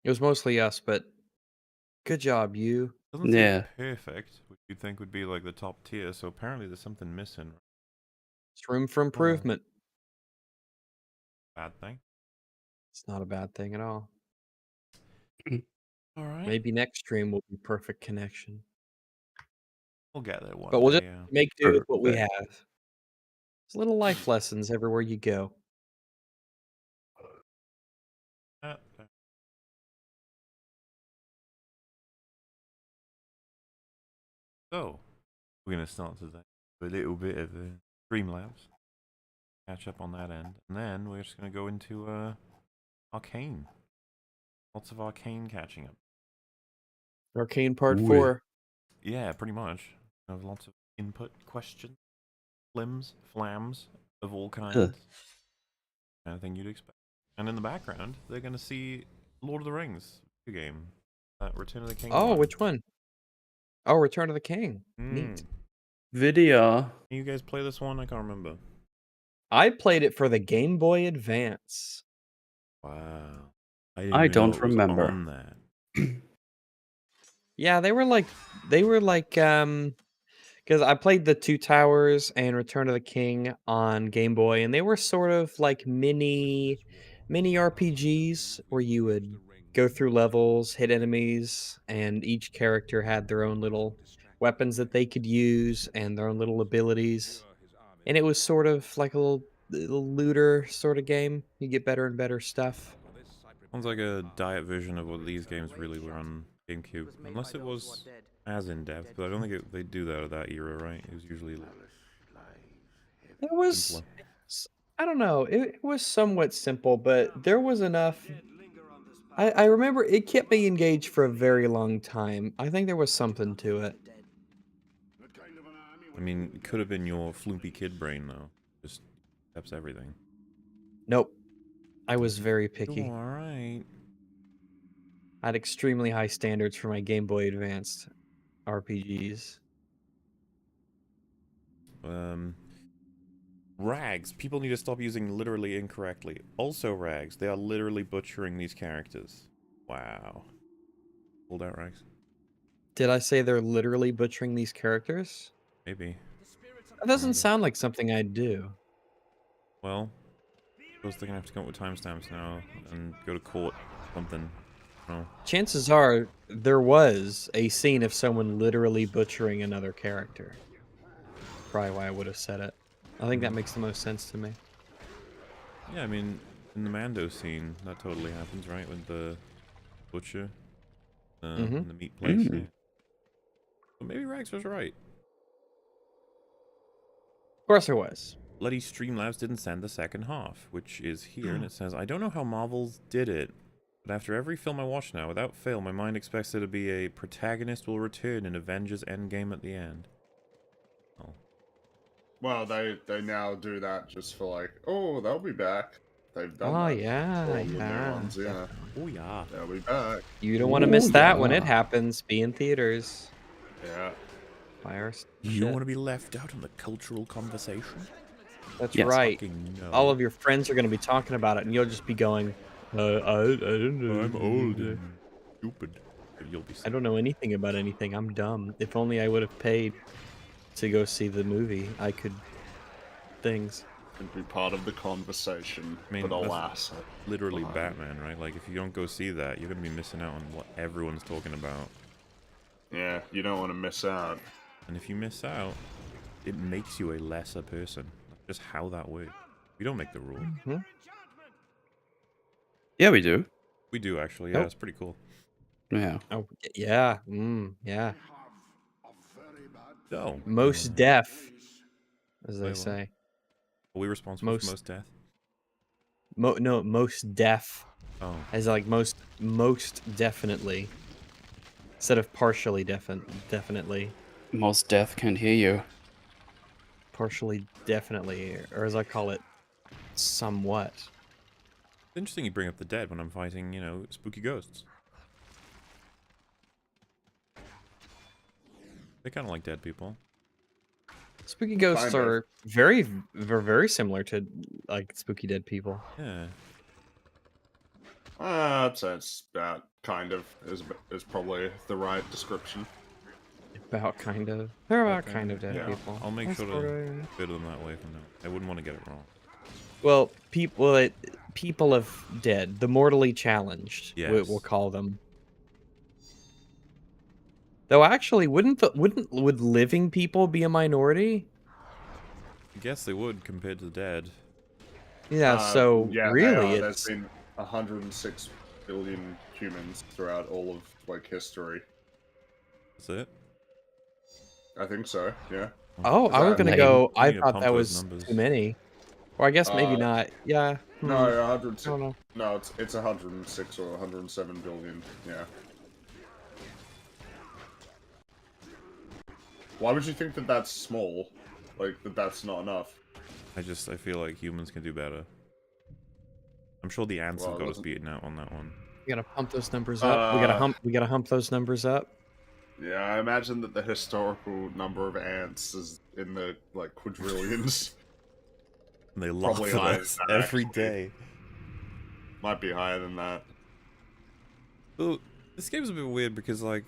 It was mostly us, but good job, you. Doesn't say Yeah. perfect, which you'd think would be like the top tier, so apparently there's something missing. It's room for Oh, improvement. bad thing. It's not a bad thing at all. Alright. Maybe next stream will be perfect connection. We'll get there one But we'll just day, yeah. make do with what we Perfect. have. It's little life lessons everywhere you go. Uh, So, we're going to start today with a little bit of Streamlabs. Catch up on that end. And then we're just going to go into Arcane. Lots of Arcane catching up. Arcane Part Ooh. 4. Yeah, pretty much. I have lots of input questions, flims, flams of all kinds. Kind of thing you'd expect. And in the background, they're going to see Lord of the Rings game. Return of the King Oh, 1. which one? Oh, Return of the King. Neat. Video. Can you guys play this one? I can't remember. I played it for the Game Boy Advance. Wow. I didn't I even know don't it was remember. on that. Yeah, they were like because I played the Two Towers and Return of the King on Game Boy, and they were sort of like mini RPGs where you would go through levels, hit enemies, and each character had their own little weapons that they could use and their own little abilities. And it was sort of like a little looter sort of game. You get better and better stuff. Sounds like a diet version of what these games really were on GameCube. Unless it was as in-depth, but I don't think they do that at that era, right? It was usually It was simpler. I don't know. It was somewhat simple, but there was enough. I remember it kept me engaged for a very long time. I think there was something to it. I mean, it could have been your floopy kid brain, though. Just accepts everything. Nope. I was very picky. Alright. I had extremely high standards for my Game Boy Advanced RPGs. Rags. People need to stop using literally incorrectly. Also, Rags. They are literally butchering these characters. Wow. Hold out, Rags. Did I say they're literally butchering these characters? Maybe. That doesn't Remember. sound like something I'd do. Well, I was thinking I have to come up with timestamps now and go to court. Something. No. Chances are there was a scene of someone literally butchering another character. Probably why I would have said it. I think that makes the most sense to me. Yeah, I mean, in the Mando scene, that totally happens, right? With the butcher in the meat place. Yeah. But maybe Rags was right. Of course there was. Bloody Streamlabs didn't send the second half, which is here, and it says, I don't know how Marvel did it, but after every film I watch now, without fail, my mind expects there to be a protagonist will return in Avengers Endgame at the end. Oh. Well, they now do that just for like, oh, they'll be back. They've done Oh that. yeah, For all the new yeah. ones, yeah. Oh, yeah. They'll be back. You don't want to Oh, miss that when it yeah. happens. Be in theaters. Yeah. Fire You shit. don't want to be left out in the cultural conversation? That's Yes. right. Fucking no. All of your friends are going to be talking about it, and you'll just be going, I don't know. I'm old and stupid. You'll be I don't know anything about anything. I'm dumb. If only I would have paid to go see the movie, I could things. And be part of the conversation. I mean, but that's alas. literally Batman, right? Like, if you don't go see that, you're gonna be missing out on what everyone's talking about. Yeah, you don't want to miss out. And if you miss out, it makes you a lesser person. That's just how that works. We don't make the rules. Yeah, we do. We do, actually. Yeah, Nope. it's pretty cool. Yeah. Oh, yeah. Yeah. So, Most deaf, as they Wait, what? say. are we responsible for most death? No, most deaf. Oh. As like most definitely. Instead of partially definitely. Most deaf can't hear you. Partially definitely, or as I call it, somewhat. It's interesting you bring up the dead when I'm fighting, you know, spooky ghosts. They kind of like dead people. Spooky ghosts Kind of. are very similar to like spooky dead people. Yeah. I'd say it's about kind of is probably the right description. About kind of. They're about Okay, kind of dead yeah. people. I'll make That's sure to sorta- fit them that way from now. I wouldn't want to get it wrong. Well, people of dead, the mortally challenged, we'll Yes. call them. Though actually, would living people be a minority? I guess they would compared to the dead. Yeah, so Yeah, they really are. There's it's been 106 billion humans throughout all of like history. That's it. I think so. Yeah. Oh, Is I was that- gonna Lame. go. We I need to thought pump that those was numbers. too many. Or I guess maybe Uh, not. Yeah. No, I 106. don't know. No, it's 106 or 107 billion. Yeah. Why would you think that that's small? Like that's not enough? I feel like humans can do better. I'm sure the ants Well, have it got us wasn't- beaten out on that one. We gotta pump those numbers up. We gotta hump those numbers up. Yeah, I imagine that the historical number of ants is in the like quadrillions. And they laugh Probably at higher us than that, every actually. day. Might be higher than that. Well, this game's a bit weird because, like,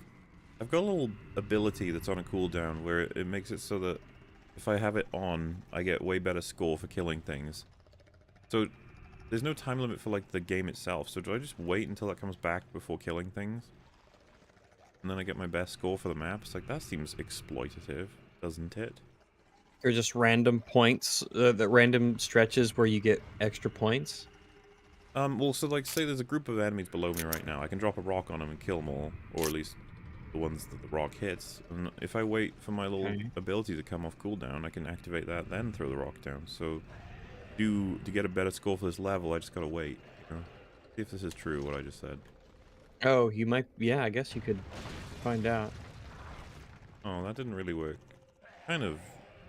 I've got a little ability that's on a cooldown where it makes it so that if I have it on, I get way better score for killing things. So, there's no time limit for, like, the game itself. So do I just wait until that comes back before killing things? And then I get my best score for the map? It's like, that seems exploitative, doesn't it? Or just random points, the random stretches where you get extra points. Well, so, like, say there's a group of enemies below me right now. I can drop a rock on them and kill them all. Or at least the ones that the rock hits. And if I wait for my little ability to come off cooldown, I can activate that, then throw the rock down. So, to get a better score for this level, I just gotta wait. You know? See if this is true, what I just said. Oh, you might. Yeah, I guess you could find out. Oh, that didn't really work. Kind of.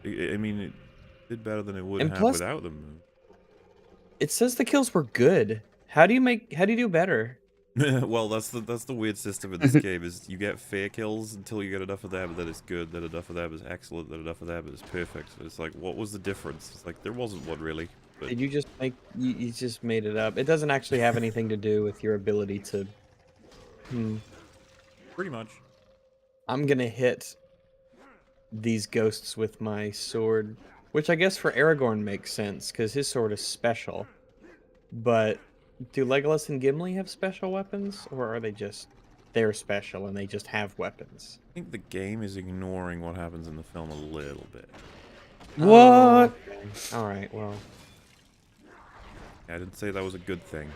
I mean, it did better than it would And have plus- without them. It says the kills were good. How do you do better? Well, that's the weird system in this game, is you get fair kills until you get enough of them that it's good, then enough of them is excellent, then enough of them is perfect. It's like, what was the difference? It's like, there wasn't one really. But Did you just you just made it up? It doesn't actually have anything to do with your ability to. pretty much. I'm gonna hit these ghosts with my sword, which I guess for Aragorn makes sense because his sword is special. But do Legolas and Gimli have special weapons, or are they're special and they just have weapons? I think the game is ignoring what happens in the film a little bit. What? All right. Well, I didn't say that was a good thing.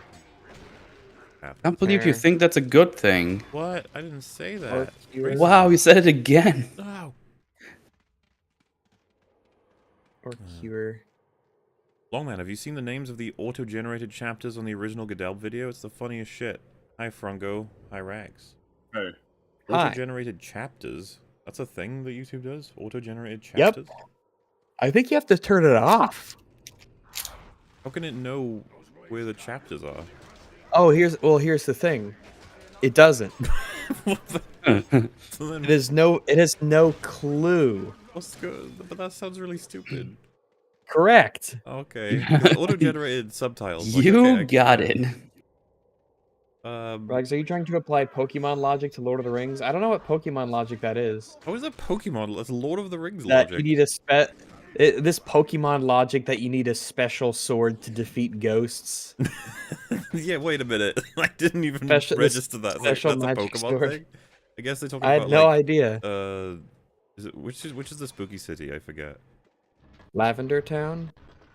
I can't believe you Fair. think that's a good thing. What? I didn't say that. Or cure. Wow, you said it again. No. Or cure. Longman, have you seen the names of the auto-generated chapters on the original Godelb video? It's the funniest shit. Hi, Frungo. Hi, Rags. Hey, Hi. Auto-generated chapters? That's a thing that YouTube does? Auto-generated Yep. chapters? I think you have to turn it off. How can it know where the chapters are? Oh, here's the thing. It doesn't. So then, It has no clue. what's good? But that sounds really stupid. Correct. Okay. 'Cause auto-generated subtitles. Like, You okay, I got get it. Rags, are you trying to apply Pokemon logic to Lord of the Rings? I don't know what Pokemon logic that is. How is that Pokemon? That's Lord of the Rings That logic. you need this Pokemon logic that you need a special sword to defeat ghosts. Yeah, wait a minute. I didn't even This register that. That's special a magic Pokemon sword. thing? I guess they're talking I about, had no like, idea. is it which is the spooky city? I forget. Lavender Town?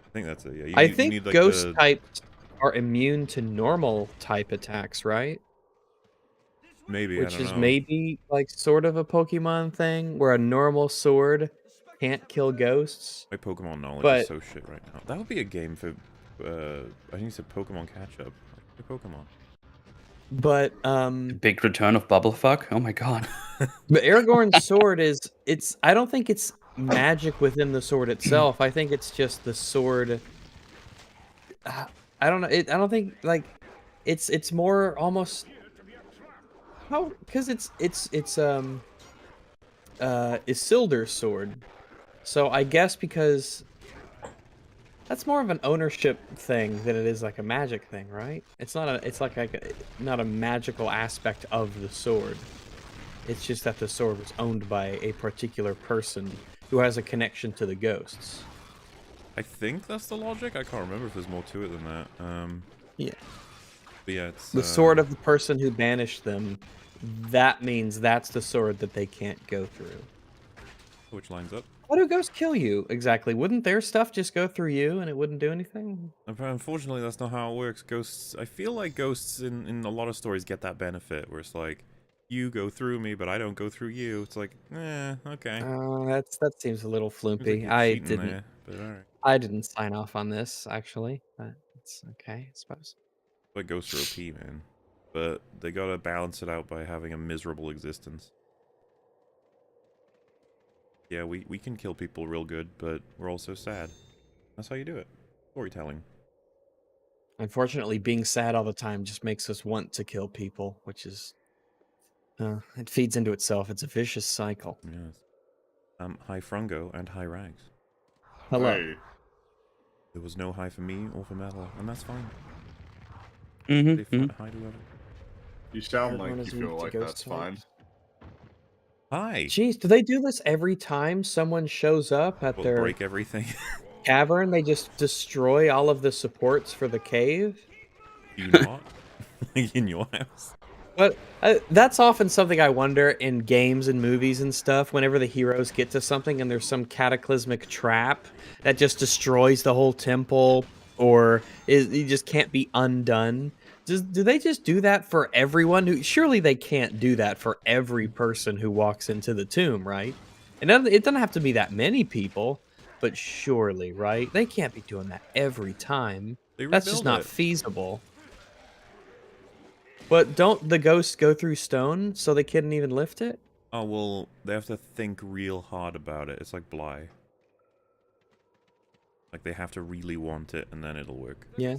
I think that's it. Yeah. I You think need, like, ghost the... types are immune to normal type attacks, right? Maybe, I Which don't is know. maybe like sort of a Pokemon thing where a normal sword can't kill ghosts. My Pokemon knowledge but- is so shit right now. That would be a game for, I think you said Pokemon Catchup. Like, Pokemon. But Big return of Bubblefuck? Oh my god. but Aragorn's sword it's I don't think it's magic within the sword itself. I think it's just the sword. I don't know. I don't think like it's more almost how because it's Isildur's sword. So I guess because That's more of an ownership thing than it is like a magic thing, right? It's not a. It's like not a magical aspect of the sword. It's just that the sword was owned by a particular person who has a connection to the ghosts. I think that's the logic. I can't remember if there's more to it than that. Yeah. But yeah, it's The sword of the person who banished them. That means that's the sword that they can't go through. which lines up. Why do ghosts kill you exactly? Wouldn't their stuff just go through you and it wouldn't do anything? Unfortunately, that's not how it works. Ghosts. I feel like ghosts in a lot of stories get that benefit where it's like, you go through me, but I don't go through you. It's like, okay. That seems a little Seems like floopy. you're I cheating didn't. there, but alright. I didn't sign off on this actually, but it's okay, I suppose. But ghosts are OP, man. But they gotta balance it out by having a miserable existence. Yeah, we can kill people real good, but we're also sad. That's how you do it. Storytelling. Unfortunately, being sad all the time just makes us want to kill people, which is it feeds into itself. It's a vicious cycle. Yes. Hi Frungo and hi Rags. Hello. Hey, There was no hi for me or for Metal, and that's fine. Mm-hmm. Hi to whoever. you sound Everyone like is you weak feel to like ghost that's fine. types. Hi! Jeez, do they do this every time someone shows up at We'll their break everything. cavern? They just destroy all of the supports for the cave? Do you not? In your house? But that's often something I wonder in games and movies and stuff. Whenever the heroes get to something and there's some cataclysmic trap that just destroys the whole temple, or it just can't be undone. Do they just do that for everyone? Surely they can't do that for every person who walks into the tomb, right? And it doesn't have to be that many people, but surely, right? They can't be doing that every time. They That's just rebuild not it. feasible. But don't the ghosts go through stone so they couldn't even lift it? Oh, well, they have to think real hard about it. It's like Bly. Like, they have to really want it, and then it'll work. Yeah.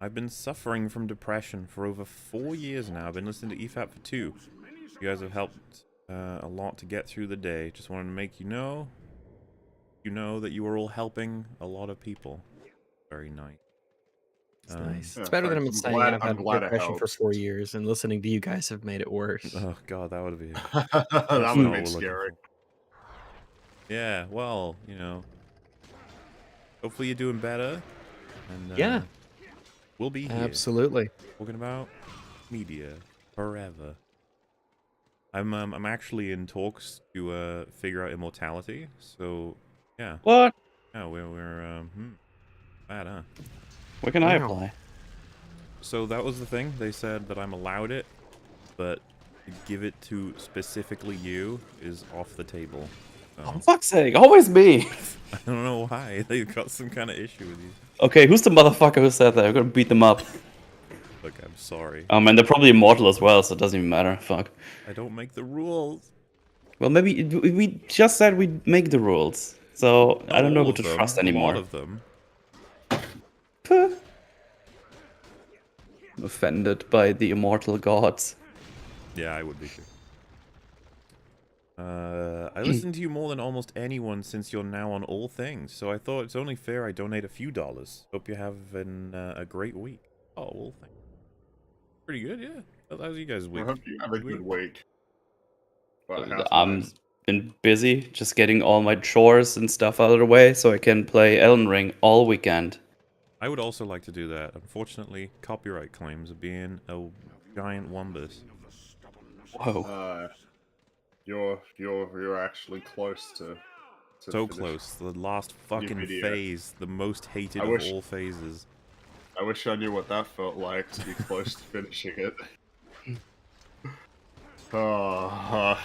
I've been suffering from depression for over 4 years now. I've been listening to EFAP for 2. You guys have helped a lot to get through the day. Just wanted to make you know that you are all helping a lot of people. Very nice. It's nice. Yeah, It's better than thanks. I'm I'm saying glad- I've I'm had glad it depression for helps. 4 years, and listening to you guys have made it worse. Oh god, that would be that that's would not have what been we're looking scary. for. Yeah, well, you know. Hopefully you're doing better. And Yeah. we'll be here Absolutely. talking about media forever. I'm actually in talks to figure out immortality. So yeah. What? Yeah, we're bad, huh? Where can I Wow. apply? So that was the thing. They said that I'm allowed it, but to give it to specifically you is off the table. So, Oh, fuck's sake, always me! I don't know why. They've got some kind of issue with you. Okay, who's the motherfucker who said that? I'm gonna beat them up. Look, I'm sorry. And they're probably immortal as well, so it doesn't even matter. Fuck. I don't make the rules. Well, maybe we just said we'd make the rules, so I don't know All who of to them, trust A anymore. lot of them. Puh. I'm offended by the immortal gods. Yeah, I would be too. I listen to you more than almost anyone since you're now on All Things, so I thought it's only fair I donate a few dollars. Hope you're having a great week. Oh, All Things. Pretty good, yeah. How's you guys' I week? hope you have a good week. But how's I'm mine? been busy just getting all my chores and stuff out of the way so I can play Elden Ring all weekend. I would also like to do that. Unfortunately, copyright claims are being a giant wumbus. Whoa. You're actually close to So finish. close. The last fucking video. phase. The most hated I of wish- all phases. I wish I knew what that felt like to be close to finishing it. Oh,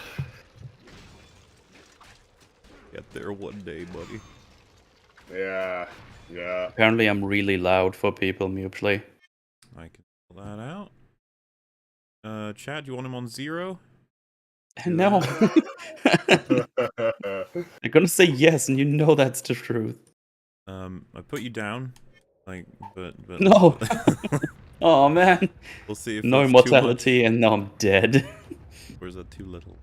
Get there one day, buddy. yeah. Apparently I'm really loud for people mutually. I can pull that out. Chad, you want him on 0? No. They're gonna say yes, and you know that's the truth. I put you down. Like, but No. Oh man. we'll see if No that's too much. immortality, and now I'm dead. Or is that too little?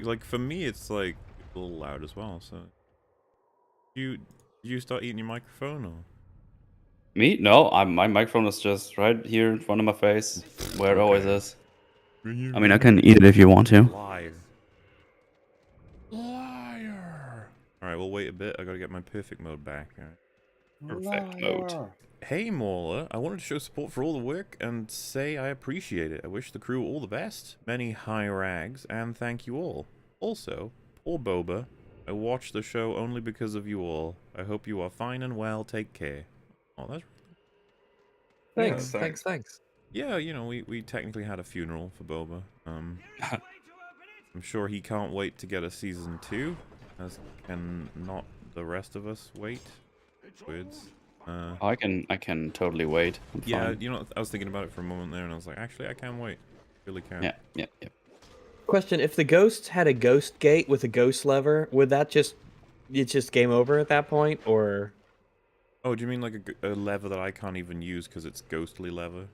Like, for me, it's, like, a little loud as well, so... You start eating your microphone, or...? Me? No, my microphone is just right here in front of my face, where it always Okay. is. I mean, I can eat it if you want to. Liar. Liar! Alright, we'll wait a bit. I gotta get my perfect mode back. Alright. Perfect mode. Hey Mauler, I wanted to show support for all the work and say I appreciate it. I wish the crew all the best, many high rags, and thank you all. Also, poor Boba, I watched the show only because of you all. I hope you are fine and well. Take care. Oh, that's... Thanks. Yeah, you know, we technically had a funeral for Boba. I'm sure he can't wait to get a season 2, as can not the rest of us wait. Words. I can totally wait. I'm Yeah, fine. you know, I was thinking about it for a moment there, and I was like, actually, I can wait. Really can. Yeah. Question: if the ghost had a ghost gate with a ghost lever, would that it's just game over at that point, or? Oh, do you mean like a lever that I can't even use because it's ghostly lever?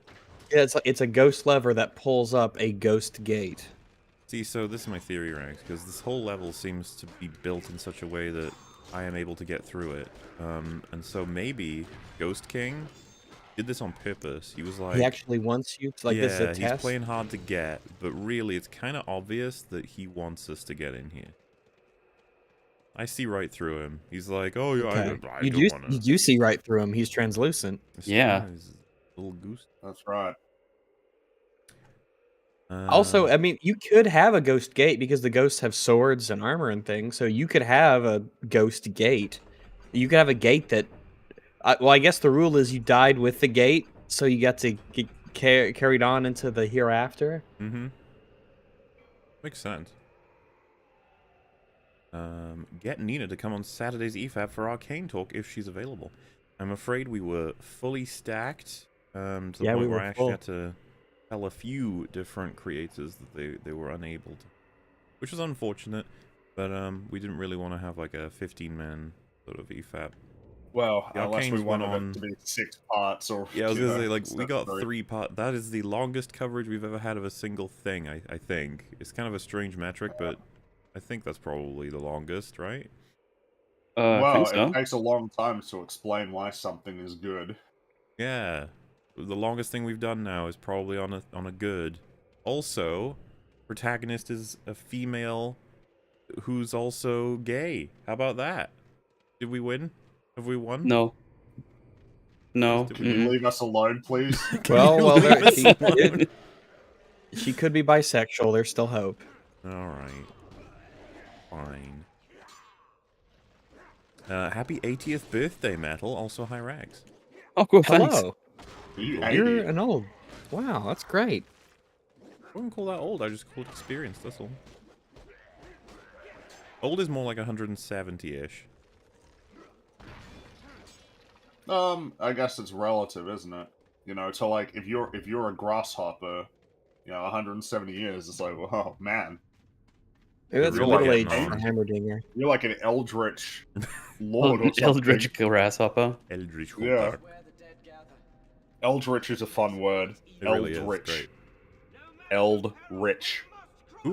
Yeah, it's a ghost lever that pulls up a ghost gate. See, so this is my theory, Rags, because this whole level seems to be built in such a way that I am able to get through it. And so maybe Ghost King did this on purpose. He was like... He actually wants you to, like, this is a yeah, test? he's playing hard to get, but really it's kind of obvious that he wants us to get in here. I see right through him. He's like, oh, yeah, Okay. I don't want to... You do see right through him. He's translucent. Yeah. He's a little goose. That's right. Also, I mean, you could have a ghost gate because the ghosts have swords and armor and things, so you could have a ghost gate. You could have a gate that... well, I guess the rule is you died with the gate, so you got to get carried on into the hereafter. Mm-hmm. Makes sense. Get Nina to come on Saturday's EFAP for Arcane Talk if she's available. I'm afraid we were fully stacked to the point where I actually had to tell a few different creators that they were unable to. Which was unfortunate, but we didn't really want to have like a 15-man sort of EFAP. Well, The unless we Arcane's went wanted on... it to be 6 parts or... Yeah, I was gonna say, like, we got very... 3 parts. That is the longest coverage we've ever had of a single thing, I think. It's kind of a strange metric, but I think that's probably the longest, right? I Well, think so. it takes a long time to explain why something is good. Yeah. The longest thing we've done now is probably on a good. Also, protagonist is a female who's also gay. How about that? Did we win? Have we won? No. No. Can you leave us alone, please? Well, she could be bisexual. There's still hope. Alright. Fine. Happy 80th birthday, Metal. Also, hi, Rags. Oh, cool. Thanks. Hello. You're You're an old. Wow, that's great. I wouldn't call that old, I just called experience, that's all. Old is more like 170-ish. I guess it's relative, isn't it? You know, so like if you're a grasshopper, you know, 170 years, it's like, oh man. Maybe that's You're middle like age an for Hammerdinger. You're like an eldritch lord or something. Eldritch grasshopper. Eldritch Yeah. Hopper. Eldritch is a fun word. It really is Eldritch. great. Eldritch. Who,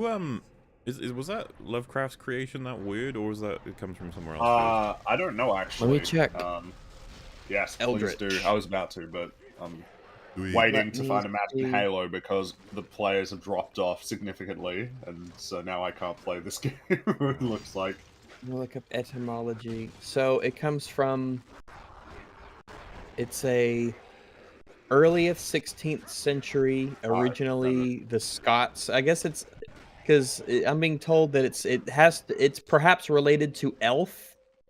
was that Lovecraft's creation, that word, or was that, it comes from somewhere else? I don't know actually. Let me check. Yes, Eldritch. please do. I was about to, but I'm Sweet. waiting Let to me find a map in see. Halo because the players have dropped off significantly, and so now I can't play this game, it looks like. We'll look up etymology. So it comes from. It's a earliest 16th century. Originally, the Scots. I guess it's because I'm being told that it's perhaps related to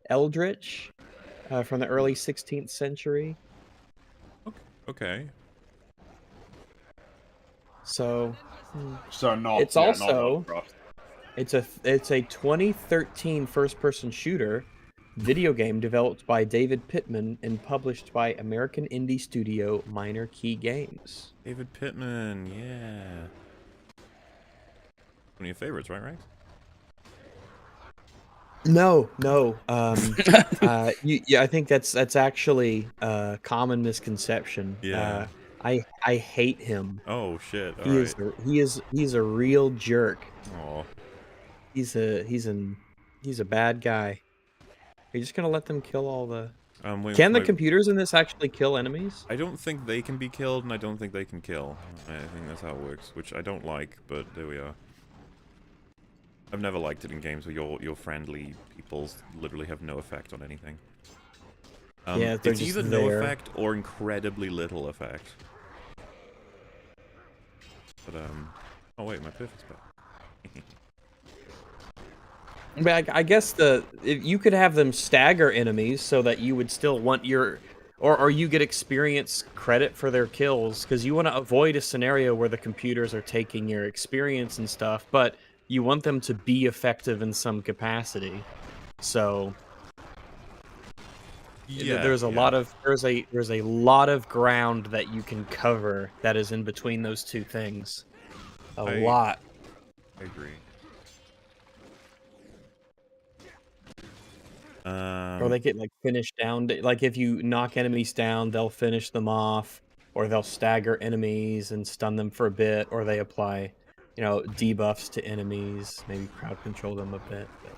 Eldritch, from the early 16th century. Okay. So. So not. It's yeah, also- Not Lovecraft. It's a 2013 first-person shooter video game developed by David Pittman and published by American indie studio Minor Key Games. David Pittman, yeah. One of your favorites, right, Rex? No. I think that's actually a common misconception. Yeah. I hate him. Oh shit! All He right. is he's a real jerk. Oh, He's a bad guy. Are you just gonna let them kill all the? I'm waiting Can for the my. computers in this actually kill enemies? I don't think they can be killed, and I don't think they can kill. I think that's how it works, which I don't like, but there we are. I've never liked it in games where your friendly peoples literally have no effect on anything. Yeah, they're it's just either no there. effect or incredibly little effect. But oh wait, my perfect's back. But I guess if you could have them stagger enemies so that you would still want your, or you get experience credit for their kills because you want to avoid a scenario where the computers are taking your experience and stuff, but you want them to be effective in some capacity. So Yeah, there's a yeah. lot of there's a lot of ground that you can cover that is in between those two things. A lot. I agree. Or they get like finished down. Like if you knock enemies down, they'll finish them off, or they'll stagger enemies and stun them for a bit, or they apply, debuffs to enemies, maybe crowd control them a bit, but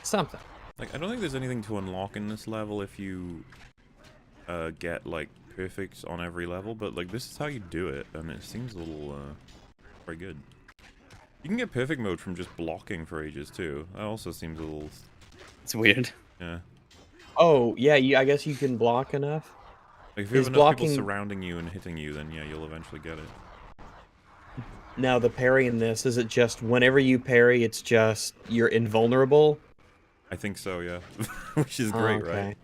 something. Like, I don't think there's anything to unlock in this level if you get like perfects on every level, but like this is how you do it, and it seems a little very good. You can get perfect mode from just blocking for ages too. That also seems a little. It's weird. Yeah. Oh yeah, I guess you can block enough. Like if you have Is enough blocking people surrounding you and hitting you, then yeah, you'll eventually get it. now the parry in this? Is it just whenever you parry, it's just you're invulnerable? I think so, yeah. Which is Oh, great, okay. right?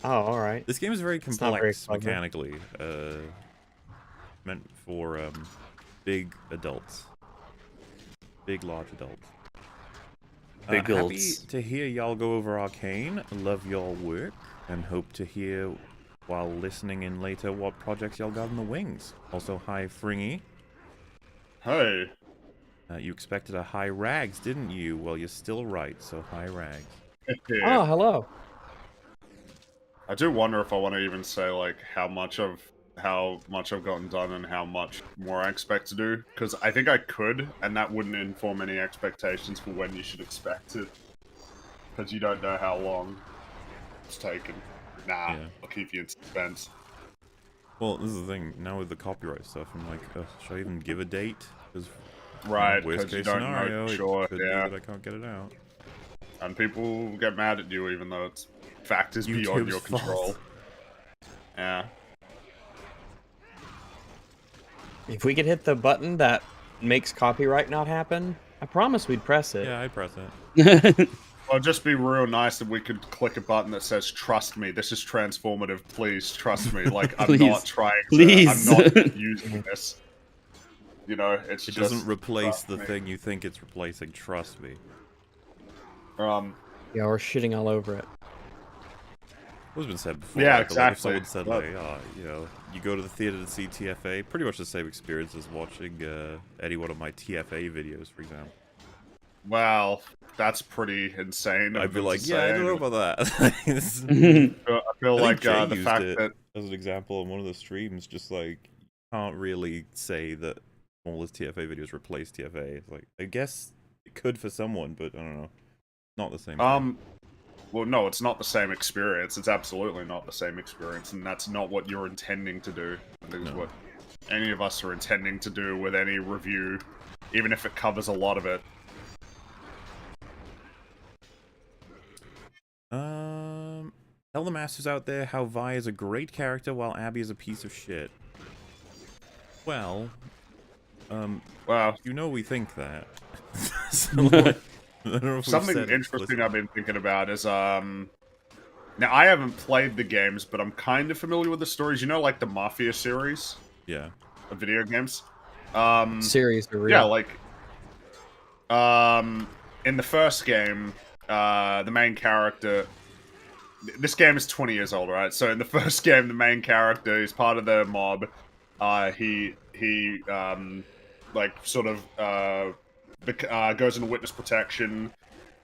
Oh, all right. This game is very It's not very complex clever. mechanically. Meant for big adults. Big, large adults. Big Happy olds. to hear y'all go over Arcane. Love y'all work, and hope to hear while listening in later what projects y'all got in the wings. Also, hi Fringy. Hey. You expected a high Rags, didn't you? Well, you're still right, so hi Rags. Oh, hello. I do wonder if I want to even say like how much I've gotten done and how much more I expect to do, because I think I could, and that wouldn't inform any expectations for when you should expect it, because you don't know how long it's taken. Nah, Yeah. I'll keep you in suspense. Well, this is the thing. Now with the copyright stuff, I'm like, should I even give a date? Because Right, worst because you case don't scenario, know for sure, it could yeah. be that I can't get it out. And people get mad at you even though it's factors beyond YouTube's your fault. control. Yeah. If we could hit the button that makes copyright not happen, I promise we'd press it. Yeah, I'd press it. Well, it'd just be real nice if we could click a button that says, trust me, this is transformative, please trust me. Like, I'm Please. not trying to, Please. I'm not using this. You know, it's It just... doesn't replace trust the me. thing you think it's replacing, trust me. Yeah, we're shitting all over it. What's been said before, Yeah, right? But like if exactly. someone said, like, you go to the theater to see TFA, pretty much the same experience as watching any one of my TFA videos, for example. Well, that's pretty insane. I'd be like, to yeah, I say. don't know about that. I feel I like think Jay the used fact it that... as an example on one of the streams, just like, can't really say that all his TFA videos replace TFA. It's like, I guess it could for someone, but I don't know. Not the same thing. Well, no, it's not the same experience. It's absolutely not the same experience, and that's not what you're intending to do. I think it's what any of us are intending to do with any review, even if it covers a lot of it. Tell the masters out there how Vi is a great character while Abby is a piece of shit. Well, Well, you know we think that. So, like, I don't know if we've something said interesting explicitly. I've been thinking about is, now I haven't played the games, but I'm kind of familiar with the stories. You know, like the Mafia series Yeah. of video games? Series are real. Yeah, like, in the first game, the main character... This game is 20 years old, right? So in the first game, the main character is part of the mob. He goes into witness protection,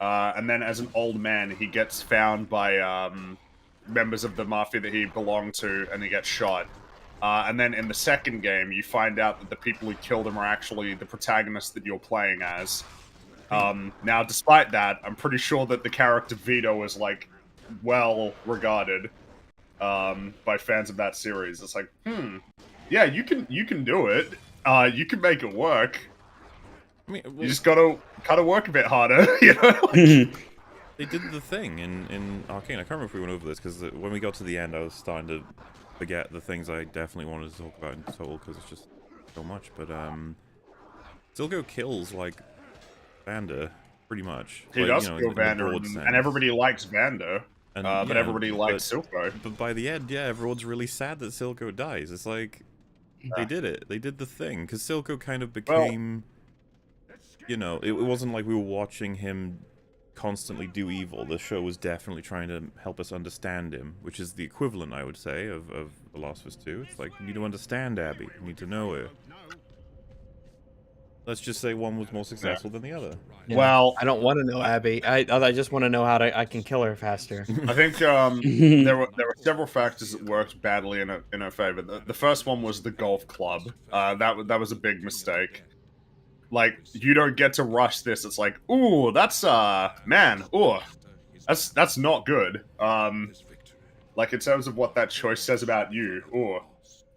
and then as an old man, he gets found by members of the mafia that he belonged to, and he gets shot. And then in the second game, you find out that the people who killed him are actually the protagonists that you're playing as. Now, despite that, I'm pretty sure that the character Vito is, like, well regarded by fans of that series. It's like, yeah, you can do it. You can make it work. I mean, You just gotta work a bit harder, you know? Like, they did the thing in Arcane. I can't remember if we went over this, because when we got to the end, I was starting to forget the things I definitely wanted to talk about in Soul, because it's just so much. But Silco kills, like, Vander, pretty much. he like, does kill Vander, and everybody likes Vander, but everybody likes Silco. But by the end, yeah, everyone's really sad that Silco dies. It's like, they did it. They did the thing, because Silco kind of became... you know, it wasn't like we were watching him constantly do evil. The show was definitely trying to help us understand him, which is the equivalent, I would say, of The Last of Us 2. It's like, you need to understand Abby. You need to know her. Let's just say one was more successful than the other. Yeah. Well, I don't want to know Abby. I just want to know how I can kill her faster. I think there were several factors that worked badly in her favor. The first one was the golf club. That was a big mistake. Like, you don't get to rush this. It's like, ooh, that's man, ooh, that's not good. Like, in terms of what that choice says about you, ooh.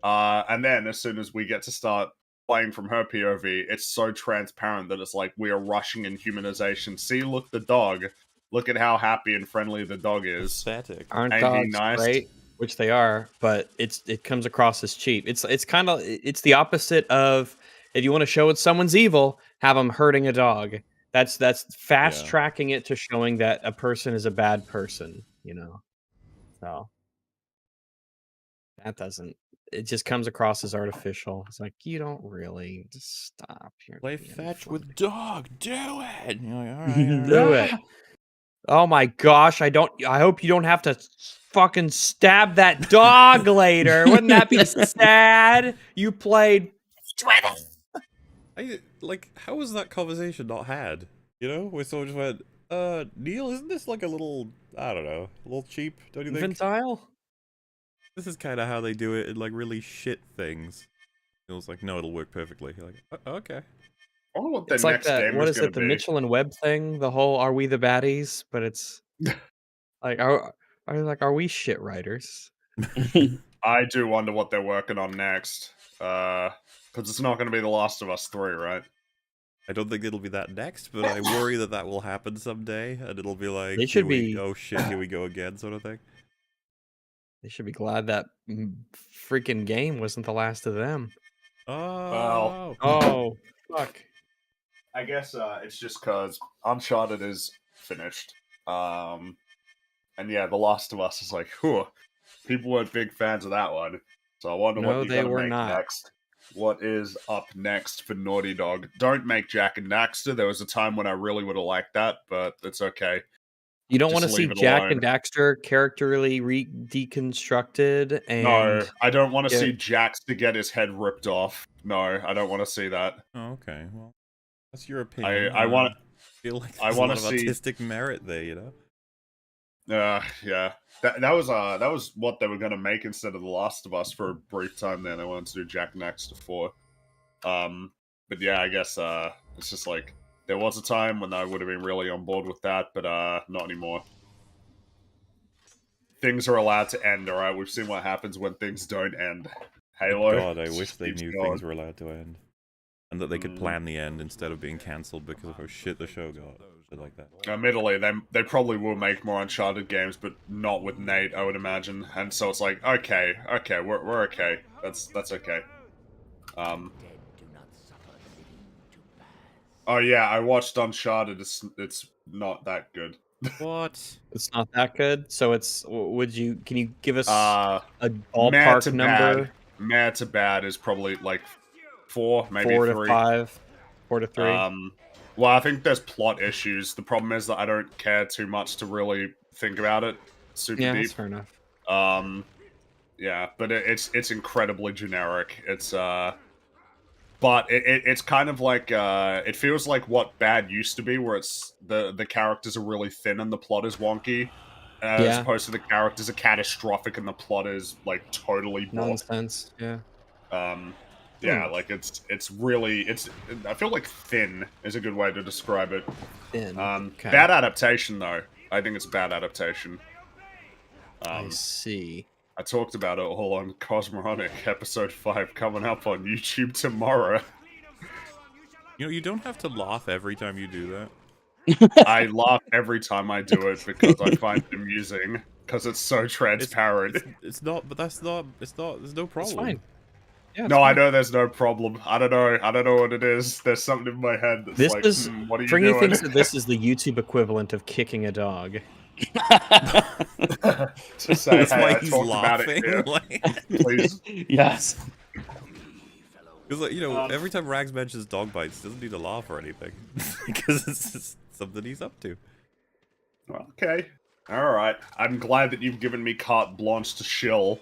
And then as soon as we get to start playing from her POV, it's so transparent that it's like we are rushing in humanization. See, look, the dog. Look at how happy and friendly the dog is. Pathetic. Aren't Ain't he dogs nice? great? Which they are, but it comes across as cheap. It's kind of the opposite of, if you want to show it someone's evil, have them hurting a dog. That's fast tracking it to showing that a person is a bad person, you know. So that doesn't. It just comes across as artificial. It's like, you don't really just stop. You're Play being fetch funny. with dog. Do it. And you're like, all right. Do it. Oh my gosh! I hope you don't have to fucking stab that dog later. Wouldn't that be sad? You played. Like, how was that conversation not had? You know, where someone just went, Neil, isn't this like a little, I don't know, a little cheap, don't you think? Infantile? This is kind of how they do it in, like, really shit things. Neil's like, no, it'll work perfectly. You're like, okay. I wonder what the It's like next that. game What is is going it? to The be. Mitchell and Webb thing. The whole "Are we the baddies?" But it's like, are we shit writers? I do wonder what they're working on next. Because it's not going to be The Last of Us 3, right? I don't think it'll be that next, but I worry that will happen someday, and it'll be like, They should be. oh shit, here we go again, sort of thing. They should be glad that freaking game wasn't the last of them. Oh. Oh, fuck. I guess it's just because Uncharted is finished. And yeah, The Last of Us is like, whew, people weren't big fans of that one. So I wonder No, what they you're were going to make not. next. What is up next for Naughty Dog? Don't make Jack and Daxter. There was a time when I really would have liked that, but it's okay. You don't Just want to see leave it Jack alone. and Daxter characterally deconstructed, and No, I don't want to see Jax to get his head ripped off. No, I don't want to see that. Oh, okay. Well, that's your opinion. I want. Feel like I there's a want lot to of see. artistic merit there, you know. Yeah. That was what they were gonna make instead of The Last of Us for a brief time. There, they wanted to do Jack and Daxter 4. But yeah, I guess it's just like there was a time when I would have been really on board with that, but not anymore. Things are allowed to end. All right, we've seen what happens when things don't end. Halo. God, I wish they keeps knew going. things were allowed to end, and that they could plan the end instead of being cancelled because of how shit the show got. Shit like that. Admittedly, they probably will make more Uncharted games, but not with Nate, I would imagine. And so it's like, okay, we're okay. That's okay. Oh yeah, I watched Uncharted. It's not that good. What? it's not that good. So it's. Can you give us Uh, a Mad ballpark to number? bad. Mad to bad is probably like 4, maybe 4 3. to 5, 4 to 3. Well, I think there's plot issues. The problem is that I don't care too much to really think about it super Yeah, deep. that's fair enough. Yeah, but it's incredibly generic. It's but it's kind of like it feels like what bad used to be, where it's the characters are really thin and the plot is wonky, as Yeah. opposed to the characters are catastrophic and the plot is like totally blah. Nonsense. Yeah. Yeah, like it's really I feel like thin is a good way to describe it. Thin. Okay. Bad adaptation though. I think it's bad adaptation. I see. I talked about it all on Cosmoronic episode 5 coming up on YouTube tomorrow. You know, you don't have to laugh every time you do that. I laugh every time I do it because I find it amusing because it's so transparent. It's not, but that's not. It's not. There's no problem. It's fine. Yeah, No, I know there's no problem. I don't know what it is. There's something in my head that's This like, is what are you Fringy doing? thinks that this is the YouTube equivalent of kicking a dog. To say, That's hey, why I he's talked about it laughing. here, Like, please. Yes. because like, you know, every time Rags mentions dog bites, he doesn't need to laugh or anything, because it's just something he's up to. Well, okay. Alright. I'm glad that you've given me carte blanche to shill.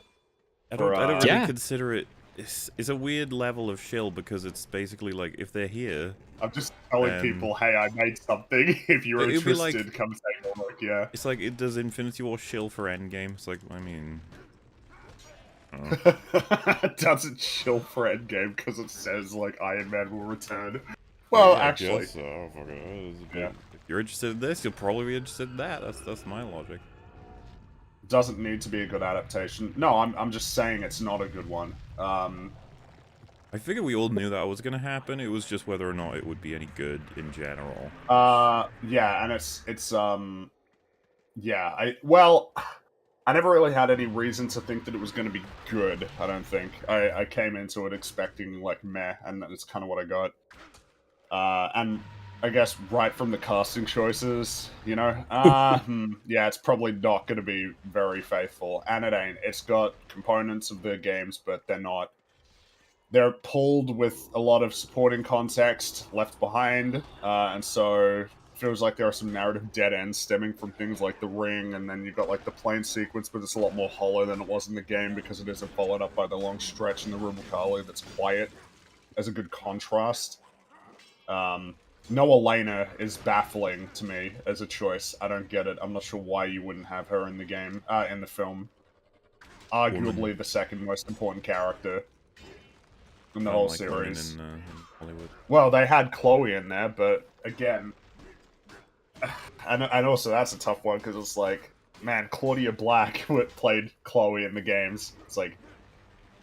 I don't really Yeah. consider it. It's a weird level of shill because it's basically like if they're here. I'm just telling people, hey, I made something. If you're It'd be like- interested, come take a look, yeah. It's like it does Infinity War shill for Endgame. It's like, I mean, It doesn't chill for Endgame because it says, like, Iron Man will return. Well, yeah, I actually. guess so. Fuck it. Yeah. If you're interested in this, you'll probably be interested in that. That's my logic. Doesn't need to be a good adaptation. No, I'm just saying it's not a good one. I figured we all knew that was gonna happen. It was just whether or not it would be any good in general. Yeah, and I never really had any reason to think that it was going to be good, I don't think. I came into it expecting, like, meh, and that's kind of what I got. And I guess right from the casting choices, you know? Yeah, it's probably not going to be very faithful, and it ain't. It's got components of the games, but they're not. They're pulled with a lot of supporting context left behind, and so feels like there are some narrative dead ends stemming from things like the ring, and then you've got like the plane sequence, but it's a lot more hollow than it was in the game because it isn't followed up by the long stretch in the Rubicali that's quiet as a good contrast. No Elena is baffling to me as a choice. I don't get it. I'm not sure why you wouldn't have her in the game, in the film. Arguably the second most important character in the whole like women series. in Hollywood. Well, they had Chloe in there, but again, and also that's a tough one because it's like, man, Claudia Black played Chloe in the games. It's like,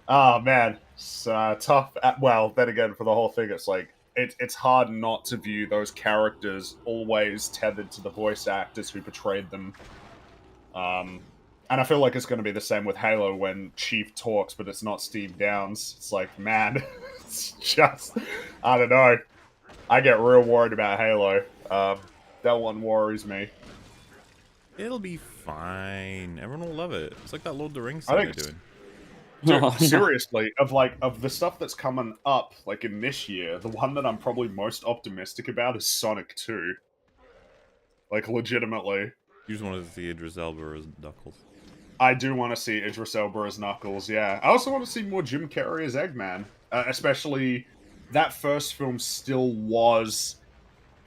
oh man, it's tough. Well, then again, for the whole thing, it's like it's hard not to view those characters always tethered to the voice actors who portrayed them. And I feel like it's going to be the same with Halo when Chief talks, but it's not Steve Downes. It's like, man, it's just, I don't know. I get real worried about Halo. That one worries me. It'll be fine. Everyone will love it. It's like that Lord of the Rings I thing think they're doing. Dude, seriously, of the stuff that's coming up, like in this year, the one that I'm probably most optimistic about is Sonic 2. Like, legitimately. You just wanted to see Idris Elba as Knuckles. I do want to see Idris Elba as Knuckles, yeah. I also want to see more Jim Carrey as Eggman. Especially, that first film still was...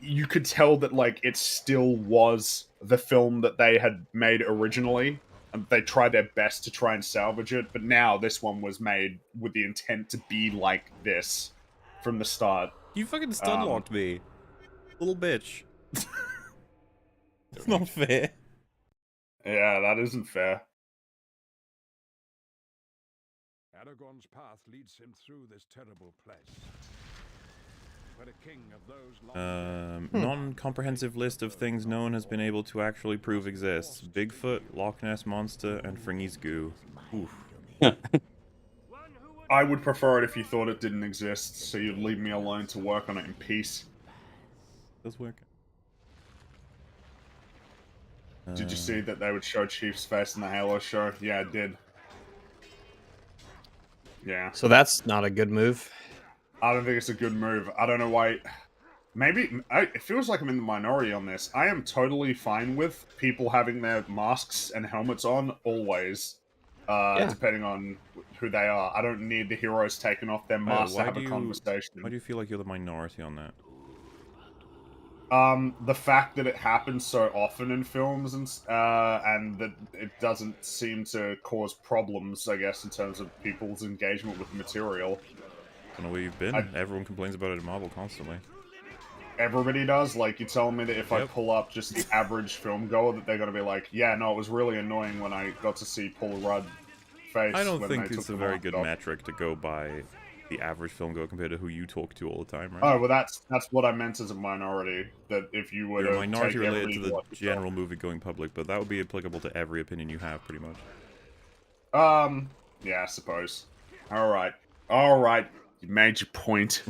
You could tell that, like, it still was the film that they had made originally. And they tried their best to try and salvage it. But now, this one was made with the intent to be like this from the start. You fucking stun-locked me. Little bitch. It's not fair. Yeah, that isn't fair. Aragorn's path leads him through this terrible place. Where a king of those Non-comprehensive list of things no one has been able to actually prove exists. Bigfoot, Loch Ness Monster, and Fringy's goo. Oof. I would prefer it if you thought it didn't exist, so you'd leave me alone to work on it in peace. Does work. Did you see that they would show Chief's face in the Halo show? Yeah, it did. Yeah. So that's not a good move. I don't think it's a good move. I don't know why. Maybe it feels like I'm in the minority on this. I am totally fine with people having their masks and helmets on always, depending on who they are. I don't need the heroes taking off their masks to have a conversation. Why do you feel like you're the minority on that? The fact that it happens so often in films and that it doesn't seem to cause problems, I guess, in terms of people's engagement with the material. I don't know where you've been. Everyone complains about it in Marvel constantly. Everybody does. Like, you're telling me that if I Yep. pull up just the average film goer, that they're gonna be like, yeah, no, it was really annoying when I got to see Paul Rudd face. I don't when think they it's took a the very mask good off. metric to go by the average film goer compared to who you talk to all the time, right? Oh, well, that's what I meant as a minority. That if you were You're a to minority take related everybody to to the watch the film- general movie-going public, but that would be applicable to every opinion you have, pretty much. Yeah, I suppose. Alright. Alright. You made your point.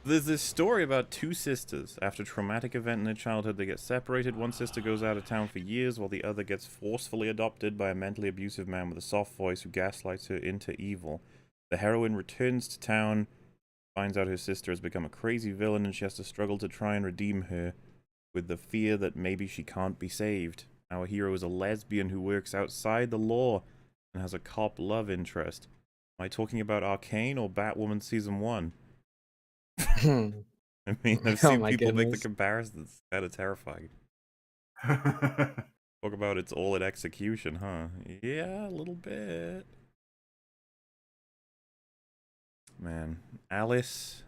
There's this story about two sisters. After a traumatic event in their childhood, they get separated. One sister goes out of town for years, while the other gets forcefully adopted by a mentally abusive man with a soft voice who gaslights her into evil. The heroine returns to town, finds out her sister has become a crazy villain, and she has to struggle to try and redeem her, with the fear that maybe she can't be saved. Our hero is a lesbian who works outside the law and has a cop love interest. Am I talking about Arcane or Batwoman Season 1? I mean, I've Oh seen my people make the goodness. comparisons. It's kind of terrifying. Talk about it's all at execution, huh? Yeah, a little bit. Man, Alice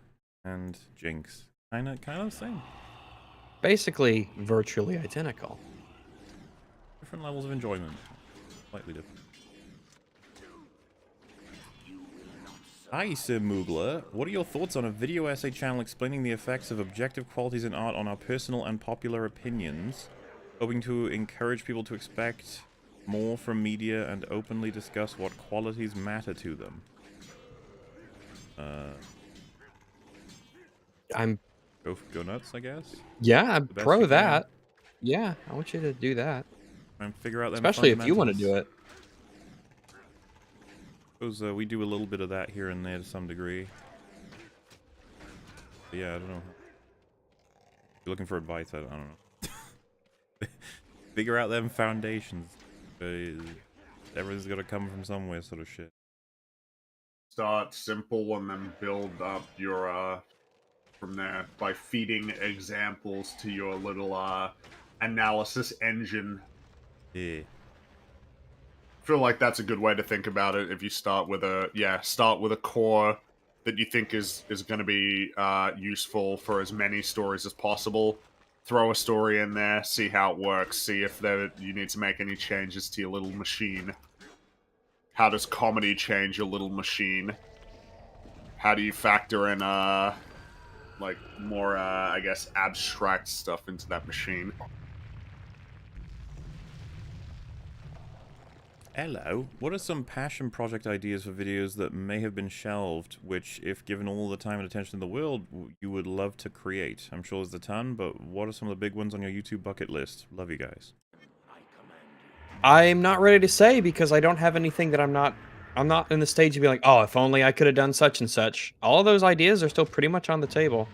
and Jinx, kind of the same. Basically, virtually identical. Different levels of enjoyment, slightly different. Hi, Sir Moogler. What are your thoughts on a video essay channel explaining the effects of objective qualities in art on our personal and popular opinions? Hoping to encourage people to expect more from media and openly discuss what qualities matter to them. I'm Go nuts, I guess. I'm The best pro you can. that. Yeah, I want you to do that. And figure out them Especially if you want to fundamentals. do it. Suppose we do a little bit of that here and there to some degree. But yeah, I don't know. If you're looking for advice, I don't know. Figure out them foundations. Everything's got to come from somewhere, sort of shit. Start simple and then build up your from there by feeding examples to your little analysis engine. Yeah. I feel like that's a good way to think about it. If you start with a core that you think is going to be useful for as many stories as possible. Throw a story in there, see how it works, see if you need to make any changes to your little machine. How does comedy change your little machine? How do you factor in like more I guess abstract stuff into that machine? Hello. What are some passion project ideas for videos that may have been shelved, which, if given all the time and attention in the world, you would love to create? I'm sure there's a ton, but what are some of the big ones on your YouTube bucket list? Love you guys. I'm not ready to say because I don't have anything that I'm not in the stage to be like, oh, if only I could have done such and such. All of those ideas are still pretty much on the table.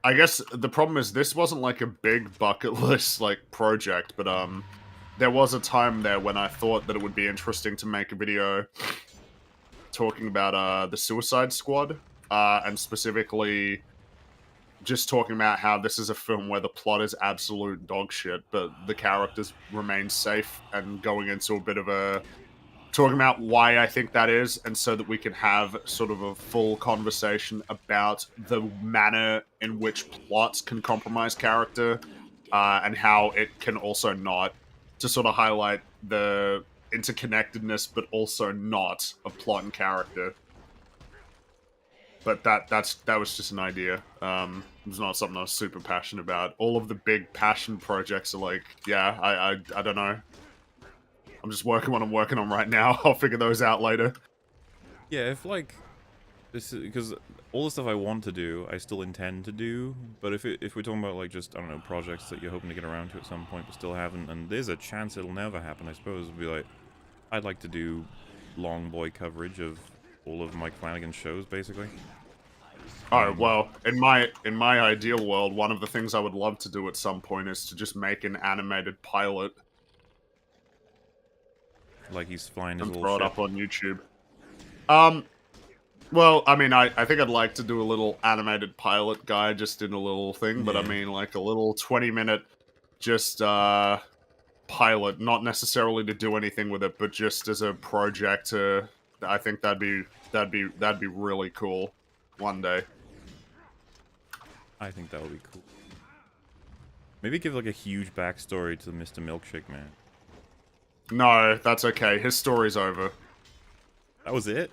I guess the problem is this wasn't like a big bucket list like project, but there was a time there when I thought that it would be interesting to make a video talking about the Suicide Squad, and specifically just talking about how this is a film where the plot is absolute dog shit, but the characters remain safe, and going into a bit of a talking about why I think that is, and so that we can have sort of a full conversation about the manner in which plots can compromise character, and how it can also not, to sort of highlight the interconnectedness, but also not of plot and character. But that was just an idea. It was not something I was super passionate about. All of the big passion projects are like, yeah, I don't know. I'm just working what I'm working on right now. I'll figure those out later. Yeah, if like this is because all the stuff I want to do, I still intend to do. But if we're talking about like just I don't know projects that you're hoping to get around to at some point but still haven't, and there's a chance it'll never happen, I suppose. It'd be like I'd like to do long boy coverage of all of Mike Flanagan's shows, basically. Oh well, in my ideal world, one of the things I would love to do at some point is to just make an animated pilot. Like he's flying his And little throw it ship. up on YouTube. Well, I mean, I think I'd like to do a little animated pilot guide just in a little thing, but I Yeah. mean, like a little 20-minute just pilot, not necessarily to do anything with it, but just as a project to. I think that'd be really cool one day. I think that would be cool. Maybe give like a huge backstory to Mr. Milkshake Man. No, that's okay. His story's over. That was it?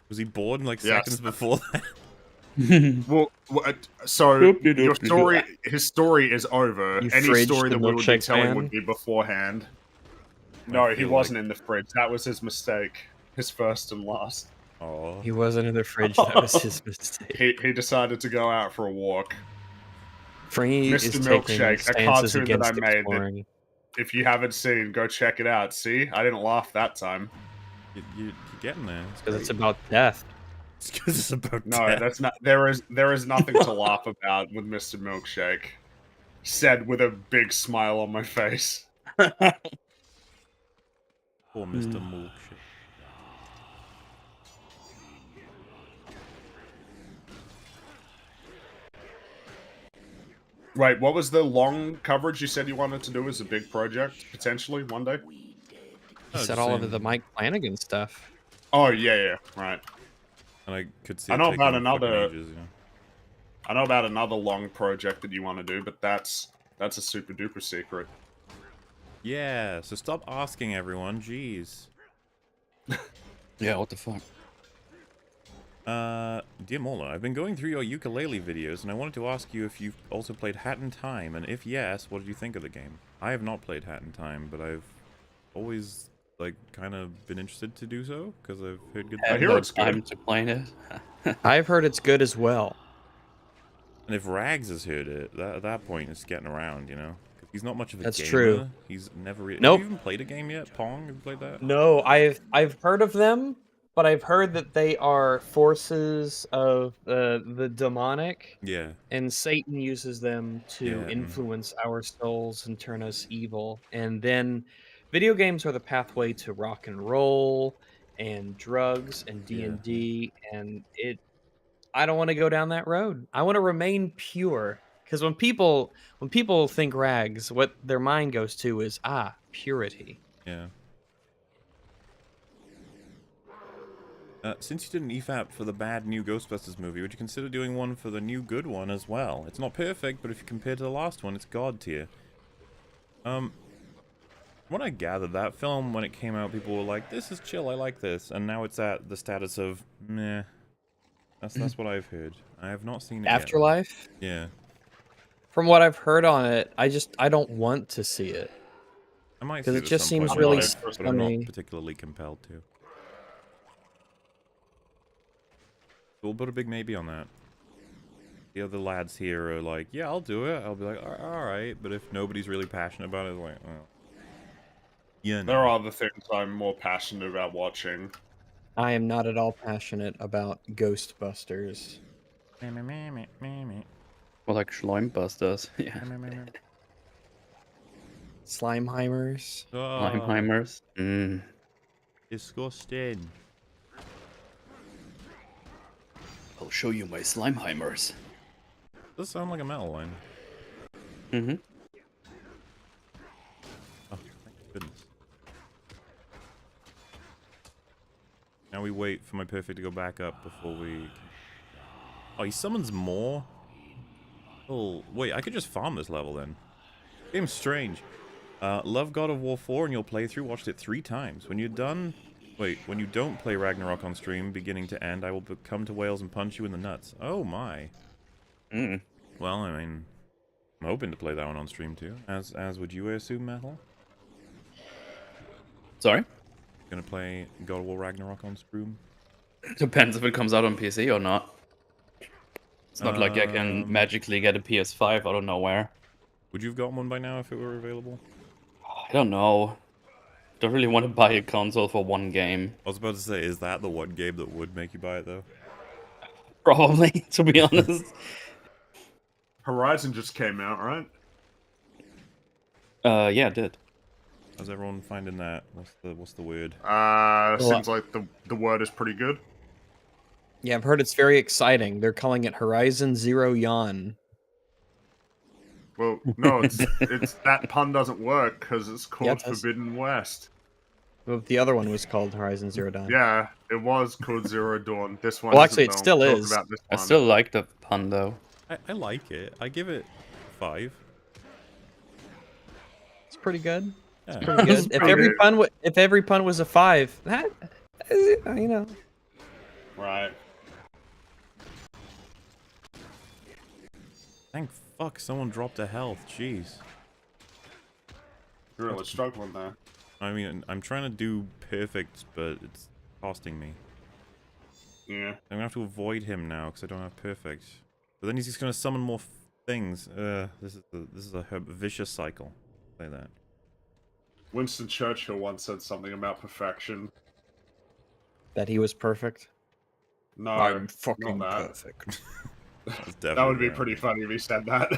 Was he born like Yes. seconds before that? Well, so his story is over. You Any fridged story the that we would be milkshake telling man? would be beforehand. No, he feel wasn't like- in the fridge. That was his mistake. His first and last. Oh, He wasn't in the fridge. That was his mistake. He decided to go out for a walk. Free is Mr. taking Milkshake, a stances cartoon that I against made that- exploring. If you haven't seen, go check it out. See, I didn't laugh that time. you're getting there. Because it's about death. It's because it's about No, death. that's not. There is nothing to laugh about with Mr. Milkshake. Said with a big smile on my face. Poor Mr. Milkshake. Right, what was the long coverage you said you wanted to do as a big project, potentially, one day? He Oh, said just all of saying. the Mike Flanagan stuff. Oh, yeah, right. And I could see I it know taking about fucking another- ages, yeah. I know about another long project that you want to do, but that's a super duper secret. Yeah, so stop asking everyone, jeez. Yeah, what the fuck? Dear Mola, I've been going through your ukulele videos, and I wanted to ask you if you've also played Hat in Time, and if yes, what did you think of the game? I have not played Hat in Time, but I've always, like, kind of been interested to do so, because I've heard good I things. hear No it's good. time to play it. I've heard it's good as well. And if Rags has heard it, at that point, it's getting around, you know? 'Cause he's not much of a That's gamer. true. He's never really... Nope. Have you even played a game yet? Pong? Have you played that? No, I've heard of them, but I've heard that they are forces of the demonic, Yeah. and Satan uses them to Yeah, influence our souls and turn us evil. And then video games are the pathway to rock and roll and drugs and D&D, and it I don't want to go down that road. I want to remain pure, because when people think rags, what their mind goes to is purity. Yeah. Since you did an EFAP for the bad new Ghostbusters movie, would you consider doing one for the new good one as well? It's not perfect, but if you compare to the last one, it's god tier. When I gathered that film, when it came out, people were like, this is chill, I like this. And now it's at the status of, meh. That's what I've heard. I have not seen it Afterlife? yet. Yeah. From what I've heard on it, I don't want to see it. I might 'Cause see it at just some point seems in my really life, but I'm not scummy. particularly compelled to. We'll put a big maybe on that. The other lads here are like, yeah, I'll do it. I'll be like, alright. But if nobody's really passionate about it, it's like, well. Yeah, There are other things I'm more passionate about watching. I am not at all passionate about Ghostbusters. Well, like Schleimbusters. Yeah. Slimeheimers. Schleimheimers. Disgusting. I'll show you my Slimeheimers. Does sound like a metal line. Mm-hmm. Oh, thank goodness. Now we wait for my perfect to go back up before we... Oh, he summons more? Oh, wait, I could just farm this level then. Game's strange. Love God of War 4 and your playthrough, watched it 3 times. When you're done... Wait, when you don't play Ragnarok on stream, beginning to end, I will come to Wales and punch you in the nuts. Oh my. Well, I mean... I'm hoping to play that one on stream too. As would you, I assume, Metal? Sorry? Gonna play God of War Ragnarok on stream? Depends if it comes out on PC or not. It's not like I can magically get a PS5 out of nowhere. Would you have gotten one by now if it were available? I don't know. Don't really want to buy a console for one game. I was about to say, is that the one game that would make you buy it though? Probably, to be honest. Horizon just came out, right? Yeah, it did. How's everyone finding that? What's the word? Seems like the word is pretty good. Yeah, I've heard it's very exciting. They're calling it Horizon Zero Yawn. Well, no, it's that pun doesn't work because it's Yeah, called it does. Forbidden West. Well, the other one was called Horizon Zero Dawn. Yeah, it was called Zero Dawn. This one. Well, isn't, actually, it though. still Talk is. About this I one. still like the pun though. I like it. I give it 5. It's pretty good. Yeah. Pretty good. If every pun was a 5, that you know. Right. Thank fuck someone dropped a health. Jeez. You're really struggling there. I mean, I'm trying to do perfect, but it's costing me. Yeah. I'm gonna have to avoid him now because I don't have perfect. But then he's just gonna summon more things. This is a vicious cycle. Say that. Winston Churchill once said something about perfection. That he was perfect. No, I'm fucking not that. perfect. That would be pretty funny if he said that.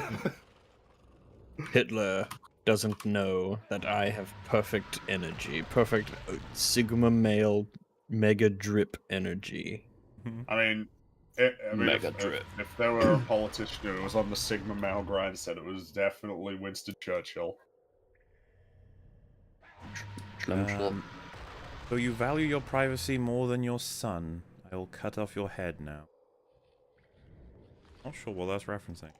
Hitler doesn't know that I have perfect energy, perfect Sigma male mega drip energy. I mean, Mega drip. if there were a politician who was on the Sigma male grindset, it was definitely Winston Churchill. So you value your privacy more than your son. I will cut off your head now. Not sure what that's referencing.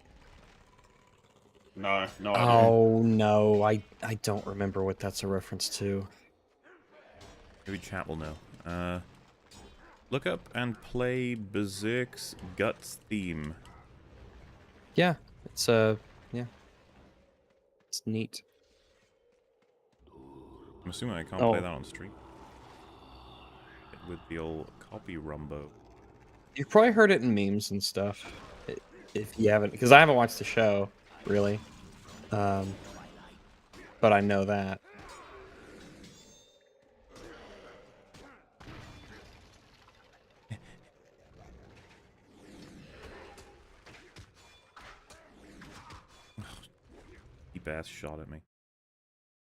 No idea. Oh no, I don't remember what that's a reference to. Maybe chat will know. Look up and play Berserk's Guts theme. Yeah, it's it's neat. I'm assuming I can't play that on stream. With the old copy rumbo. You've probably heard it in memes and stuff. If you haven't, because I haven't watched the show, really. But I know that. Deep ass shot at me.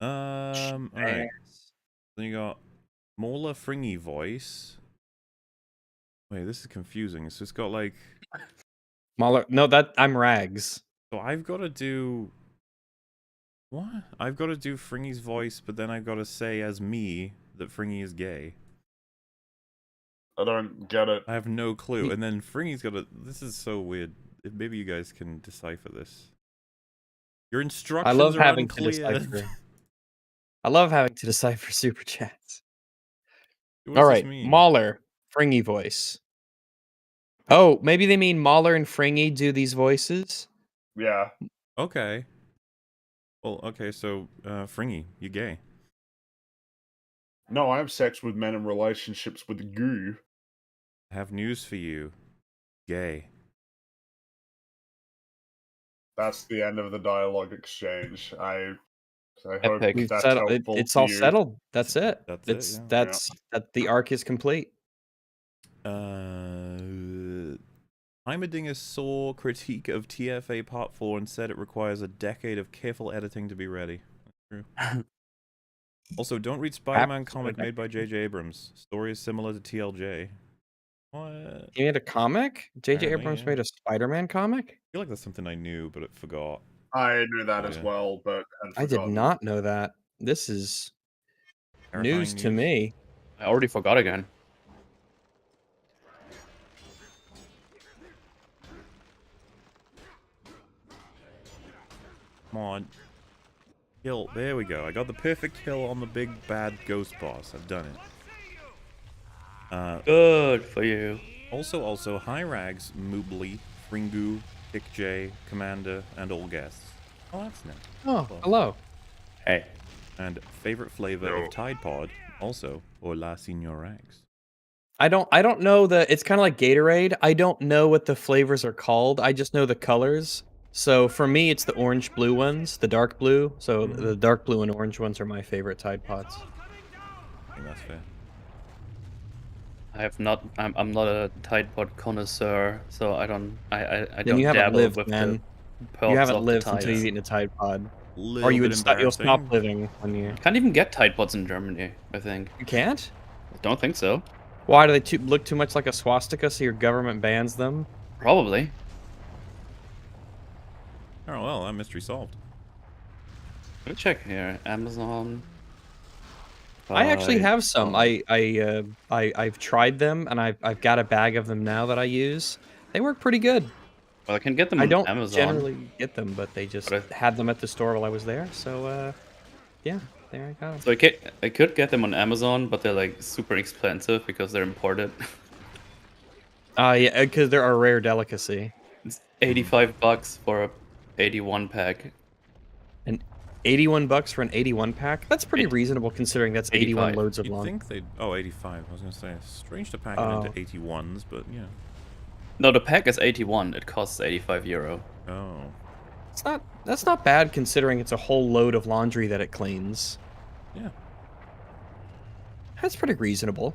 Alright. Then you got Mauler Fringy voice. Wait, this is confusing. So it's got like... Mahler, no, I'm Rags. So I've got to do... What? I've got to do Fringy's voice, but then I've got to say as me that Fringy is gay. I don't get it. I have no clue. And then Fringy's got to... This is so weird. Maybe you guys can decipher this. Your instructions I love are having to unclear. decipher. I love having to decipher super chats. What does All this right, mean? Mahler, Fringy voice. Oh, maybe they mean Mahler and Fringy do these voices? Yeah. Okay. Well, okay, so, Fringy, you gay. No, I have sex with men in relationships with goo. I have news for you. Gay. That's the end of the dialogue exchange. I hope Epic. We've that's settled, helpful it's to all you. settled. That's it. That's it, yeah. That the arc is complete. Heimerdinger saw critique of TFA Part 4 and said it requires a decade of careful editing to be ready. That's true. Also, don't read Spider-Man comic made by J.J. Abrams. Story is similar to TLJ. What? He made a comic? J.J. Apparently, Abrams yeah. made a Spider-Man comic? I feel like that's something I knew, but I forgot. I knew that as Yeah. well, but had I did forgotten. not know that. This is Terrifying news to me. I already forgot again. Come on. Kill. There we go. I got the perfect kill on the big bad ghost boss. I've done it. Good for you. Also, hi Rags, Moobly, Fringu, Kick J, Commander, and all guests. Oh, that's nice. Oh, hello. Hey. And favorite flavor of Tide Pod, also, Hola Senor Rags. I don't know it's kind of like Gatorade. I don't know what the flavors are called. I just know the colors. So for me, it's the orange blue ones, the dark blue. So the dark blue and orange ones are my favorite Tide Pods. I think that's fair. I'm not a Tide Pod connoisseur, so I don't Then you haven't dabble lived, with man. the pearls You haven't of the lived until tides. you've eaten a Tide Pod. Little Or you bit would you'll stop embarrassing. living when you... Can't even get Tide Pods in Germany, I think. You can't? I don't think so. Why do they look too much like a swastika so your government bans them? Probably. Oh well, that mystery solved. Let me check here. Amazon. I actually have some. Oh. I've tried them and I've got a bag of them now that I use. They work pretty good. Well, I can get them I on don't Amazon. generally get them, but they just But had them at the store while I was there. So yeah, there I got them. So I could get them on Amazon, but they're like super expensive because they're imported. Yeah, because they're a rare delicacy. It's $85 for a 81 pack. And 81 bucks for an 81 pack? That's pretty Eight- reasonable considering that's 81 85. loads of You'd long. think they'd... Oh, 85. I was going to say, it's strange to pack it Oh. into 81s, but yeah. No, the pack is 81. It costs €85. Oh. That's not bad considering it's a whole load of laundry that it cleans. Yeah. That's pretty reasonable.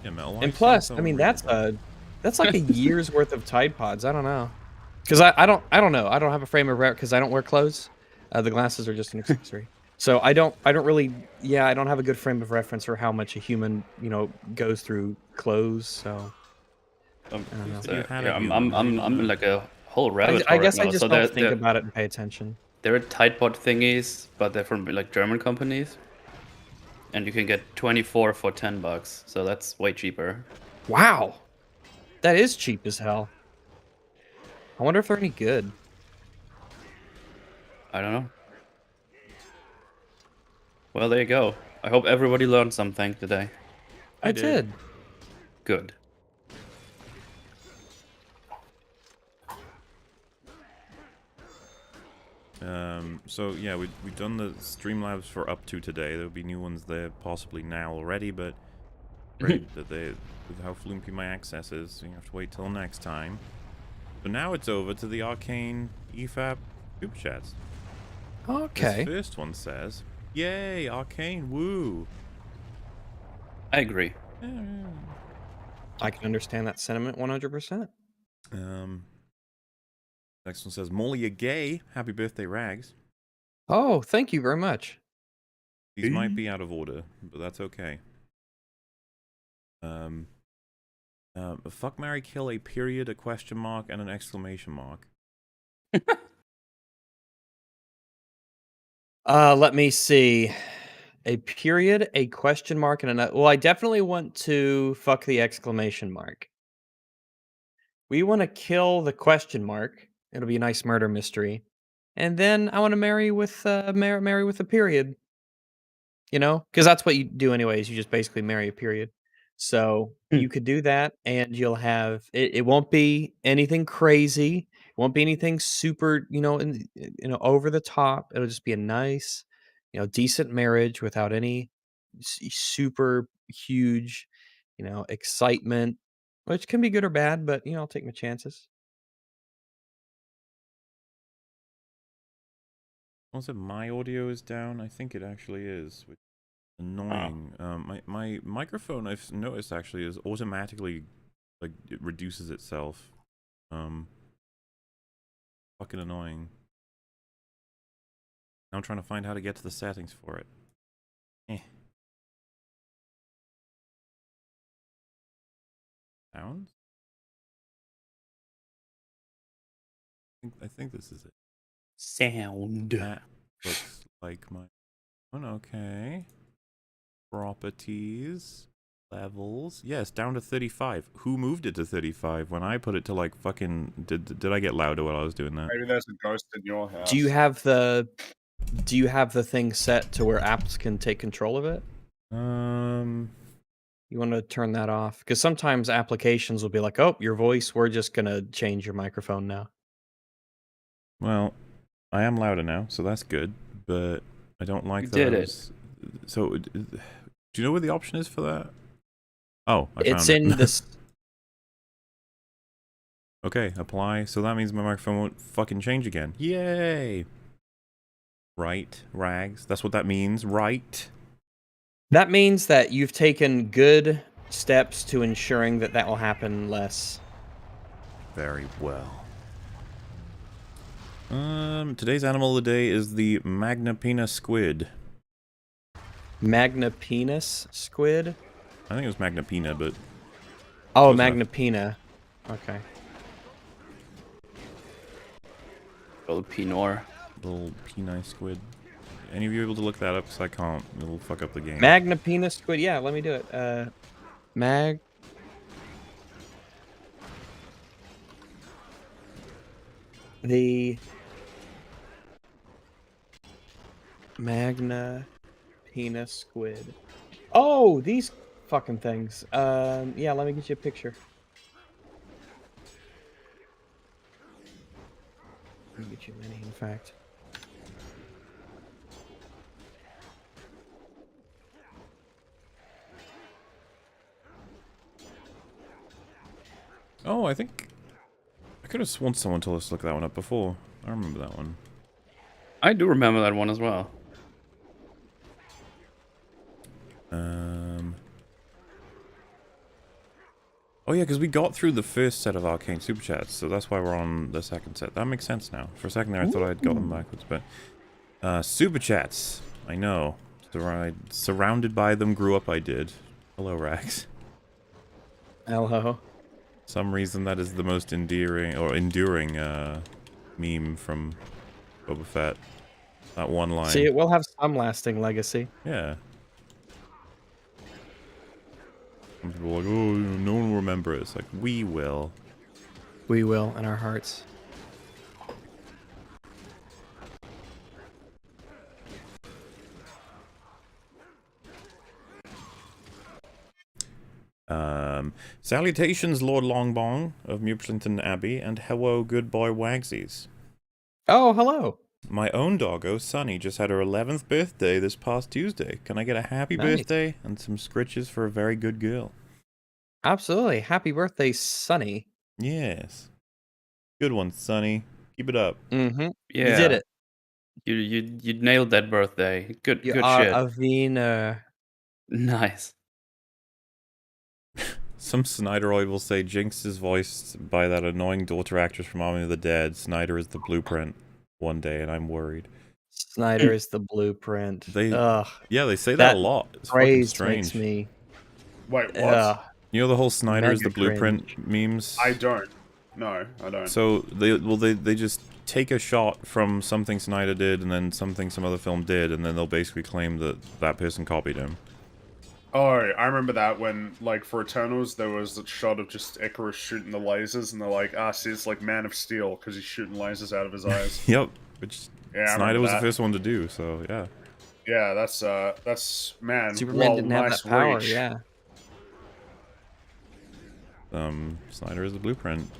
Yeah, metal And lights plus, sound I mean, reasonable. that's like a year's worth of Tide Pods. I don't know, because I don't know. I don't have a frame of reference because I don't wear clothes. The glasses are just an accessory. So I don't really, I don't have a good frame of reference for how much a human, goes through clothes. So I don't know. So you had yeah, a I'm human, in like a whole rabbit I hole guess right I now. just So don't think about it and pay attention. there are Tide Pod thingies, but they're from like German companies. And you can get 24 for $10, so that's way cheaper. Wow, that is cheap as hell. I wonder if they're any good. I don't know. Well, there you go. I hope everybody learned something today. I did. did. Good. So yeah, we've done the Streamlabs for up to today. There'll be new ones there possibly now already, but afraid that with how flumpy my access is, so you have to wait till next time. So now it's over to the Arcane EFAP Superchats. Okay. This first one says, "Yay, Arcane, woo!" I agree. I can understand that sentiment 100%. Next one says, "Molly, you're gay. Happy birthday, Rags." Oh, thank you very much. These might be out of order, but that's okay. Fuck, marry, kill, a period, a question mark, and an exclamation mark. Let me see. A period, a question mark, and a... Well, I definitely want to fuck the exclamation mark. We want to kill the question mark. It'll be a nice murder mystery. And then I want to marry with marry with a period. Because that's what you do anyways. You just basically marry a period. So you could do that, and you'll have it. It won't be anything crazy. It won't be anything super, over the top. It'll just be a nice, decent marriage without any super huge, excitement, which can be good or bad. But I'll take my chances. Also, my audio is down. I think it actually is, which is annoying. My microphone, I've noticed actually, is automatically like it reduces itself. Fucking annoying. Now I'm trying to find how to get to the settings for it. Sounds? I think this is it. Sound. That looks like my phone. Okay. Properties. Levels. Yes, down to 35. Who moved it to 35 when I put it to like fucking... Did I get louder while I was doing that? Maybe there's a ghost in your house. Do you have the thing set to where apps can take control of it? You want to turn that off? Because sometimes applications will be like, oh, your voice, we're just going to change your microphone now. Well, I am louder now, so that's good, but I don't like You that. did it. So, do you know where the option is for that? Oh, I It's found in it. this. Okay, apply. So that means my microphone won't fucking change again. Yay! Right, Rags. That's what that means, right? That means that you've taken good steps to ensuring that will happen less. Very well. Today's animal of the day is the Magnapina squid. Magna penis squid? I think it was Magnapina, but Oh, close enough. Magnapina. Okay. Little Pinot. Little Peni squid. Any of you able to look that up? Because I can't. It'll fuck up the game. Magnapina squid. Yeah, let me do it. Mag. The Magna Pina squid. Oh, these fucking things. Yeah, let me get you a picture. Let me get you many, in fact. Oh, I think I could have sworn someone told us to look that one up before. I remember that one. I do remember that one as well. Oh yeah, because we got through the first set of Arcane Super Chats, so that's why we're on the second set. That makes sense now. For a second there, I thought I'd got them backwards, but Super Chats. I know. Surrounded by them, grew up. I did. Hello, Rax. Hello. Some reason that is the most endearing or enduring meme from Boba Fett. That one line. See, it will have some lasting legacy. Yeah. Some people are like, oh, no one will remember it. It's like, we will. We will in our hearts. Salutations, Lord Longbong of Muplinton Abbey, and hello, good boy Wagsies. Oh, hello. My own doggo, Sunny, just had her 11th birthday this past Tuesday. Can I get a happy Nice. birthday and some scritches for a very good girl? Absolutely. Happy birthday, Sunny. Yes. Good one, Sunny. Keep it up. Mm-hmm. Yeah. You did it. You nailed that birthday. Good You good are shit. a winner. Nice. Some Snyderoid will say Jinx is voiced by that annoying daughter actress from Army of the Dead. Snyder is the blueprint one day, and I'm worried. Snyder is the blueprint. Ugh. Yeah, they say that a lot. It's fucking Phrase strange. makes me. Wait, what? Ugh. You know the whole Snyder is the Mega blueprint memes? I don't. No, I don't. So they just take a shot from something Snyder did and then something some other film did, and then they'll basically claim that that person copied him. Oh, I remember that when, like, for Eternals, there was a shot of just Icarus shooting the lasers, and they're like, see, it's like Man of Steel, because he's shooting lasers out of his eyes. Yep, which Yeah, I Snyder remember was that. the first one to do, so yeah. Yeah, that's, man, Superman lol, didn't have nice that power, reach. yeah. Snyder is the blueprint.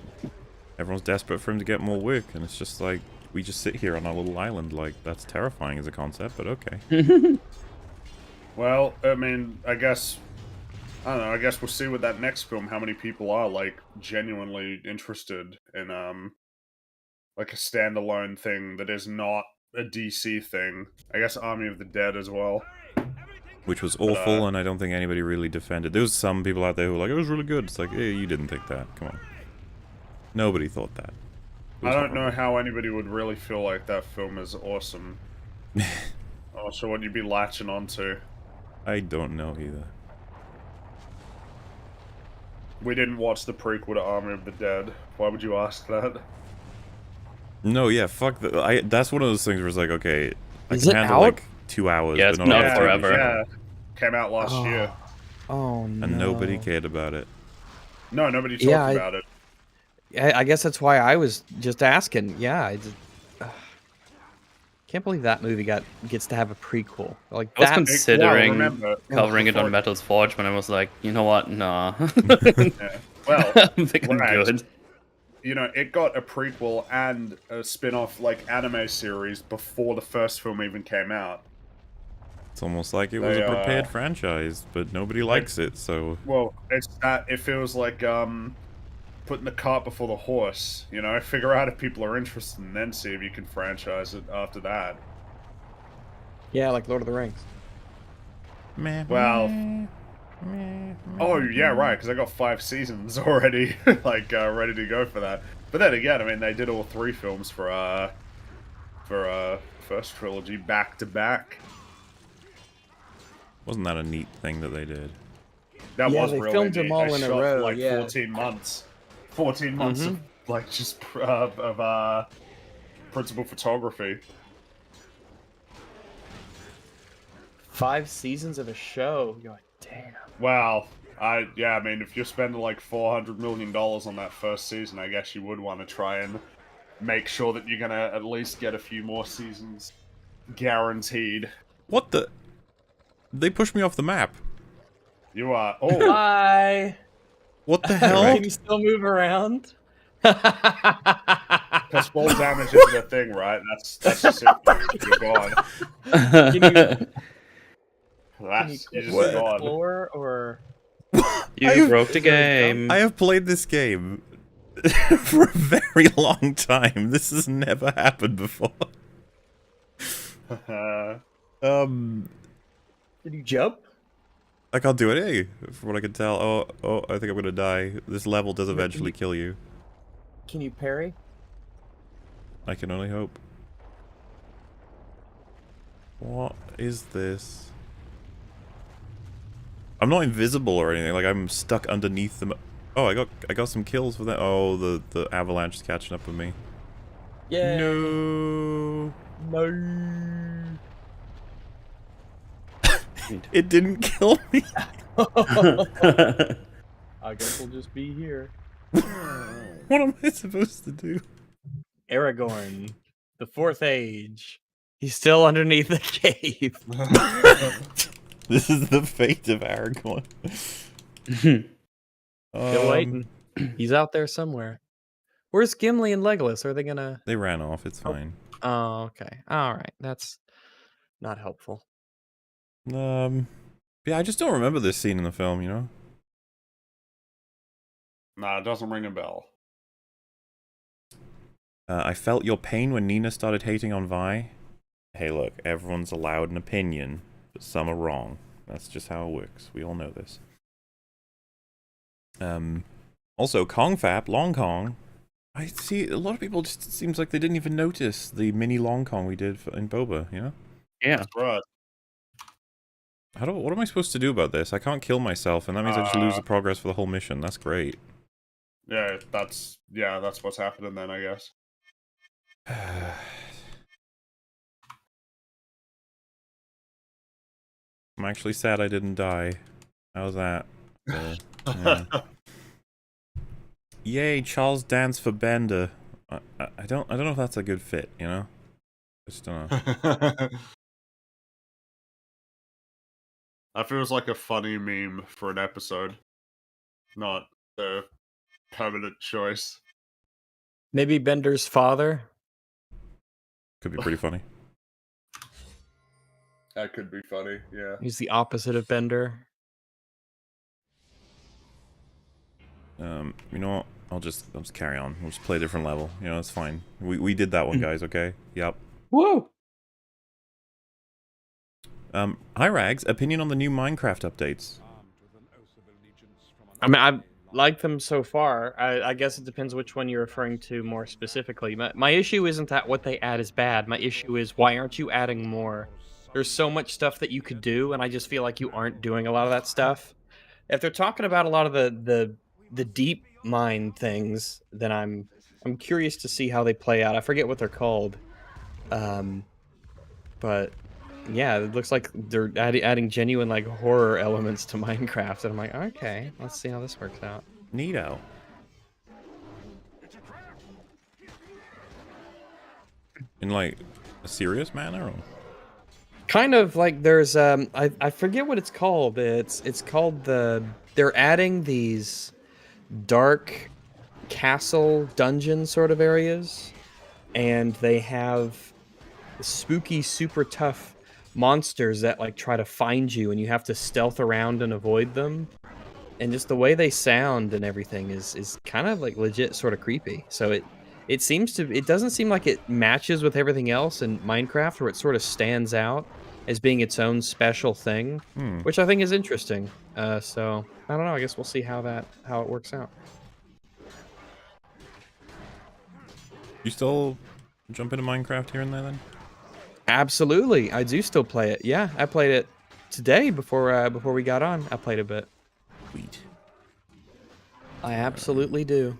Everyone's desperate for him to get more work, and it's just like, we just sit here on our little island, like, that's terrifying as a concept, but okay. Well, I mean, I guess we'll see with that next film how many people are, like, genuinely interested in, like, a standalone thing that is not a DC thing. I guess Army of the Dead as well. Which was awful, and I don't think anybody really defended. There was some people out there who were like, it was really good. It's like, hey, you didn't think that. Come on. Nobody thought that. I don't know how anybody would really feel like that film is awesome. I'm not sure what you'd be latching onto. I don't know either. We didn't watch the prequel to Army of the Dead. Why would you ask that? No, yeah, fuck that. That's one of those things where it's like, okay, I Is can it handle out? like 2 hours, Yeah, but it's not been out a TV forever. show. Yeah, came out last year. Oh, no. And nobody cared about it. No, nobody talked Yeah, about it. I guess that's why I was just asking. Yeah, I just, can't believe that movie gets to have a prequel. Like I was that. considering remember, covering it on before- Metal's Forge, but I was like, you know what? Nah. Yeah. Well, I think I'm right. good. You know, it got a prequel and a spin-off, like, anime series before the first film even came out. It's almost like it was They, a prepared franchise, but nobody likes it, so... Well, it's that, it feels like, putting the cart before the horse, you know? Figure out if people are interested and then see if you can franchise it after that. Yeah, like Lord of the Rings. Meh. Well... Oh, yeah, right, because I got 5 seasons already, like, ready to go for that. But then again, I mean, they did all 3 films for first trilogy back to back. Wasn't that a neat thing that they did? That Yeah, was they really filmed them neat. all They in a shot for row, like yeah. 14 months. 14 months of like just principal photography. 5 seasons of a show. You're like, damn. Wow. I mean, if you're spending like $400 million on that first season, I guess you would want to try and make sure that you're gonna at least get a few more seasons guaranteed. What the? They pushed me off the map. You are. Oh, Bye. What the hell? Can you still move around? because fall damage isn't a thing, right? That's just it. You're gone. Can you That's you're click just on the gone. floor or? You broke the Is there a game. I have played this game for a very long time. This has never happened before. Did you jump? I can't do it, eh? From what I can tell. Oh, I think I'm gonna die. This level does eventually kill you. Can you parry? I can only hope. What is this? I'm not invisible or anything. Like I'm stuck underneath them. Oh, I got some kills for that. Oh, the avalanche is catching up with me. Yeah. No. No. It didn't kill me. I guess we'll just be here. What am I supposed to do? Aragorn, the 4th age. He's still underneath the cave. This is the fate of Aragorn. Still waiting. He's out there somewhere. Where's Gimli and Legolas? Are they gonna? They ran off. It's fine. Oh, okay. All right. That's not helpful. Yeah, I just don't remember this scene in the film. You know. Nah, it doesn't ring a bell. I felt your pain when Nina started hating on Vi. Hey, look, everyone's allowed an opinion, but some are wrong. That's just how it works. We all know this. Also, KongFap, Long Kong. I see a lot of people just seems like they didn't even notice the mini Long Kong we did in Boba, you know? Yeah. That's right. What am I supposed to do about this? I can't kill myself, and that means I just lose the progress for the whole mission. That's great. Yeah, that's what's happening then, I guess. I'm actually sad I didn't die. How's that? Yeah. Yay, Charles dance for Bender. I don't know if that's a good fit, you know? I just don't know. That feels like a funny meme for an episode, not a permanent choice. Maybe Bender's father. Could be pretty funny. That could be funny, yeah. He's the opposite of Bender. You know what? I'll just carry on. We'll just play a different level. You know, it's fine. We did that one, guys, okay? Yep. Woo! Hi Rags, opinion on the new Minecraft updates. I mean, I like them so far. I guess it depends which one you're referring to more specifically. My issue isn't that what they add is bad. My issue is why aren't you adding more? There's so much stuff that you could do, and I just feel like you aren't doing a lot of that stuff. If they're talking about a lot of the deep mine things, then I'm curious to see how they play out. I forget what they're called, but yeah, it looks like they're adding genuine like horror elements to Minecraft, and I'm like, okay, let's see how this works out. Neato. In like a serious manner, or? Kind of like there's I forget what it's called. It's called they're adding these dark castle dungeon sort of areas, and they have spooky, super tough monsters that like try to find you, and you have to stealth around and avoid them. And just the way they sound and everything is kind of like legit sort of creepy. So it doesn't seem like it matches with everything else in Minecraft, where it sort of stands out as being its own special thing, which I think is interesting. So I don't know. I guess we'll see how it works out. You still jump into Minecraft here and there then? Absolutely, I do still play it. Yeah, I played it today before we got on. I played a bit. I absolutely do.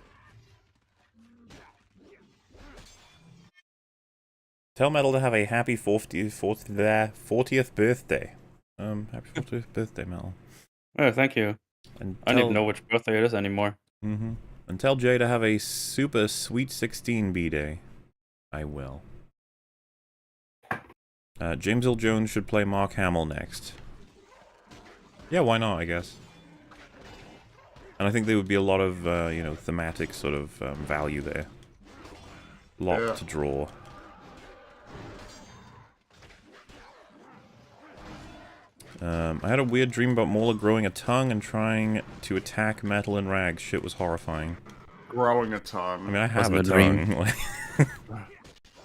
Tell Metal to have a happy 40th birthday. Happy 40th birthday, Metal. Oh, thank you. And I don't even know which birthday it is anymore. And tell Jay to have a super sweet 16 B-Day. I will. James L. Jones should play Mark Hamill next. Yeah, why not, I guess. And I think there would be a lot of, you know, thematic sort of value there. Lot to draw. I had a weird dream about Mauler growing a tongue and trying to attack Metal and Rags. Shit was horrifying. Growing a tongue. I mean, I have a tongue.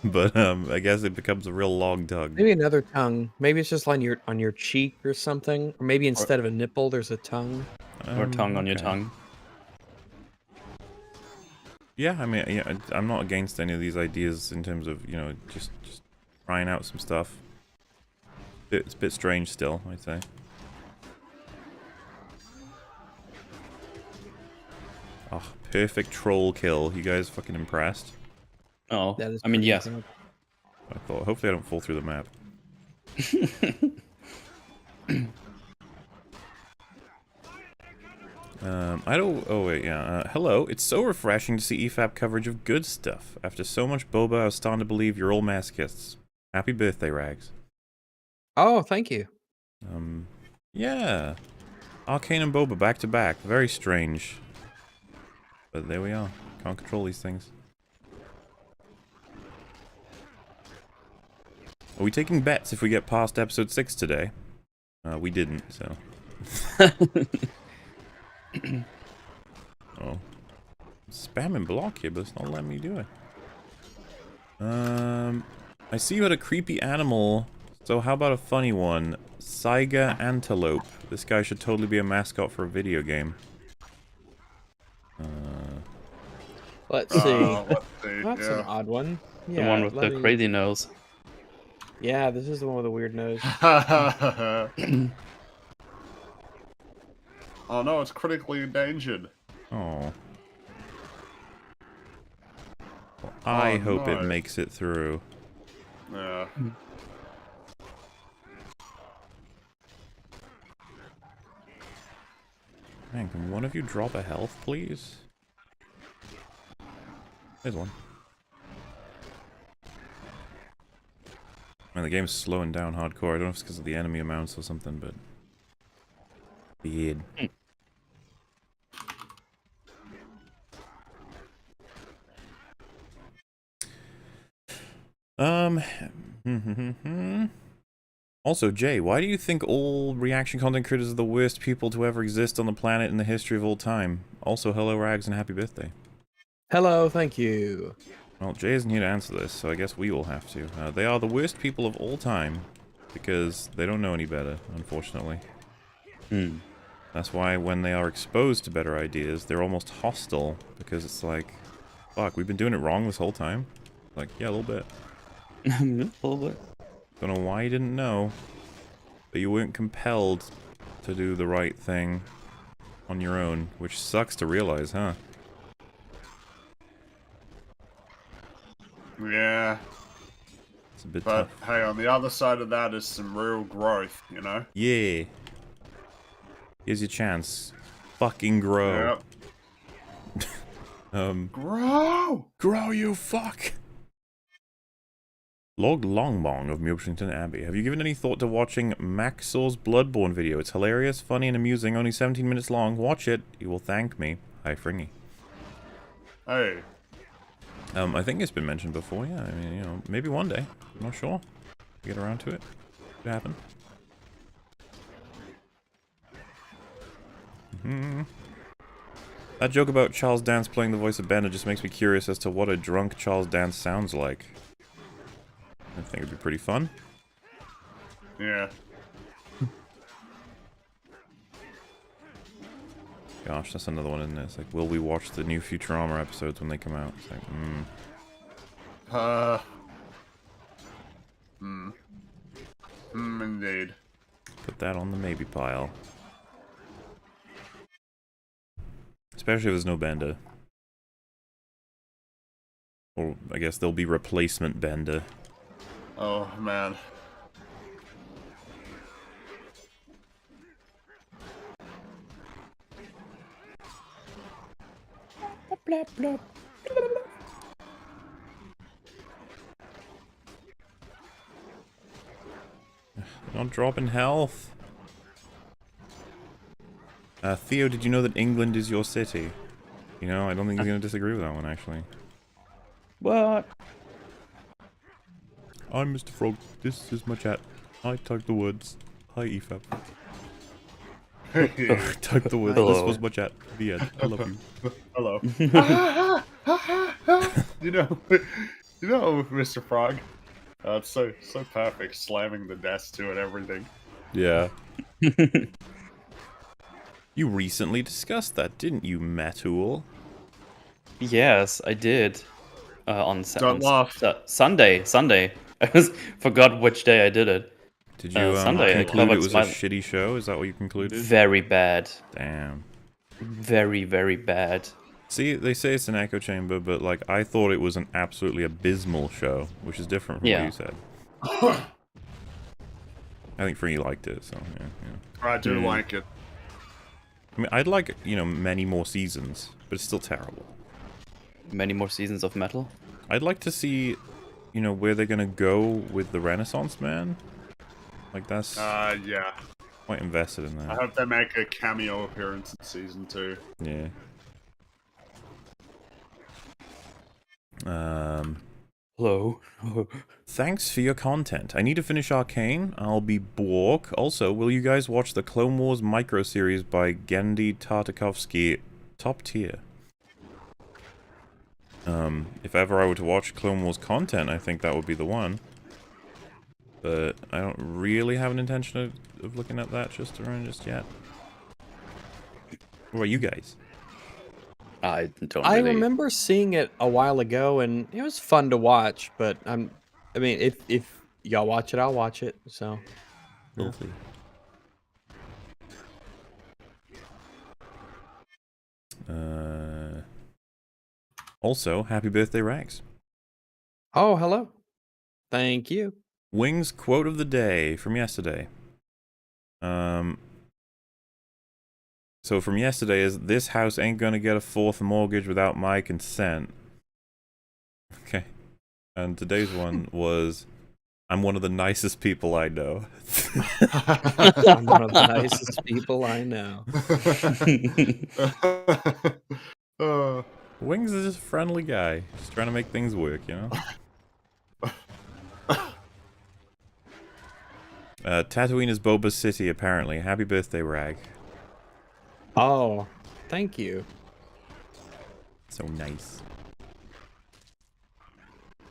But, I guess it becomes a real long tongue. Maybe another tongue. Maybe it's just on your cheek or something. Or maybe instead of a nipple, there's a tongue. Or tongue on your tongue. Yeah, I mean, yeah, I'm not against any of these ideas in terms of, you know, just trying out some stuff. It's a bit strange still, I'd say. Oh, perfect troll kill. You guys fucking impressed? Oh, That is I mean, pretty yes. good. I thought, hopefully I don't fall through the map. I don't... Oh, wait, yeah. Hello, it's so refreshing to see EFAP coverage of good stuff. After so much boba, I was starting to believe you're all masochists. Happy birthday, Rags. Oh, thank you. Yeah. Arcane and boba back to back. Very strange. But there we are. Can't control these things. Are we taking bets if we get past episode 6 today? We didn't, so... Oh. Spamming block here, but it's not letting me do it. I see you had a creepy animal, so how about a funny one? Saiga Antelope. This guy should totally be a mascot for a video game. Let's see. Let's see. That's an odd one. Yeah, The one with let the me- crazy nose. Yeah, this is the one with the weird nose. Oh no, it's critically endangered. Oh. Well, I hope no. it makes it through. Yeah. Man, can one of you drop a health, please? There's one. Man, the game's slowing down hardcore. I don't know if it's because of the enemy amounts or something, but... Weird. Also, Jay, why do you think all reaction content creators are the worst people to ever exist on the planet in the history of all time? Also, hello, Rags, and happy birthday. Hello, thank you. Well, Jay isn't here to answer this, so I guess we will have to. They are the worst people of all time, because they don't know any better, unfortunately. That's why when they are exposed to better ideas, they're almost hostile, because it's like, fuck, we've been doing it wrong this whole time? Like, yeah, a little bit. A little bit. Don't know why you didn't know, but you weren't compelled to do the right thing on your own, which sucks to realize, huh? Yeah. It's a bit But tough. hey, on the other side of that is some real growth, you know? Yeah. Here's your chance. Fucking grow. Yep. Grow! Grow, you fuck! Log Longbong of Milshington Abbey. Have you given any thought to watching Maxor's Bloodborne video? It's hilarious, funny, and amusing. Only 17 minutes long. Watch it. You will thank me. Hi, Fringy. Hey. I think it's been mentioned before, yeah. I mean, you know, maybe one day. I'm not sure. Get around to it. Could happen. That joke about Charles Dance playing the voice of Bender just makes me curious as to what a drunk Charles Dance sounds like. I think it'd be pretty fun. Yeah. Gosh, that's another one, isn't it? It's like, will we watch the new Futurama episodes when they come out? It's like, Indeed. Put that on the maybe pile. Especially if there's no Bender. Or I guess there'll be replacement Bender. Oh man. Not dropping health. Theo, did you know that England is your city? You know, I don't think he's going to disagree with that one, actually. What? I'm Mr. Frog. This is my chat. I type the words. Hi, EFAP. Type the words. Hello. This was my chat. The end. I love you. Hello. you know, Mr. Frog. It's so perfect, slamming the desk to it, everything. Yeah. You recently discussed that, didn't you, Matul? Yes, I did. On Don't laugh. Sunday. I forgot which day I did it. Did you Sunday, I conclude it covered was a Smile- shitty show? Is that what you concluded? Very bad. Damn. Very, very bad. See, they say it's an echo chamber, but like I thought it was an absolutely abysmal show, which is different from Yeah. what you said. I think Free liked it, so yeah. I do like it. I mean, I'd like, you know, many more seasons, but it's still terrible. Many more seasons of metal. I'd like to see, you know, where they're gonna go with the Renaissance Man. Like that's Yeah. quite invested in I that. hope they make a cameo appearance in season 2. Yeah. Hello. Thanks for your content. I need to finish Arcane. I'll be Bork. Also, will you guys watch the Clone Wars micro series by Genndy Tartakovsky? Top tier. If ever I were to watch Clone Wars content, I think that would be the one. But I don't really have an intention of looking at that just yet. What about you guys? I don't I really... remember seeing it a while ago, and it was fun to watch. But I mean, if y'all watch it, I'll watch it. So, Filthy. Also, happy birthday, Rags. oh, hello, thank you. Wings quote of the day from yesterday. So from yesterday is, this house ain't gonna get a fourth mortgage without my consent. Okay. And today's one was, I'm one of the nicest people I know. I'm one of the nicest people I know. Wings is just a friendly guy, just trying to make things work, you know? Tatooine is Boba's city, apparently. Happy birthday, Rag. Oh, thank you. So nice.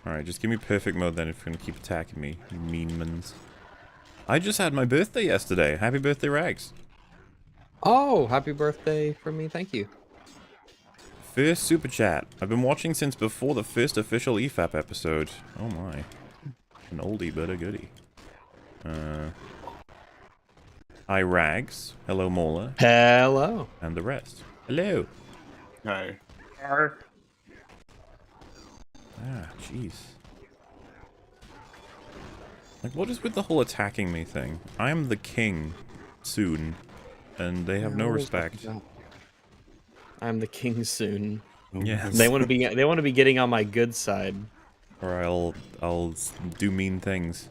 Alright, just give me perfect mode then if you're gonna keep attacking me, you mean mans. I just had my birthday yesterday. Happy birthday, Rags. Oh, happy birthday from me. Thank you. First super chat. I've been watching since before the first official EFAP episode. Oh my. An oldie but a goodie. Hi, Rags. Hello, Mola. Hello. And the rest. Hello. Hey. Ah, jeez. Like, what is with the whole attacking me thing? I am the king soon, and they have no respect. I'm the king soon. Yes. They want to be getting on my good side. Or I'll do mean things.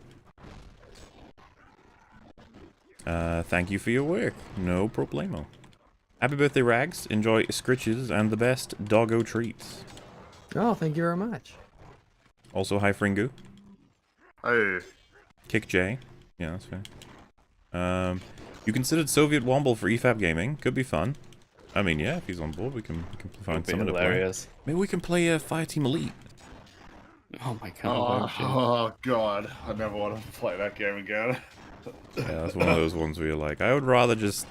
Thank you for your work. No problemo. Happy birthday, Rags. Enjoy scritches and the best doggo treats. Oh, thank you very much. Also, hi, Fringu. Hey. Kick J. Yeah, that's fair. You considered Soviet Womble for EFAP gaming. Could be fun. I mean, yeah, if he's on board, we can find someone to play. Hilarious. Maybe we can play Fireteam Elite. Oh my god. Oh god, I never want to play that game again. Yeah, that's one of those ones where you're like, I would rather just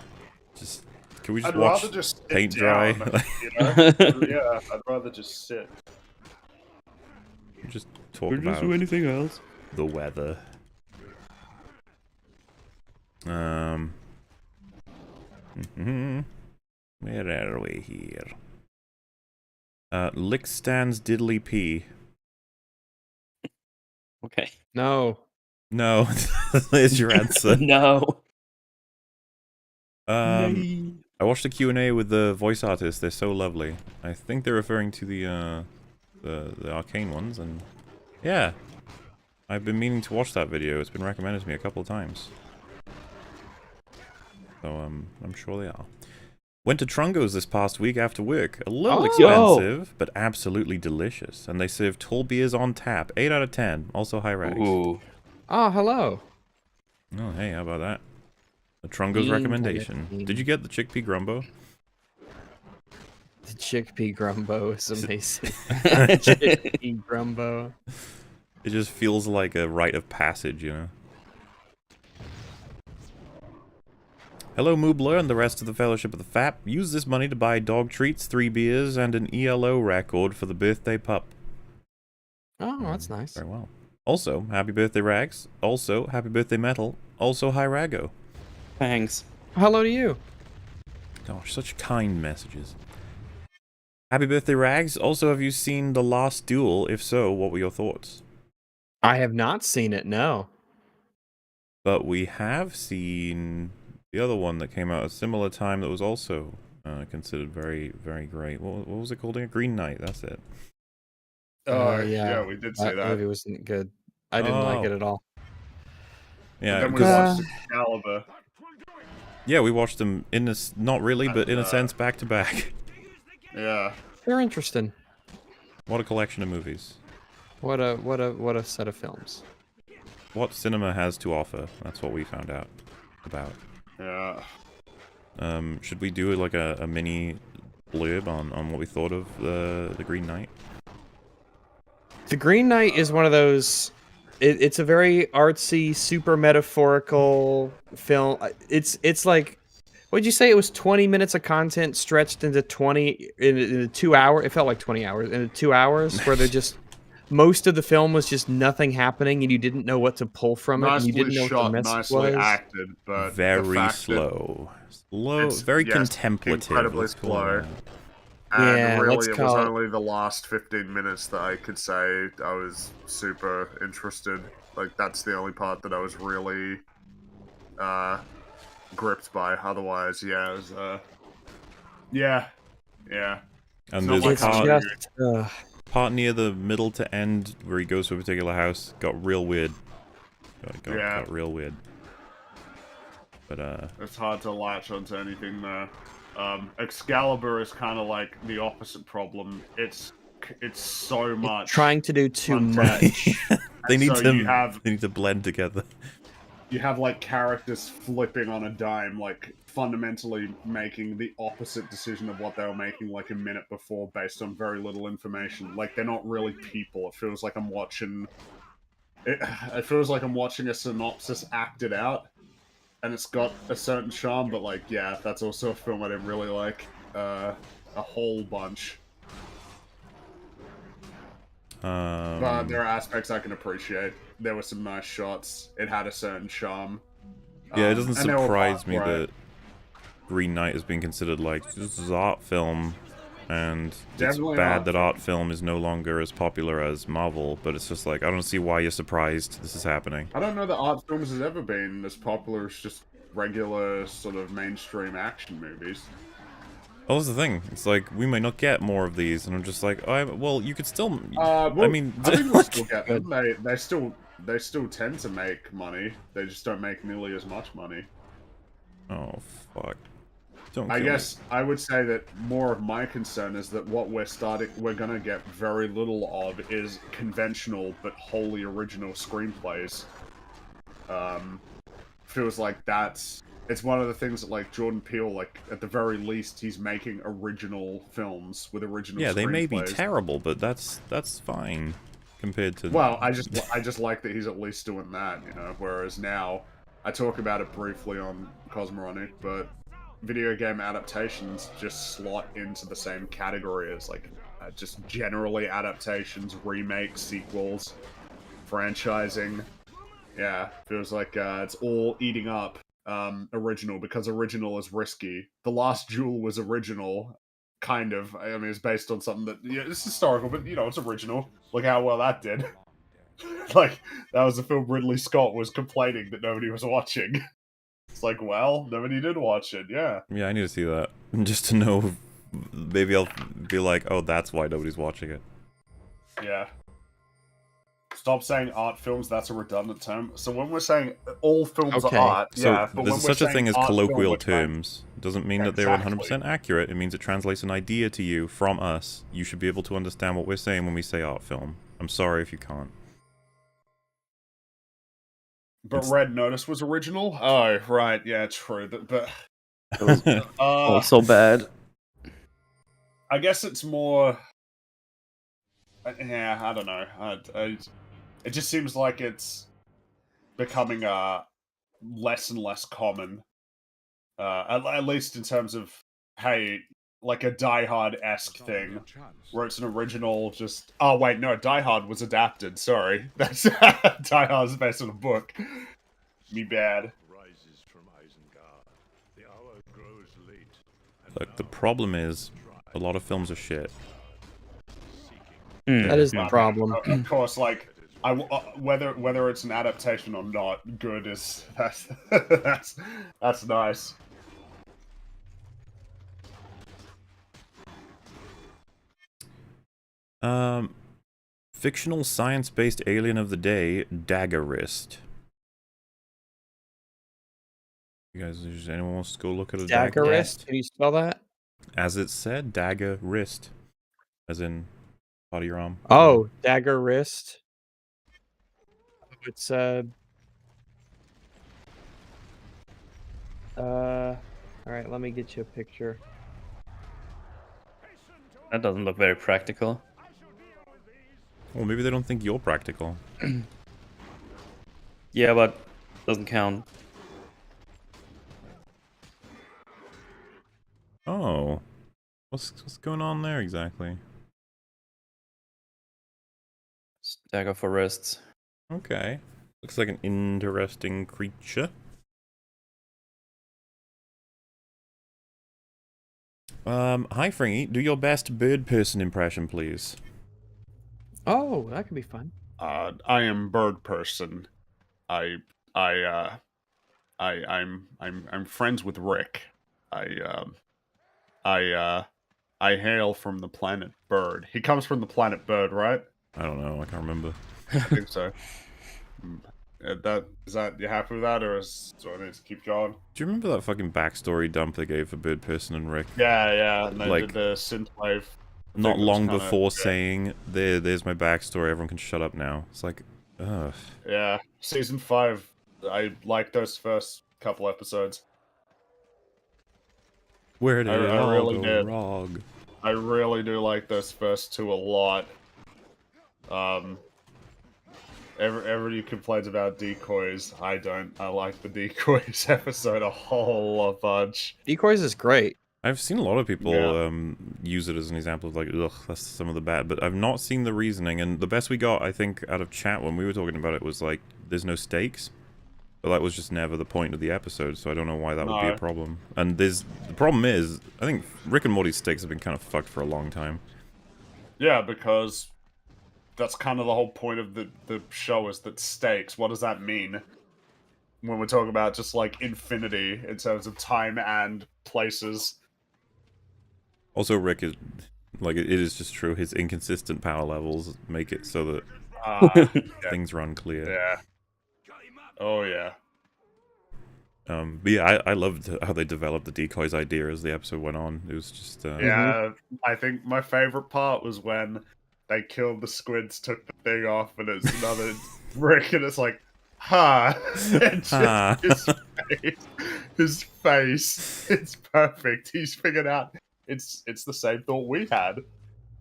can we just I'd watch rather just sit paint down, dry? you know? Yeah, I'd rather just sit. Just talk about anything else. the weather. Where are we here? Lick stands diddly pee. Okay. No. No, there's your answer. No. I watched the Q&A with the voice artists. They're so lovely. I think they're referring to the Arcane ones, and yeah, I've been meaning to watch that video. It's been recommended to me a couple of times. So I'm sure they are. Went to Trungo's this past week after work. A little expensive, but absolutely delicious. And they serve tall beers on tap. 8 out of 10. Also high rags. Ooh. Oh, hello. Oh, hey, how about that? The Trungo's recommendation. Did you get the chickpea grumbo? The chickpea grumbo is amazing. Chickpea grumbo. It just feels like a rite of passage, you know? Hello, Moobler and the rest of the Fellowship of the FAP. Use this money to buy dog treats, 3 beers, and an ELO record for the birthday pup. Oh, that's nice. Very well. Also, happy birthday, Rags. Also, happy birthday, Metal. Also, hi, Rago. Thanks. Hello to you. Gosh, such kind messages. Happy birthday, Rags. Also, have you seen The Last Duel? If so, what were your thoughts? I have not seen it, no. But we have seen the other one that came out at a similar time that was also considered very, very great. What was it called? Green Knight, that's it. Oh, yeah, we did see that. That movie wasn't good. I didn't like it at all. Yeah, Then we watched Excalibur. Yeah, we watched them in a, not really, but in a sense, back to back. Yeah. They're interesting. What a collection of movies. What a set of films. What cinema has to offer. That's what we found out about. Yeah. Should we do like a mini blurb on what we thought of the Green Knight? The Green Knight is one of those. It's a very artsy, super metaphorical film. It's like, what'd you say? It was 20 minutes of content stretched into 2 hours. It felt like 20 hours into 2 hours, where they're just most of the film was just nothing happening, and you didn't know what to pull from it, and you didn't know what the message nicely was. acted, but Very slow, very contemplative. Incredibly slow. And Yeah, really, let's it was call it- only the last 15 minutes that I could say I was super interested. Like, that's the only part that I was really gripped by. Otherwise, yeah, it was, yeah. And It's there's not a like part, part near the middle to end where he goes to a particular house. Got real weird. Got real weird. But it's hard to latch onto anything there. Excalibur is kind of like the opposite problem. It's so much. Trying to do too content. much. they need So they need to blend together. You have like characters flipping on a dime, like fundamentally making the opposite decision of what they were making like a minute before based on very little information. Like, they're not really people. It feels like I'm watching it feels like I'm watching a synopsis acted out, and it's got a certain charm, but like, yeah, that's also a film I didn't really like a whole bunch. But there are aspects I can appreciate. There were some nice shots. It had a certain charm. Yeah, it doesn't and there were surprise parts me where that Green Knight has been considered like this is art film, and Definitely it's bad art that film. art film is no longer as popular as Marvel. But it's just like I don't see why you're surprised this is happening. I don't know that art films has ever been as popular as just regular sort of mainstream action movies. Well, that's the thing. It's like we may not get more of these, and I'm just like, well, you could still. Well, I mean, I think we'll still get them. They still tend to make money. They just don't make nearly as much money. oh fuck! Don't. I kill me. guess I would say that more of my concern is that what we're gonna get very little of is conventional but wholly original screenplays. Feels like it's one of the things that, like, Jordan Peele, like, at the very least, he's making original films with original Yeah, they may be screenplays. terrible, but that's fine compared to. Well, I just like that he's at least doing that, you know. Whereas now, I talk about it briefly on Cosmoronic, but video game adaptations just slot into the same category as like just generally adaptations, remakes, sequels, franchising. Yeah, feels like it's all eating up original because original is risky. The Last Duel was original, kind of. I mean, it's based on something that it's historical, but it's original. Look how well that did. Like that was the film Ridley Scott was complaining that nobody was watching. It's like, well, nobody did watch it. Yeah. Yeah, I need to see that just to know. Maybe I'll be like, oh, that's why nobody's watching it. Yeah. Stop saying art films, that's a redundant term. So when we're saying all films Okay. are art, So yeah, but when there's we're such a saying thing as art film, colloquial we're trying- terms. Doesn't mean that they're 100% accurate. It means it translates an idea to you from us. You should be able to understand what we're saying when we say art film. I'm sorry if you can't. But Red Notice was original? Oh, right, yeah, true. But It was also bad. I guess it's more... yeah, I don't know. It just seems like it's becoming less and less common. At least in terms of, hey, like a Die Hard-esque thing, where it's an original just... Oh, wait, no, Die Hard was adapted, sorry. That's Die Hard is based on a book. Me bad. Look, the problem is, a lot of films are shit. That is the problem. Of course, like, whether it's an adaptation or not, good is... That's nice. Fictional science-based alien of the day, Dagger Wrist. You guys, does anyone wants to go look at a Dagger wrist? Can you spell that? As it said, Dagger Wrist. As in, part of your arm. Oh, dagger wrist. It's all right, let me get you a picture. That doesn't look very practical. Well, maybe they don't think you're practical. Yeah, but doesn't count. Oh. What's going on there exactly? Dagger for wrists. Okay. Looks like an interesting creature. Hi Fringy, do your best bird person impression, please. Oh, that could be fun. I am bird person. I'm friends with Rick. I hail from the planet Bird. He comes from the planet Bird, right? I don't know, I can't remember. I think so. Is that you happy with that, or do I need to keep going? Do you remember that fucking backstory dump they gave for Bird Person and Rick? Yeah, and they Like, did the synthwave. Not long before saying, there's my backstory, everyone can shut up now. It's like, ugh. Yeah, season 5, I liked those first couple episodes. Where did it I all really go did. wrong? I really do like those first 2 a lot. Everybody complains about decoys. I don't. I like the decoys episode a whole bunch. Decoys is great. I've seen a lot of people use it as an example of like, ugh, that's some of the bad, but I've not seen the reasoning, and the best we got, I think, out of chat when we were talking about it was like, there's no stakes. But that was just never the point of the episode, so I don't know why that would be a problem. And the problem is, I think Rick and Morty's stakes have been kind of fucked for a long time. Yeah, because that's kind of the whole point of the show is that stakes. What does that mean? When we're talking about just like infinity in terms of time and places. Also, Rick is, like, it is just true, his inconsistent power levels make it so that things run clear. Yeah. Oh, yeah. But yeah, I loved how they developed the decoys idea as the episode went on. It was just... Yeah, I think my favorite part was when they killed the squids, took the thing off, and it's another Rick, and it's like, and just his face, it's perfect. He's figured out it's the same thought we had.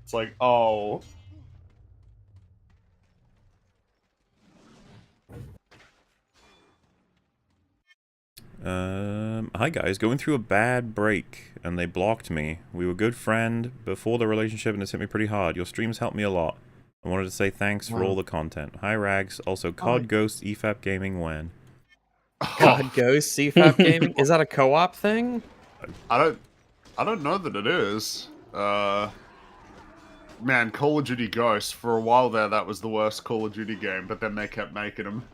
It's like, oh... Hi guys, going through a bad break, and they blocked me. We were good friend before the relationship, and it's hit me pretty hard. Your streams helped me a lot. I wanted to say thanks for all the content. Hi Rags, also COD Ghost EFAP Gaming when? God Ghost CFAP gaming. Is that a co-op thing? I don't know that it is. Man, Call of Duty Ghosts, for a while there, that was the worst Call of Duty game, but then they kept making them.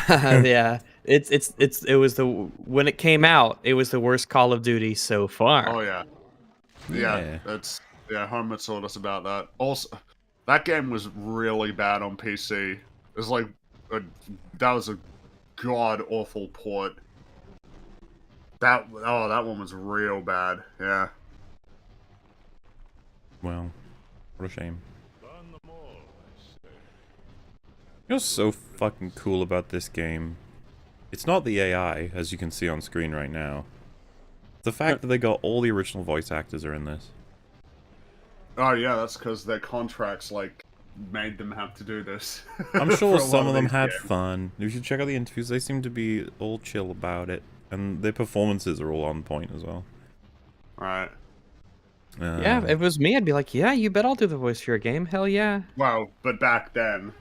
Yeah, it was when it came out, it was the worst Call of Duty so far. Oh, yeah. Yeah. Homer told us about that. Also, that game was really bad on PC. It was like, that was a god-awful port. That one was real bad, yeah. Well, what a shame. You know what's so fucking cool about this game? It's not the AI, as you can see on screen right now. The fact that they got all the original voice actors are in this. Oh yeah, that's because their contracts, like, made them have to do this. I'm For sure a lot some of them these had games. fun. You should check out the interviews. They seem to be all chill about it. And their performances are all on point as well. Right. Yeah, if it was me, I'd be like, yeah, you bet I'll do the voice for your game. Hell yeah. Well, but back then,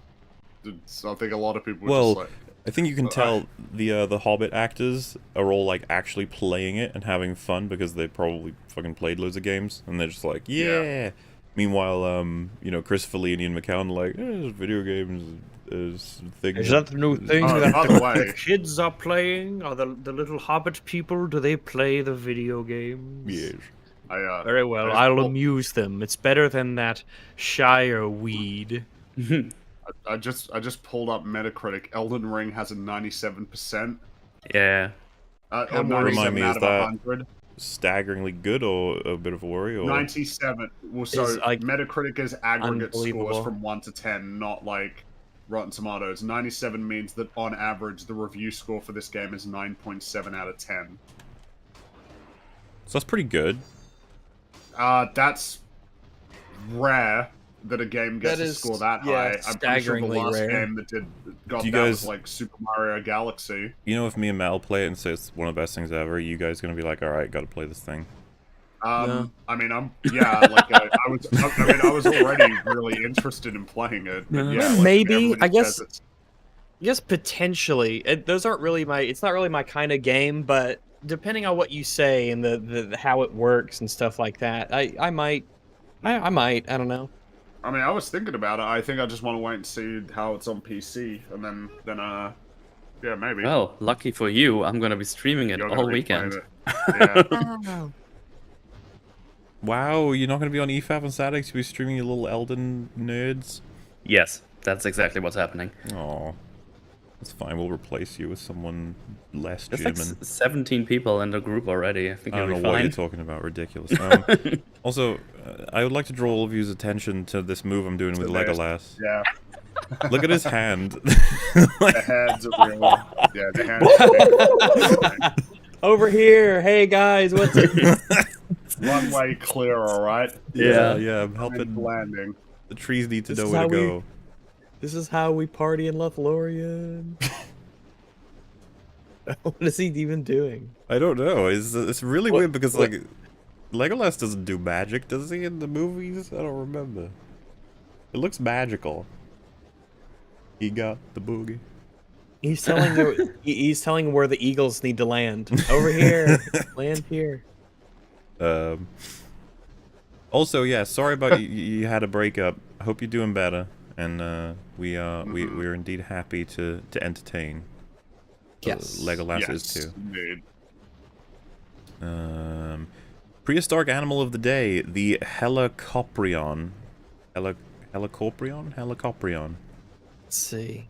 I think a lot of people were Well, just like... I think you can tell the Hobbit actors are all like actually playing it and having fun because they probably fucking played loads of games and they're just like, yeah. Meanwhile, you know, Chris Fellini and McCown are like, video games is things. Is that the new thing Oh, that by the way- the kids are playing? Are the little Hobbit people? Do they play the video games? Yes. Very well. I'll amuse them. It's better than that Shire weed. I just pulled up Metacritic. Elden Ring has a 97%. Yeah. Or I'm worried. 97 Remind me, out is of that- 100. Staggeringly good or a bit of a worry? Or 97. Well, so Is, like, Metacritic is aggregate scores unbelievable. from 1 to 10, not like Rotten Tomatoes. 97 means that on average, the review score for this game is 9.7 out of 10. So that's pretty good. That's rare that a game gets That a is, score that yeah, high. I'm pretty sure the staggeringly last rare. game that got Do you that was guys- like Super Mario Galaxy. You know, if me and Mal play it and say it's one of the best things ever, you guys gonna be like, all right, gotta play this thing. No. I mean, I was already really interested in playing it. But yeah, like, Maybe, everybody I guess- says it's- Yes, potentially. Those aren't really my. It's not really my kind of game, but depending on what you say and the how it works and stuff like that, I might. I might. I don't know. I mean, I was thinking about it. I think I just want to wait and see how it's on PC, and then yeah, maybe. Well, lucky for you, I'm gonna be streaming it You're gonna all be playing weekend. it. Yeah. Wow, you're not gonna be on EFAP on Saturday? You'll be streaming your little Elden nerds? Yes, that's exactly what's happening. Aw. That's fine, we'll replace you with someone less There's like German. 17 people in the group already. I think I you'll don't be know what fine. you're talking about, ridiculous. Also, I would like to draw all of you's attention to this move I'm doing with there's- Legolas. Yeah. Look at his hand. The hands are real. Yeah, the hands are big. Over here, hey guys, what's it? Runway clear, alright? yeah, I'm And helping. landing. The trees need to This know is where how to we- go. This is how we party in Lothlorien. What is he even doing? I don't know. It's really What- weird because what- like Legolas doesn't do magic, does he? In the movies, I don't remember. It looks magical. He got the boogie. He's telling you. He's telling where the eagles need to land. Over here, land here. Also, yeah, sorry about you had a breakup. I hope you're doing better, and we're indeed happy to entertain. Yes. Legolas Yes, is too. indeed. Prehistoric animal of the day, the helicoprion. Helicoprion? Let's see.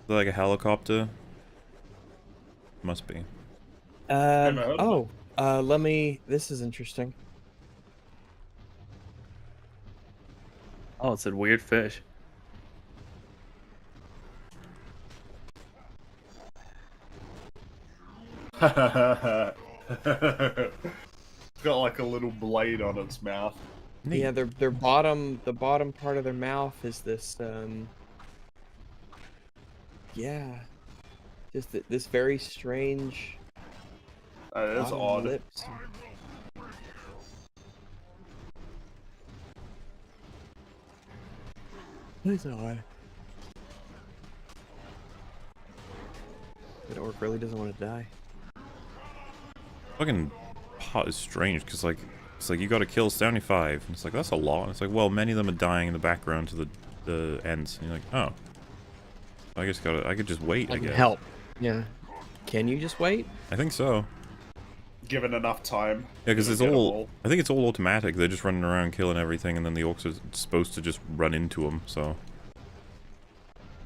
Is that like a helicopter? Must be. Never heard of Let me. This is interesting. Oh, it's a weird fish. It's got like a little blade on its mouth. Neat. Yeah, their bottom, the bottom part of their mouth is this. Yeah, just this very strange. It is bottom odd. Lips. It's odd. That orc really doesn't want to die. Fucking pot is strange because like it's like you got to kill 75, and it's like that's a lot. And it's like, well, many of them are dying in the background to the ends. And you're like, oh, I could just wait. I I can guess. help. Yeah. Can you just wait? I think so. Given enough time. Yeah, because you'll it's get 'em all. I think it's all automatic. They're just running around killing everything, and then the orcs are supposed to just run into them. So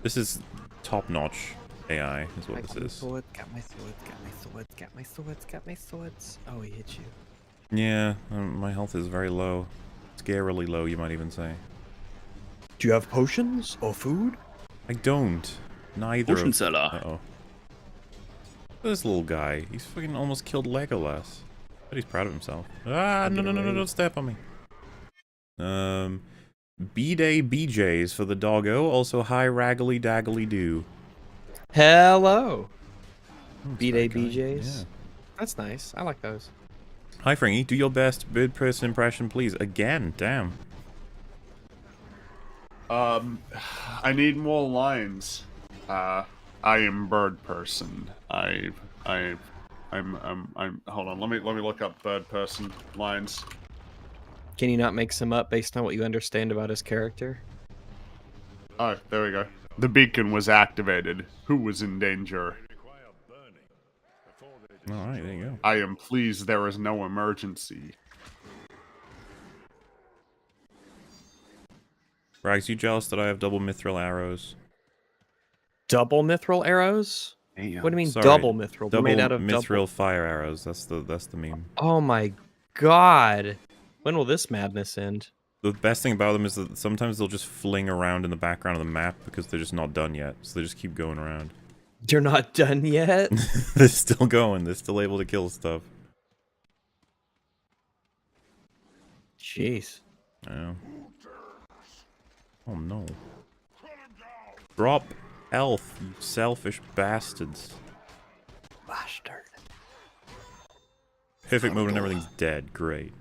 this is top-notch AI, is what this is. Sword, got my swords, got my swords, got my swords, got my swords. Oh, he hit you. Yeah, my health is very low. Scarily low, you might even say. Do you have potions or food? I don't. Neither. Potion seller. Uh-oh. This little guy, he's fucking almost killed Legolas. But he's proud of himself. Ah, no, don't step on me. B-Day BJs for the doggo. Also, hi, Raggly Daggly Doo. Hello. Oh, B-Day it's that guy. BJs. Yeah. That's nice. I like those. Hi, Frankie. Do your best bird person impression, please. Again, damn. I need more lines. I am bird person. I'm hold on, let me look up bird person lines. Can you not make some up based on what you understand about his character? Oh, there we go. The beacon was activated. Who was in danger? Alright, there you go. I am pleased there is no emergency. Rags, you jealous that I have double mithril arrows? Double mithril arrows? Damn. What do you mean Sorry, double mithril? They're Double made out of mithril double. fire arrows. That's the meme. Oh my god. When will this madness end? The best thing about them is that sometimes they'll just fling around in the background of the map because they're just not done yet. So they just keep going around. You're not done yet? They're still going. They're still able to kill stuff. Jeez. I know. Oh no. Drop health, you selfish bastards. Bastard. Perfect mode and everything's dead. Great.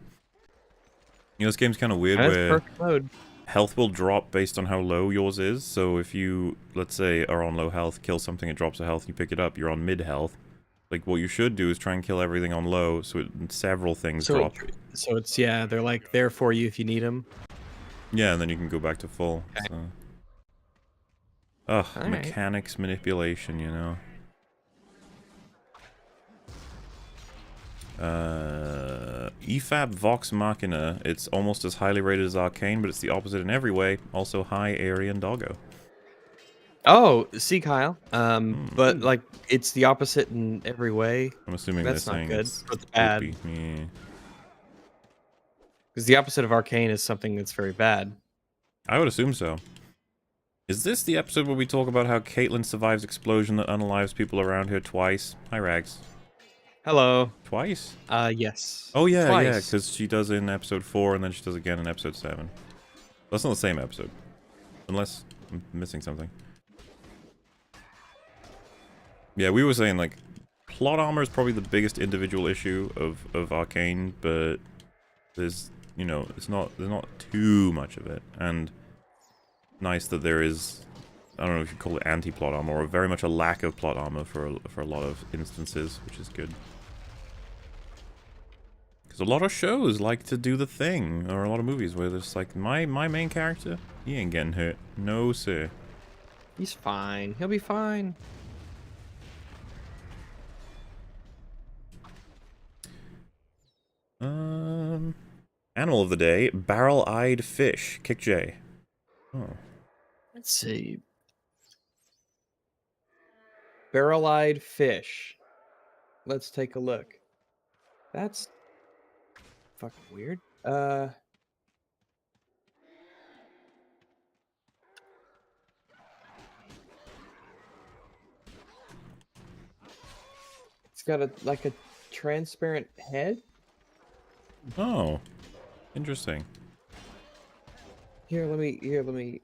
You know, this game's kind of weird That's where perfect mode. health will drop based on how low yours is. So if you, let's say, are on low health, kill something, it drops a health, you pick it up, you're on mid health. Like, what you should do is try and kill everything on low, so several things drop. So it's, yeah, they're like there for you if you need them. Yeah, and then you can go back to full. Okay. So. Ugh, All right. mechanics manipulation, you know. EFAP Vox Machina. It's almost as highly rated as Arcane, but it's the opposite in every way. Also, hi, Aryan Doggo. Oh, see, Kyle. But like it's the opposite in every way. I'm assuming That's they're not saying good. it's It's bad. goopy. Yeah. Because the opposite of arcane is something that's very bad. I would assume so. Is this the episode where we talk about how Caitlyn survives explosion that unalives people around her twice? Hi, Rags. Hello. Twice? Yes. Oh, yeah, Twice. yeah, because she does in episode 4 and then she does again in episode 7. That's not the same episode. Unless I'm missing something. Yeah, we were saying, like, plot armor is probably the biggest individual issue of Arcane, but there's, you know, there's not too much of it. And nice that there is, I don't know if you call it anti-plot armor, or very much a lack of plot armor for a lot of instances, which is good. Because a lot of shows like to do the thing, or a lot of movies where there's like, my main character, he ain't getting hurt. No, sir. He's fine. He'll be fine. Animal of the day, barrel-eyed fish. Kick J. Oh. Let's see. Barrel-eyed fish. Let's take a look. That's fucking weird. It's got like a transparent head. Oh. Interesting. Here, let me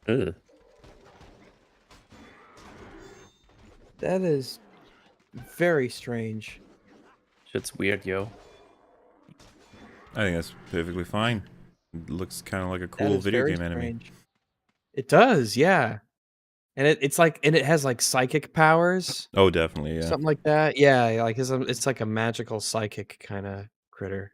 Ugh. That is very strange. Shit's weird, yo. I think that's perfectly fine. It looks kind of like a That cool is video very game enemy. strange. It does, yeah. And it's like, and it has like psychic powers, Oh, definitely, yeah. something like that. Yeah, like it's like a magical psychic kind of critter.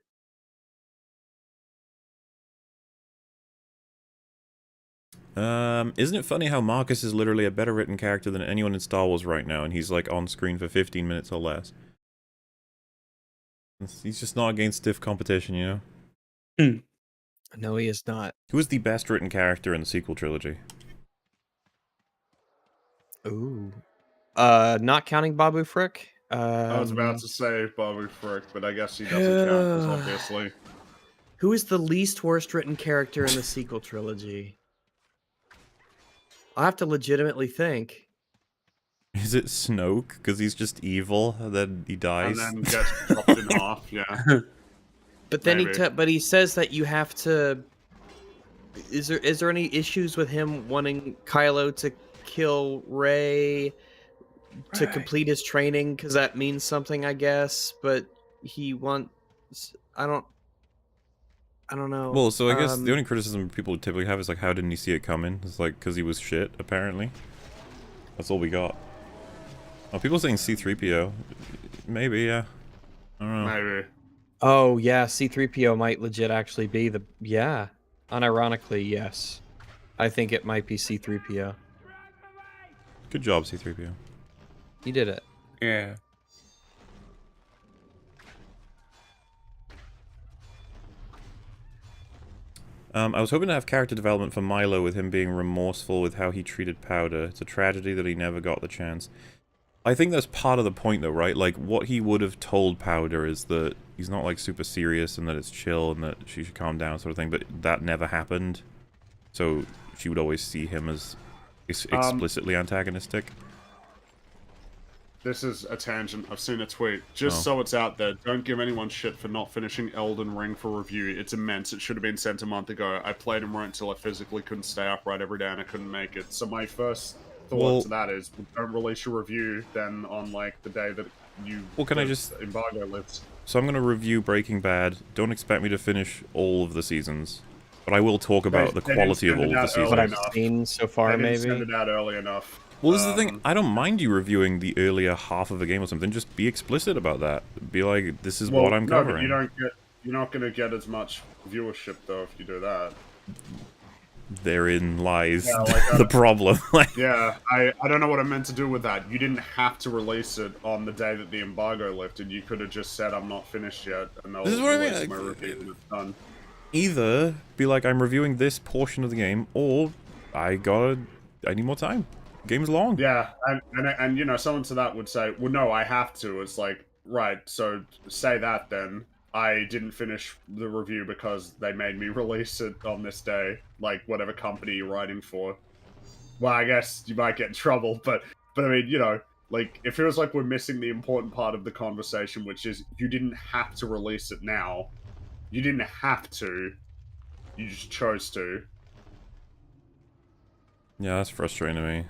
Isn't it funny how Marcus is literally a better written character than anyone in Star Wars right now, and he's like on screen for 15 minutes or less? He's just not against stiff competition, you know? No, he is not. Who is the best written character in the sequel trilogy? Ooh. Not counting Babu Frick. I was about to say Bobby Frick, but I guess he doesn't count because obviously. Who is the least worst written character in the sequel trilogy? I'll have to legitimately think. Is it Snoke? Because he's just evil, and then he dies? And then gets chopped in half, yeah. But then Maybe. he says that you have to. Is there any issues with him wanting Kylo to kill Rey to Right. complete his training? Because that means something, I guess. But he wants. I don't know. Well, so I guess the only criticism people typically have is like, how didn't he see it coming? It's like, because he was shit, apparently. That's all we got. Oh, people saying C-3PO. Maybe, yeah. I don't know. Maybe. Oh yeah, C-3PO might legit actually be the Unironically, yes. I think it might be C-3PO. Good job, C-3PO. You did it. Yeah. I was hoping to have character development for Milo with him being remorseful with how he treated Powder. It's a tragedy that he never got the chance. I think that's part of the point though, right? Like, what he would have told Powder is that he's not, like, super serious and that it's chill and that she should calm down sort of thing, but that never happened. So she would always see him as explicitly antagonistic. This is a tangent. I've seen a tweet. Just so it's out there, don't give anyone shit for not finishing Elden Ring for review. It's immense. It should have been sent a month ago. I played and wrote until I physically couldn't stay upright every day and I couldn't make it. So my first thought to that is, don't release your review then on, like, the day that you... Well, can I just... embargo lifts. So I'm going to review Breaking Bad. Don't expect me to finish all of the seasons. But I will talk about the quality of all of the seasons. What I've seen so far, They didn't maybe. send it out early enough. Well, this is the thing. I don't mind you reviewing the earlier half of a game or something. Just be explicit about that. Be like, this is what I'm no, but covering. you're not going to get as much viewership, though, if you do that. Therein lies like, the problem. Yeah, I don't know what I meant to do with that. You didn't have to release it on the day that the embargo lifted. You could have just said, I'm not finished yet, and they'll This is what I mean, release my like, review when it's done. Either be like, I'm reviewing this portion of the game, or I need more time. Game's long. Yeah, and you know, someone to that would say, well, no, I have to. It's like, right, so say that then. I didn't finish the review because they made me release it on this day, like whatever company you're writing for. Well, I guess you might get in trouble, but I mean, you know, like, it feels like we're missing the important part of the conversation, which is you didn't have to release it now. You didn't have to. You just chose to. Yeah, that's frustrating to me.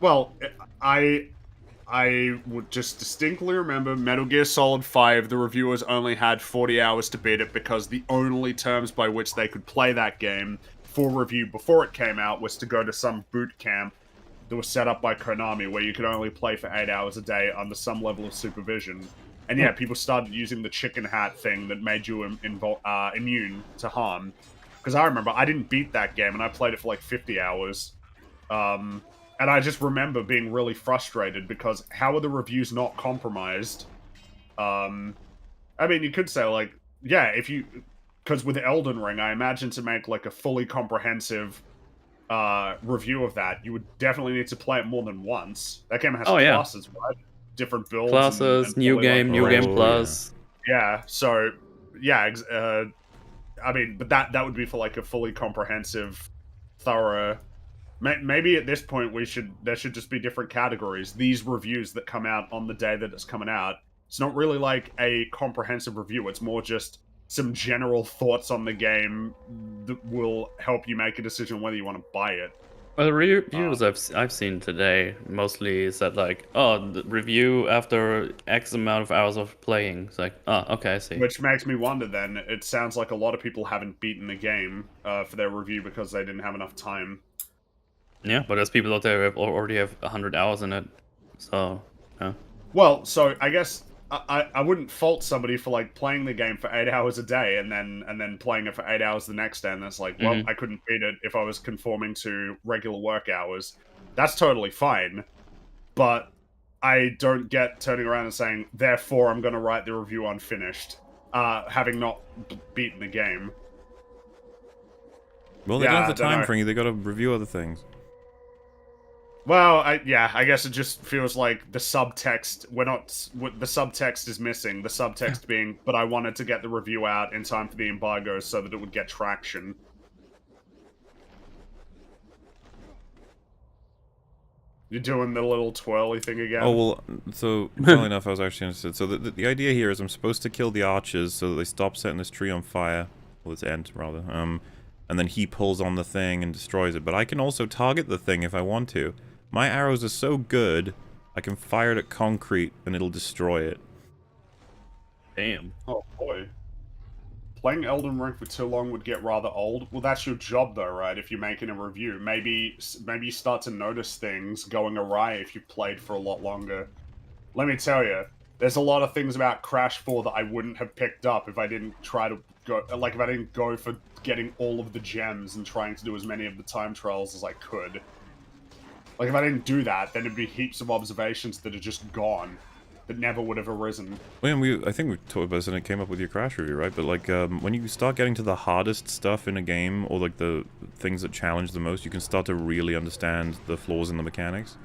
Well, I would just distinctly remember Metal Gear Solid 5, the reviewers only had 40 hours to beat it because the only terms by which they could play that game for review before it came out was to go to some boot camp that was set up by Konami where you could only play for 8 hours a day under some level of supervision. And yeah, people started using the chicken hat thing that made you immune to harm. Because I remember I didn't beat that game and I played it for like 50 hours. And I just remember being really frustrated because how are the reviews not compromised? I mean, you could say, like, yeah, if you... Because with Elden Ring, I imagine to make, like, a fully comprehensive review of that, you would definitely need to play it more than once. That game has classes, right? Different builds. Classes, new game plus. Yeah, so, yeah, I mean, but that would be for, like, a fully comprehensive, thorough... Maybe at this point there should just be different categories. These reviews that come out on the day that it's coming out. It's not really like a comprehensive review. It's more just some general thoughts on the game that will help you make a decision whether you want to buy it. Well, the reviews I've seen today mostly said like, oh, the review after X amount of hours of playing. It's like, oh, okay, I see. Which makes me wonder then, it sounds like a lot of people haven't beaten the game for their review because they didn't have enough time. Yeah, but there's people out there who already have 100 hours in it. So, yeah. Well, so I guess I wouldn't fault somebody for like playing the game for 8 hours a day and then playing it for 8 hours the next day, and that's like, well, I couldn't beat it if I was conforming to regular work hours. That's totally fine, but I don't get turning around and saying, therefore I'm going to write the review unfinished, having not beaten the game. Well, they don't have the time for you. They got to review other things. Well, I guess it just feels like the subtext, the subtext is missing. The subtext being, but I wanted to get the review out in time for the embargo so that it would get traction. You're doing the little twirly thing again? Oh, well, so, well enough, I was actually interested. So the idea here is I'm supposed to kill the archers so that they stop setting this tree on fire. Well, its end, rather. And then he pulls on the thing and destroys it. But I can also target the thing if I want to. My arrows are so good, I can fire it at concrete and it'll destroy it. Damn. Oh, boy. Playing Elden Ring for too long would get rather old. Well, that's your job, though, right? If you're making a review. Maybe you start to notice things going awry if you played for a lot longer. Let me tell you, there's a lot of things about Crash 4 that I wouldn't have picked up if I didn't try to go... Like, if I didn't go for getting all of the gems and trying to do as many of the time trials as I could. Like, if I didn't do that, then it'd be heaps of observations that are just gone. That never would have arisen. Well, and I think we talked about this and it came up with your Crash review, right? But, like, when you start getting to the hardest stuff in a game, or, like, the things that challenge the most, you can start to really understand the flaws in the mechanics.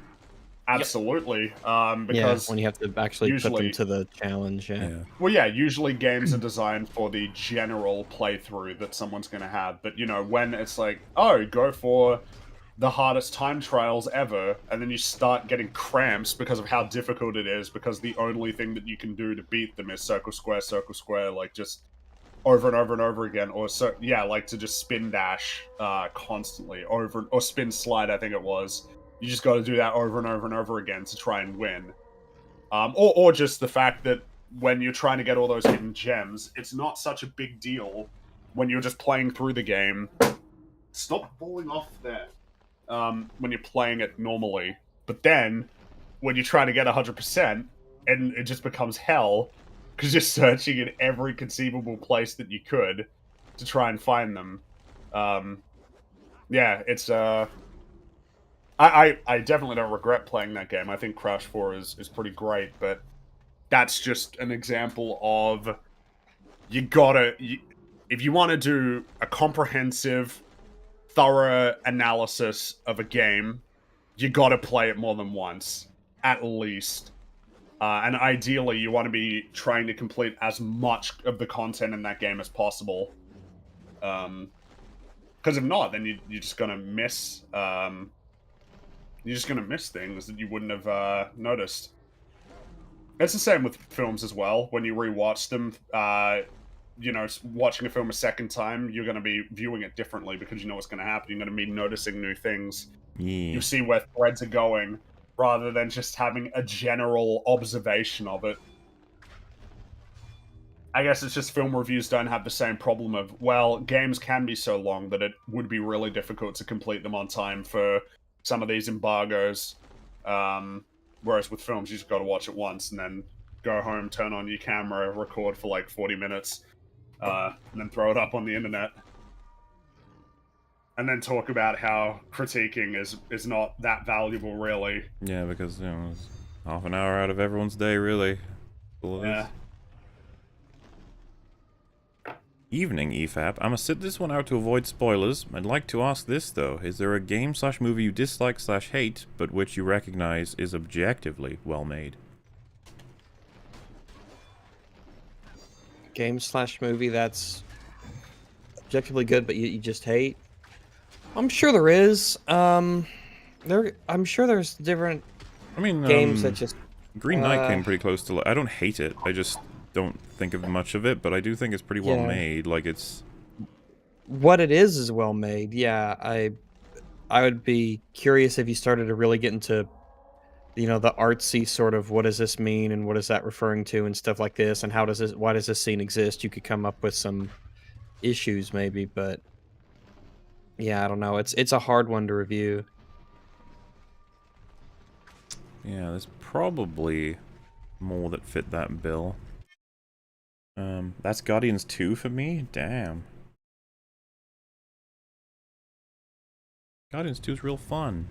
Absolutely. Because when you have to actually put them to the challenge, Well, yeah, usually games are designed for the general playthrough that someone's going to have. But, you know, when it's like, oh, go for the hardest time trials ever, and then you start getting cramps because of how difficult it is, because the only thing that you can do to beat them is circle, square, like, just over and over and over again, or so, yeah, like to just spin dash constantly, or spin slide, I think it was. You just got to do that over and over and over again to try and win. Or just the fact that when you're trying to get all those hidden gems, it's not such a big deal when you're just playing through the game. Stop falling off there. When you're playing it normally. But then, when you try to get 100%, and it just becomes hell, because you're searching in every conceivable place that you could to try and find them. Yeah, it's, I definitely don't regret playing that game. I think Crash 4 is pretty great, but that's just an example of, if you want to do a comprehensive, thorough analysis of a game, you gotta play it more than once, at least. And ideally, you want to be trying to complete as much of the content in that game as possible. Because if not, then you're just gonna miss. You're just gonna miss things that you wouldn't have noticed. It's the same with films as well. When you rewatch them, you know, watching a film a second time, you're going to be viewing it differently because you know what's going to happen. You're going to be noticing new things. Yeah. You see where threads are going, rather than just having a general observation of it. I guess it's just film reviews don't have the same problem of, well, games can be so long that it would be really difficult to complete them on time for some of these embargoes. Whereas with films, you just got to watch it once and then go home, turn on your camera, record for like 40 minutes. And then throw it up on the internet. And then talk about how critiquing is not that valuable, really. Yeah, because, you know, it's half an hour out of everyone's day, really. Yeah. Evening, EFAP. I'ma sit this one out to avoid spoilers. I'd like to ask this, though. Is there a game/movie you dislike/hate, but which you recognize is objectively well-made? Game/movie that's objectively good, but you just hate. I'm sure there is. I'm sure there's different games that just. Green Knight came pretty close to. I don't hate it. I just don't think of much of it, but I do think it's pretty well made. Like it's. What it is well made. Yeah, I would be curious if you started to really get into, the artsy sort of what does this mean and what is that referring to and stuff like this and why does this scene exist? You could come up with some issues maybe, but yeah, I don't know. It's a hard one to review. Yeah, there's probably more that fit that bill. That's Guardians 2 for me? Damn. Guardians 2 is real fun.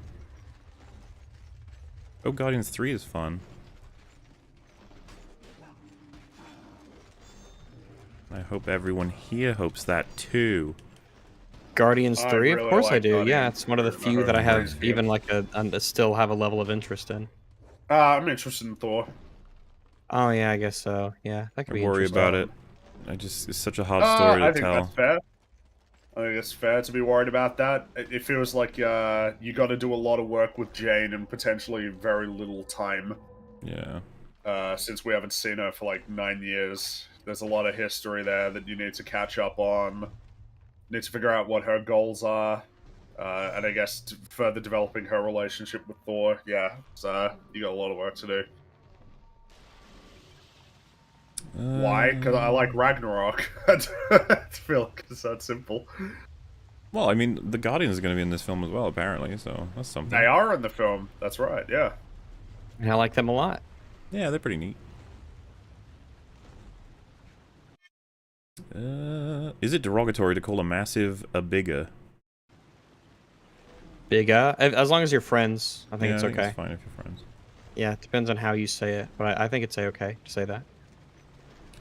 Oh, Guardians 3 is fun. I hope everyone here hopes that too. Guardians I 3, really of course I like do. Yeah, Guardians it's one of the 3. few that I have Yeah. even like still have a level of interest in. I'm interested in Thor. Oh yeah, I guess so. Yeah, that could I be worry interesting. about it. It's such a hard story to I think tell. that's fair. I think it's fair to be worried about that. It feels like you got to do a lot of work with Jane and potentially very little time. Yeah. Since we haven't seen her for like 9 years, there's a lot of history there that you need to catch up on. Need to figure out what her goals are, and I guess further developing her relationship with Thor. Yeah, so you got a lot of work to do. Why? Because I like Ragnarok. I feel like it's that simple. Well, I mean, the Guardians are going to be in this film as well, apparently, so that's something. They are in the film. That's right. Yeah. And I like them a lot. Yeah, they're pretty neat. Is it derogatory to call a massive a bigger? Bigger, as long as you're friends, I think it's okay. It's fine if you're friends. Yeah, it depends on how you say it, but I think it's okay to say that.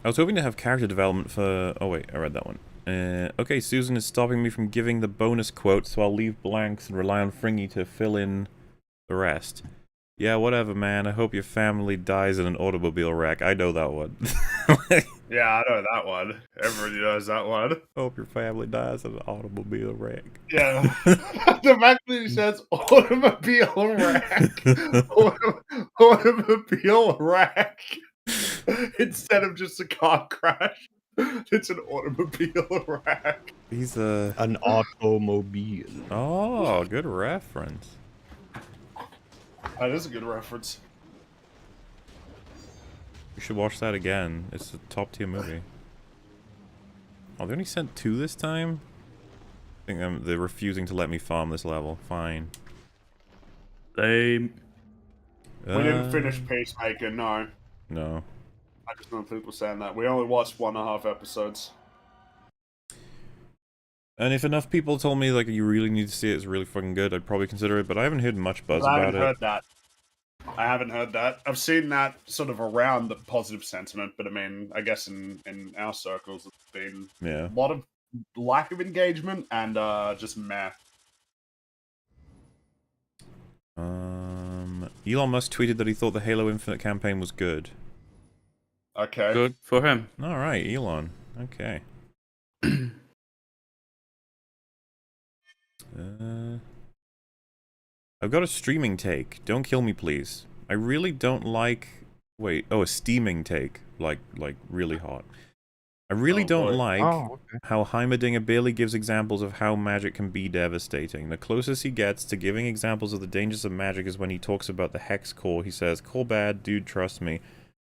I was hoping to have character development for... Oh wait, I read that one. Okay, Susan is stopping me from giving the bonus quote, so I'll leave blanks and rely on Fringy to fill in the rest. Yeah, whatever, man. I hope your family dies in an automobile wreck. I know that one. Yeah, I know that one. Everybody knows that one. Hope your family dies in an automobile wreck. Yeah. The fact that he says automobile wreck. Automobile wreck. Instead of just a car crash. It's an automobile wreck. He's An automobile. Oh, good reference. That is a good reference. You should watch that again. It's a top tier movie. Oh, they only sent 2 this time? I think they're refusing to let me farm this level. Fine. They We didn't finish Peacemaker, no. No. I just know people saying that. We only watched 1.5 episodes. And if enough people told me, like, you really need to see it, it's really fucking good, I'd probably consider it, but I haven't heard much buzz I about haven't it. heard that. I haven't heard that. I've seen that sort of around the positive sentiment, but I mean, I guess in our circles, it's been Yeah. a lot of lack of engagement and just meh. Elon Musk tweeted that he thought the Halo Infinite campaign was good. Okay. good for him. Alright, Elon. Okay. I've got a streaming take. Don't kill me, please. I really don't like... Wait, oh, a steaming take. Like really hot. I really Oh, don't boy. like okay. how Heimerdinger barely gives examples of how magic can be devastating. The closest he gets to giving examples of the dangers of magic is when he talks about the hex core. He says, "Core bad, dude, trust me."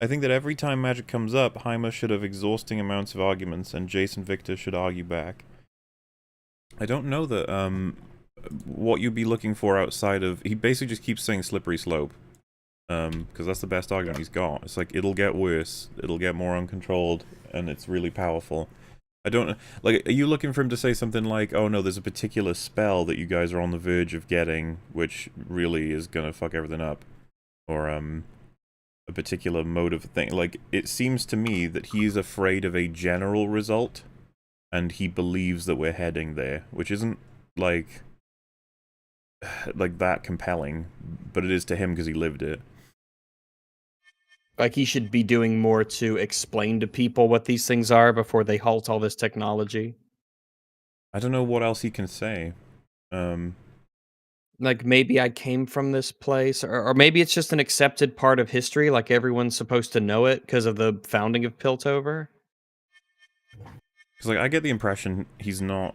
I think that every time magic comes up, Heimer should have exhausting amounts of arguments, and Jason Victor should argue back. I don't know that, what you'd be looking for outside of... He basically just keeps saying slippery slope. Because that's the best argument he's got. It's like, it'll get worse, it'll get more uncontrolled, and it's really powerful. I don't... Like, are you looking for him to say something like, oh no, there's a particular spell that you guys are on the verge of getting, which really is gonna fuck everything up? Or, a particular mode of thing? Like, it seems to me that he's afraid of a general result, and he believes that we're heading there, which isn't, like that compelling, but it is to him because he lived it. Like he should be doing more to explain to people what these things are before they halt all this technology. I don't know what else he can say. Like maybe I came from this place, or maybe it's just an accepted part of history, like everyone's supposed to know it because of the founding of Piltover. Because, like, I get the impression he's not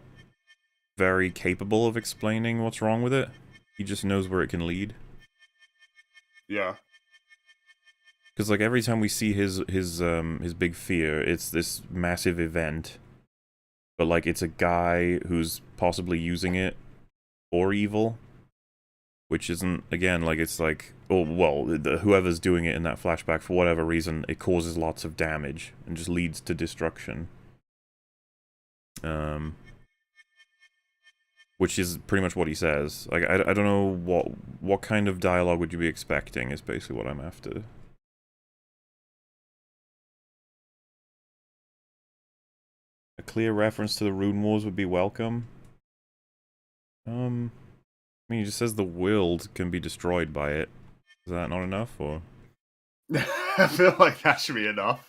very capable of explaining what's wrong with it. He just knows where it can lead. Yeah. Because like every time we see his big fear, it's this massive event. But like it's a guy who's possibly using it for evil, which isn't, again, like it's like, oh well, whoever's doing it in that flashback, for whatever reason, it causes lots of damage and just leads to destruction. Which is pretty much what he says. Like I don't know what kind of dialogue would you be expecting is basically what I'm after. A clear reference to the Rune Wars would be welcome. I mean, he just says the world can be destroyed by it. Is that not enough, or? I feel like that should be enough.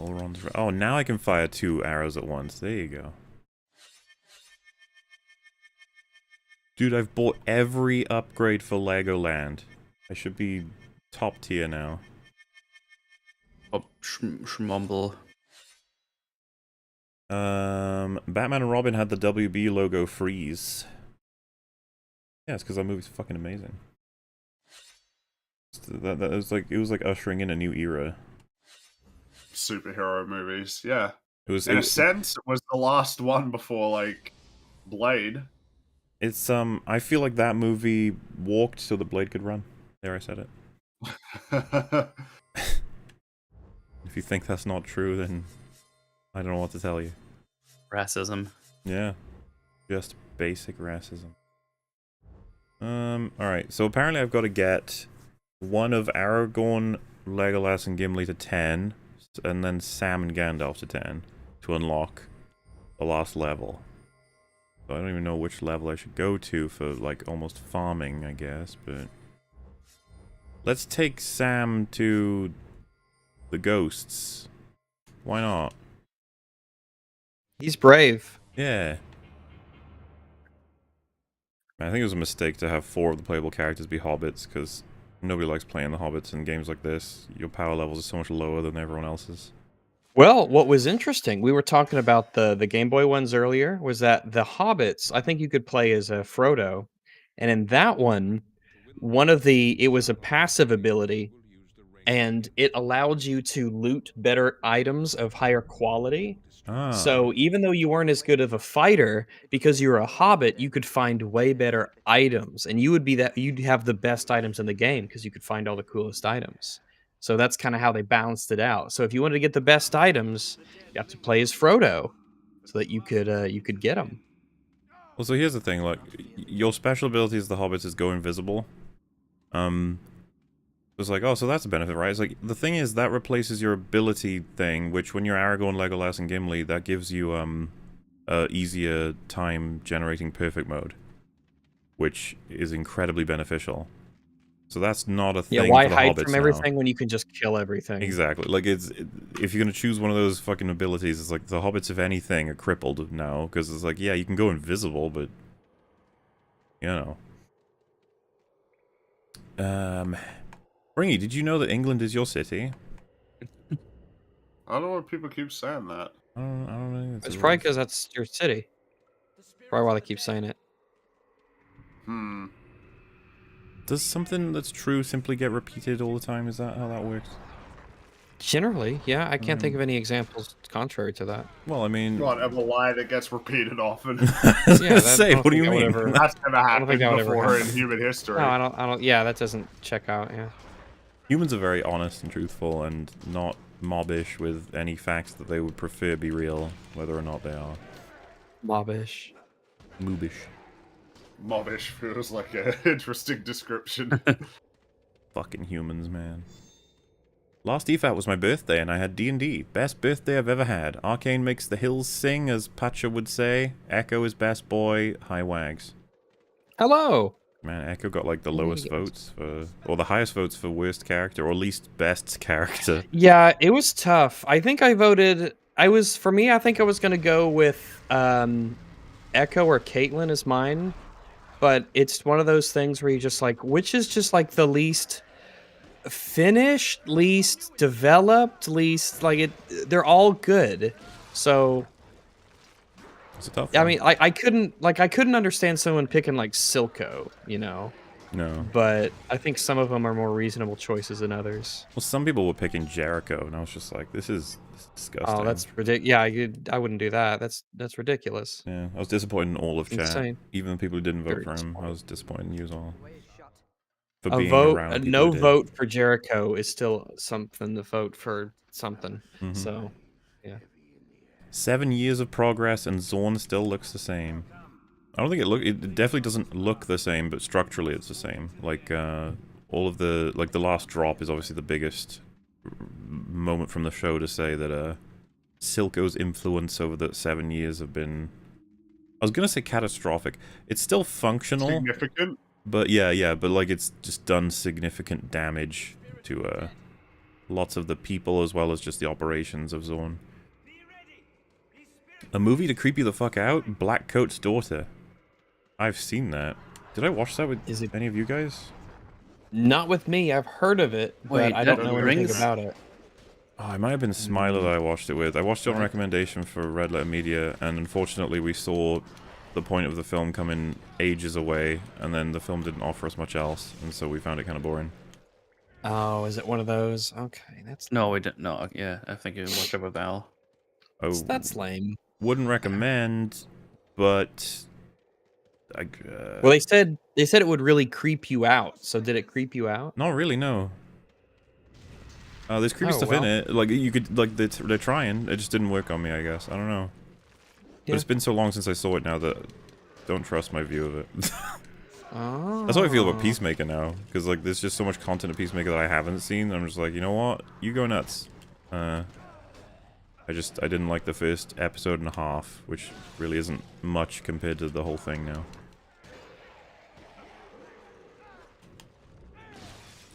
Oh, now I can fire 2 arrows at once. There you go. Dude, I've bought every upgrade for Legoland. I should be top tier now. Oh, schmumble. Batman and Robin had the WB logo freeze. Yeah, it's because that movie's fucking amazing. That was like, it was like ushering in a new era. Superhero movies, yeah. In It a sense, it was the last one before, like, Blade. It's I feel like that movie walked so the blade could run. There, I said it. If you think that's not true, then I don't know what to tell you. Racism. Yeah, just basic racism. Alright, so apparently I've got to get one of Aragorn, Legolas, and Gimli to 10, and then Sam and Gandalf to 10 to unlock the last level. So I don't even know which level I should go to for, like, almost farming, I guess, but... Let's take Sam to the ghosts. Why not? He's brave. Yeah. I think it was a mistake to have 4 of the playable characters be hobbits, because nobody likes playing the hobbits in games like this. Your power levels are so much lower than everyone else's. Well, what was interesting, we were talking about the Game Boy ones earlier, was that the hobbits, I think you could play as a Frodo, and in that one, it was a passive ability, and it allowed you to loot better items of higher quality. Ah. So even though you weren't as good of a fighter, because you're a hobbit, you could find way better items, and you'd have the best items in the game because you could find all the coolest items. So that's kind of how they balanced it out. So if you wanted to get the best items, you have to play as Frodo, so that you could get them. Well, so here's the thing, like, your special ability as the hobbits is go invisible. It's like, oh, so that's a benefit, right? It's like, the thing is, that replaces your ability thing, which when you're Aragorn, Legolas, and Gimli, that gives you, easier time generating perfect mode. Which is incredibly beneficial. So that's not a thing Yeah, why for the hide hobbits from now. everything when you can just kill everything? Exactly. Like, if you're gonna choose one of those fucking abilities, it's like, the hobbits, if anything, are crippled now, because it's like, yeah, you can go invisible, but... You know. Ringy, did you know that England is your city? I don't know why people keep saying that. I don't know. It's probably because that's your city. Probably why they keep saying it. Does something that's true simply get repeated all the time? Is that how that works? Generally, yeah. I can't think of any examples contrary to that. Well, I mean... God, ever lie that gets repeated often. Yeah, say, what do you mean? That's never happened think that would ever before in happen. human history. No, I don't. Yeah, that doesn't check out. Yeah. Humans are very honest and truthful and not mobbish with any facts that they would prefer be real, whether or not they are. Mobbish. Moobish. Mobbish feels like an interesting description. Fucking humans, man. Last EFAP was my birthday and I had D&D. Best birthday I've ever had. Arcane makes the hills sing, as Pacha would say. Echo is best boy. High wags. Hello. Man, Echo got like the lowest votes for... Or the highest votes for worst character, or least best character. Yeah, it was tough. I think I voted... For me, I think I was going to go with Echo or Caitlyn as mine. But it's one of those things where you just like, which is just like the least finished, least developed, least like it. They're all good. So It's a tough I one. mean, I couldn't understand someone picking like Silco, you know. No. But I think some of them are more reasonable choices than others. Well, some people were picking Jericho, and I was just like, this is disgusting. Oh, that's ridiculous. Yeah, I wouldn't do that. That's ridiculous. Yeah, I was disappointed in all of chat. Insane. Even the people who didn't vote Very for him, I disappointed. was disappointed in you all. For A being vote, around people no who did. vote for Jericho is still something to vote for something. Mhm. So, yeah. 7 years of progress, and Zorn still looks the same. I don't think it definitely doesn't look the same, but structurally it's the same. Like, all of the, like, the last drop is obviously the biggest moment from the show to say that, Silco's influence over the 7 years have been... I was gonna say catastrophic. It's still functional. Significant. But yeah, but like it's just done significant damage to, lots of the people as well as just the operations of Zorn. A movie to creep you the fuck out? Black Coat's Daughter. I've seen that. Did I watch that with any of you guys? Not with me. I've heard of it, Wait, but I don't that know anything rings- about it. Oh, it might have been Smiler that I watched it with. I watched it on recommendation for Red Letter Media, and unfortunately we saw the point of the film coming ages away, and then the film didn't offer us much else, and so we found it kind of boring. Oh, is it one of those? Okay, that's No, we didn't. No, yeah, I think you watched it with Al. Oh, that's lame. wouldn't recommend, but Well, they said it would really creep you out. So did it creep you out? not really, no. There's creepy Oh, stuff in well. it. Like you could, like they're trying. It just didn't work on me, I guess. I don't know. But Yeah. it's been so long since I saw it now that don't trust my view of it. Oh. That's how I feel about Peacemaker now, because like there's just so much content of Peacemaker that I haven't seen. I'm just like, you know what? You go nuts. I didn't like the first episode and a half, which really isn't much compared to the whole thing now.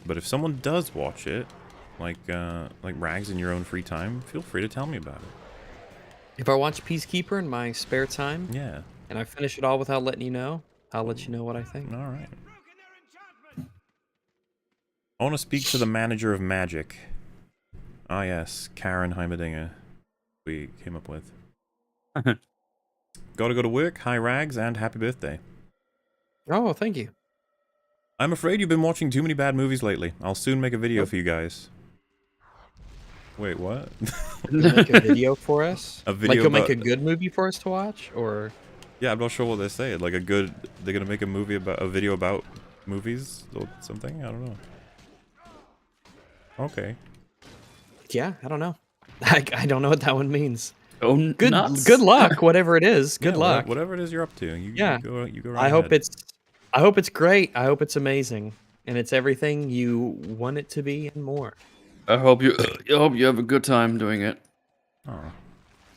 But if someone does watch it, like Rags in your own free time, feel free to tell me about it. If I watch Peacekeeper in my spare time, Yeah. and I finish it all without letting you know, I'll let you know what I think. All right. I want to speak to the manager of Magic. Ah, yes, Karen Heimerdinger. We came up with. Gotta go to work. Hi, Rags, and happy birthday. Oh, thank you. I'm afraid you've been watching too many bad movies lately. I'll soon make a video for you guys. Wait, what? You'll make a video for us? A video like you'll make about- a good movie for us to watch, or Yeah, I'm not sure what they're saying. Like a good... They're gonna make a video about movies or something? I don't know. Okay. yeah, I don't know. I don't know what that one means. Oh, Good luck, whatever it is. Good Yeah, luck. Whatever it is you're up to. Yeah. You go right I hope ahead. it's great. I hope it's amazing, and it's everything you want it to be and more. I hope you have a good time doing it. Oh,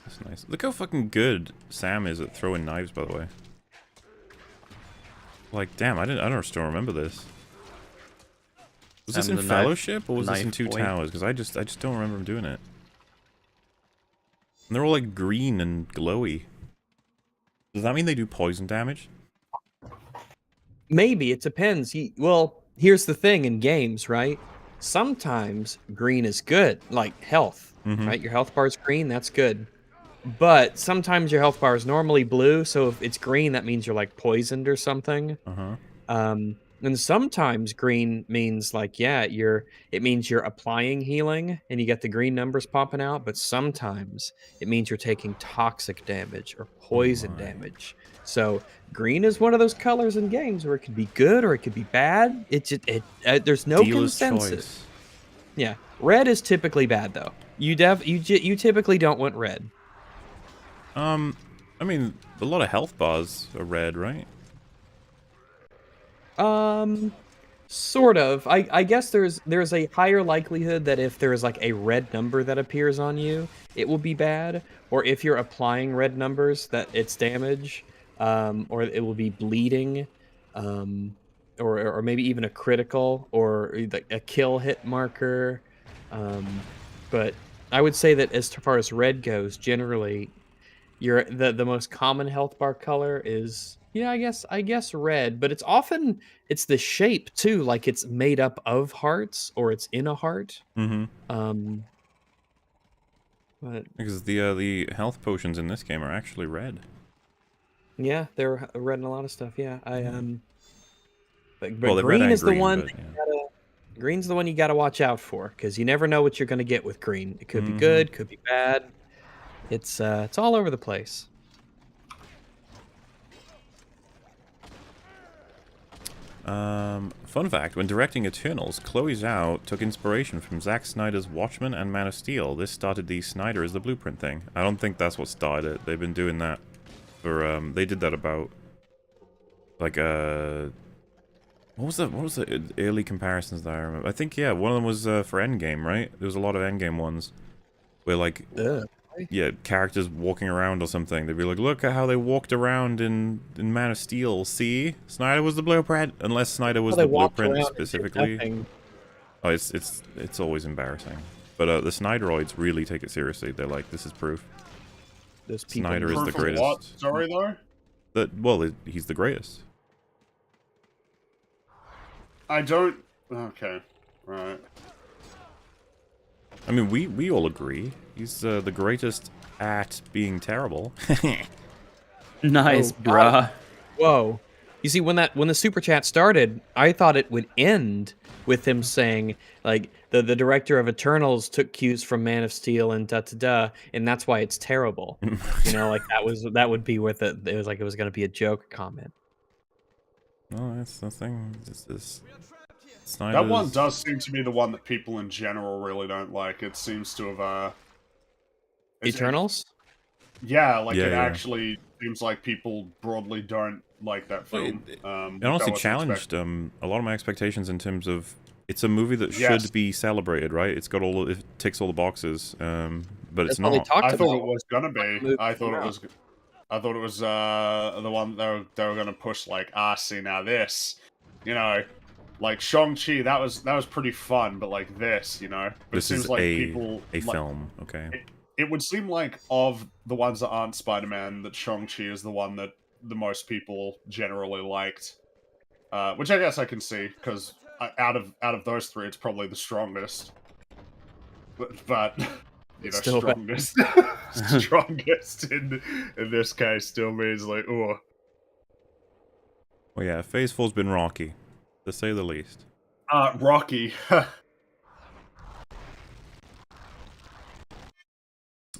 that's nice. Look how fucking good Sam is at throwing knives, by the way. Like, damn, I don't still remember this. Was this Sam in the knife- Fellowship or was this in knife Two boy. Towers? Because I just don't remember him doing it. And they're all like green and glowy. Does that mean they do poison damage? Maybe it depends. Well, here's the thing in games, right? Sometimes green is good, like health, Mhm. right? Your health bar is green, that's good. But sometimes your health bar is normally blue, so if it's green, that means you're like poisoned or something. Uh-huh. And sometimes green means like, yeah, it means you're applying healing and you get the green numbers popping out, but sometimes it means you're taking toxic damage or poison my. damage. So green is one of those colors in games where it could be good or it could be bad. There's no Dealer's consensus. choice. Yeah, red is typically bad though. You typically don't want red. I mean, a lot of health bars are red, right? Sort of. I guess there's a higher likelihood that if there's like a red number that appears on you, it will be bad. Or if you're applying red numbers, that it's damage. Or it will be bleeding. Or maybe even a critical or a kill hit marker. But I would say that as far as red goes, generally, the most common health bar color is I guess red, but it's the shape too, like it's made up of hearts or it's in a heart. Mm-hmm. But Because the health potions in this game are actually red. Yeah, they're reading a lot of stuff. Yeah, but Well, they're red green and is the green, one. but, That yeah. you gotta, green's the one you got to watch out for because you never know what you're gonna get with green. It could be good, could be bad. It's all over the place. Fun fact, when directing Eternals, Chloe Zhao took inspiration from Zack Snyder's Watchmen and Man of Steel. This started the Snyder as the blueprint thing. I don't think that's what started it. They've been doing that for, they did that about, like, what was the early comparisons that I remember? I think, yeah, one of them was, for Endgame, right? There was a lot of Endgame ones where, like, yeah, characters walking around or something. They'd be like, look at how they walked around in Man of Steel. See? Snyder was the blueprint. Unless Snyder was the blueprint specifically. Oh, it's always embarrassing. But the Snyderoids really take it seriously. They're like, this is proof. Snyder is the Proof of greatest. what? Sorry, though? Well, he's the greatest. I don't... Okay. Right. I mean, we all agree. He's the greatest at being terrible. Nice, Oh, bruh. Whoa. You see, when the super chat started, I thought it would end with him saying, like, the director of Eternals took cues from Man of Steel and da-da-da, and that's why it's terrible. You know, like, that would be with it. It was like it was going to be a joke comment. No, that's the thing. That one does seem to be the one that people in general really don't like. It seems to have, Eternals? Yeah, like, Yeah, it yeah. actually seems like people broadly don't like that film. It honestly challenged a lot of my expectations in terms of it's a movie that should be celebrated, right? It's got it ticks all the boxes, but it's not. I thought it was gonna be. I thought it was the one they were gonna push, like, see, now this, you know, like Shang-Chi, that was pretty fun, but like this, you know, but This it seems is like a people film, okay. It would seem like of the ones that aren't Spider-Man, that Shang-Chi is the one that the most people generally liked, which I guess I can see, because out of those three, it's probably the strongest. But you know, Still strongest, strongest in this case still means like, oh. Well, yeah, Phase 4's been rocky, to say the least. Rocky.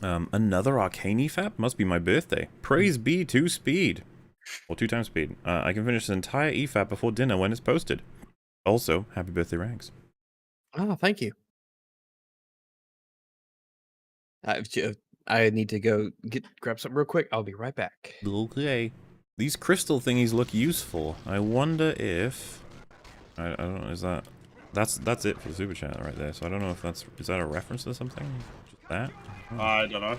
Another Arcane EFAP? Must be my birthday. Praise be to speed. Or 2 times speed. I can finish this entire EFAP before dinner when it's posted. Also, happy birthday, Ranks. Oh, thank you. I need to go grab something real quick. I'll be right back. Okay. These crystal thingies look useful. I wonder if... I don't know, is that... That's it for the super chat right there, so I don't know if that's... Is that a reference to something? Just that? I don't know.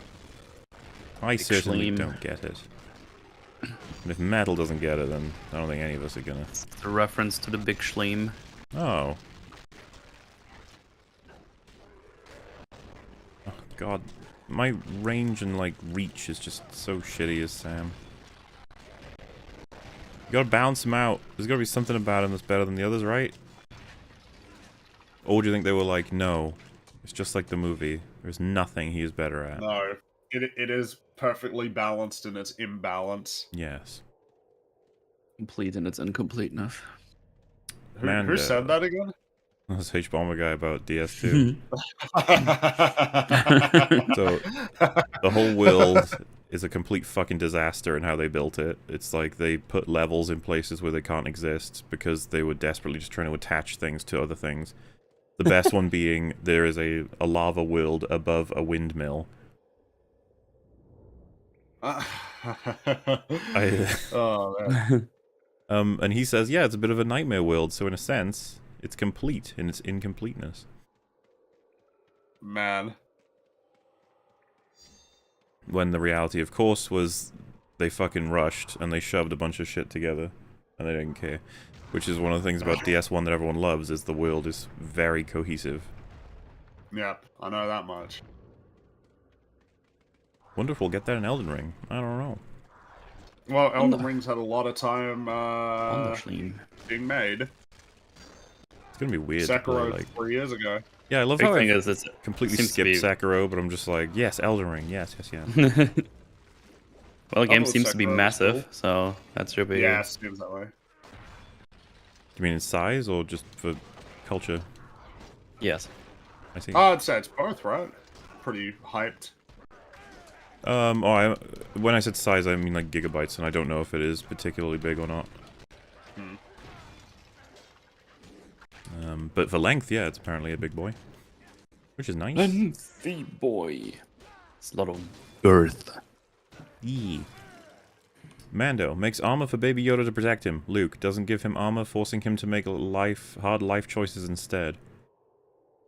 I certainly don't get it. And if Metal doesn't get it, then I don't think any of us are gonna. It's a reference to the Big Schleem. Oh. Oh, God. My range and, like, reach is just so shitty as Sam. You gotta balance him out. There's gotta be something about him that's better than the others, right? Or do you think they were like, no, it's just like the movie. There's nothing he is better at. No, it is perfectly balanced in its imbalance. Yes. Complete in its incompleteness. Who said that again? That's H-Bomber guy about DS2. So, the whole world is a complete fucking disaster in how they built it. It's like they put levels in places where they can't exist because they were desperately just trying to attach things to other things. The best one being there is a lava world above a windmill. Oh, man. And he says, yeah, it's a bit of a nightmare world, so in a sense, it's complete in its incompleteness. Man. When the reality, of course, was they fucking rushed and they shoved a bunch of shit together and they didn't care. Which is one of the things about DS1 that everyone loves, is the world is very cohesive. Yep, I know that much. Wonder if we'll get that in Elden Ring. I don't know. Well, Elden Ring's had a lot of time being made. It's gonna be weird to play, Sekiro like 3 years ago. Yeah, I love Big how thing I is it's completely seems to skipped be- Sekiro, but I'm just like, yes, Elden Ring, yes, yes, yes. Well, the game thought seems to be Sekiro was massive, cool. so that should be. Yeah, it seems that way. You mean in size or just for culture? Yes. I see. I'd say it's both, right? Pretty hyped. When I said size, I mean like gigabytes, and I don't know if it is particularly big or not. But for length, yeah, it's apparently a big boy, which is nice. Lengthy boy. It's a lot of girth. Yee. Mando makes armor for Baby Yoda to protect him. Luke doesn't give him armor, forcing him to make hard life choices instead.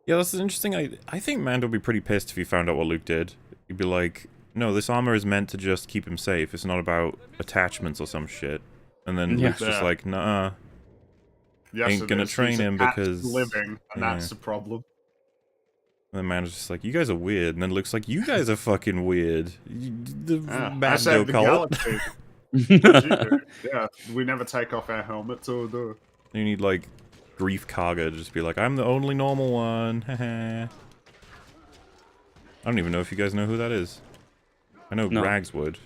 Yeah, that's interesting. I think Mando would be pretty pissed if he found out what Luke did. He'd be like, no, this armor is meant to just keep him safe. It's not about attachments or some shit. And then Yeah. Luke's just like, nah. Yes, Ain't it gonna is. train He's him attached because- living, and yeah. that's the problem. And then Mando's just like, you guys are weird. And then Luke's like, you guys are fucking weird. The I Mando saved the cult. galaxy. What'd you do? Yeah, we never take off our helmets or do. You need, like, Grief Karga to just be like, I'm the only normal one. Haha. I don't even know if you guys know who that is. I know No. Rags would.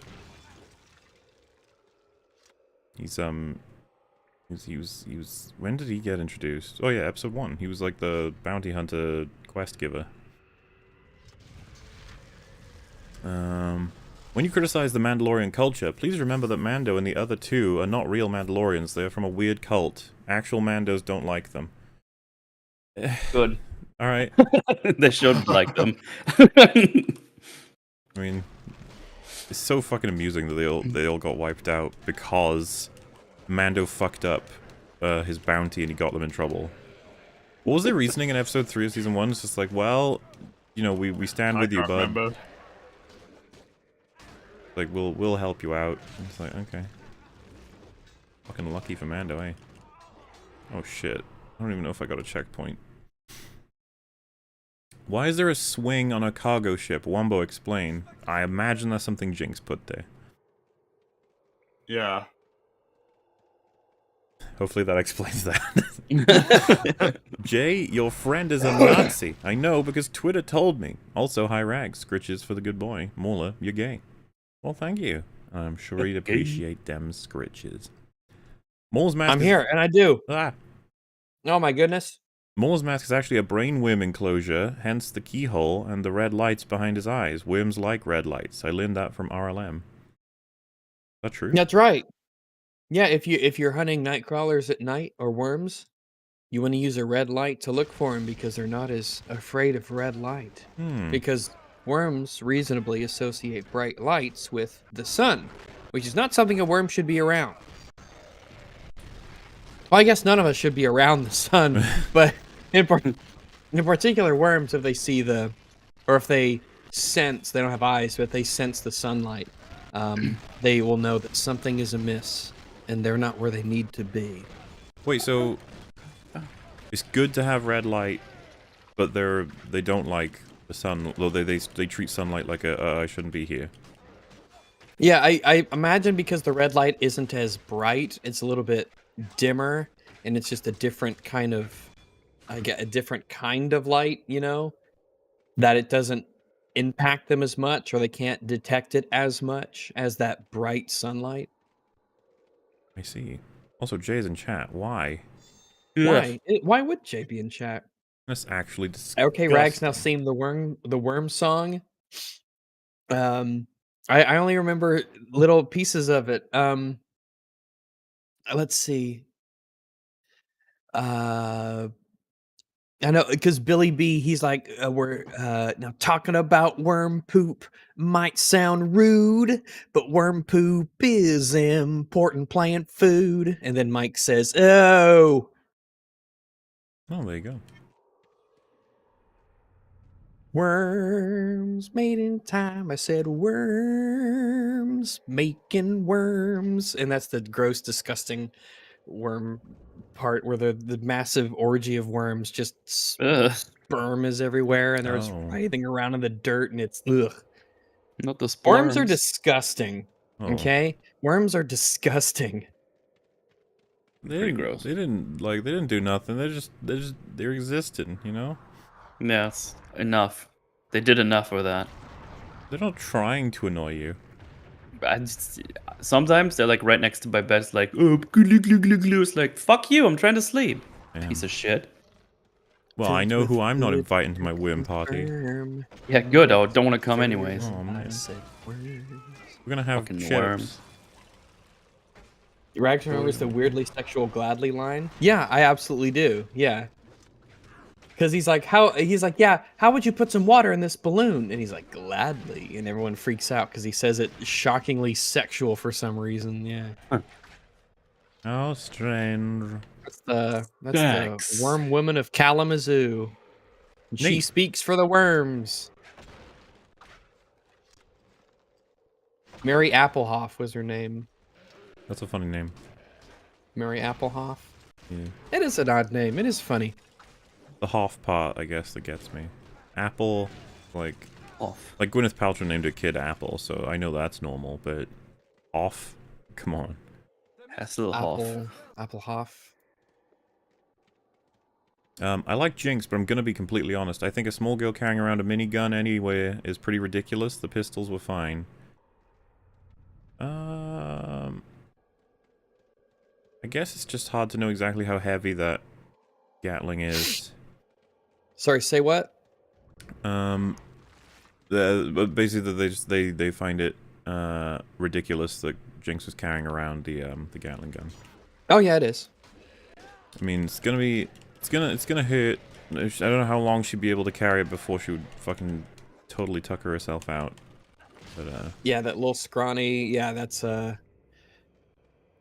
He was when did he get introduced? Oh yeah, episode 1. He was like the bounty hunter quest giver. When you criticize the Mandalorian culture, please remember that Mando and the other two are not real Mandalorians. They are from a weird cult. Actual Mandos don't like them. Good. Alright. They should like them. I mean, it's so fucking amusing that they all got wiped out because Mando fucked up his bounty and he got them in trouble. What was their reasoning in episode 3 of season 1? It's just like, well, you know, we stand with you, bud. Remember. Like, we'll help you out. And it's like, okay. Fucking lucky for Mando, eh? Oh shit. I don't even know if I got a checkpoint. Why is there a swing on a cargo ship? Wombo, explain. I imagine that's something Jinx put there. Yeah. Hopefully that explains that. Jay, your friend is a Nazi. I know because Twitter told me. Also, hi Rags. Scritches for the good boy. Mola, you're gay. Well, thank you. I'm sure he'd appreciate them scritches. Mole's mask I'm here, and I do. Ah. Oh my goodness. Mole's mask is actually a brainworm enclosure, hence the keyhole and the red lights behind his eyes. Worms like red lights. I learned that from RLM. Is that true? That's right. Yeah, if you're hunting night crawlers at night or worms, you want to use a red light to look for them because they're not as afraid of red light. Because worms reasonably associate bright lights with the sun, which is not something a worm should be around. Well, I guess none of us should be around the sun, but in particular, worms, if they see or if they sense, they don't have eyes, but if they sense the sunlight, they will know that something is amiss, and they're not where they need to be. Wait, so it's good to have red light, but they don't like the sun. Well, they treat sunlight like I shouldn't be here. Yeah, I imagine because the red light isn't as bright, it's a little bit dimmer, and it's just a different kind of, I get a different kind of light, you know, that it doesn't impact them as much, or they can't detect it as much as that bright sunlight. I see. Also, Jay's in chat. Why? Why? Why would Jay be in chat? That's actually disgusting. Okay, Rags now sing the worm song. I only remember little pieces of it. Let's see. I know because Billy B, he's like, we're now talking about worm poop might sound rude, but worm poop is important plant food. And then Mike says, "Oh, Oh, there you go. worms made in time." I said, "Worms making worms," and that's the gross, disgusting worm part where the massive orgy of worms just sperm is everywhere and they're just Oh. writhing around in the dirt and it's ugh. Not the Worms are splurms. disgusting. Oh. Okay, worms are disgusting. Pretty gross. They didn't do nothing. They're existing. You know. Yes, enough. They did enough for that. They're not trying to annoy you. Sometimes they're like right next to my bed, it's like, oh, glue, glue, glue, glue. It's like, fuck you, I'm trying to sleep. Piece of shit. Well, I know Filled who with I'm not fluid inviting to my worm party. sperm. Yeah, good. I don't want to come anyways. Oh, I man. said worms. We're gonna have Fucking chips. worms. Rags remembers the weirdly sexual gladly line. Yeah, I absolutely do. Yeah. Because he's like, yeah, how would you put some water in this balloon? And he's like, gladly. And everyone freaks out because he says it shockingly sexual for some reason. Yeah. How strange. That's Facts. the worm woman of Kalamazoo. And she Neat. speaks for the worms. Mary Applehoff was her name. That's a funny name. Mary Applehoff. Yeah. It is an odd name. It is funny. The Hoff part, I guess, that gets me. Apple, like Off. Gwyneth Paltrow named her kid Apple, so I know that's normal, but Off? Come on. That's a little off. Applehoff. I like Jinx, but I'm gonna be completely honest. I think a small girl carrying around a minigun anywhere is pretty ridiculous. The pistols were fine. I guess it's just hard to know exactly how heavy that Gatling is. Sorry, say what? But basically they find it ridiculous that Jinx was carrying around the Gatling gun. Oh yeah, it is. I mean, it's gonna hurt. I don't know how long she'd be able to carry it before she would fucking totally tucker herself out. But Yeah, that little scrawny. Yeah, that's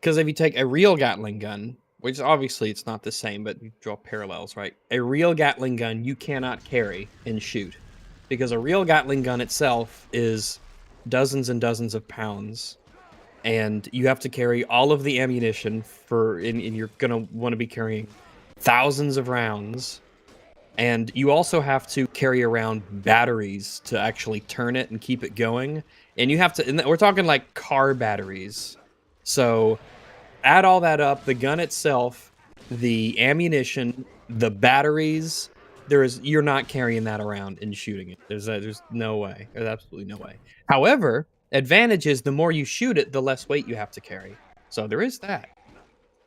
because if you take a real Gatling gun, which obviously it's not the same, but you draw parallels, right? A real Gatling gun you cannot carry and shoot, because a real Gatling gun itself is dozens and dozens of pounds, and you have to carry all of the ammunition and you're gonna want to be carrying thousands of rounds, and you also have to carry around batteries to actually turn it and keep it going, and you have to. And we're talking like car batteries. So add all that up, the gun itself, the ammunition, the batteries, you're not carrying that around and shooting it. There's no way. There's absolutely no way. However, advantage is the more you shoot it, the less weight you have to carry. So there is that.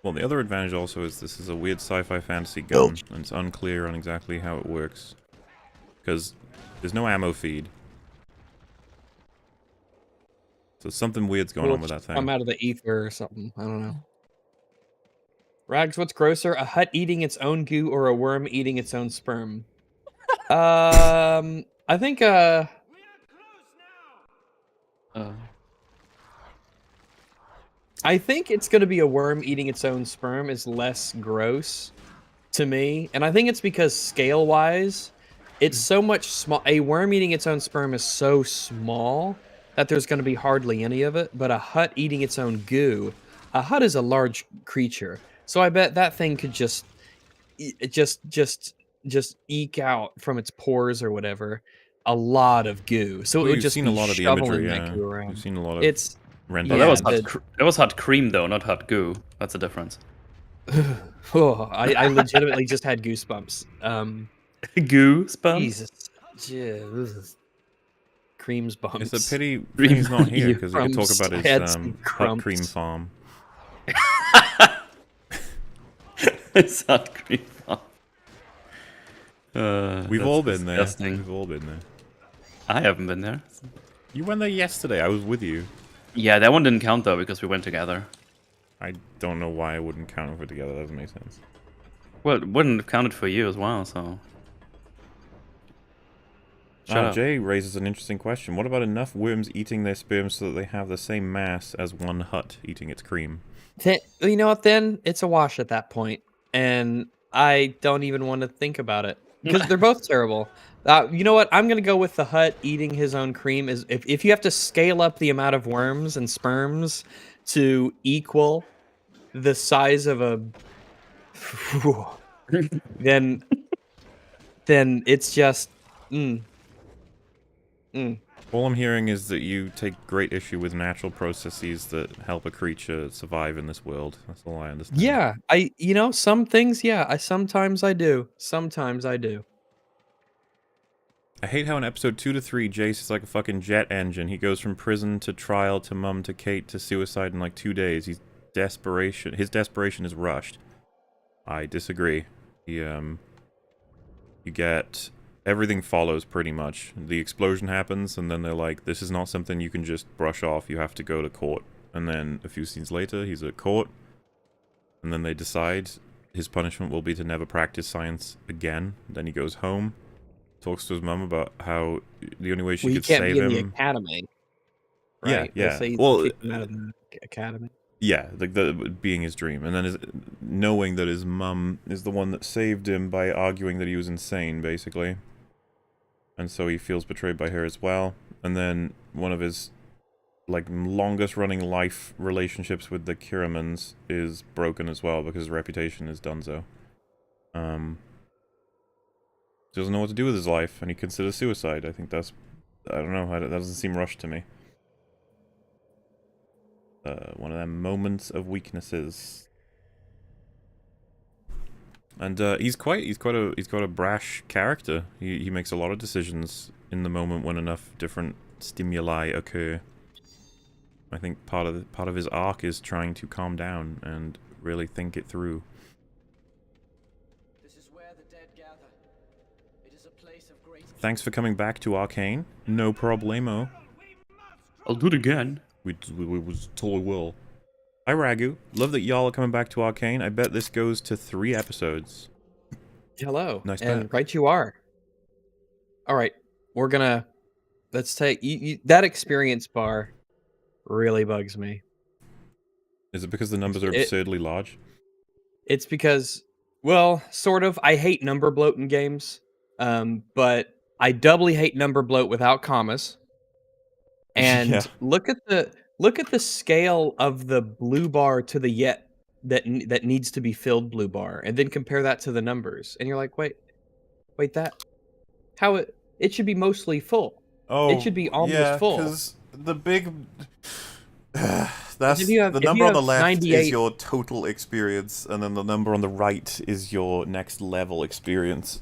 well, the other advantage also is this is a weird sci-fi fantasy gun, and it's unclear on exactly how it works. Because there's no ammo feed. So something weird's going on with that thing. Come out of the ether or something. I don't know. Rags, what's grosser? A hut eating its own goo or a worm eating its own sperm? I think I think it's going to be a worm eating its own sperm is less gross to me. And I think it's because scale-wise, it's so much small. A worm eating its own sperm is so small that there's going to be hardly any of it. But a hut eating its own goo, a hut is a large creature. So I bet that thing could just eke out from its pores or whatever a lot of goo. So it would just seen be a lot of the shoveling imagery, that yeah. goo around. You've seen a lot of It's renders. Well, Yeah, that was hot cream though, not hot goo. That's a difference. oh, I legitimately just had goosebumps. Goo spam. Jesus. Creams bumps. It's a pity Free's not here because we could talk Crumbs, about his heads, hot crumbs. cream farm. It's hot cream. We've all been there. disgusting. We've all been there. I haven't been there. You went there yesterday. I was with you. Yeah, that one didn't count though because we went together. I don't know why I wouldn't count if we're together. That doesn't make sense. Well, it wouldn't have counted for you as well, so. Shut up. Jay raises an interesting question. What about enough worms eating their sperm so that they have the same mass as one hut eating its cream? You know what, then? It's a wash at that point. And I don't even want to think about it. Because they're both terrible. You know what? I'm going to go with the hut eating his own cream. If you have to scale up the amount of worms and sperms to equal the size of a... then it's just... All I'm hearing is that you take great issue with natural processes that help a creature survive in this world. That's all I understand. Yeah, some things, yeah, sometimes I do. Sometimes I do. I hate how in episode 2 to 3, Jace is like a fucking jet engine. He goes from prison to trial to mum to Kate to suicide in like 2 days. His desperation is rushed. I disagree. You get... Everything follows, pretty much. The explosion happens, and then they're like, this is not something you can just brush off, you have to go to court. And then, a few scenes later, he's at court, and then they decide his punishment will be to never practice science again. Then he goes home, talks to his mum about how the only way she could save him... Well, he can't be in the academy. Right? Yeah, They say well, kick him out of the academy. yeah, like the being his dream, and then knowing that his mum is the one that saved him by arguing that he was insane, basically. And so he feels betrayed by her as well. And then one of his, like, longest running life relationships with the Kiramans is broken as well because his reputation is donezo. Doesn't know what to do with his life, and he considers suicide. I think that's... I don't know, that doesn't seem rushed to me. One of them moments of weaknesses. And he's quite a brash character. He makes a lot of decisions in the moment when enough different stimuli occur. I think part of his arc is trying to calm down and really think it through. This is where the dead gather. It is a place of great... Thanks for coming back to Arcane. No problemo. I'll do it again. We totally will. Hi Ragu. Love that y'all are coming back to Arcane. I bet this goes to 3 episodes. Hello. Nice and bet. right you are. All right. We're gonna... Let's take... that experience bar really bugs me. Is it because the numbers are absurdly large? It's because... Well, sort of. I hate number bloat in games. But I doubly hate number bloat without commas. And Yeah. look at the scale of the blue bar to the yet that needs to be filled blue bar, and then compare that to the numbers, and you're like, wait, that how it should be mostly full. Oh, it should be almost full. because the big... If you have- the if you number on the have left 98 is your total experience, and then the number on the right is your next level experience.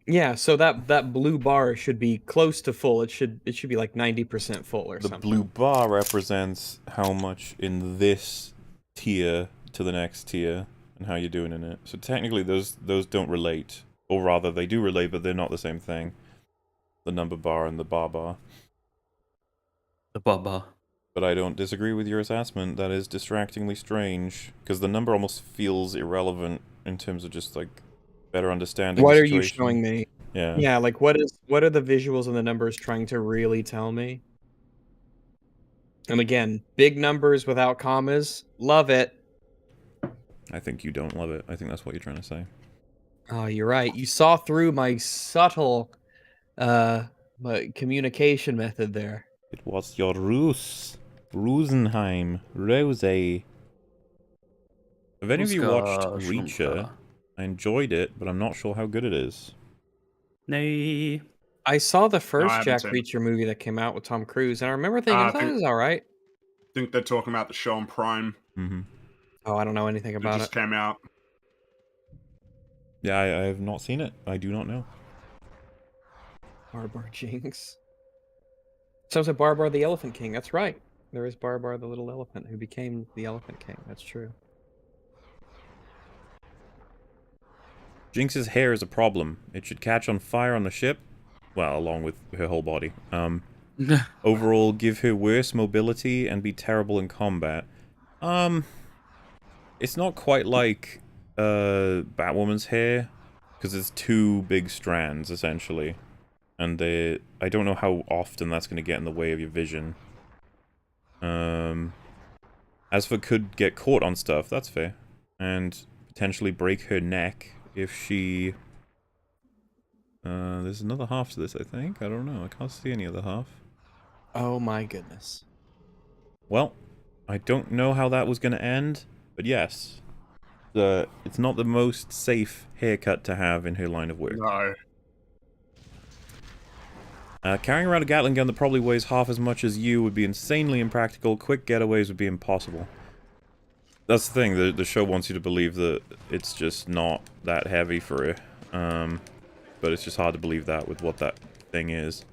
Yeah, so that blue bar should be close to full. It should be like 90% full or The something. blue bar represents how much in this tier to the next tier, and how you're doing in it. So technically those don't relate. Or rather, they do relate, but they're not the same thing. The number bar and the bar bar. The baba. But I don't disagree with your assessment. That is distractingly strange, because the number almost feels irrelevant in terms of just, like, better understanding What the are you situation. showing me? Yeah. Yeah, like what are the visuals and the numbers trying to really tell me? And again, big numbers without commas, love it. I think you don't love it. I think that's what you're trying to say. Oh, you're right. You saw through my subtle my communication method there. It was your ruse. Rosenheim. Rose. Have any of you watched Reacher? I enjoyed it, but I'm not sure how good it is. Nay. I saw the first haven't Jack seen it. Reacher movie that came out with Tom Cruise, and I remember thinking, I that think- was all right. think they're talking about the show on Prime. Mm-hmm. Oh, I don't know anything It about just it. came out. Yeah, I have not seen it. I do not know. Barbar Jinx. Sounds like Barbar the Elephant King. That's right. There is Barbar the little elephant who became the Elephant King. That's true. Jinx's hair is a problem. It should catch on fire on the ship. Well, along with her whole body. Overall, give her worse mobility and be terrible in combat. It's not quite like Batwoman's hair, because it's 2 big strands, essentially. And I don't know how often that's going to get in the way of your vision. As for could get caught on stuff, that's fair. And potentially break her neck if she... there's another half to this, I think. I don't know. I can't see any other half. Oh my goodness. Well, I don't know how that was going to end, but yes. It's not the most safe haircut to have in her line of work. No. Carrying around a Gatling gun that probably weighs half as much as you would be insanely impractical. Quick getaways would be impossible. That's the thing, the show wants you to believe that it's just not that heavy for her. but it's just hard to believe that with what that thing is.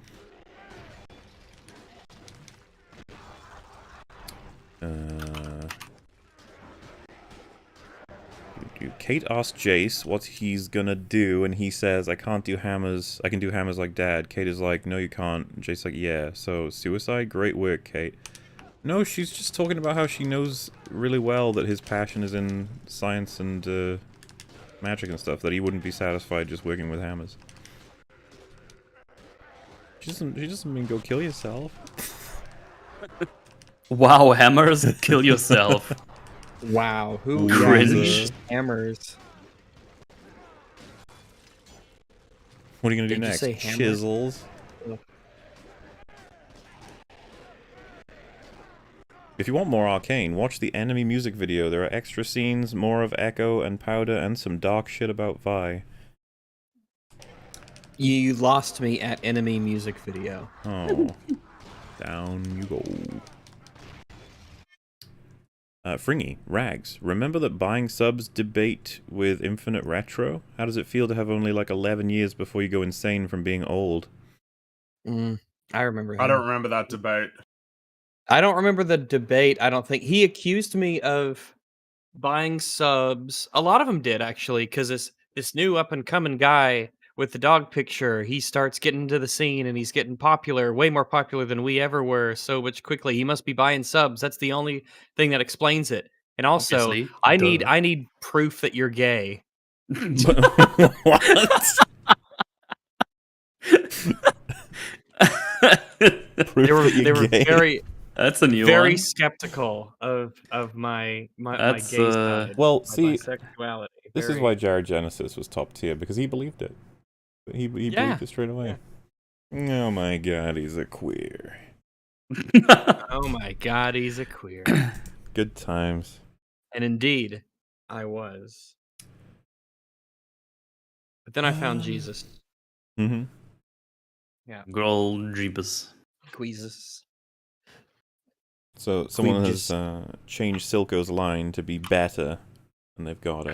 Kate asked Jace what he's gonna do, and he says, I can't do hammers. I can do hammers like Dad. Kate is like, no, you can't. Jace's like, yeah. So, suicide? Great work, Kate. No, she's just talking about how she knows really well that his passion is in science and magic and stuff, that he wouldn't be satisfied just working with hammers. She doesn't mean go kill yourself. Wow, hammers, kill yourself. Wow, who Cringe. uses hammers? What are you gonna do Did you next? say hammer? Chisels. If you want more Arcane, watch the enemy music video. There are extra scenes, more of Echo and Powder, and some dark shit about Vi. You lost me at enemy music video. Oh. Down you go. Fringy, Rags, remember that buying subs debate with Infinite Retro? How does it feel to have only like 11 years before you go insane from being old? I remember him. I don't remember that debate. I don't remember the debate. I don't think he accused me of buying subs. A lot of them did actually, because this new up and coming guy with the dog picture, he starts getting into the scene and he's getting popular, way more popular than we ever were, so much quickly. He must be buying subs. That's the only thing that explains it. And also, Obviously, I duh. need proof that you're gay. What? They were very That's a new very one. skeptical of my That's, gay side, Well, my see, bisexuality. this is Very- why Jared Genesis was top tier, because he believed it. He believed it straight away. Oh my god, he's a queer. Oh my god, he's a queer. Good times. And indeed, I was. But then I found Jesus. Mm-hmm. Girl Jeebus. Queezus. So someone Queeges. has changed Silco's line to be better, and they've got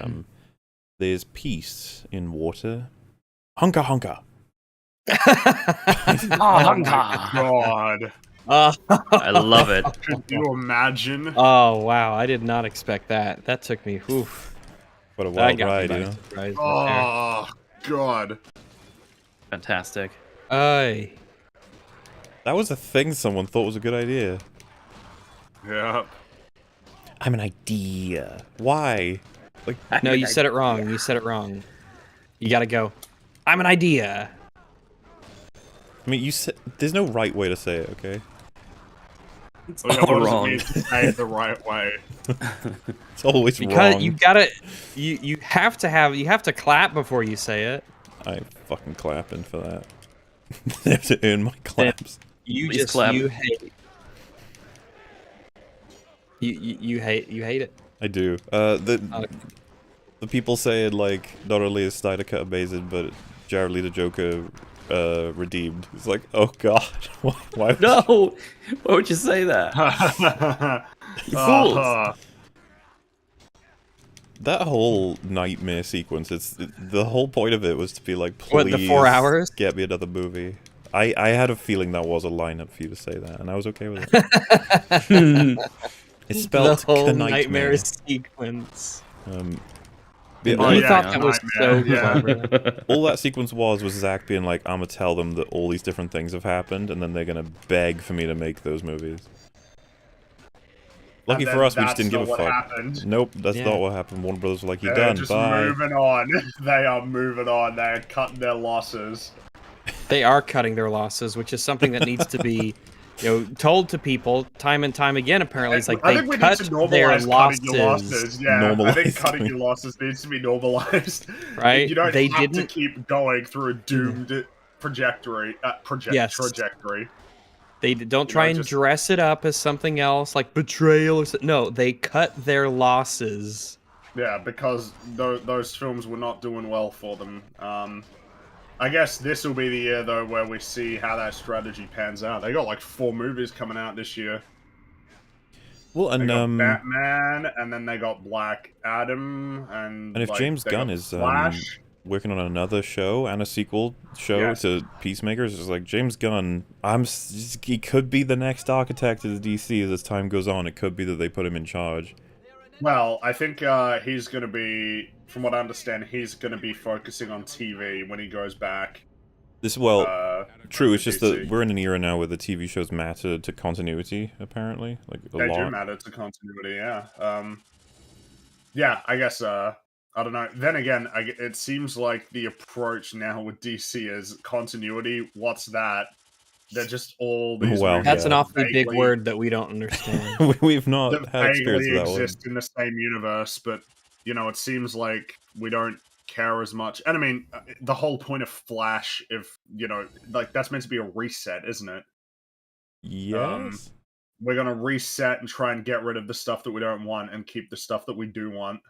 there's peace in water. Hunka hunka. Oh my god. I love it. Could you imagine? Oh wow, I did not expect that. That took me. Oof. What a That wild got me ride, by you know? surprise right Oh god. Fantastic. there. Aye. That was a thing someone thought was a good idea. Yeah. I'm an idea. Why? Like, No, you said it wrong. You said it wrong. You gotta go. I'm an idea. I mean, you said there's no right way to say it, okay? It's Oh, yeah, all what does it wrong. mean to say it the right way? It's always Because wrong. you gotta, you have to clap before you say it. I'm fucking clapping for that. I have to earn my claps. You Please just clap. you hate. You hate it. I do. The people saying like not only is Snyder cut amazing, but Jared Leto Joker redeemed. It's like, oh god, why? No! Why would you say that? You fools! That whole nightmare sequence. The whole point of it was to be like, please, What, the 4 hours? get me another movie. I had a feeling that was a lineup for you to say that, and I was okay with it. It's spelled the whole nightmare. nightmare sequence. Yeah, Oh, You yeah, thought that was so nightmare, yeah. clever. all that sequence was Zach being like, I'm gonna tell them that all these different things have happened, and then they're gonna beg for me to make those movies. Lucky And for then us, we just didn't that's give a not what fuck. happened. Nope, that's Yeah. not what happened. Warner Brothers were like, you're They're done, just bye. moving on. They are moving on. They're cutting their losses. They are cutting their losses, which is something that needs to be, told to people time and time again. Apparently, it's like I they think we cut need to their normalize losses. cutting your losses. Yeah, I Normalize think cutting it. your losses needs to be normalized. Right? You don't They have to didn't- keep going through a doomed trajectory. Yes. Trajectory. They don't try and just- dress it up as something else, like betrayal or something. No, they cut their losses. Yeah, because those films were not doing well for them. I guess this will be the year, though, where we see how that strategy pans out. They got like 4 movies coming out this year. Well, They and got Batman, and then they got Black Adam, and if like, James they Gunn got is Flash. working on another show and a sequel show Yes. to Peacemakers. It's like James Gunn. He could be the next architect of the DC as time goes on. It could be that they put him in charge. Well, I think he's going to be, from what I understand, he's going to be focusing on TV when he goes back. True. It's just that DC. we're in an era now where the TV shows matter to continuity. Apparently, like a They lot. do matter to continuity, yeah. Yeah, I guess. I don't know. Then again, it seems like the approach now with DC is continuity. What's that? They're just all these. Well, movies That's an that awfully big vaguely- word that we don't understand. We've not That had experience vaguely with that one. exist in the same universe, but it seems like we don't care as much. And I mean, the whole point of Flash, if like that's meant to be a reset, isn't it? Yes. We're gonna reset and try and get rid of the stuff that we don't want and keep the stuff that we do want.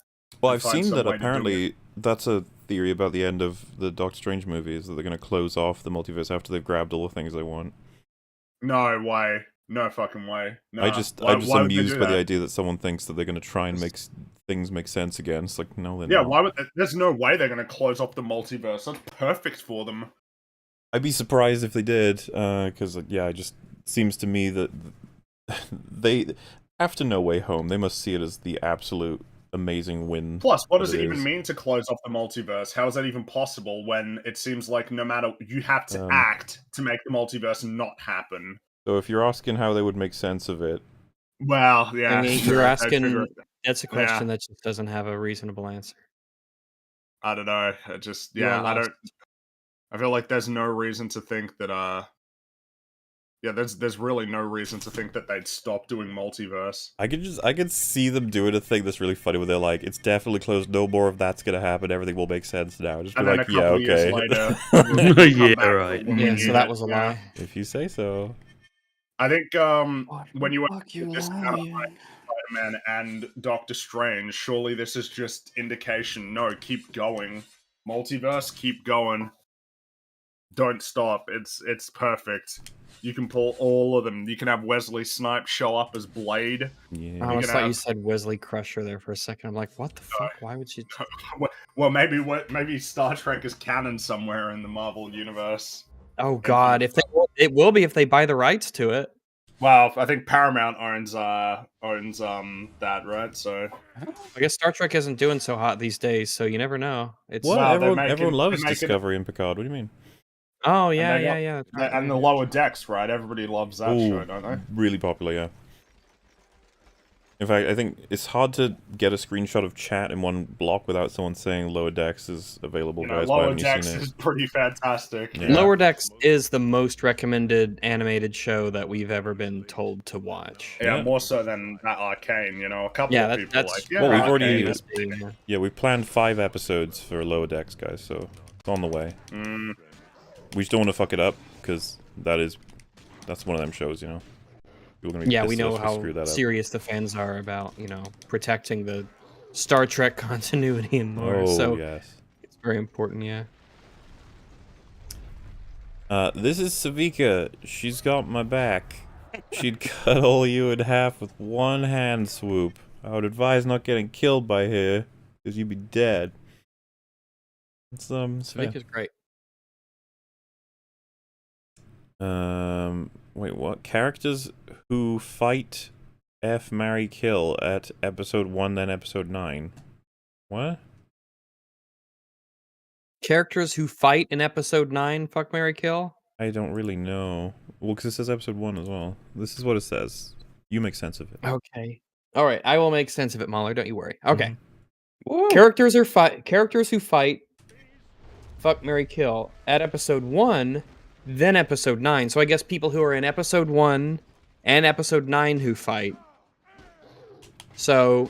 Well, and I've find seen some that way to do apparently that's a theory about the end of the Doctor Strange movie is that they're going to close off the multiverse after they've grabbed all the things they want. No way. No fucking way. No. I'm just why would they amused do by the that? idea that someone thinks that they're going to try and make things make sense again. It's like, no, they're Yeah, not. why would? There's no way they're gonna close off the multiverse. That's perfect for them. I'd be surprised if they did, because it just seems to me that they, after No Way Home, they must see it as the absolute amazing win. Plus, what that does it even is. mean to close off the multiverse? How is that even possible when it seems like no matter you have to act to make the multiverse not happen? So if you're asking how they would make sense of it, Well, yeah, I mean, sure, you're I figure asking. it- That's a question that just doesn't have a reasonable answer. I don't know. It just You are I lost. don't. I feel like there's no reason to think that. There's really no reason to think that they'd stop doing multiverse. I could see them doing a thing that's really funny where they're like, it's definitely closed, no more of that's gonna happen, everything will make sense now. Just be And then like, a yeah, couple years okay. later, we'll come Yeah, back right. when we Yeah, need so that it, was a yeah. lie. If you say so. I think when you Fuck you just Spider-Man and Doctor Strange, surely this is just indication. No, keep going. Multiverse, keep going. Don't stop. It's perfect. You can pull all of them. You can have Wesley Snipes show up as Blade. Yeah. I almost can thought you have- said Wesley Crusher there for a second. I'm like, what the fuck? Why would you? Well, maybe Star Trek is canon somewhere in the Marvel universe. Oh God! If it will be if they buy the rights to it. Well, I think Paramount owns that, right? So I guess Star Trek isn't doing so hot these days, so you never know. It's What? Well, they're Everyone loves they're making- Discovery and Picard. What do you mean? Oh yeah, they got- yeah. that's right, and yeah. the Lower Decks, right? Everybody loves that show, don't they? Really popular, yeah. In fact, I think it's hard to get a screenshot of chat in one block without someone saying Lower Decks is available, guys. Why Lower haven't you Decks seen is it? pretty fantastic. Yeah. Lower Decks is the most recommended animated show that we've ever been told to watch. Yeah, Yeah. more so than that Arcane. A couple Yeah, of people that's like, yeah, Well, we've Arcane already- is big, yeah. Yeah, we planned 5 episodes for Lower Decks, guys, so it's on the way. Mm, We just don't want to fuck it up, because that's one of them shows, you know? People are gonna be Yeah, we pissed at know us for how screw that up. serious the fans are about, protecting the Star Trek continuity and more. Oh, so yes. it's very important, yeah. This is Savika. She's got my back. She'd cut all you in half with one hand swoop. I would advise not getting killed by her, because you'd be dead. It's fair. Savika's great. Wait, what? Characters who fight F, marry, kill at episode 1, then episode 9. What? Characters who fight in episode 9, fuck, marry, kill? I don't really know. Well, because it says episode 1 as well. This is what it says. You make sense of it. Okay. All right, I will make sense of it, Mahler. Don't you worry. Okay. Mm-hmm. Characters who fight, fuck, marry, kill at episode 1, then episode 9. So I guess people who are in episode 1 and episode 9 who fight. So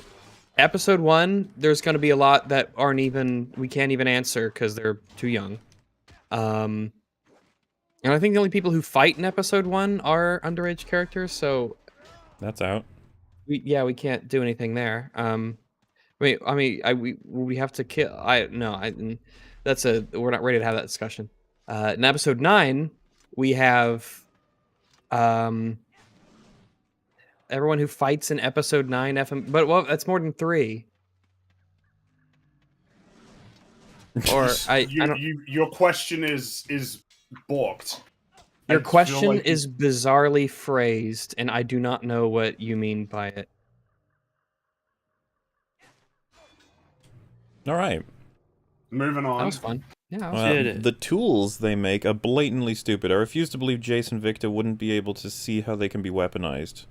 episode 1, there's going to be a lot that we can't even answer because they're too young. And I think the only people who fight in episode 1 are underage characters, so That's out. we can't do anything there. We have to kill. We're not ready to have that discussion. In episode 9, we have everyone who fights in episode 9 that's more than 3. Or I don't. Your question is balked. Your I feel question like is bizarrely phrased, and I do not know what you mean by it. All right. moving That on. was fun. Yeah, that was Yeah, it is. The tools they make are blatantly stupid. I refuse to believe Jason Victor wouldn't be able to see how they can be weaponized.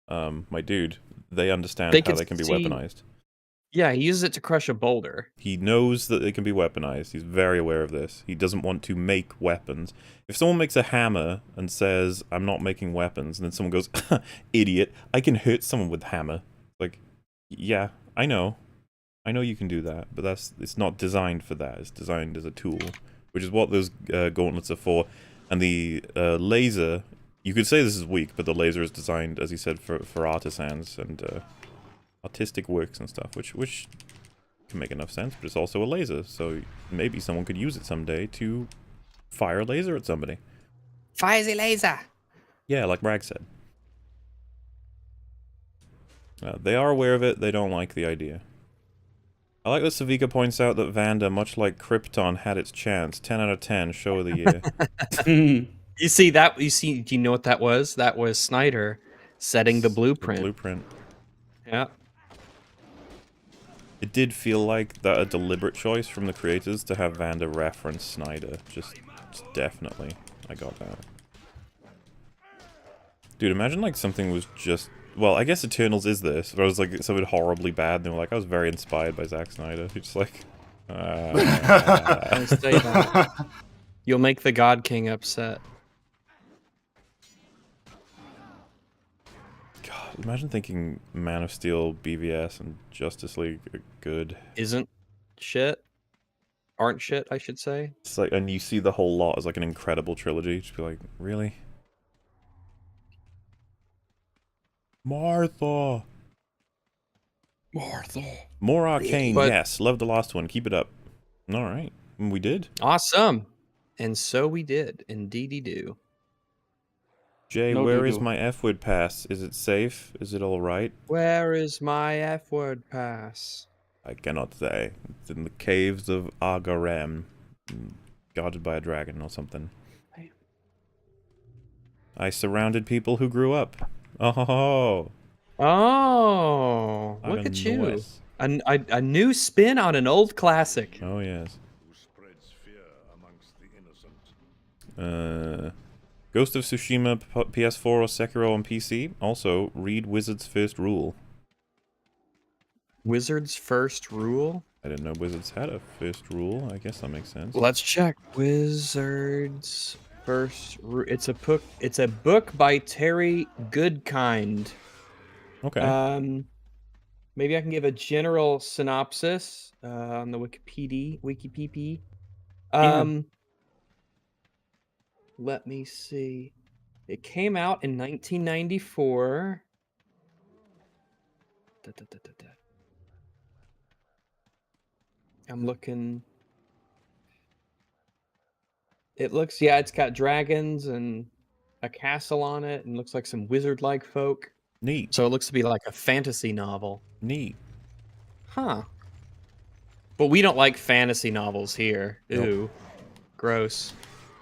My dude, they understand They how could they can be see- weaponized. Yeah, he uses it to crush a boulder. He knows that they can be weaponized. He's very aware of this. He doesn't want to make weapons. If someone makes a hammer and says, I'm not making weapons, and then someone goes, idiot, I can hurt someone with hammer. Like, yeah, I know. I know you can do that, but it's not designed for that. It's designed as a tool, which is what those gauntlets are for. And the laser, you could say this is weak, but the laser is designed, as he said, for artisans and artistic works and stuff, which can make enough sense, but it's also a laser, so maybe someone could use it someday to fire a laser at somebody. Fire the laser! Yeah, like Bragg said. They are aware of it, they don't like the idea. I like that Savika points out that Vanda, much like Krypton, had its chance. 10 out of 10, show of the year. You see that? Do you know what that was? That was Snyder setting the blueprint. The blueprint. Yeah. It did feel like that a deliberate choice from the creators to have Vanda reference Snyder. Just definitely. I got that. Dude, imagine like something was just... Well, I guess Eternals is this, but it was like something horribly bad, and they were like, I was very inspired by Zack Snyder. You're just like... Don't say that. You'll make the God King upset. God, imagine thinking Man of Steel, BVS, and Justice League are good. Isn't shit? Aren't shit, I should say. It's like, and you see the whole lot as like an incredible trilogy. Just be like, really? Martha! More Arcane, But- yes. Love the last one. Keep it up. Alright. We did. Awesome. And so we did. Indeedy do. Jay, No where is doo-doo. my F-word pass? Is it safe? Is it alright? Where is my F-word pass? I cannot say. It's in the caves of Agarem. Guarded by a dragon or something. I surrounded people who grew up. Oh, Oh, look at you. A new spin on an old classic. Oh, yes. Who spreads fear amongst the innocent. Ghost of Tsushima, PS4 or Sekiro on PC. Also, read Wizard's First Rule. Wizard's first rule? I didn't know Wizards had a first rule. I guess that makes sense. Let's check. Wizard's first rule. It's a book by Terry Goodkind. Okay. Maybe I can give a general synopsis on the Wikipedia. Let me see. It came out in 1994. I'm looking. It looks, yeah, it's got dragons and a castle on it, and looks like some wizard-like folk. Neat. So it looks to be like a fantasy novel. Neat. Huh. But we don't like fantasy novels here. Nope. Ew. Gross.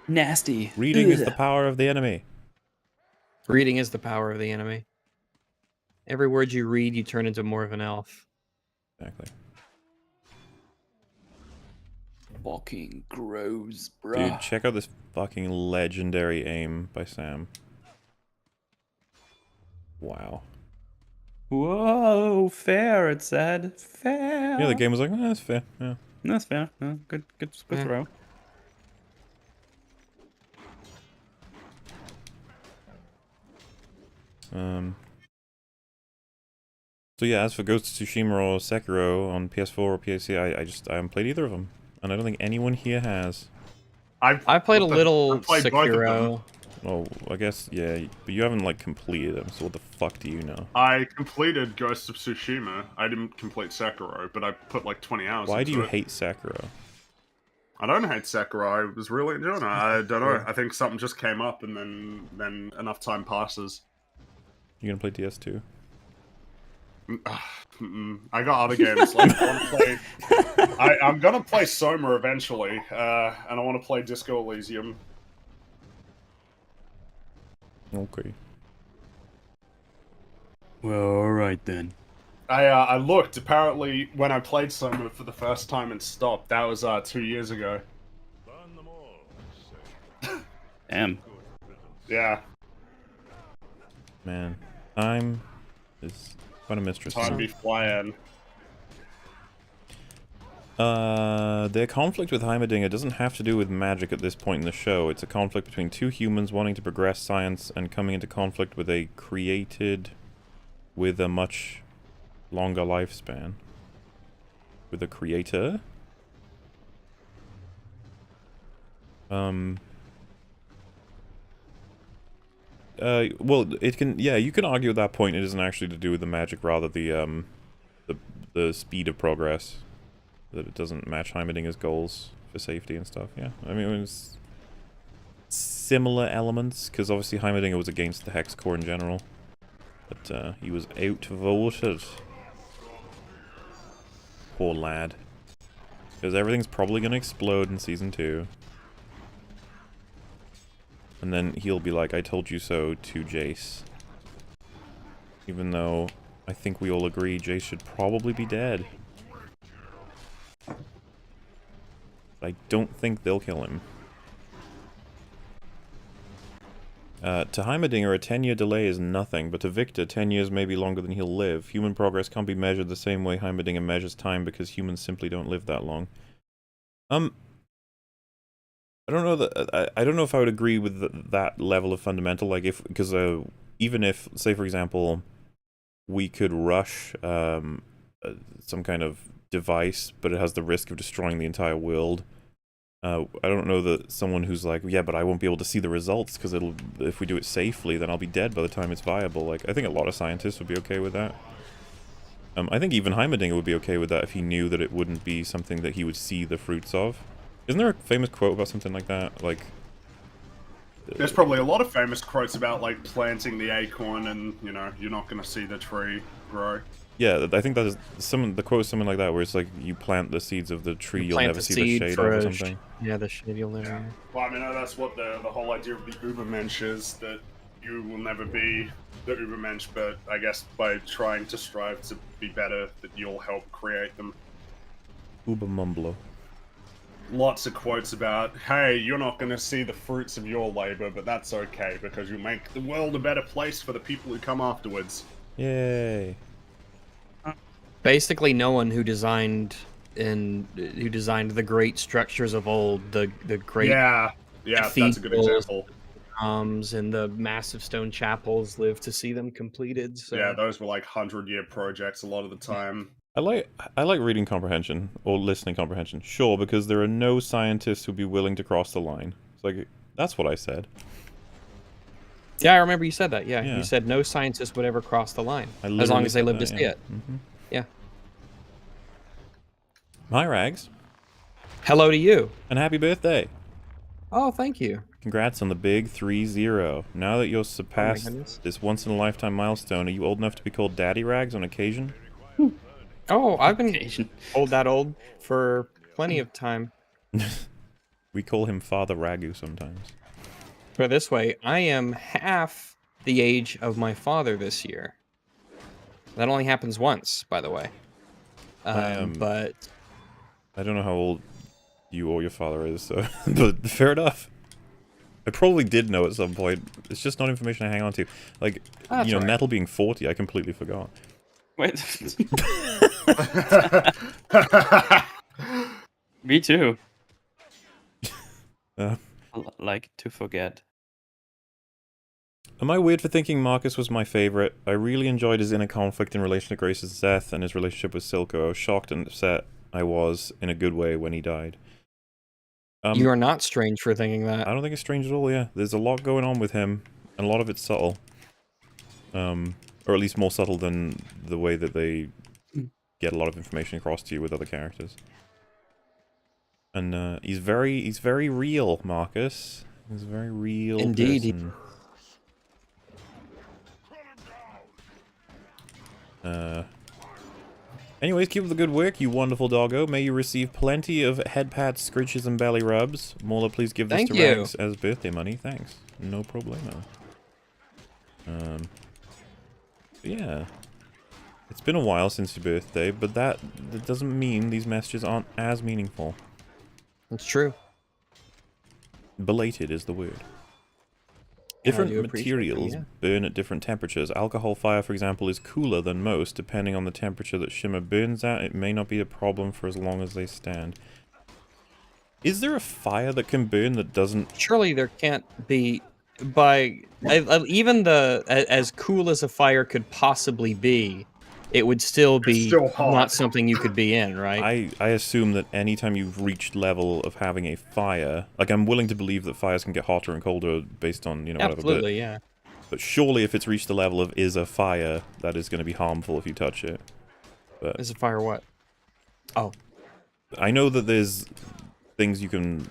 Nasty. Reading is the power of the enemy. Reading is the power of the enemy. Every word you read, you turn into more of an elf. Exactly. Fucking gross, bro. Dude, check out this fucking legendary aim by Sam. Wow. Whoa, fair, it said. Fair. Yeah, the game was like, that's fair. Yeah. That's fair. Yeah, good Yeah. throw. So yeah, as for Ghost of Tsushima or Sekiro on PS4 or PC, I haven't played either of them, and I don't think anyone here has. I played a little I've played both of them. Sekiro. Oh, I guess yeah, but you haven't like completed them. So what the fuck do you know? I completed Ghost of Tsushima. I didn't complete Sekiro, but I put like 20 hours Why do into you it. hate Sekiro? I don't hate Sekiro. I was really enjoying it. I don't know. I think something just came up, and then enough time passes. You gonna play DS2? I got other games. Like, I'm gonna play Soma eventually, and I want to play Disco Elysium. Okay. Well, alright then. I looked. Apparently, when I played Soma for the first time and stopped, that was 2 years ago. Burn them all, Damn. Yeah, Man, time is quite a mistress. time be flying. Their conflict with Heimerdinger doesn't have to do with magic at this point in the show. It's a conflict between two humans wanting to progress science and coming into conflict with a created with a much longer lifespan. With a creator? Well, it can, yeah, you can argue at that point it isn't actually to do with the magic, rather the speed of progress. That it doesn't match Heimerdinger's goals for safety and stuff, yeah. I mean, it's similar elements, because obviously Heimerdinger was against the Hex Core in general. But, he was outvoted. Poor lad. Because everything's probably going to explode in Season 2. And then he'll be like, I told you so to Jace. Even though I think we all agree Jace should probably be dead. I don't think they'll kill him. To Heimerdinger, a 10-year delay is nothing, but to Victor, 10 years may be longer than he'll live. Human progress can't be measured the same way Heimerdinger measures time because humans simply don't live that long. I don't know that I don't know if I would agree with that level of fundamental. Like, if because even if, say for example, we could rush some kind of device, but it has the risk of destroying the entire world. I don't know that someone who's like, yeah, but I won't be able to see the results because if we do it safely, then I'll be dead by the time it's viable. Like, I think a lot of scientists would be okay with that. I think even Heimerdinger would be okay with that if he knew that it wouldn't be something that he would see the fruits of. Isn't there a famous quote about something like that? Like, There's probably a lot of famous quotes about, like, planting the acorn and, you know, you're not going to see the tree grow. yeah, I think that is the quote is something like that, where it's like, you plant the seeds of the tree, you'll never see the shade of or something. Yeah, the shade you'll never. Well, I mean, that's what the whole idea of the Ubermensch is, that you will never be the Ubermensch, but I guess by trying to strive to be better, that you'll help create them. Ubermumbler. Lots of quotes about, hey, you're not going to see the fruits of your labor, but that's okay, because you make the world a better place for the people who come afterwards. Yay. Basically, no one who designed the great structures of old, the great Yeah, that's a good example. and the massive stone chapels lived to see them completed. So. Yeah, those were like 100-year projects a lot of the time. I like reading comprehension or listening comprehension, sure, because there are no scientists who'd be willing to cross the line. It's like, that's what I said. Yeah, I remember you said that. Yeah, Yeah. you said no scientist would ever cross the line I as long literally as they said lived that, to see yeah. it. Mhm. Yeah. Hi, Rags, Hello to you. and happy birthday! Oh, thank you. Congrats on the big 3-0. Now that you've surpassed goodness. this once-in-a-lifetime milestone, are you old enough to be called Daddy Rags on occasion? Oh, I've been Asian. old for plenty of time. We call him Father Ragu sometimes. Put it this way, I am half the age of my father this year. That only happens once, by the way. But I don't know how old you or your father is, so but fair enough. I probably did know at some point. It's just not information I hang on to. Like, That's you know, all right. Metal being 40, I completely forgot. Wait. Me too. Uh, Like to forget. Am I weird for thinking Marcus was my favorite? I really enjoyed his inner conflict in relation to Grace's death and his relationship with Silco. I was shocked and upset I was, in a good way, when he died. you are not strange for thinking that. I don't think it's strange at all, yeah. There's a lot going on with him, and a lot of it's subtle. Or at least more subtle than the way that they get a lot of information across to you with other characters. And he's very real, Marcus. He's a very real Indeed, person. Anyways, keep up the good work, you wonderful doggo. May you receive plenty of head pats, scritches, and belly rubs. Mola, please give this Thank to you. Rags as birthday money. Thanks. No problemo. Yeah. It's been a while since your birthday, but that doesn't mean these messages aren't as meaningful. It's true. Belated is the word. And I Different do appreciate them, materials yeah. burn at different temperatures. Alcohol fire, for example, is cooler than most. Depending on the temperature that Shimmer burns at, it may not be a problem for as long as they stand. Is there a fire that can burn that doesn't... Surely there can't be, even as cool as a fire could possibly be, it would still be still hot. not something you could be in, right? I assume that anytime you've reached level of having a fire, like I'm willing to believe that fires can get hotter and colder based on, you know, whatever. Absolutely, yeah. But surely if it's reached the level of is a fire, that is going to be harmful if you touch it. But Is a fire what? Oh. I know that there's things you can,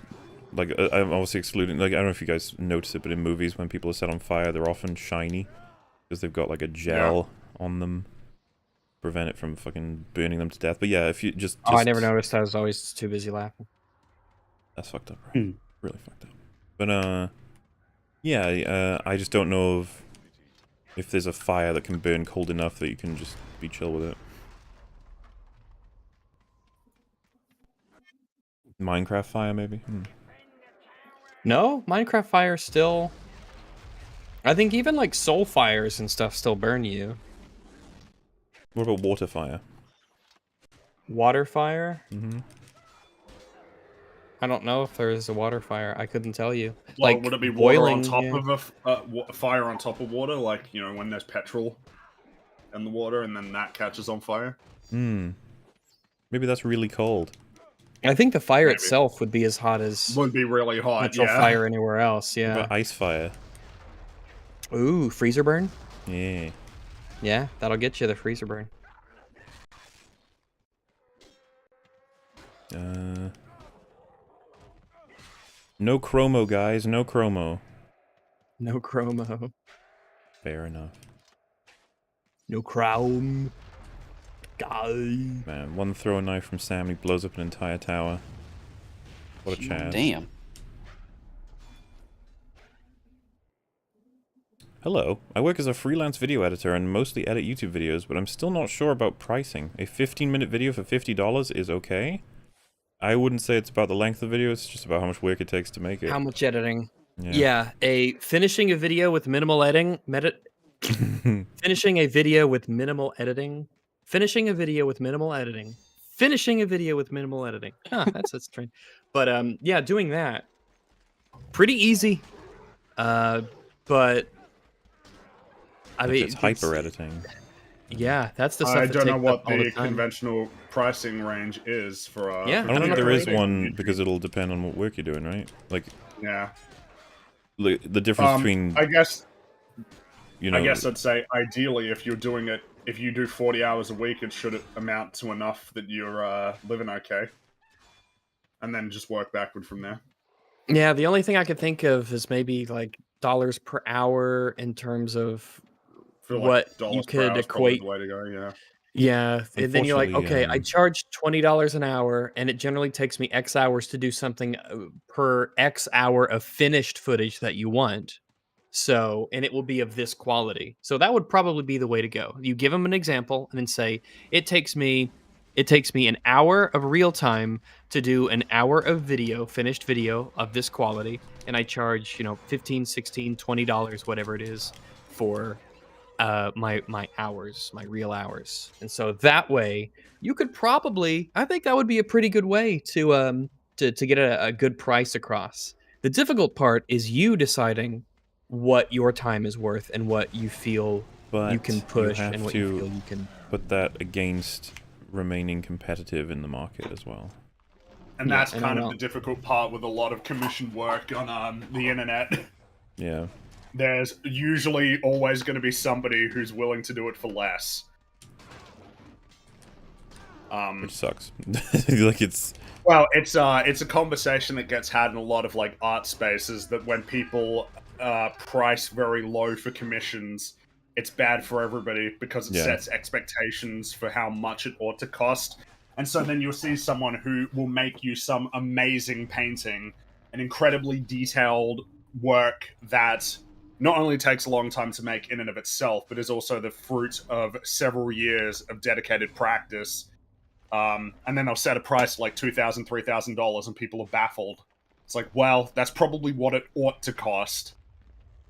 like, I'm obviously excluding, like, I don't know if you guys notice it, but in movies when people are set on fire, they're often shiny. Because they've got, like, a gel on them. Prevent it from fucking burning them to death. But yeah, if you just... Oh, I never noticed. I was always too busy laughing. That's fucked up, right? Really fucked up. But, yeah, I just don't know if there's a fire that can burn cold enough that you can just be chill with it. Minecraft fire, maybe? No, Minecraft fire still... I think even, like, soul fires and stuff still burn you. What about water fire? Water fire? Mm-hmm. I don't know if there is a water fire. I couldn't tell you. Well, Like, would it be water boiling, on top yeah. of a fire on top of water, like, you know, when there's petrol in the water and then that catches on fire? Maybe that's really cold. I think the fire Maybe. itself would be as hot as Would be really hot, natural yeah. fire anywhere else, What yeah. about ice fire? Ooh, freezer burn? Yeah. Yeah, that'll get you the freezer burn. No chromo, guys. No chromo. No chromo. Fair enough. No chrome. Guy. Man, one throwing knife from Sam, he blows up an entire tower. What a chance. Damn. Hello, I work as a freelance video editor and mostly edit YouTube videos, but I'm still not sure about pricing. A 15-minute video for $50 is okay? I wouldn't say it's about the length of the video, it's just about how much work it takes to make it. How much editing? Yeah, finishing a video with minimal editing. Finishing a video with minimal editing. Finishing a video with minimal editing. Finishing a video with minimal editing. Huh, that's strange. But yeah, doing that. Pretty easy. But I mean, it's hyper editing. Yeah, that's the stuff. I that don't know takes what up all the time. conventional pricing range is for. Yeah, for I don't think video there is editing. one because it'll depend on what work you're doing, right? Like, Yeah. the difference between, I guess you know, I guess I'd say ideally, if you're doing it, if you do 40 hours a week, it should amount to enough that you're living okay, and then just work backward from there. Yeah, the only thing I could think of is maybe like dollars per hour in terms of Feel like what dollars you per could hour is probably equate. the way to go. Yeah. Yeah, and then you're like, Unfortunately, okay, I charge $20 an hour, and it generally takes me X hours to do something per X hour of finished footage that you want. So, and it will be of this quality. So that would probably be the way to go. You give them an example and then say, it takes me an hour of real time to do an hour of video, finished video of this quality, and I charge, $15, $16, $20, whatever it is, for my hours, my real hours. And so that way you could probably, I think that would be a pretty good way to get a good price across. The difficult part is you deciding what your time is worth and what you feel you can push and what you feel you can put that against remaining competitive in the market as well. And Yeah, that's and kind I of know- the difficult part with a lot of commissioned work on the internet. Yeah. There's usually always going to be somebody who's willing to do it for less. Which sucks. Like it's Well, it's a conversation that gets had in a lot of like art spaces, that when people price very low for commissions, it's bad for everybody because it Yeah. sets expectations for how much it ought to cost. And so then you'll see someone who will make you some amazing painting, an incredibly detailed work that not only takes a long time to make in and of itself, but is also the fruit of several years of dedicated practice. And then they'll set a price like $2,000, $3,000, and people are baffled. It's like, well, that's probably what it ought to cost.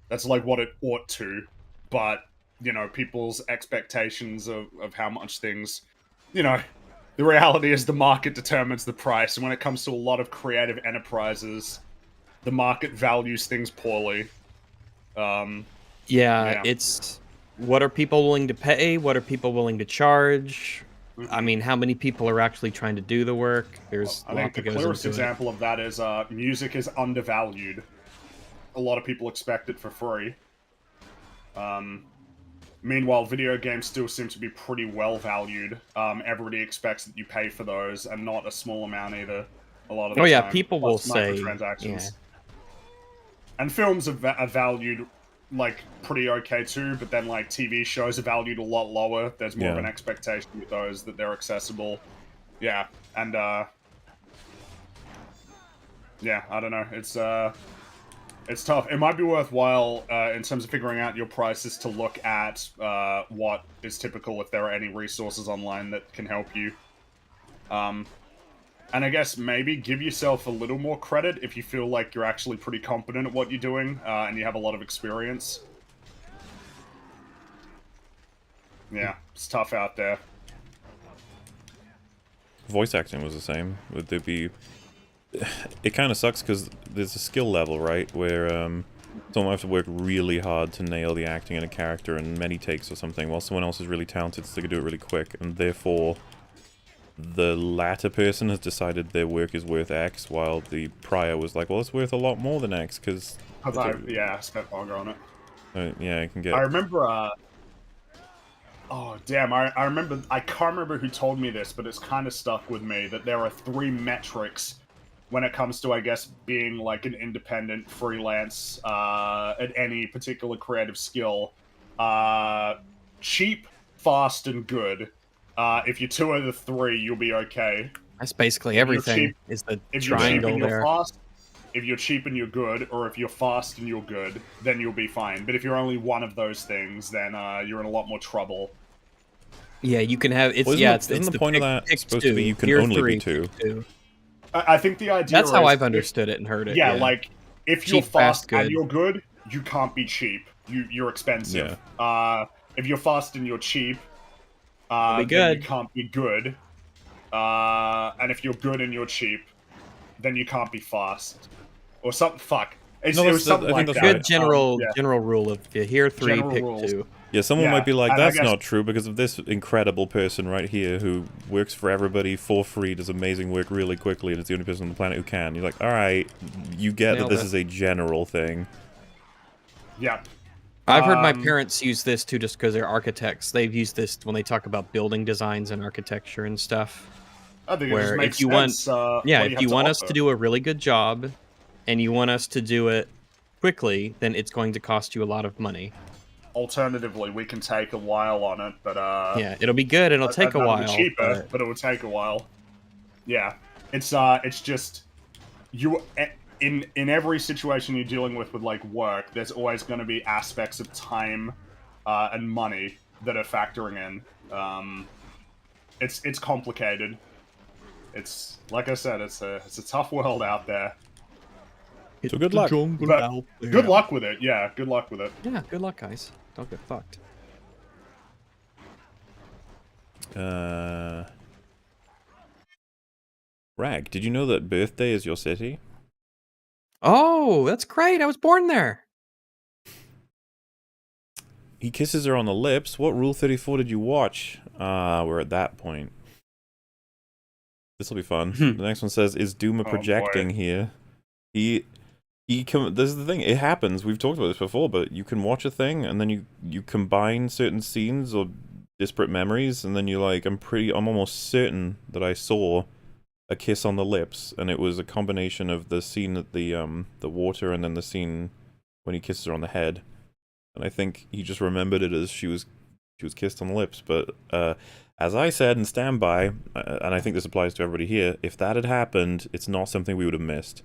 That's like what it ought to. But, you know, people's expectations of how much things, you know, the reality is the market determines the price. And when it comes to a lot of creative enterprises, the market values things poorly. Yeah, it's what are people willing to pay? What are people willing to charge? I mean, how many people are actually trying to do the work? There's I a lot think that the goes clearest into it. example of that is music is undervalued. A lot of people expect it for free. Meanwhile, video games still seem to be pretty well valued. Everybody expects that you pay for those, and not a small amount either. A lot of the Oh yeah, time. people will Plus say, microtransactions. yeah. And films are valued like pretty okay too, but then like TV shows are valued a lot lower. There's more of an expectation with those that they're accessible. Yeah, and yeah, I don't know. It's tough. It might be worthwhile in terms of figuring out your prices to look at what is typical if there are any resources online that can help you. And I guess maybe give yourself a little more credit if you feel like you're actually pretty competent at what you're doing and you have a lot of experience. Yeah, it's tough out there. Voice acting was the same. Would there be... It kind of sucks because there's a skill level, right, where someone have to work really hard to nail the acting in a character in many takes or something, while someone else is really talented so they can do it really quick, and therefore the latter person has decided their work is worth X, while the prior was like, well, it's worth a lot more than X, because... I spent longer on it. Yeah, I can get... I remember, oh, damn, I remember, I can't remember who told me this, but it's kind of stuck with me, that there are 3 metrics when it comes to, I guess, being like an independent freelance at any particular creative skill. Cheap, fast, and good. If you're 2 of the 3, you'll be okay. That's basically everything. Is the if you're cheap triangle and you're there. fast, if you're cheap and you're good, or if you're fast and you're good, then you'll be fine. But if you're only one of those things, then you're in a lot more trouble. Yeah, you can have it's Well, isn't it's the point of that pick supposed to be you can Tier only 3, be 2? pick 2. I think the idea That's how is I've understood it and heard it. Yeah, like if you're Cheap, fast, fast and good. you're good, you can't be cheap. You're expensive. If you're fast and you're cheap, be then good. you can't be good. And if you're good and you're cheap, then you can't be fast. Or something. Fuck. It was something like that. Good general Yeah. general rule of if you hear 3, General pick rules. 2. Yeah, someone Yeah, might be like, and I that's guess- not true because of this incredible person right here who works for everybody for free, does amazing work really quickly, and is the only person on the planet who can. You're like, alright, you get Nailed that this it. is a general thing. Yeah. I've heard my parents use this too just because they're architects. They've used this when they talk about building designs and architecture and stuff. I think it Where just makes if you sense, want, what you if have you to want us offer. to do a really good job, and you want us to do it quickly, then it's going to cost you a lot of money. Alternatively, we can take a while on it, but Yeah, it'll be good. It'll take a that'll while. be cheaper, but- but it will take a while. Yeah, it's just you in every situation you're dealing with like work. There's always going to be aspects of time and money that are factoring in. It's complicated. It's like I said, it's a tough world out there. So good luck. But good luck with it. Yeah, good luck with it. Yeah, good luck, guys. Don't get fucked. Rag, did you know that birthday is your city? Oh, that's great. I was born there. He kisses her on the lips. What Rule 34 did you watch? We're at that point. This'll be fun. The next one says, is Duma projecting here? This is the thing, it happens, we've talked about this before, but you can watch a thing, and then you combine certain scenes or disparate memories, and then you're like, I'm almost certain that I saw a kiss on the lips, and it was a combination of the scene at the water, and then the scene when he kisses her on the head. and I think he just remembered it as she was kissed on the lips. But as I said in Standby, and I think this applies to everybody here, if that had happened, it's not something we would have missed.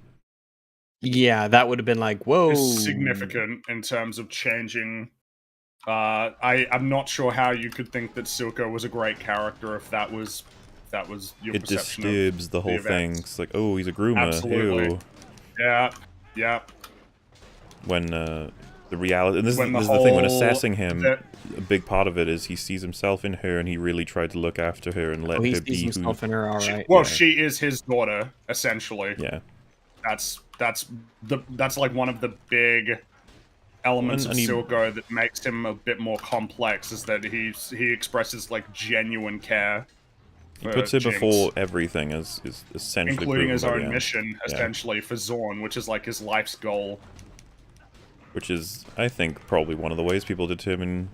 Yeah, that would have been like, whoa. Is significant in terms of changing. I'm not sure how you could think that Silco was a great character if that was your It perception disturbs of the whole thing. events. It's like, oh, he's a groomer. Absolutely. Ew. Yeah. When the reality, and this When is the the thing, when whole- assessing him, the- a big part of it is he sees himself in her, and he really tried to look after her and let Oh, he her sees be himself who. in her, all right. Well, Yeah. she is his daughter, essentially. Yeah. That's like one of the big elements And of he- Silco that makes him a bit more complex, is that he expresses like genuine care. He for puts her Jinx, before everything, as is essentially including proven his by the own end. mission, essentially for Zorn, which is like his life's goal. Which is, I think, probably one of the ways people determine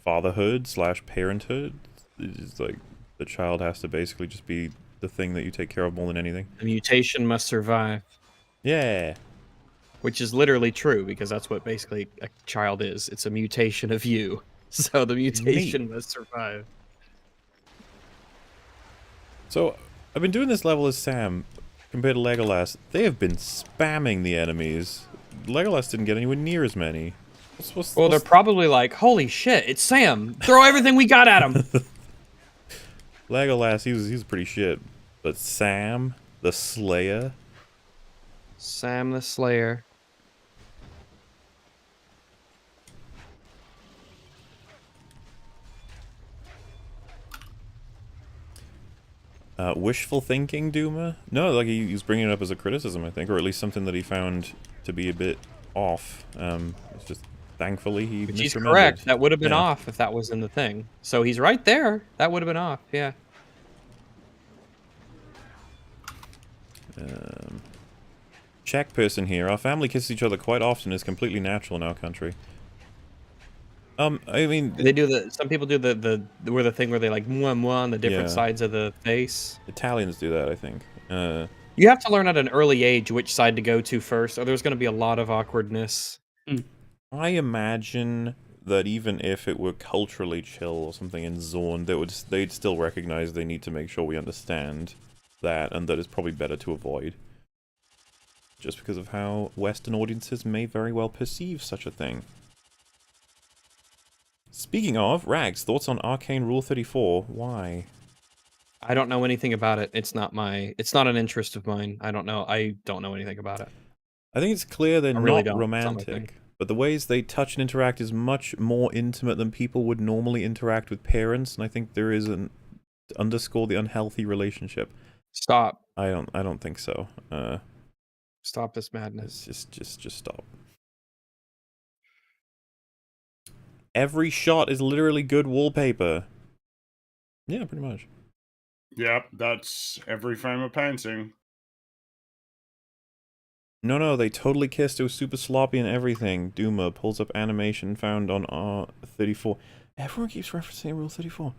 fatherhood/parenthood. Is like the child has to basically just be the thing that you take care of more than anything. The mutation must survive, Yeah. which is literally true because that's what basically a child is. It's a mutation of you. So the mutation must survive. So, I've been doing this level as Sam, compared to Legolas. They have been spamming the enemies. Legolas didn't get anywhere near as many. Well, they're probably like, holy shit, it's Sam. Throw everything we got at him. Legolas, he was pretty shit. But Sam, the Slayer, Sam the Slayer. wishful thinking Duma? No, like he was bringing it up as a criticism, I think, or at least something that he found to be a bit off. It's just, thankfully, he Which he's misremembered. correct. That would have been Yeah. off if that was in the thing. So he's right there. That would have been off, yeah. Czech person here. Our family kisses each other quite often. It's completely natural in our country. I mean, They do some people do the thing where they like mwah mwah on the different Yeah. sides of the face. Italians do that, I think. You have to learn at an early age which side to go to first, or there's going to be a lot of awkwardness. I imagine that even if it were culturally chill or something in Zorn, they'd still recognize they need to make sure we understand that, and that it's probably better to avoid. Just because of how Western audiences may very well perceive such a thing. Speaking of, Rags, thoughts on Arcane Rule 34? Why? I don't know anything about it. It's not an interest of mine. I don't know anything about it. I think it's clear they're I really not don't. It's not my thing. romantic, but the ways they touch and interact is much more intimate than people would normally interact with parents, and I think there is an underscore the unhealthy relationship. Stop. I don't think so. Stop this madness. Just stop. Every shot is literally good wallpaper. Yeah, pretty much. Yep, that's every frame of painting. No, they totally kissed. It was super sloppy and everything. Duma pulls up animation found on R34. Everyone keeps referencing Rule 34.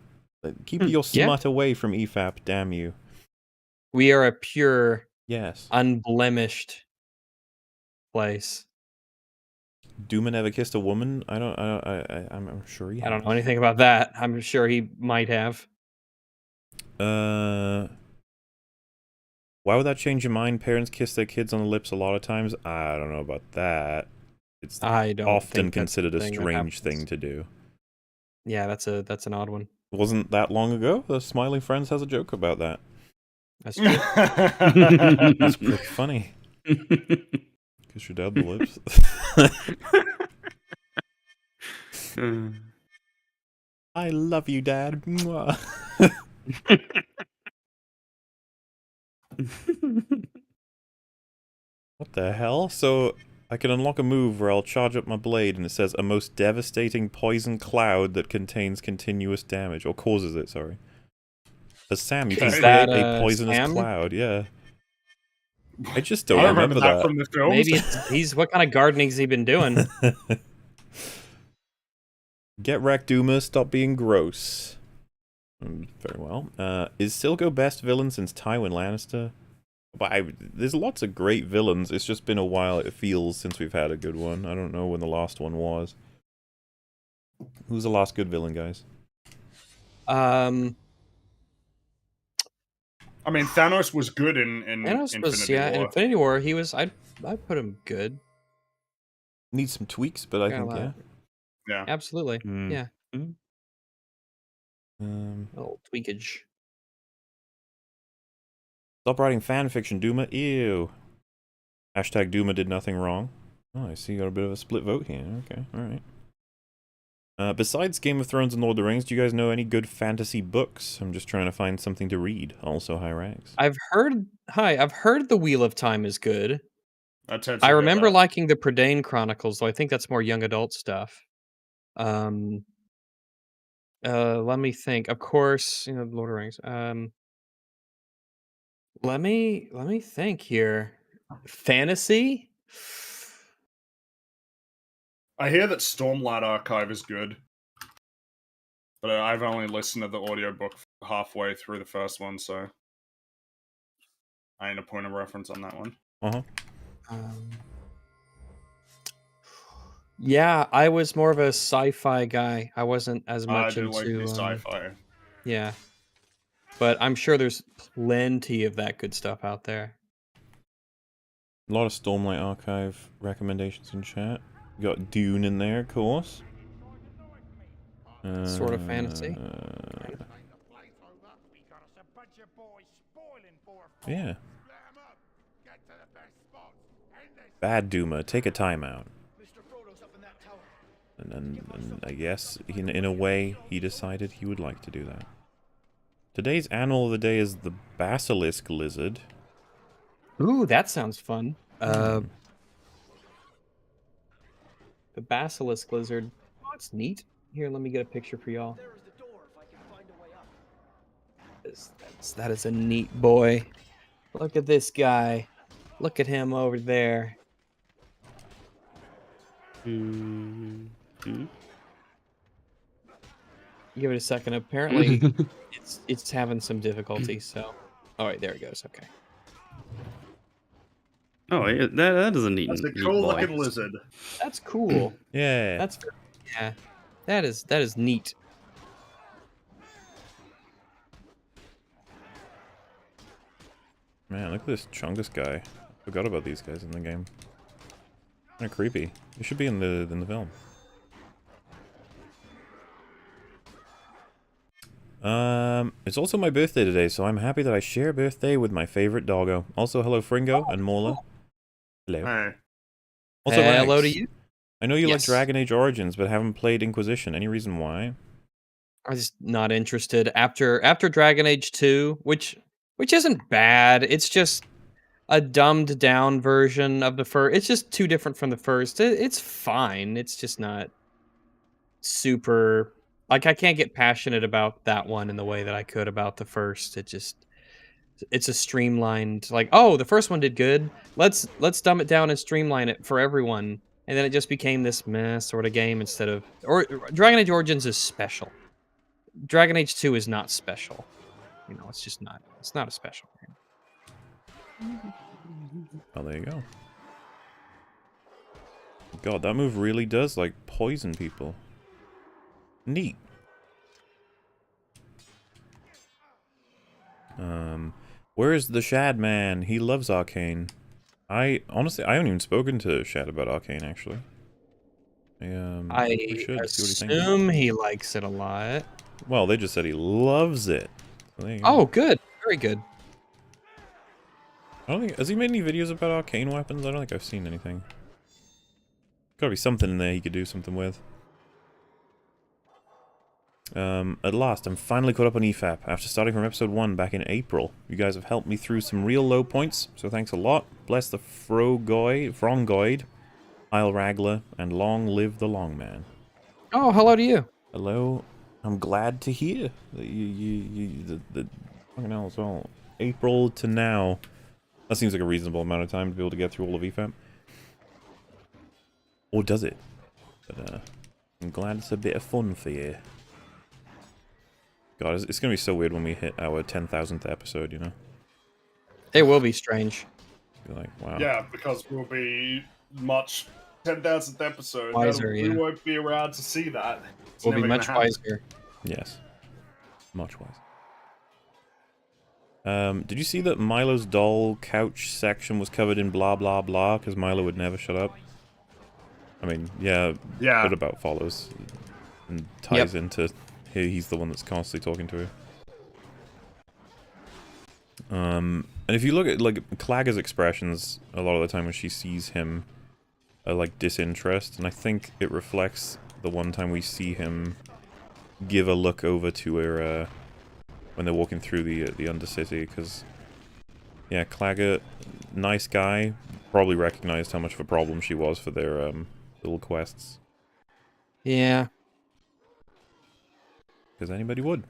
Keep your Yeah. smut away from EFAP, damn you. We are a pure, Yes. unblemished place. Duma never kissed a woman? I'm sure he I don't has. know anything about that. I'm sure he might have. Why would that change your mind? Parents kiss their kids on the lips a lot of times. I don't know about that. It's I don't often think that's considered a thing that strange happens. thing to do. Yeah, that's an odd one. Wasn't that long ago? The Smiling Friends has a joke about that. That's true. It's pretty funny. Kiss your dad on the lips. I love you, Dad. Mwah. What the hell? So, I can unlock a move where I'll charge up my blade and it says a most devastating poison cloud that contains continuous damage. Or causes it, sorry. As Sam, you can Is create that, a poisonous Sam? cloud, yeah. I just don't I remember that. from the films. Maybe he's what kind of gardening's he been doing? Get wrecked, Duma. Stop being gross. Very well. Is Silco best villain since Tywin Lannister? But there's lots of great villains. It's just been a while, it feels, since we've had a good one. I don't know when the last one was. Who's the last good villain, guys? I mean, Thanos was good in Thanos was Infinity in War. Infinity War. He was. I'd put him good. Needs some tweaks, but I think yeah. Yeah. Absolutely. Mm. Yeah. Mm. A little tweakage. Stop writing fan fiction, Duma. Ew. Hashtag Duma did nothing wrong. Oh, I see you got a bit of a split vote here. Okay, alright. Besides Game of Thrones and Lord of the Rings, do you guys know any good fantasy books? I'm just trying to find something to read. Also, high rags. I've heard The Wheel of Time is good. I tend to I hear remember that. liking the Prydain Chronicles, though I think that's more young adult stuff. Let me think. Of course, Lord of the Rings. Let me think here. Fantasy? I hear that Stormlight Archive is good, but I've only listened to the audiobook halfway through the first one, so I ain't a point of reference on that one. Uh-huh. Yeah, I was more of a sci-fi guy. I wasn't as I much do like the into sci-fi. yeah. But I'm sure there's plenty of that good stuff out there. A lot of Stormlight Archive recommendations in chat. You got Dune in there, of course. Sort of fantasy. Yeah. Bad Duma, take a timeout. And I guess, in a way, he decided he would like to do that. Today's animal of the day is the basilisk lizard. Ooh, that sounds fun. The basilisk lizard. Oh, it's neat. Here, let me get a picture for y'all. That is a neat boy. Look at this guy. Look at him over there. Mm-hmm. Give it a second. Apparently, it's having some difficulty. So, all right, there it goes. Okay. Oh, yeah, that is a neat. That's a neat cool boy. looking lizard. That's cool. Yeah. That's yeah. That is neat. Man, look at this Chungus guy. Forgot about these guys in the game. Kind of creepy. They should be in the film. It's also my birthday today, so I'm happy that I share a birthday with my favorite doggo. Also, hello Fringo and Mola. Hello. Hey. Also, Hello to Rags, you. I know you like Yes. Dragon Age Origins, but haven't played Inquisition. Any reason why? I'm just not interested. After Dragon Age 2, which isn't bad. It's just a dumbed down version of the first. It's just too different from the first. It's fine. It's just not super. Like, I can't get passionate about that one in the way that I could about the first. It's a streamlined, like, oh, the first one did good. Let's dumb it down and streamline it for everyone. And then it just became this meh sort of game instead of, or Dragon Age Origins is special. Dragon Age 2 is not special. It's just not. It's not a special game. Oh, there you go. God, that move really does, like, poison people. Neat. Where is the Shad man? He loves Arcane. Honestly, I haven't even spoken to Shad about Arcane, actually. I we should see what he thinks. assume he likes it a lot. Well, they just said he loves it. So there you go. Oh, good. Very good. I don't think, has he made any videos about arcane weapons? I don't think I've seen anything. Gotta be something in there he could do something with. At last, I'm finally caught up on EFAP after starting from episode 1 back in April. You guys have helped me through some real low points, so thanks a lot. Bless the Frongoid, Isle Ragla, and long live the Long Man. Oh, hello to you. Hello. I'm glad to hear that the fucking hell as well. April to now. That seems like a reasonable amount of time to be able to get through all of EFAP. Or does it? But I'm glad it's a bit of fun for you. God, it's gonna be so weird when we hit our 10,000th episode, you know? It will be strange. You're like, wow. Yeah, because we'll be much 10,000th episode. Wiser, We yeah. won't be around to see that. It's We'll be never gonna much happen. wiser. Yes. Much wiser. Did you see that Milo's doll couch section was covered in blah blah blah because Milo would never shut up? I mean, yeah, Yeah. it about follows and ties into he's the one that's constantly talking to her. And if you look at like Clagga's expressions a lot of the time when she sees him, are like disinterest, and I think it reflects the one time we see him give a look over to her when they're walking through the Undercity, because yeah, Clagga, nice guy, probably recognized how much of a problem she was for their little quests. Yeah. Because anybody would.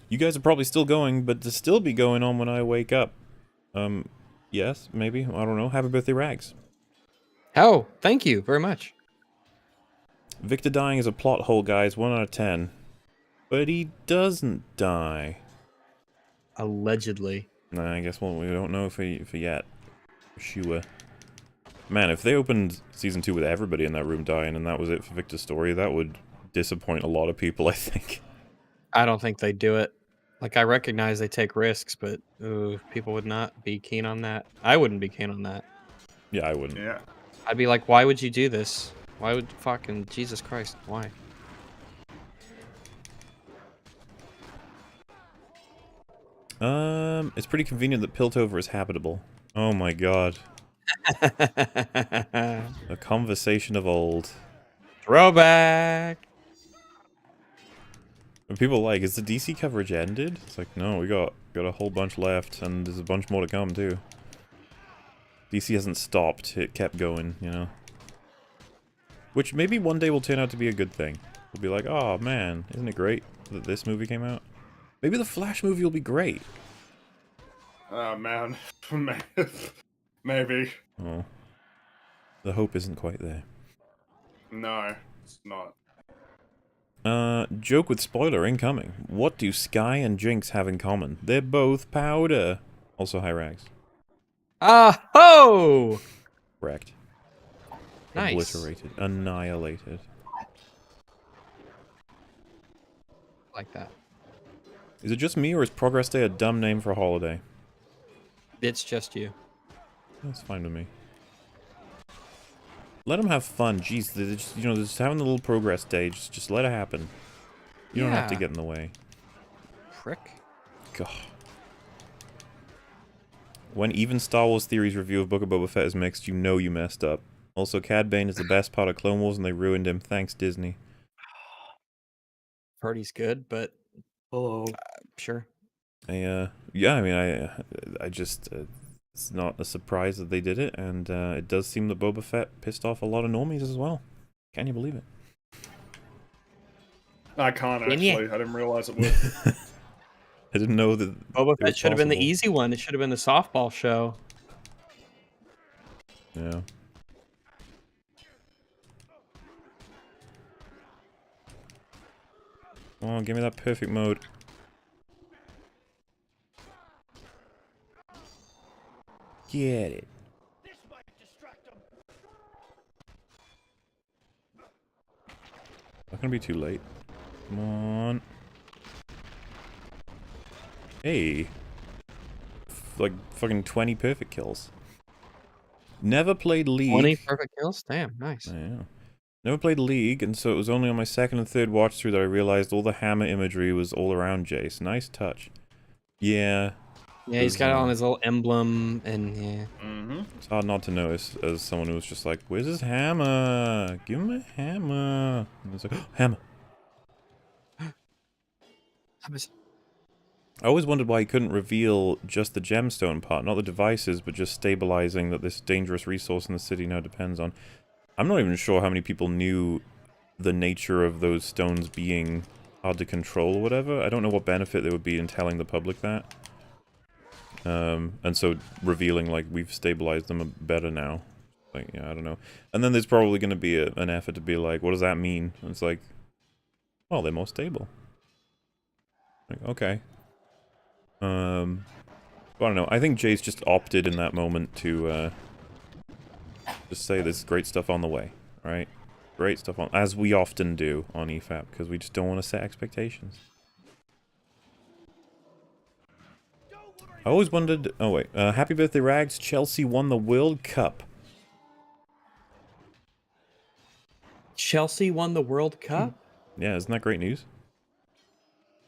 You guys are probably still going, but to still be going on when I wake up. Yes, maybe, I don't know. Happy birthday, Rags. Oh, thank you very much. Victor dying is a plot hole, guys, 1 out of 10. But he doesn't die. Allegedly. Nah, I guess, well, we don't know for yet. For sure. Man, if they opened Season 2 with everybody in that room dying and that was it for Victor's story, that would disappoint a lot of people, I think. I don't think they do it. Like, I recognize they take risks, but people would not be keen on that. I wouldn't be keen on that. Yeah, I wouldn't. Yeah. I'd be like, why would you do this? Why would fucking Jesus Christ? Why? It's pretty convenient that Piltover is habitable. Oh my god. A conversation of old. Throwback. And people like, is the DC coverage ended? It's like, no, we got a whole bunch left, and there's a bunch more to come too. DC hasn't stopped, it kept going, you know. Which maybe one day will turn out to be a good thing. We'll be like, oh man, isn't it great that this movie came out? Maybe the Flash movie will be great. Oh man. Maybe. Oh. The hope isn't quite there. No, it's not. Joke with spoiler incoming. What do Sky and Jinx have in common? They're both powder. Also, hi Rags. Ah ho! Wrecked. Nice. Obliterated. Annihilated. Like that. Is it just me, or is Progress Day a dumb name for a holiday? It's just you. That's fine with me. Let them have fun. Jeez, they're just, you know, just having the little Progress Day. Just let it happen. You don't have to Yeah. get in the way. Prick. God. When even Star Wars Theory's review of Book of Boba Fett is mixed, you know you messed up. Also, Cad Bane is the best part of Clone Wars, and they ruined him. Thanks, Disney. Heard he's good, but Hello. sure. Yeah, I mean, I just, it's not a surprise that they did it, and it does seem that Boba Fett pissed off a lot of normies as well. Can you believe it? I can't Can actually. ya? I didn't realize it would. I didn't know that. Boba it Fett was should have been the possible. easy one. It should have been the softball show. Yeah. Oh, give me that perfect mode. Get it. Not gonna be too late. Come on. Hey. Like fucking 20 perfect kills. Never played League. 20 perfect kills? Damn, nice. Yeah. Never played League, and so it was only on my second and third watch through that I realized all the hammer imagery was all around Jace. Nice touch. Yeah. Yeah, he's got it on his little emblem, and yeah. Mm-hmm. It's hard not to notice as someone who was just like, where's his hammer? Give him a hammer. And it's like, oh, hammer. I always wondered why he couldn't reveal just the gemstone part, not the devices, but just stabilizing that this dangerous resource in the city now depends on. I'm not even sure how many people knew the nature of those stones being hard to control or whatever. I don't know what benefit there would be in telling the public that. And so revealing, like, we've stabilized them better now. Like, yeah, I don't know. And then there's probably going to be an effort to be like, what does that mean? And it's like, well, they're more stable. Like, okay. But I don't know. I think Jace just opted in that moment to Just say there's great stuff on the way, right? Great stuff on, as we often do on EFAP, because we just don't want to set expectations. I always wondered. Oh wait, happy birthday, Rags! Chelsea won the World Cup. Chelsea won the World Cup? Yeah, isn't that great news?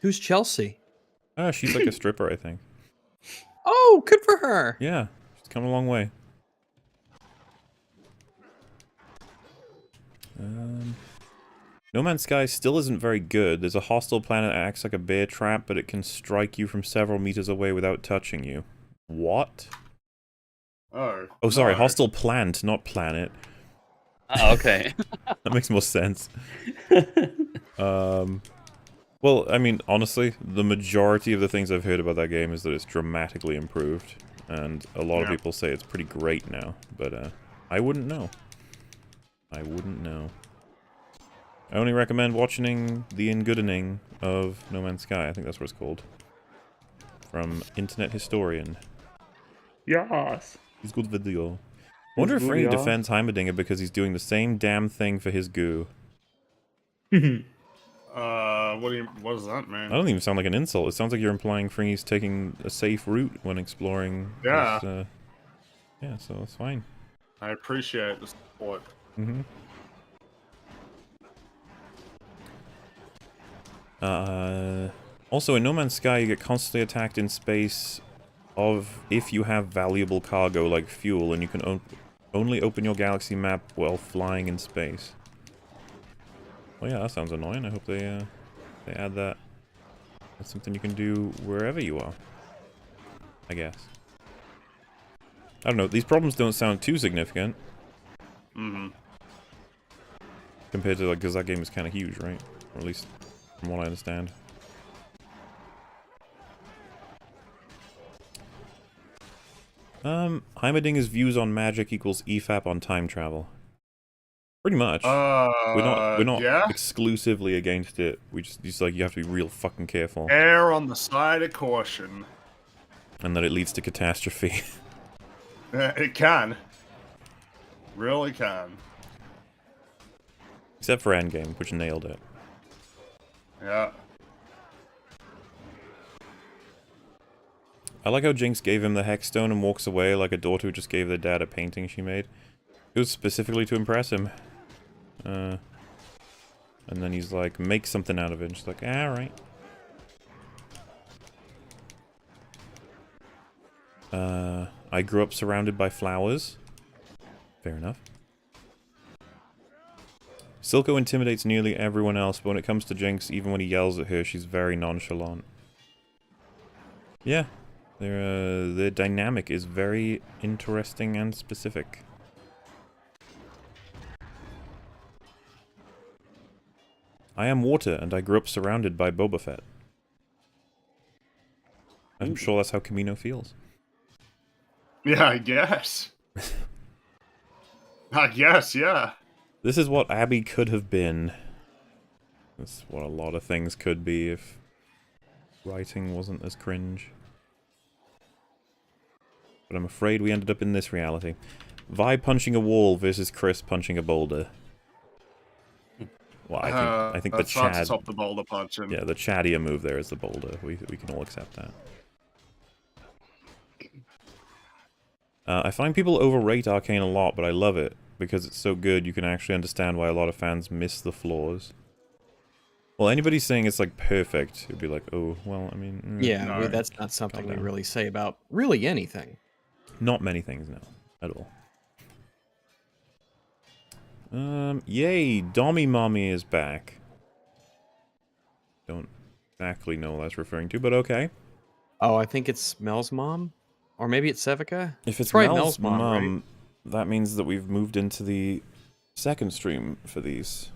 Who's Chelsea? She's like a stripper, I think. Oh, good for her. Yeah, she's come a long way. No Man's Sky still isn't very good. There's a hostile planet that acts like a bear trap, but it can strike you from several meters away without touching you. What? Oh. Oh, sorry, no. hostile plant, not planet. Ah, okay. That makes more sense. Well, I mean, honestly, the majority of the things I've heard about that game is that it's dramatically improved. And a lot of people say it's pretty great now, but I wouldn't know. I wouldn't know. I only recommend watching the Ingoodening of No Man's Sky. I think that's what it's called. From Internet Historian. Yes. It's good video. I wonder if Free defends Heimerdinger because he's doing the same damn thing for his goo. What does that mean? That doesn't even sound like an insult. It sounds like you're implying Fringy's taking a safe route when exploring. Yeah. His, yeah, so that's fine. I appreciate the support. Also, in No Man's Sky, you get constantly attacked in space if you have valuable cargo like fuel, and you can only open your galaxy map while flying in space. Well, yeah, that sounds annoying. I hope they add that. That's something you can do wherever you are, I guess. I don't know. These problems don't sound too significant. Compared to, like, because that game is kind of huge, right? Or at least from what I understand. Heimerdinger's views on magic equals EFAP on time travel. Pretty much. We're not exclusively against it. We just like, you have to be real fucking careful. Err on the side of caution. And that it leads to catastrophe. It can. Really can. Except for Endgame, which nailed it. Yeah. I like how Jinx gave him the Hexstone and walks away like a daughter who just gave their dad a painting she made. It was specifically to impress him. And then he's like, make something out of it. And she's like, alright. I grew up surrounded by flowers. Fair enough. Silco intimidates nearly everyone else, but when it comes to Jinx, even when he yells at her, she's very nonchalant. Yeah. Their dynamic is very interesting and specific. I am water, and I grew up surrounded by Boba Fett. I'm sure that's how Kamino feels. Yeah, I guess. I guess, yeah. This is what Abby could have been. That's what a lot of things could be if writing wasn't as cringe. But I'm afraid we ended up in this reality. Vi punching a wall versus Chris punching a boulder. Well, I think the hard to Chad... top the boulder punching. Yeah, the Chadier move there is the boulder. We can all accept that. I find people overrate Arcane a lot, but I love it. Because it's so good, you can actually understand why a lot of fans miss the flaws. Well, anybody saying it's, like, perfect, it'd be like, oh, well, I mean... Yeah, No. that's not something we down. really say about really anything. Not many things, no. At all. Yay! Dommy Mommy is back. Don't exactly know what that's referring to, but okay. Oh, I think it's Mel's mom? Or maybe it's Sevica? If it's probably Mel's mom, right? that means that we've moved into the second stream for these.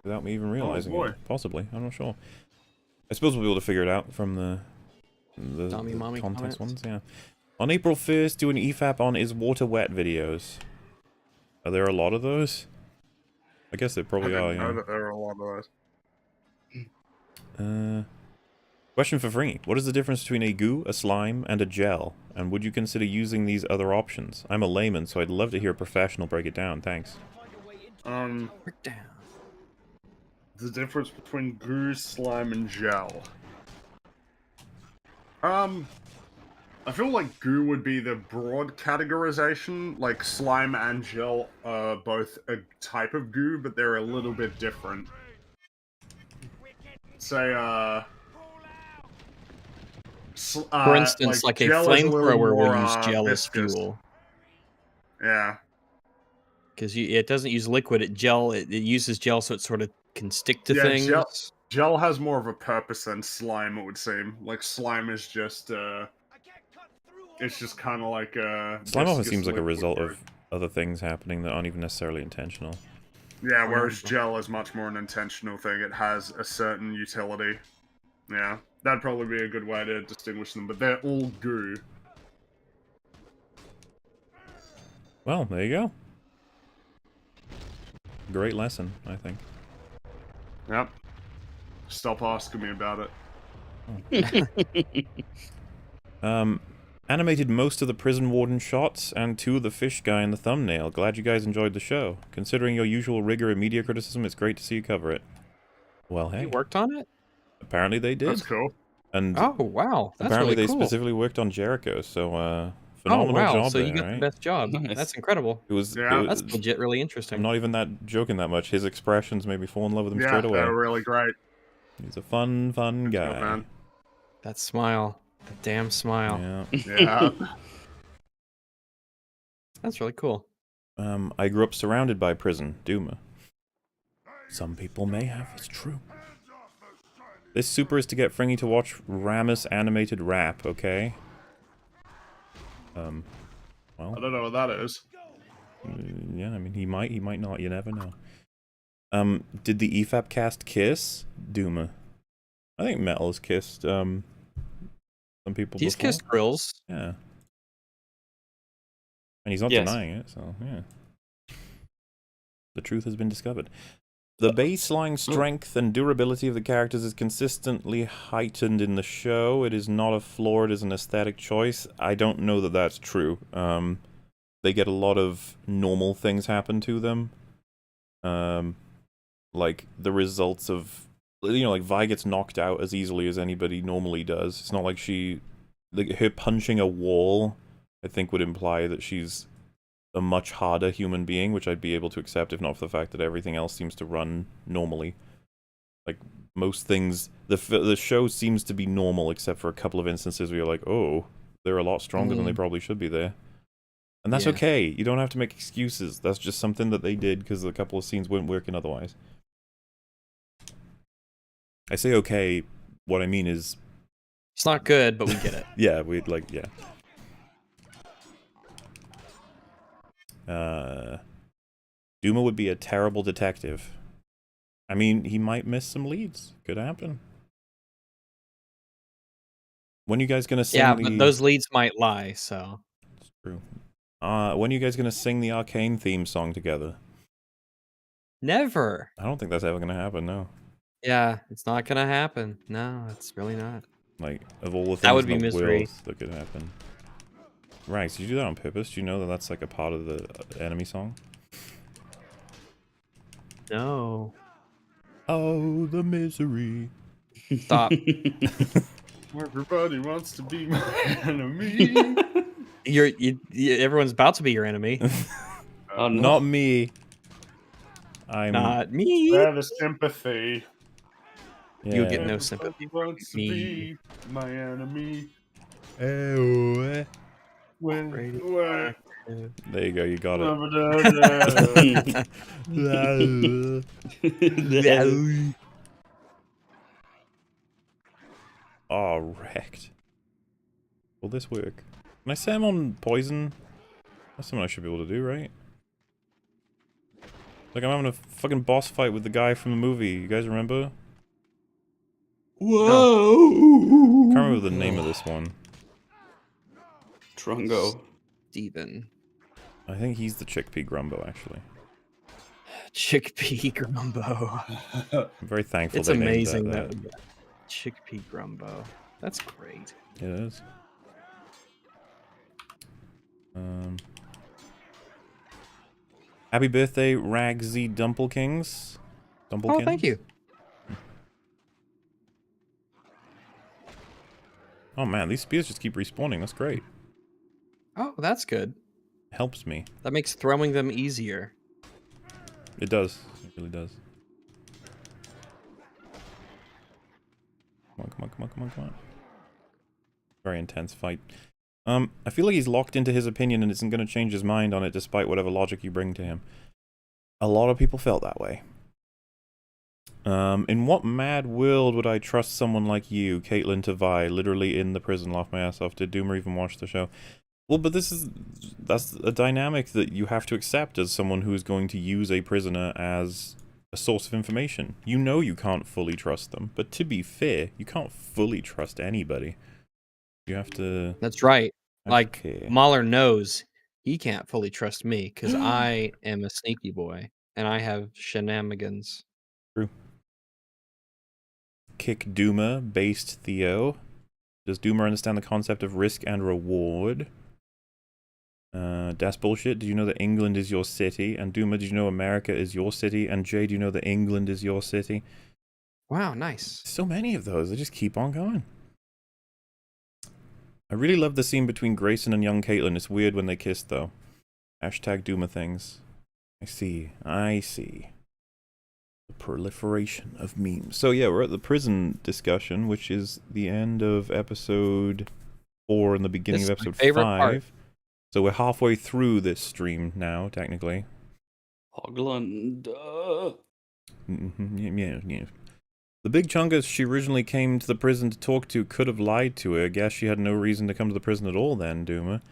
Without me even realizing boy. it. Possibly, I'm not sure. I suppose we'll be able to figure it out from the Dommy Mommy context comments? ones, yeah. On April 1st, do an EFAP on Is Water Wet videos. Are there a lot of those? I guess there probably are, I yeah. know that there are a lot of those. Question for Fringy. What is the difference between a goo, a slime, and a gel? And would you consider using these other options? I'm a layman, so I'd love to hear a professional break it down. Thanks. Break down. The difference between goo, slime, and gel. I feel like goo would be the broad categorization. Like slime and gel are both a type of goo, but they're a little bit different. Say, For instance, like a gel is little flamethrower will more, use gel as viscous. fuel. Yeah. Because it doesn't use liquid, it uses gel so it sort of can stick to Yeah, things. Gel has more of a purpose than slime, it would seem. Like, slime is just, it's just kind of like a... Slime often viscous seems like a liquid. result of other things happening that aren't even necessarily intentional. Yeah, whereas gel is much more an intentional thing. It has a certain utility. Yeah, that'd probably be a good way to distinguish them, but they're all goo. Well, there you go. Great lesson, I think. Yep. Stop asking me about it. Animated most of the prison warden shots and 2 of the fish guy in the thumbnail. Glad you guys enjoyed the show. Considering your usual rigor in media criticism, it's great to see you cover it. Well, hey. You worked on it? Apparently they did. That's cool. And Oh, wow. That's apparently really they cool. specifically worked on Jericho, so Oh, phenomenal wow. job So there, you got right? the best job. Nice. That's incredible. It was, Yeah. That's legit really interesting. I'm not even that joking that much. His expressions made me fall in love with him Yeah, straight away. they're really great. He's a fun Good guy. job, man. That smile. The damn smile. Yeah. Yeah. That's really cool. I grew up surrounded by prison, Duma. Some people may have, it's true. This super is to get Fringy to watch Ramus animated rap, okay? Well, I don't know what that is. yeah, I mean, he might not, you never know. Did the EFAP cast kiss? Duma. I think Metal has kissed, some people He's before. kissed grills. Yeah. And he's not Yes. denying it, so yeah. The truth has been discovered. The baseline strength and durability of the characters is consistently heightened in the show. It is not a flaw, it is an aesthetic choice. I don't know that that's true. They get a lot of normal things happen to them. Like the results of... You know, like Vi gets knocked out as easily as anybody normally does. It's not like her punching a wall, I think, would imply that she's a much harder human being, which I'd be able to accept if not for the fact that everything else seems to run normally. Like, most things... The show seems to be normal, except for a couple of instances where you're like, oh, they're a lot stronger than they probably should be there. And that's Yeah. okay. You don't have to make excuses. That's just something that they did because a couple of scenes weren't working otherwise. I say okay, what I mean is... It's not good, but we get it. Yeah, we'd like, yeah. Duma would be a terrible detective. I mean, he might miss some leads. Could happen. When are you guys gonna sing Yeah, the... but those leads might lie, so... It's true. When are you guys gonna sing the Arcane theme song together? Never. I don't think that's ever gonna happen, no. Yeah, it's not gonna happen. No, it's really not. Like, of all the things That would in be the misery. world that could happen. Right, so you do that on purpose? Do you know that that's like a part of the enemy song? No. Oh, the misery. Stop. Everybody wants to be my enemy. Everyone's about to be your enemy. Oh, no. Not me. I'm... Not me. They have a sympathy. You'll get Yeah. no sympathy. Everybody wants to me. be my enemy. Eh. When, There you go, you got it. Oh, wrecked. Will this work? Can I set him on poison? That's something I should be able to do, right? Like, I'm having a fucking boss fight with the guy from the movie. You guys remember? Whoa! Can't remember the name of this one. Trongo. Steven. I think he's the chickpea grumbo, actually. Chickpea Grumbo. I'm very thankful It's they named amazing that. that. Chickpea Grumbo. That's great. It is. Happy birthday, Ragsy Dumpelkings. Oh, thank you. Oh man, these spears just keep respawning. That's great. Oh, that's good. Helps me. That makes throwing them easier. It does. It really does. Come on, come on, come on, come on, come on. Very intense fight. I feel like he's locked into his opinion and isn't going to change his mind on it despite whatever logic you bring to him. A lot of people felt that way. In what mad world would I trust someone like you, Caitlin, to vie? Literally in the prison, laugh my ass off. Did Doomer even watch the show? Well, but that's a dynamic that you have to accept as someone who is going to use a prisoner as a source of information. You know you can't fully trust them, but to be fair, you can't fully trust anybody. You have to... That's right. Like, Okay. Mahler knows he can't fully trust me because I am a sneaky boy and I have shenanigans. True. Kick Doomer, based Theo. Does Doomer understand the concept of risk and reward? That's bullshit. Did you know that England is your city? And Doomer, did you know America is your city? And Jay, do you know that England is your city? Wow, nice. So many of those. They just keep on going. I really love the scene between Grayson and young Caitlin. It's weird when they kiss, though. Hashtag Doomer things. I see. I see. The proliferation of memes. So yeah, we're at the prison discussion, which is the end of episode 4 and the beginning This of is my episode favorite 5. part. So we're halfway through this stream now, technically. Hogland. Yeah. The big chungus she originally came to the prison to talk to could have lied to her. I guess she had no reason to come to the prison at all then, Doomer.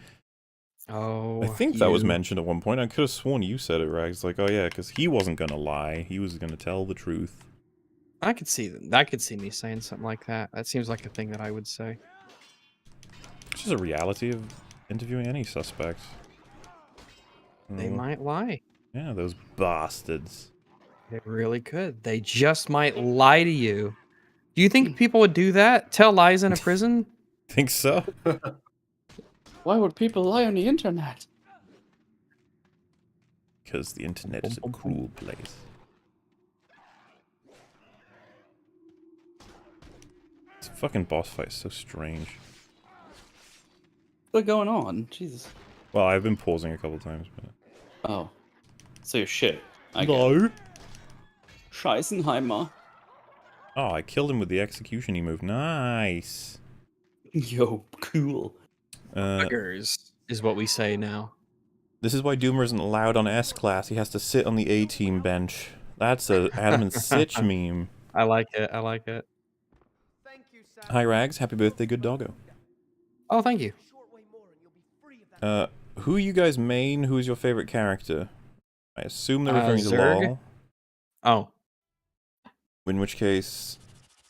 Oh, I think that was you. mentioned at one point. I could have sworn you said it, Rags. Like, oh yeah, because he wasn't gonna lie. He was gonna tell the truth. I could see that. I could see me saying something like that. That seems like a thing that I would say. It's just a reality of interviewing any suspect. They Oh, might lie. yeah, those bastards. They really could. They just might lie to you. Do you think people would do that? Tell lies in a prison? Think so? Why would people lie on the internet? Because the internet is a cruel place. This fucking boss fight is so strange. What's going on? Jesus. Well, I've been pausing a couple times, but... Oh. So you're shit. I get it. No! Scheißenheimer. Oh, I killed him with the execution he moved. Nice! Yo, cool. Poggers is what we say now. This is why Doomer isn't allowed on S-Class. He has to sit on the A-Team bench. That's a Adam and Sitch meme. I like it. I like it. Hi, Rags. Happy birthday, good doggo. Oh, thank you. Who you guys main? Who is your favorite character? I assume they're referring to Zerg? LOL. Oh, In which case,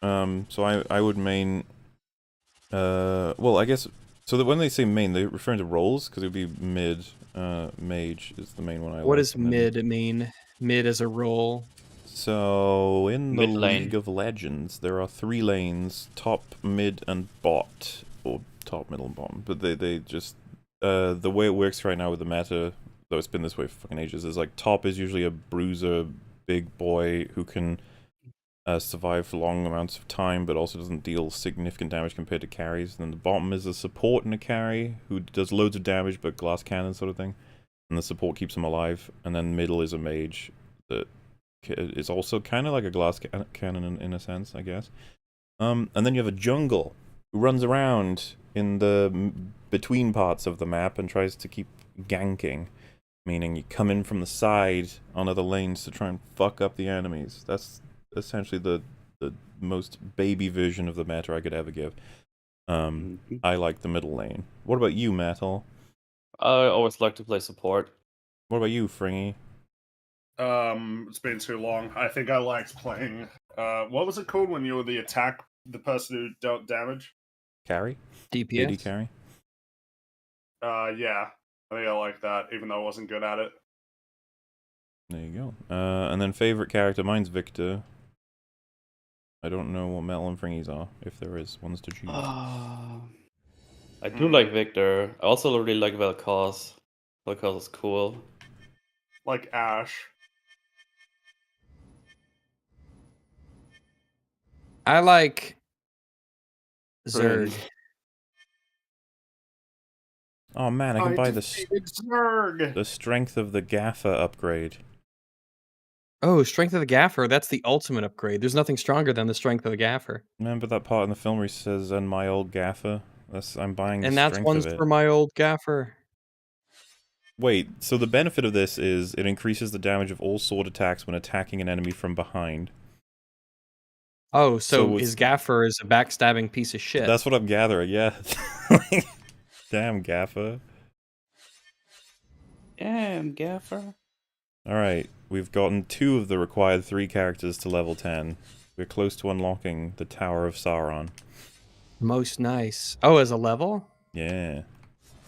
so I would main, well, I guess, so that when they say main, they're referring to roles, because it would be mid, mage is the main one I like. what does and then- mid mean? Mid as a role? So, in the Mid lane. League of Legends, there are 3 lanes, top, mid, and bot, or top, middle, and bottom, but they just, the way it works right now with the meta, though it's been this way for fucking ages, is like, top is usually a bruiser, big boy who can survive for long amounts of time, but also doesn't deal significant damage compared to carries. And then the bottom is a support and a carry who does loads of damage, but glass cannon sort of thing. And the support keeps him alive. And then middle is a mage that is also kind of like a glass cannon in a sense, I guess. And then you have a jungle who runs around in the between parts of the map and tries to keep ganking. Meaning you come in from the side on other lanes to try and fuck up the enemies. That's essentially the most baby version of the meta I could ever give. I like the middle lane. What about you, Metal? I always like to play support. What about you, Fringy? It's been too long. I think I liked playing. What was it called when you were the person who dealt damage? Carry? DPS? AD carry? Yeah. I think I like that, even though I wasn't good at it. There you go. And then favorite character, mine's Victor. I don't know what metal and fringies are, if there is ones to choose. I do like Victor. I also really like Vel'Koz. Vel'Koz is cool. Like Ash. I like Bryn. Zerg. Oh man, I can buy the Zerg. the strength of the Gaffer upgrade. Oh, Strength of the Gaffer. That's the ultimate upgrade. There's nothing stronger than the Strength of the Gaffer. Remember that part in the film where he says, "And my old Gaffer"? I'm buying the And that's strength one's of it. for my old Gaffer. Wait, so the benefit of this is it increases the damage of all sword attacks when attacking an enemy from behind. Oh, So so it's- his Gaffer is a backstabbing piece of shit. That's what I'm gathering, yeah. Damn, Gaffer. Damn, Gaffer. Alright, we've gotten 2 of the required 3 characters to level 10. We're close to unlocking the Tower of Sauron. Most nice. Oh, as a level? Yeah.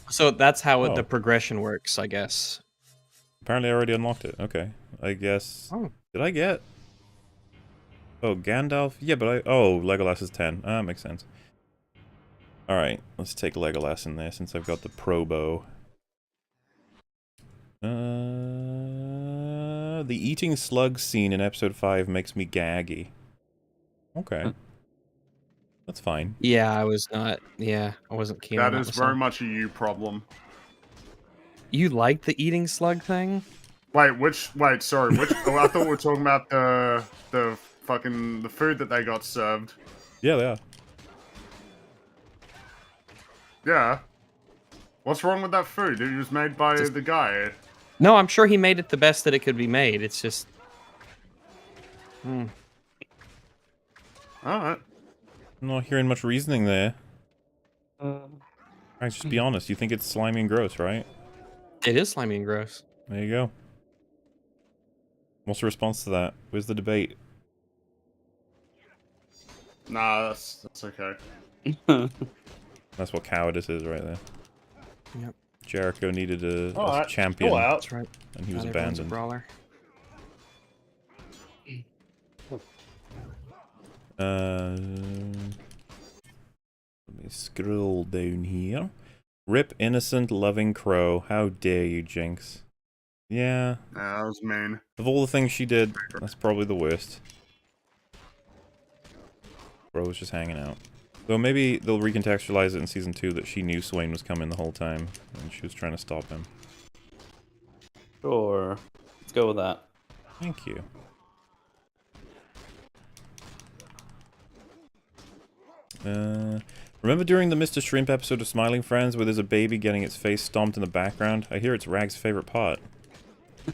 So that's how Oh. the progression works, I guess. Apparently I already unlocked it. Okay. I guess... Oh. Did I get... Oh, Gandalf? Yeah, but Oh, Legolas is 10. Ah, makes sense. Alright, let's take Legolas in there since I've got the Pro Bow. The eating slug scene in episode 5 makes me gaggy. Okay. That's fine. Yeah, I was not. Yeah, I wasn't keen on That that is very myself. much a you problem. You like the eating slug thing? Wait, sorry, which oh, I thought we were talking about the fucking the food that they got served. Yeah, they are. Yeah. What's wrong with that food? It was made by the guy. No, I'm sure he made it the best that it could be made. It's just... Alright. I'm not hearing much reasoning there. Alright, just be honest. You think it's slimy and gross, right? It is slimy and gross. There you go. What's the response to that? Where's the debate? Nah, that's okay. That's what cowardice is right there. Yep, Jericho needed a Alright, champion, chill out. that's right. and he was Not everyone's a abandoned. brawler. Let me scroll down here. Rip innocent, loving crow. How dare you, Jinx? Yeah, Nah, that was mean. of all the things she did, that's probably the worst. Bro was just hanging out. Though maybe they'll recontextualize it in Season 2 that she knew Swain was coming the whole time, and she was trying to stop him. Sure. Let's go with that. Thank you. Remember during the Mr. Shrimp episode of Smiling Friends where there's a baby getting its face stomped in the background? I hear it's Rag's favorite part.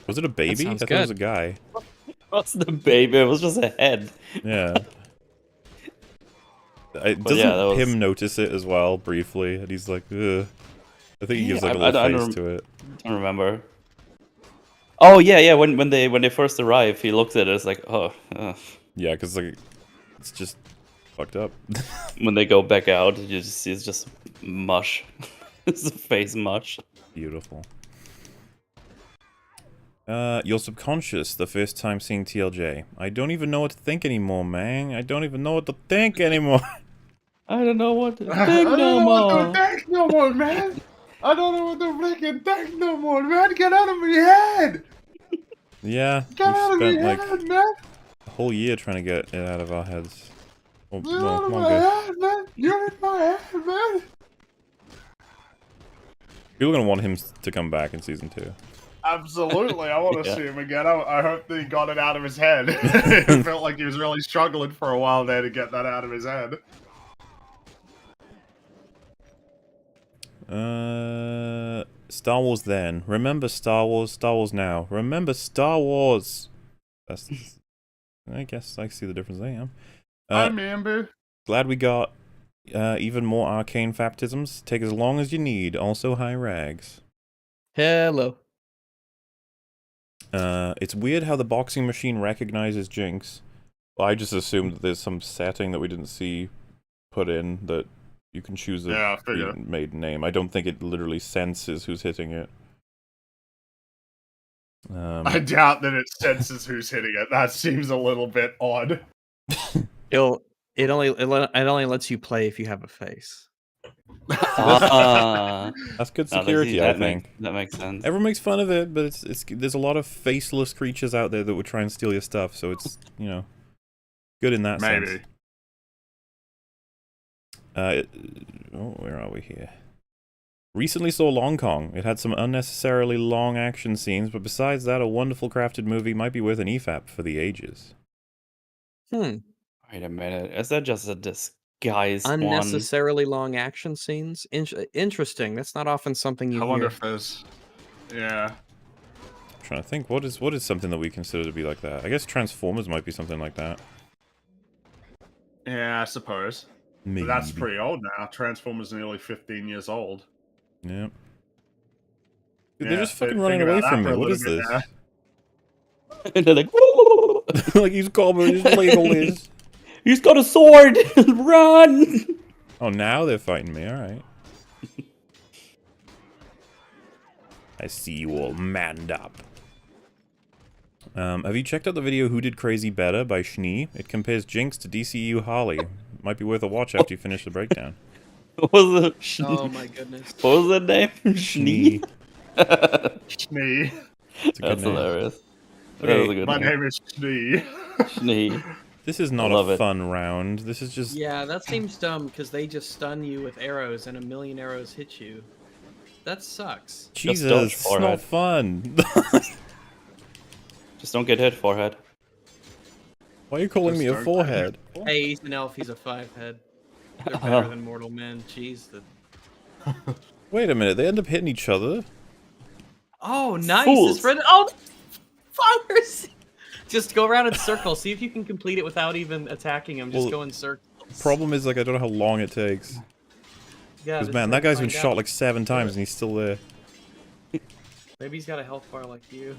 Was it a baby? I sounds thought it was a good. guy. What's the baby? It was just a head. Yeah. Doesn't yeah, that was- him notice it as well, briefly? And he's like, ugh. I think he gives like a I little don't face to it. I don't remember. Oh yeah. When they first arrive, he looked at it. It's like, oh. Yeah, because like, it's just fucked up. When they go back out, you just see it's just mush. It's a face mush. Beautiful. Your subconscious, the first time seeing TLJ. I don't even know what to think anymore, man. I don't even know what to think anymore. I don't know what to think I don't no know what more. to think no more, man. I don't know what to freaking think no more, man. Get out of my head. Yeah, Get out of we've my spent like head, man. a whole year trying to get it out of our heads. Well, Get out of my longer. head, man. You're in my head, man. People are gonna want him to come back in Season 2. Absolutely, I want to Yeah. see him again. I hope that he got it out of his head. It felt like he was really struggling for a while there to get that out of his head. Star Wars then. Remember Star Wars, Star Wars now. Remember Star Wars! That's... I guess I see the difference there, I yeah. remember. Glad we got even more Arcane baptisms. Take as long as you need. Also, hi Rags. Hello. It's weird how the boxing machine recognizes Jinx. Well, I just assumed that there's some setting that we didn't see put in that you can choose a Yeah, I figure. maiden name. I don't think it literally senses who's hitting it. I doubt that it senses who's hitting it. That seems a little bit odd. It'll it only lets you play if you have a face. Ah, That's good no, security, I think. that makes sense. Everyone makes fun of it, but it's there's a lot of faceless creatures out there that would try and steal your stuff, so it's, you know, good in that sense. Maybe. Where are we here? Recently saw Long Kong. It had some unnecessarily long action scenes, but besides that, a wonderful crafted movie might be worth an EFAP for the ages. Hmm. Wait a minute, is that just a disguised one? Unnecessarily long action scenes. Interesting. That's not often something you I wonder hear. if there's... Yeah. I'm trying to think, what is something that we consider to be like that? I guess Transformers might be something like that. Yeah, I suppose. Maybe. But that's pretty old now. Transformers are nearly 15 years old. Yeah. Dude, Yeah, they're just fucking think running about away that from for me. a What little is bit this? now. They're like, Like he's covered, he's Legolas. he's got a sword! Run! Oh, now they're fighting me, alright. I see you all manned up. Have you checked out the video Who Did Crazy Better by Schnee? It compares Jinx to DCU Harley. Might be worth a watch after you finish the breakdown. What was it? Oh my goodness. What was that name? Schnee? Schnee. It's a good That's name. hilarious. That Okay, was a good My name. name is Schnee. Schnee. This is not love a it. fun round. This is just... Yeah, that seems dumb because they just stun you with arrows and a million arrows hit you. That sucks. Jesus, dodge it's not forehead. fun. Just don't get hit, forehead. Why are you calling me a don't- forehead? Hey, he's an elf. He's a 5-head. They're better than mortal men. Jeez. Wait a minute, they end up hitting each other? Oh, nice. Fools. It's red. Oh, Poggers. Just go around in circles. See if you can complete it without even attacking him. Just Well, go in circles. Problem is, like, I don't know how long it takes. Yeah, Because, this man, is that how you guy's been find shot out. like 7 times and he's still there. Maybe he's got a health bar like you.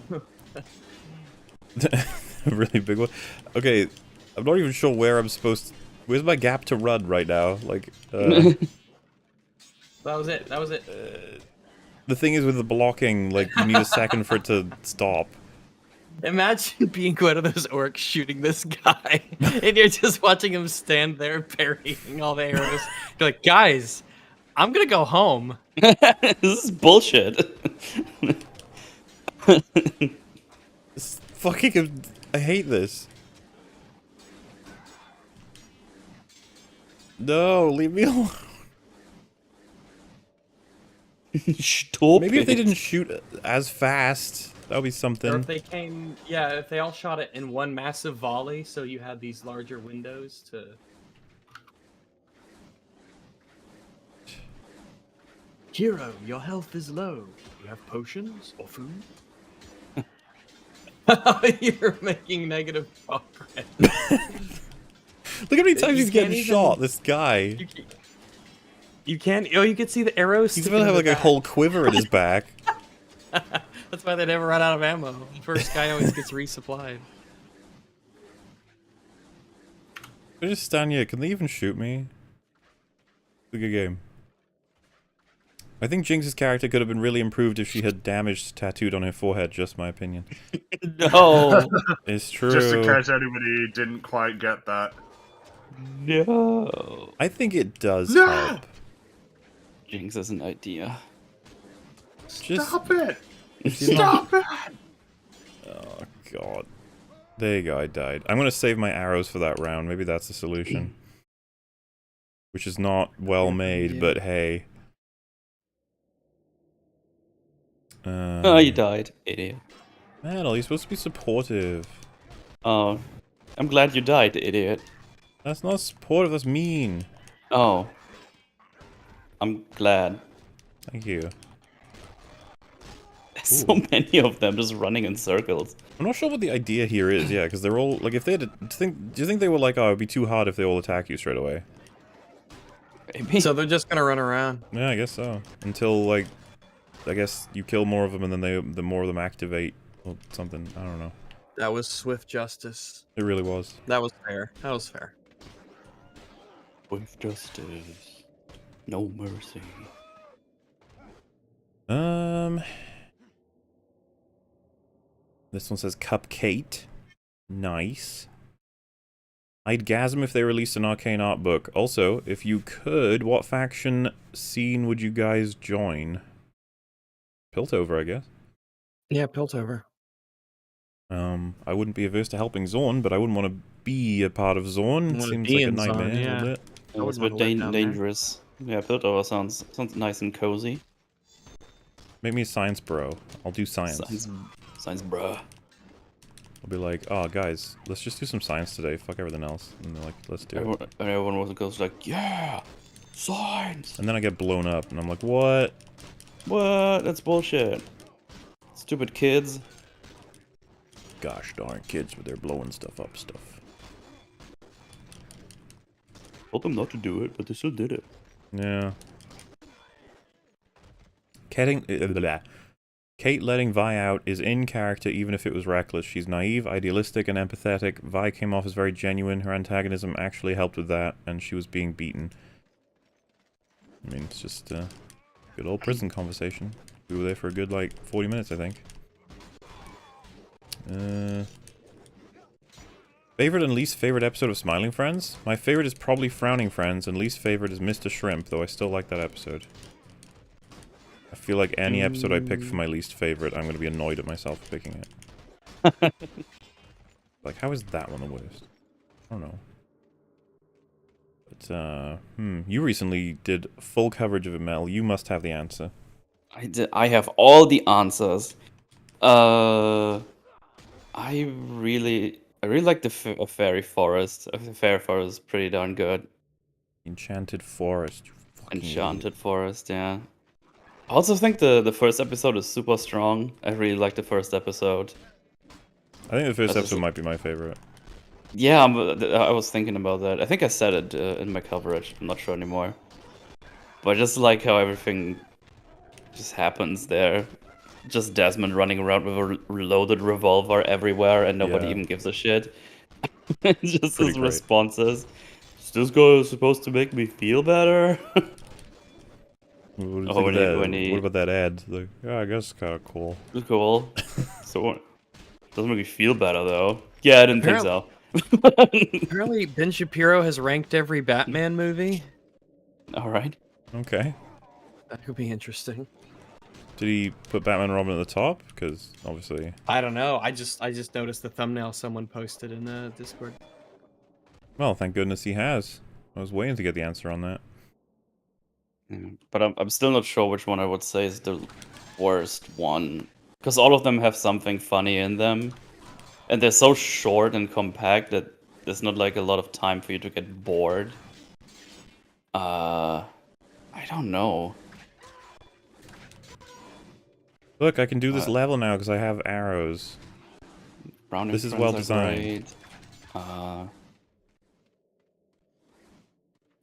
A really big one. Okay, I'm not even sure where I'm supposed to... Where's my gap to run right now? Like, That was it. That was it. the thing is with the blocking, like, you need a second for it to stop. Imagine being one of those orcs shooting this guy, and you're just watching him stand there parrying all the arrows. You're like, guys, I'm gonna go home. This is bullshit. It's fucking... I hate this. No, leave me alone. Stop Maybe if they it. didn't shoot as fast, that would be Or something. if they came, yeah, if they all shot it in one massive volley, so you had these larger windows to. Hero, your health is low. You have potions or food? You're making negative progress. Look how many times You he's getting can't even- shot, this guy. You can't. Oh, you can see the arrows. He's sticking about to have in like the a whole quiver in his back. back. That's why they never run out of ammo. The first guy always gets resupplied. I just stand here. Can they even shoot me? It's a good game. I think Jinx's character could have been really improved if she had damage tattooed on her forehead, just my opinion. No. It's true. Just in case anybody didn't quite get that. No. I think it does No! help. Jinx is an idea. Just- Stop it! If you not- Stop it! Oh, God. There you go, I died. I'm gonna save my arrows for that round. Maybe that's the solution. Which is not well made, but hey. Oh, you died, idiot. Man, you're supposed to be supportive. Oh, I'm glad you died, idiot. That's not supportive, that's mean. Oh. I'm glad. Thank you. There's so many of them just running in circles. I'm not sure what the idea here is, yeah, because they're all, like, if they had to do you think they were like, oh, it'd be too hard if they all attack you straight away? Maybe. So they're just gonna run around. Yeah, I guess so. Until, like, I guess you kill more of them and then the more of them activate or something. I don't know. That was swift justice. It really was. That was fair. That was fair. With justice. No mercy. This one says Cupcake. Nice. I'd gasm if they released an Arcane art book. Also, if you could, what faction scene would you guys join? Piltover, I guess. Yeah, Piltover. I wouldn't be averse to helping Zorn, but I wouldn't want to be a part of Zorn. Wanna Seems be like a in Zorn, nightmare a yeah. little bit. It was a wouldn't bit wanna live down there. dangerous. Yeah, Piltover sounds nice and cozy. Make me a science bro. I'll do science. Science, bruh. I'll be like, oh, guys, let's just do some science today. Fuck everything else. And they're like, let's do it. Everyone goes like, yeah, science. And then I get blown up, and I'm like, what? What? That's bullshit. Stupid kids. Gosh darn kids with their blowing stuff up stuff. Told them not to do it, but they still did it. Yeah. Kate letting Vi out is in character even if it was reckless. She's naive, idealistic, and empathetic. Vi came off as very genuine. Her antagonism actually helped with that, and she was being beaten. I mean, it's just a good old prison conversation. We were there for a good, like, 40 minutes, I think. Favorite and least favorite episode of Smiling Friends? My favorite is probably Frowning Friends, and least favorite is Mr. Shrimp, though I still like that episode. I feel like any episode I pick for my least favorite, I'm going to be annoyed at myself for picking it. Like, how is that one the worst? I don't know. But, you recently did full coverage of it, Mel. You must have the answer. I did. I have all the answers. I really like the Fairy Forest. The Fairy Forest is pretty darn good. Enchanted Forest. You fucking Enchanted Forest, yeah. I also think the first episode is super strong. I really like the first episode. I think the first That's just episode might be my favorite. Yeah, I was thinking about that. I think I said it in my coverage. I'm not sure anymore. But I just like how everything just happens there. Just Desmond running around with a reloaded revolver everywhere and nobody Yeah. even gives a shit. Just Pretty his great. responses. Is this guy supposed to make me feel better? What, Oh, when he- what about that ad? Like, yeah, I guess it's kind of cool. Cool. So, doesn't make me feel better though. Yeah, I didn't think so. Apparently, Ben Shapiro has ranked every Batman movie. Alright. Okay. That could be interesting. Did he put Batman and Robin at the top? Because obviously. I don't know. I just noticed the thumbnail someone posted in Discord. Well, thank goodness he has. I was waiting to get the answer on that. But I'm still not sure which one I would say is the worst one. Because all of them have something funny in them. And they're so short and compact that there's not like a lot of time for you to get bored. I don't know. Look, I can do this level now because I have arrows. Browning This is Friends well are designed. great.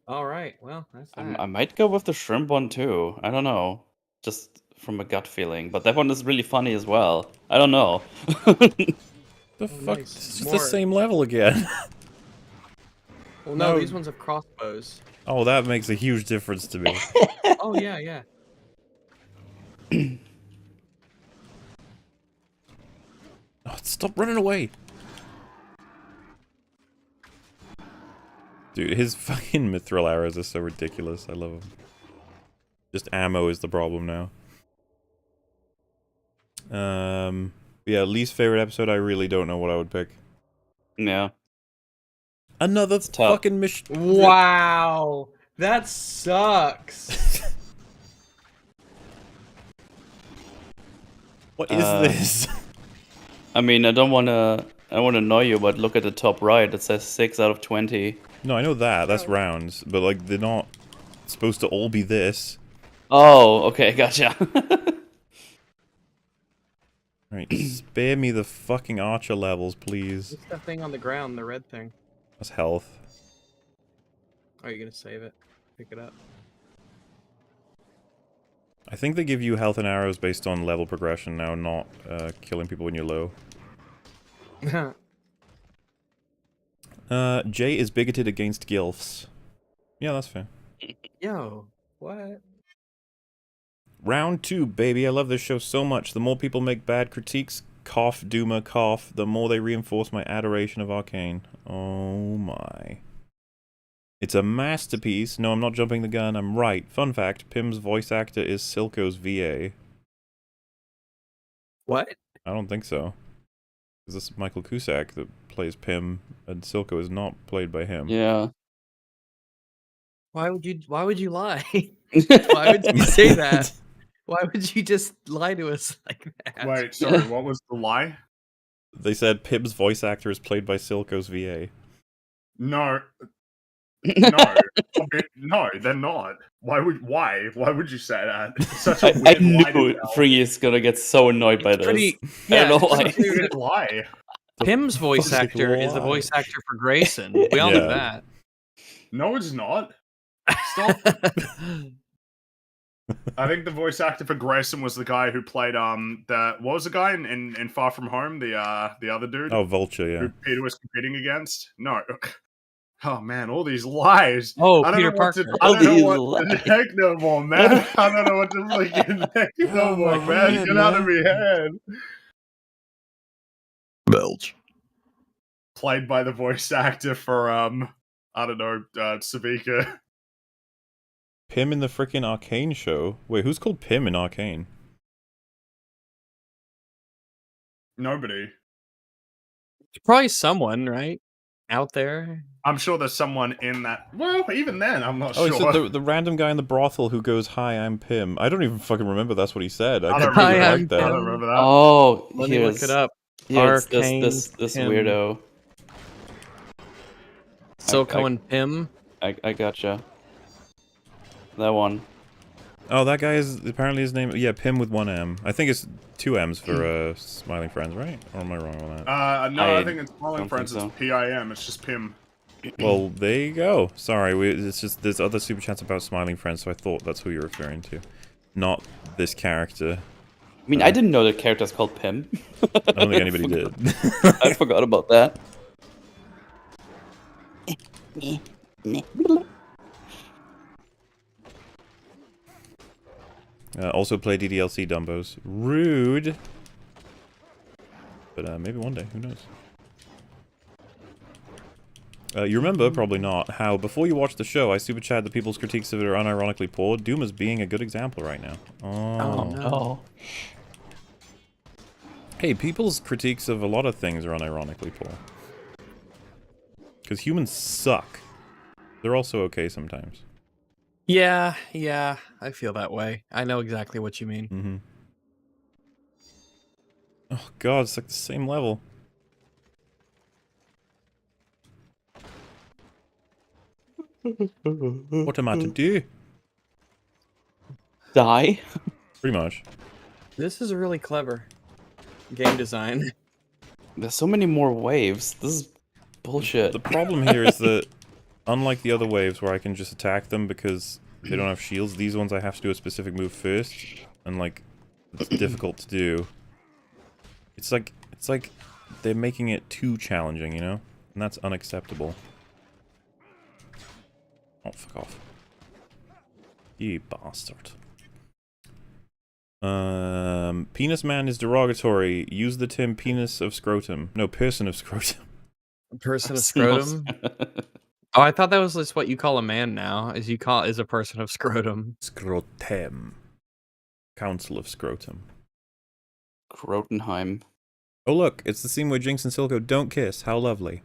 All right. Well, that's that. I might go with the shrimp one too. I don't know. Just from a gut feeling. But that one is really funny as well. I don't know. The fuck? nice. It's just More- the same level again. Well, no, No. these ones have crossbows. Oh, that makes a huge difference to me. Oh yeah, yeah. Oh, stop running away. Dude, his fucking mithril arrows are so ridiculous. I love them. Just ammo is the problem now. Yeah, least favorite episode, I really don't know what I would pick. Yeah. Another tough. fucking mission. Wow, that sucks. What is this? I mean, I don't want to annoy you, but look at the top right. It says 6 out of 20. No, I know that. That's rounds. But, like, they're not supposed to all be this. Oh, okay, gotcha. Right, spare me the fucking archer levels, please. What's that thing on the ground? The red thing. That's health. Are you gonna save it? Pick it up. I think they give you health and arrows based on level progression now, not killing people when you're low. Jay is bigoted against gilfs. Yeah, that's fair. Yo, what? Round 2, baby. I love this show so much. The more people make bad critiques, Cough, Duma, cough. The more they reinforce my adoration of Arcane. Oh my. It's a masterpiece. No, I'm not jumping the gun. I'm right. Fun fact, Pim's voice actor is Silco's VA. What? I don't think so. This is Michael Cusack that plays Pim, and Silco is not played by him. Yeah. Why would you lie? Why would you say that? Why would you just lie to us like that? Wait, sorry, what was the lie? They said Pim's voice actor is played by Silco's VA. No. No. No, they're not. Why would you say that? It's such a I weird lie to knew tell. Free is gonna get so annoyed by this. I don't know why. It's a weird lie. Pim's voice fucking actor is the lie. voice actor for Grayson. We all know Yeah. that. No, it's not. Stop. I think the voice actor for Grayson was the guy who played what was the guy in Far From Home, the other dude Oh, Vulture, yeah. who Peter was competing against? No. Oh man, all these lies. Oh, I don't Peter know what to, Parker. I All don't know these what the lies. heck no more, man. I don't know what to freaking heck no more, my man. head, Get out of man. my head. Belch. Played by the voice actor for I don't know, Savika. Pim in the frickin' Arcane show? Wait, who's called Pim in Arcane? Nobody. Probably someone, right? Out there. I'm sure there's someone in that. Well, even then, I'm not Oh, sure. he said the random guy in the brothel who goes, "Hi, I'm Pim." I don't even fucking remember that's what he said. I I don't completely Hi, remember I'm blanked that. I that. don't remember that. Oh, Let me look it up. Here it's Arcane this Pim. weirdo. Silco and Pim. I gotcha. That one. Oh, that guy is apparently his name. Yeah, Pim with one M. I think it's two M's for Smiling Friends, right? Or am I wrong on that? No, I I think it's Smiling don't Friends. think It's PIM. It's just Pim. Well, there you go. Sorry, it's just there's other super chats about Smiling Friends, so I thought that's who you're referring to, not this character. I mean, I didn't know the character's called Pim. I don't think anybody did. I forgot about that. Also play DDLC Dumbos. Rude. But maybe one day, who knows? You remember, probably not, how before you watched the show, I super chatted the people's critiques of it are unironically poor. Doom is being a good example right now. Oh, no. Oh. Hey, people's critiques of a lot of things are unironically poor. Because humans suck. They're also okay sometimes. Yeah, I feel that way. I know exactly what you mean. Mm-hmm. Oh god, it's like the same level. What am I to do? Die? Pretty much. This is really clever. Game design. There's so many more waves. This is bullshit. The problem here is that, unlike the other waves where I can just attack them because they don't have shields, these ones I have to do a specific move first, and like, it's difficult to do. It's like they're making it too challenging, you know? And that's unacceptable. Oh, fuck off. You bastard. Penis man is derogatory. Use the term penis of scrotum. No, person of scrotum. Person of scrotum. Oh, I thought that was just what you call a man now. Is a person of scrotum. Scrotum. Council of scrotum. Grotenheim. Oh look, it's the scene where Jinx and Silco don't kiss. How lovely.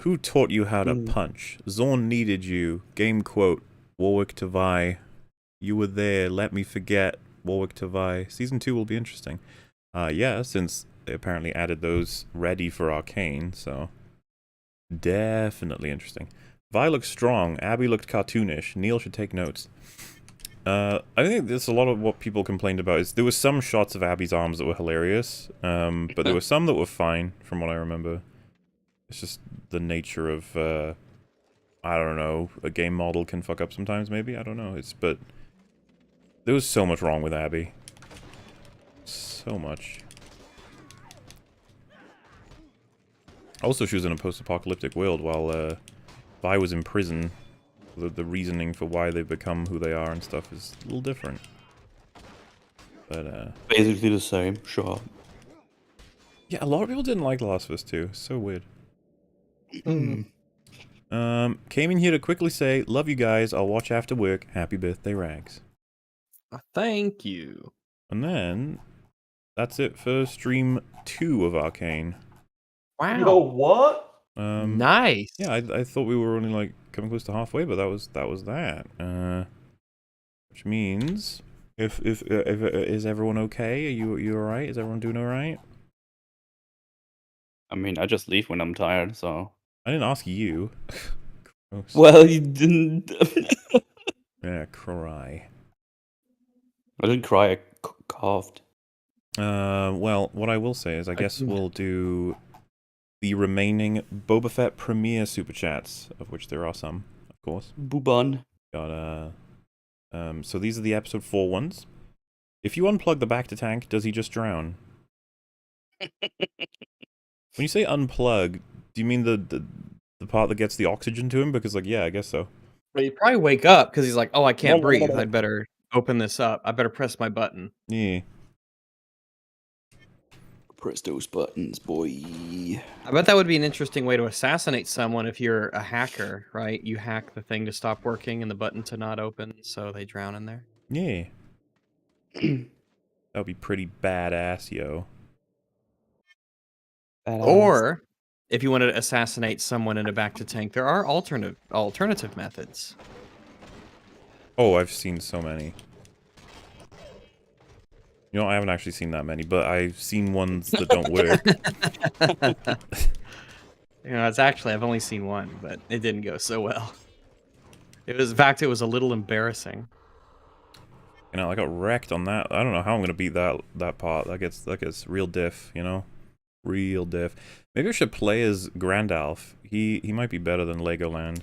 Who taught you how to punch? Zorn needed you. Game quote. Warwick to Vi. You were there. Let me forget. Warwick to Vi. Season 2 will be interesting. Yeah, since they apparently added those ready for Arcane, so... Definitely interesting. Vi looked strong. Abby looked cartoonish. Neil should take notes. I think there's a lot of what people complained about. Is there were some shots of Abby's arms that were hilarious, but there were some that were fine, from what I remember. It's just the nature of, I don't know, a game model can fuck up sometimes, maybe? I don't know. But there was so much wrong with Abby. So much. Also, she was in a post-apocalyptic world while Vi was in prison. The reasoning for why they've become who they are and stuff is a little different. But Basically the same, sure. yeah, a lot of people didn't like The Last of Us 2. So weird. Mm. Came in here to quickly say, love you guys. I'll watch after work. Happy birthday, Rags. Thank you. And then that's it for stream 2 of Arcane. Wow. Yo, what? Nice. Yeah, I thought we were only like coming close to halfway, but that was that. Which means if is everyone okay? Are you all right? Is everyone doing all right? I mean, I just leave when I'm tired, so. I didn't ask you. Gross. Well, you didn't. Yeah, cry. I didn't cry, I coughed. Well, what I will say is I guess we'll do the remaining Boba Fett premiere super chats, of which there are some, of course. Booban. Got so these are the episode 4 ones. If you unplug the back to tank, does he just drown? When you say unplug, do you mean the part that gets the oxygen to him? Because like, yeah, I guess so. Well, he'd probably wake up because he's like, oh, I can't breathe. I'd better open this up. I better press my button. Yeah. Press those buttons, boy. I bet that would be an interesting way to assassinate someone if you're a hacker, right? You hack the thing to stop working and the button to not open, so they drown in there. Yeah. That would be pretty badass, yo. Or if you wanted to assassinate someone in a back to tank, there are alternative methods. Oh, I've seen so many. You know, I haven't actually seen that many, but I've seen ones that don't work. You know, it's actually, I've only seen one, but it didn't go so well. It was, in fact, it was a little embarrassing. You know, I got wrecked on that. I don't know how I'm gonna beat that part. That gets real diff, you know? Real diff. Maybe I should play as Grandalf. He might be better than Legoland.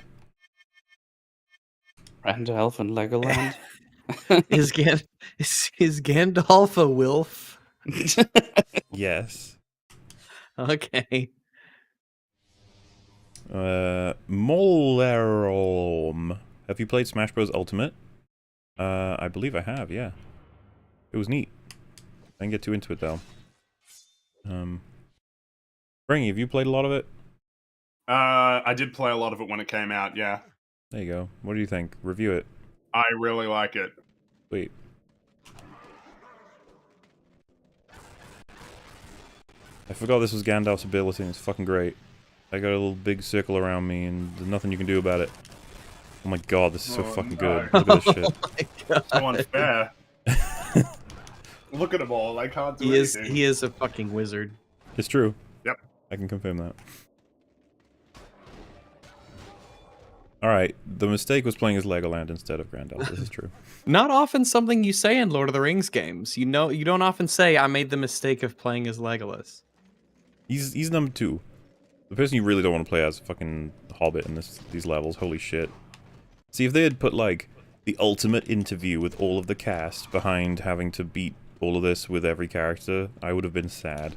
Randolph and Legoland. Is Gandalf a wilf? Yes. Okay. Molerom. Have you played Smash Bros. Ultimate? I believe I have, yeah. It was neat. I didn't get too into it, though. Springy, have you played a lot of it? I did play a lot of it when it came out, yeah. There you go. What do you think? Review it. I really like it. Wait. I forgot this was Gandalf's ability, and it's fucking great. I got a little big circle around me, and there's nothing you can do about it. Oh my god, this is so fucking good. Look at this shit. So unfair. Look at them all, I can't do anything. He is a fucking wizard. It's true. Yep. I can confirm that. Alright, the mistake was playing as Legoland instead of Gandalf. This is true. Not often something you say in Lord of the Rings games. You know, you don't often say, I made the mistake of playing as Legolas. He's number 2. The person you really don't want to play as fucking Hobbit in these levels. Holy shit. See, if they had put, like, the ultimate interview with all of the cast behind having to beat all of this with every character, I would have been sad.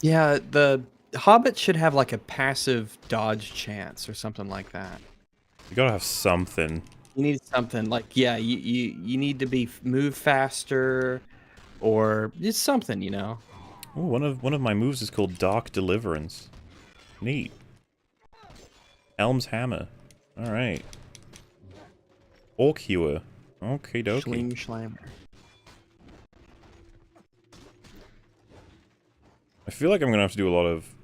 Yeah, the Hobbit should have, like, a passive dodge chance or something like that. You gotta have something. You need something, like, yeah, you need to be move faster, or it's something, you know? Ooh, one of my moves is called Dark Deliverance. Neat. Elm's Hammer. Alright. Orc Hewer. Okie dokie. Schling Schlammer. I feel like I'm gonna have to do a lot of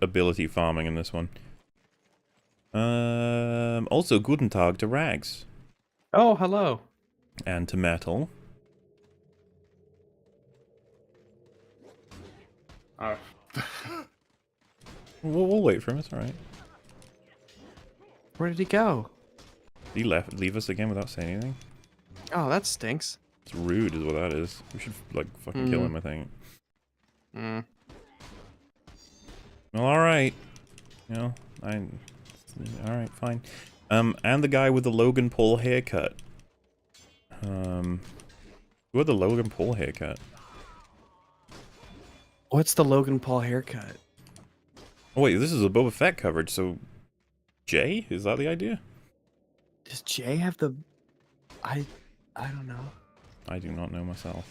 ability farming in this one. Also, Guten Tag to Rags. Oh, hello. And to Metal. We'll wait for him, it's alright. Where did he go? He leave us again without saying anything? Oh, that stinks. It's rude is what that is. We should, like, fucking kill him, I think. Mm. Well, alright. You know, alright, fine. And the guy with the Logan Paul haircut. Who had the Logan Paul haircut? What's the Logan Paul haircut? Oh wait, this is a Boba Fett coverage, so... Jay? Is that the idea? Does Jay have the... I don't know. I do not know myself.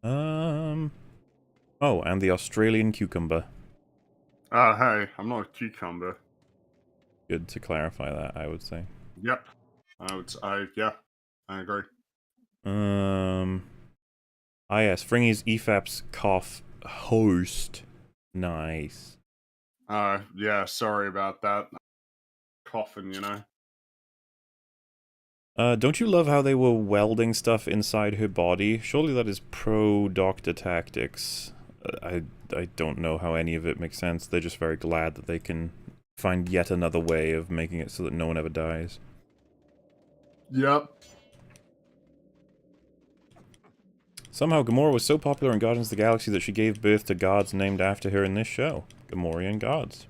Oh, and the Australian cucumber. Hey, I'm not a cucumber. Good to clarify that, I would say. Yep. Yeah, I agree. Yes, Fringy's EFAP's cough host. Nice. Yeah, sorry about that. Coughing, you know. Don't you love how they were welding stuff inside her body? Surely that is pro-doctor tactics. I don't know how any of it makes sense. They're just very glad that they can find yet another way of making it so that no one ever dies. Yep. Somehow Gamora was so popular in Guardians of the Galaxy that she gave birth to gods named after her in this show. Gamorrean gods.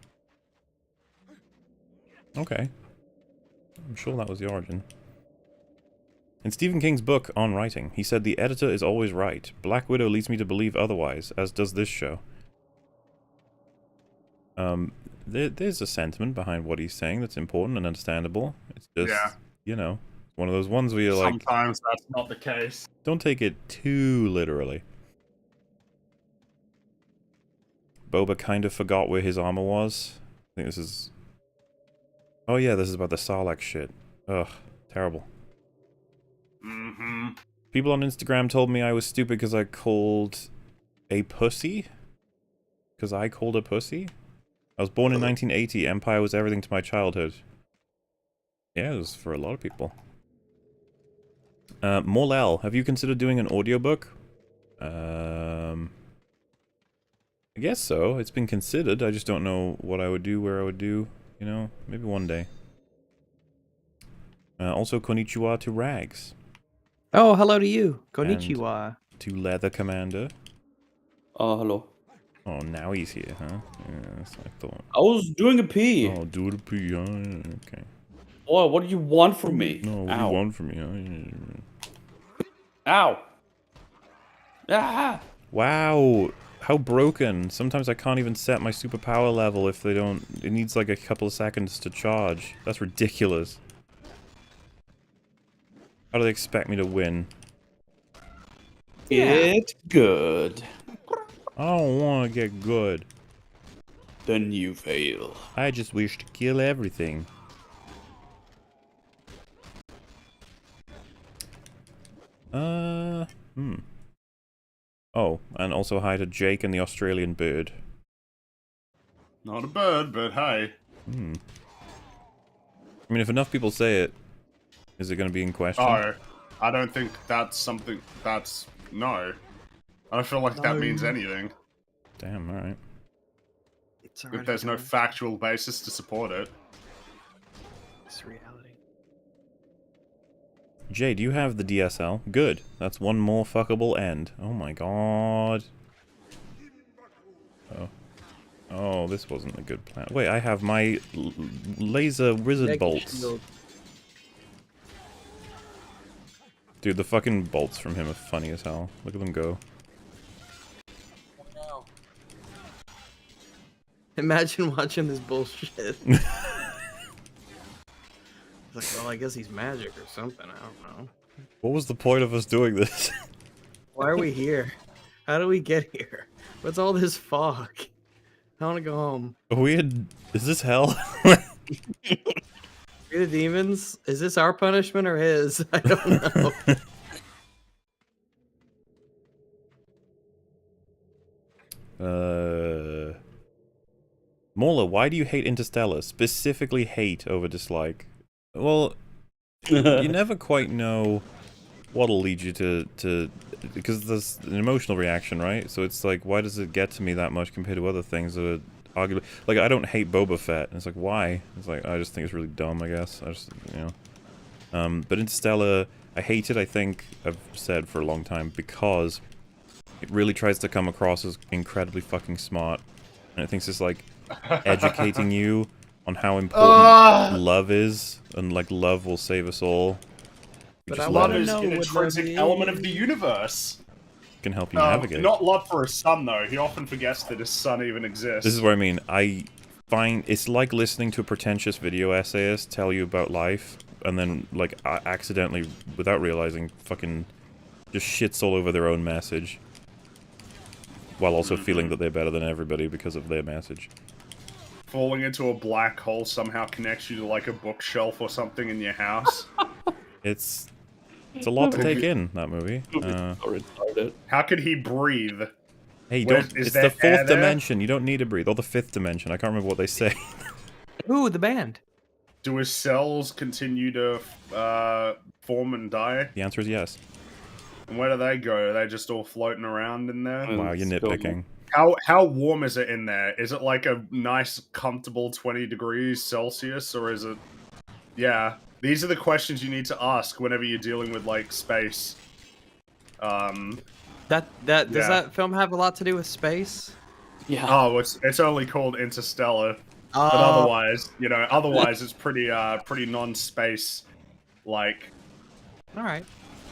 Okay. I'm sure that was the origin. In Stephen King's book, On Writing, he said the editor is always right. Black Widow leads me to believe otherwise, as does this show. There's a sentiment behind what he's saying that's important and understandable. It's just, you know, one of those ones where you're like... Sometimes that's not the case. Don't take it too literally. Boba kind of forgot where his armor was. I think this is... Oh yeah, this is about the Sarlacc shit. Ugh, terrible. Mm-hmm. People on Instagram told me I was stupid because I called a pussy? Because I called a pussy? I was born in 1980. Empire was everything to my childhood. Yeah, it was for a lot of people. Morlel, have you considered doing an audiobook? I guess so. It's been considered. I just don't know what I would do, where I would do. You know, maybe one day. Also, konnichiwa to Rags. Oh, hello to you. Konnichiwa. To Leather Commander. Oh, hello. Oh, now he's here, huh? Yeah, that's what I thought. I was doing a pee. Oh, do the pee, huh? Okay. Boy, what do you want from me? No, what do you want from me, huh? Ow. Ah! Wow, how broken. Sometimes I can't even set my superpower level if they don't... It needs like a couple of seconds to charge. That's ridiculous. How do they expect me to win? Get good. I don't want to get good. Then you fail. I just wish to kill everything. Oh, and also hi to Jake and the Australian bird. Not a bird, but hey. I mean, if enough people say it, is it going to be in question? Oh, I don't think that's something that's... No. I don't feel like that means anything. Damn, alright. If there's no factual basis to support it. It's reality. Jay, do you have the DSL? Good. That's one more fuckable end. Oh my god. Oh. Oh, this wasn't a good plan. Wait, I have my laser wizard bolts. Dude, the fucking bolts from him are funny as hell. Look at them go. Imagine watching this bullshit. It's like, well, I guess he's magic or something. I don't know. What was the point of us doing this? Why are we here? How do we get here? What's all this fog? I want to go home. Are we in... Is this hell? We're the demons? Is this our punishment or his? I don't know. Mola, why do you hate Interstellar? Specifically hate over dislike. Well, you never quite know what'll lead you to because there's an emotional reaction, right? So it's like, why does it get to me that much compared to other things that are arguably... Like, I don't hate Boba Fett. And it's like, why? It's like, I just think it's really dumb, I guess. I just, you know. But Interstellar, I hate it, I think, I've said for a long time, because it really tries to come across as incredibly fucking smart. And it thinks it's like educating you on how important love is, and like love will save us all. But I Love want to is know an what intrinsic love element of is. the universe. Can help you navigate. Not love for his son, though. He often forgets that his son even exists. This is what I mean. I find it's like listening to a pretentious video essayist tell you about life, and then like accidentally, without realizing, fucking just shits all over their own message. while also feeling that they're better than everybody because of their message. Falling into a black hole somehow connects you to like a bookshelf or something in your house. It's a lot to take in, that movie. So retarded. How could he breathe? Hey, Where- don't. is It's there the air fourth there? dimension. You don't need to breathe. Or the fifth dimension. I can't remember what they say. Ooh, the band. Do his cells continue to form and die? The answer is yes. And where do they go? Are they just all floating around in there? Wow, you're Still- nitpicking. How warm is it in there? Is it like a nice, comfortable 20 degrees Celsius, or is it... Yeah, these are the questions you need to ask whenever you're dealing with, like, space. Does that film have a lot to do with space? Yeah. Oh, it's only called Interstellar. But Oh, otherwise, you know, otherwise it's pretty non-space, like... all right.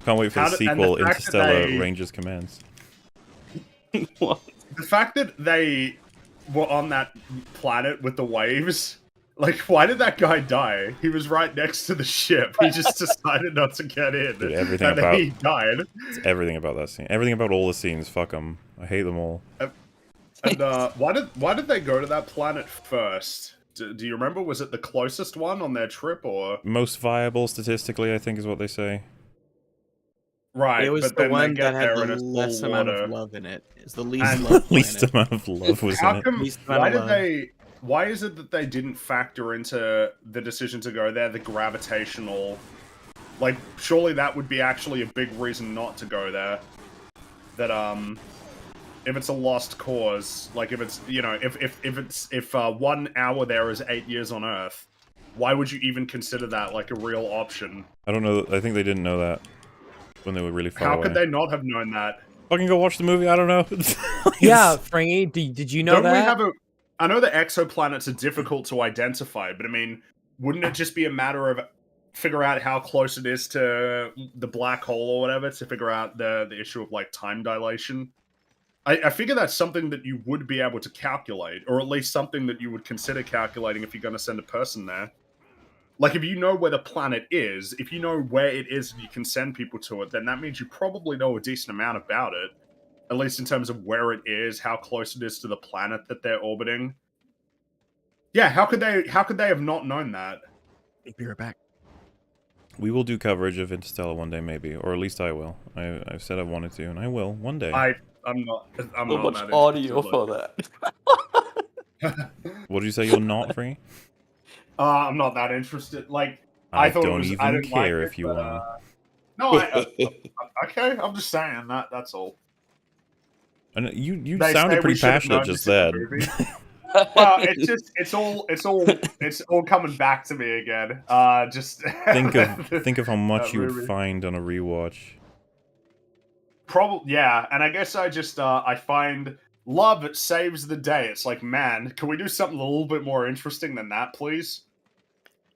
Can't wait for How the and the sequel, fact that Interstellar they- Rangers Commands. What? The fact that they were on that planet with the waves, like, why did that guy die? He was right next to the ship. He just decided not to get in. Dude, everything and then he died. It's everything about that scene. Everything about all the scenes. Fuck them. I hate them all. And why did they go to that planet first? Do you remember? Was it the closest one on their trip, or Most viable statistically, I think, is what they say. right? It was but the then one they get that had there and the it's full less amount water. of love in it. It's the least And- love Least planet. amount of love was in How it. come? Least amount Why of did love. they? Why is it that they didn't factor into the decision to go there the gravitational? Like, surely that would be actually a big reason not to go there. That if it's a lost cause, like if it's if 1 hour there is 8 years on Earth, why would you even consider that like a real option? I don't know. I think they didn't know that when they were really far How away. could they not have known that? Fucking go watch the movie? I don't know. Yeah, Frankie, did you know Don't that? we have a? I know that exoplanets are difficult to identify, but I mean, wouldn't it just be a matter of figure out how close it is to the black hole or whatever to figure out the issue of like time dilation? I figure that's something that you would be able to calculate, or at least something that you would consider calculating if you're going to send a person there. Like, if you know where the planet is, if you know where it is and you can send people to it, then that means you probably know a decent amount about it. At least in terms of where it is, how close it is to the planet that they're orbiting. Yeah, how could they have not known that? Be right back. We will do coverage of Interstellar one day, maybe, or at least I will. I've said I wanted to, and I will one day. I'm not So not much that audio interested, for that. What did you say? You're not free? I'm not that interested. Like, I thought it don't was, even I didn't like care it, if you but, are. No, okay. I'm just saying that. That's all. And you They sounded say we pretty should have passionate known just this in the then. movie. Well, it's all coming back to me again. Just think of how much that you would movie. find on a rewatch. Probably, yeah. And I guess I just I find love it saves the day. It's like, man, can we do something a little bit more interesting than that, please?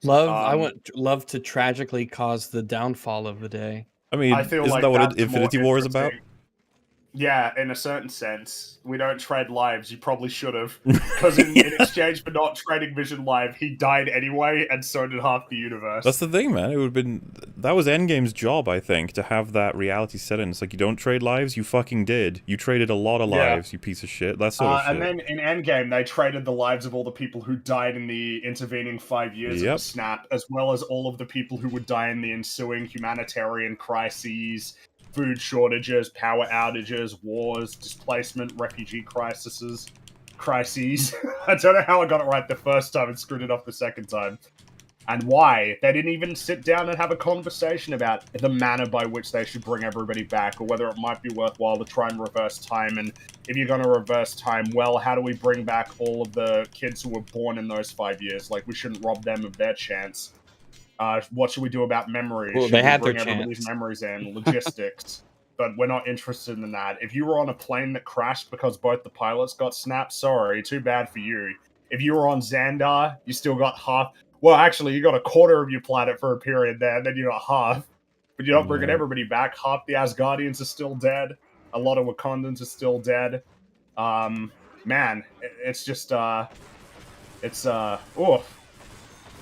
Love, I Um, want love to tragically cause the downfall of the day. I mean, I feel isn't like that what that's Infinity more War is about? interesting. Yeah, in a certain sense. We don't trade lives. You probably should have. Because in exchange for not trading Vision live, he died anyway, and so did half the universe. That's the thing, man. It would have been that was Endgame's job, I think, to have that reality set in. It's like you don't trade lives, you fucking did. You traded a lot of Yeah. lives, you piece of shit. That sort of shit. And then in Endgame, they traded the lives of all the people who died in the intervening 5 years of Yep. the snap, as well as all of the people who would die in the ensuing humanitarian crises, food shortages, power outages, wars, displacement, refugee crises. I don't know how I got it right the first time and screwed it up the second time. And why? They didn't even sit down and have a conversation about the manner by which they should bring everybody back, or whether it might be worthwhile to try and reverse time. And if you're going to reverse time, well, how do we bring back all of the kids who were born in those 5 years? Like, we shouldn't rob them of their chance. What should we do about memories? Well, Should they we had their bring everybody's chance. memories in? Logistics. But we're not interested in that. If you were on a plane that crashed because both the pilots got snapped, sorry, too bad for you. If you were on Xandar, you still got half... Well, actually, you got a quarter of your planet for a period there, and then you got half. But you're not bringing Yeah. everybody back. Half the Asgardians are still dead. A lot of Wakandans are still dead. Man, it's just, oof.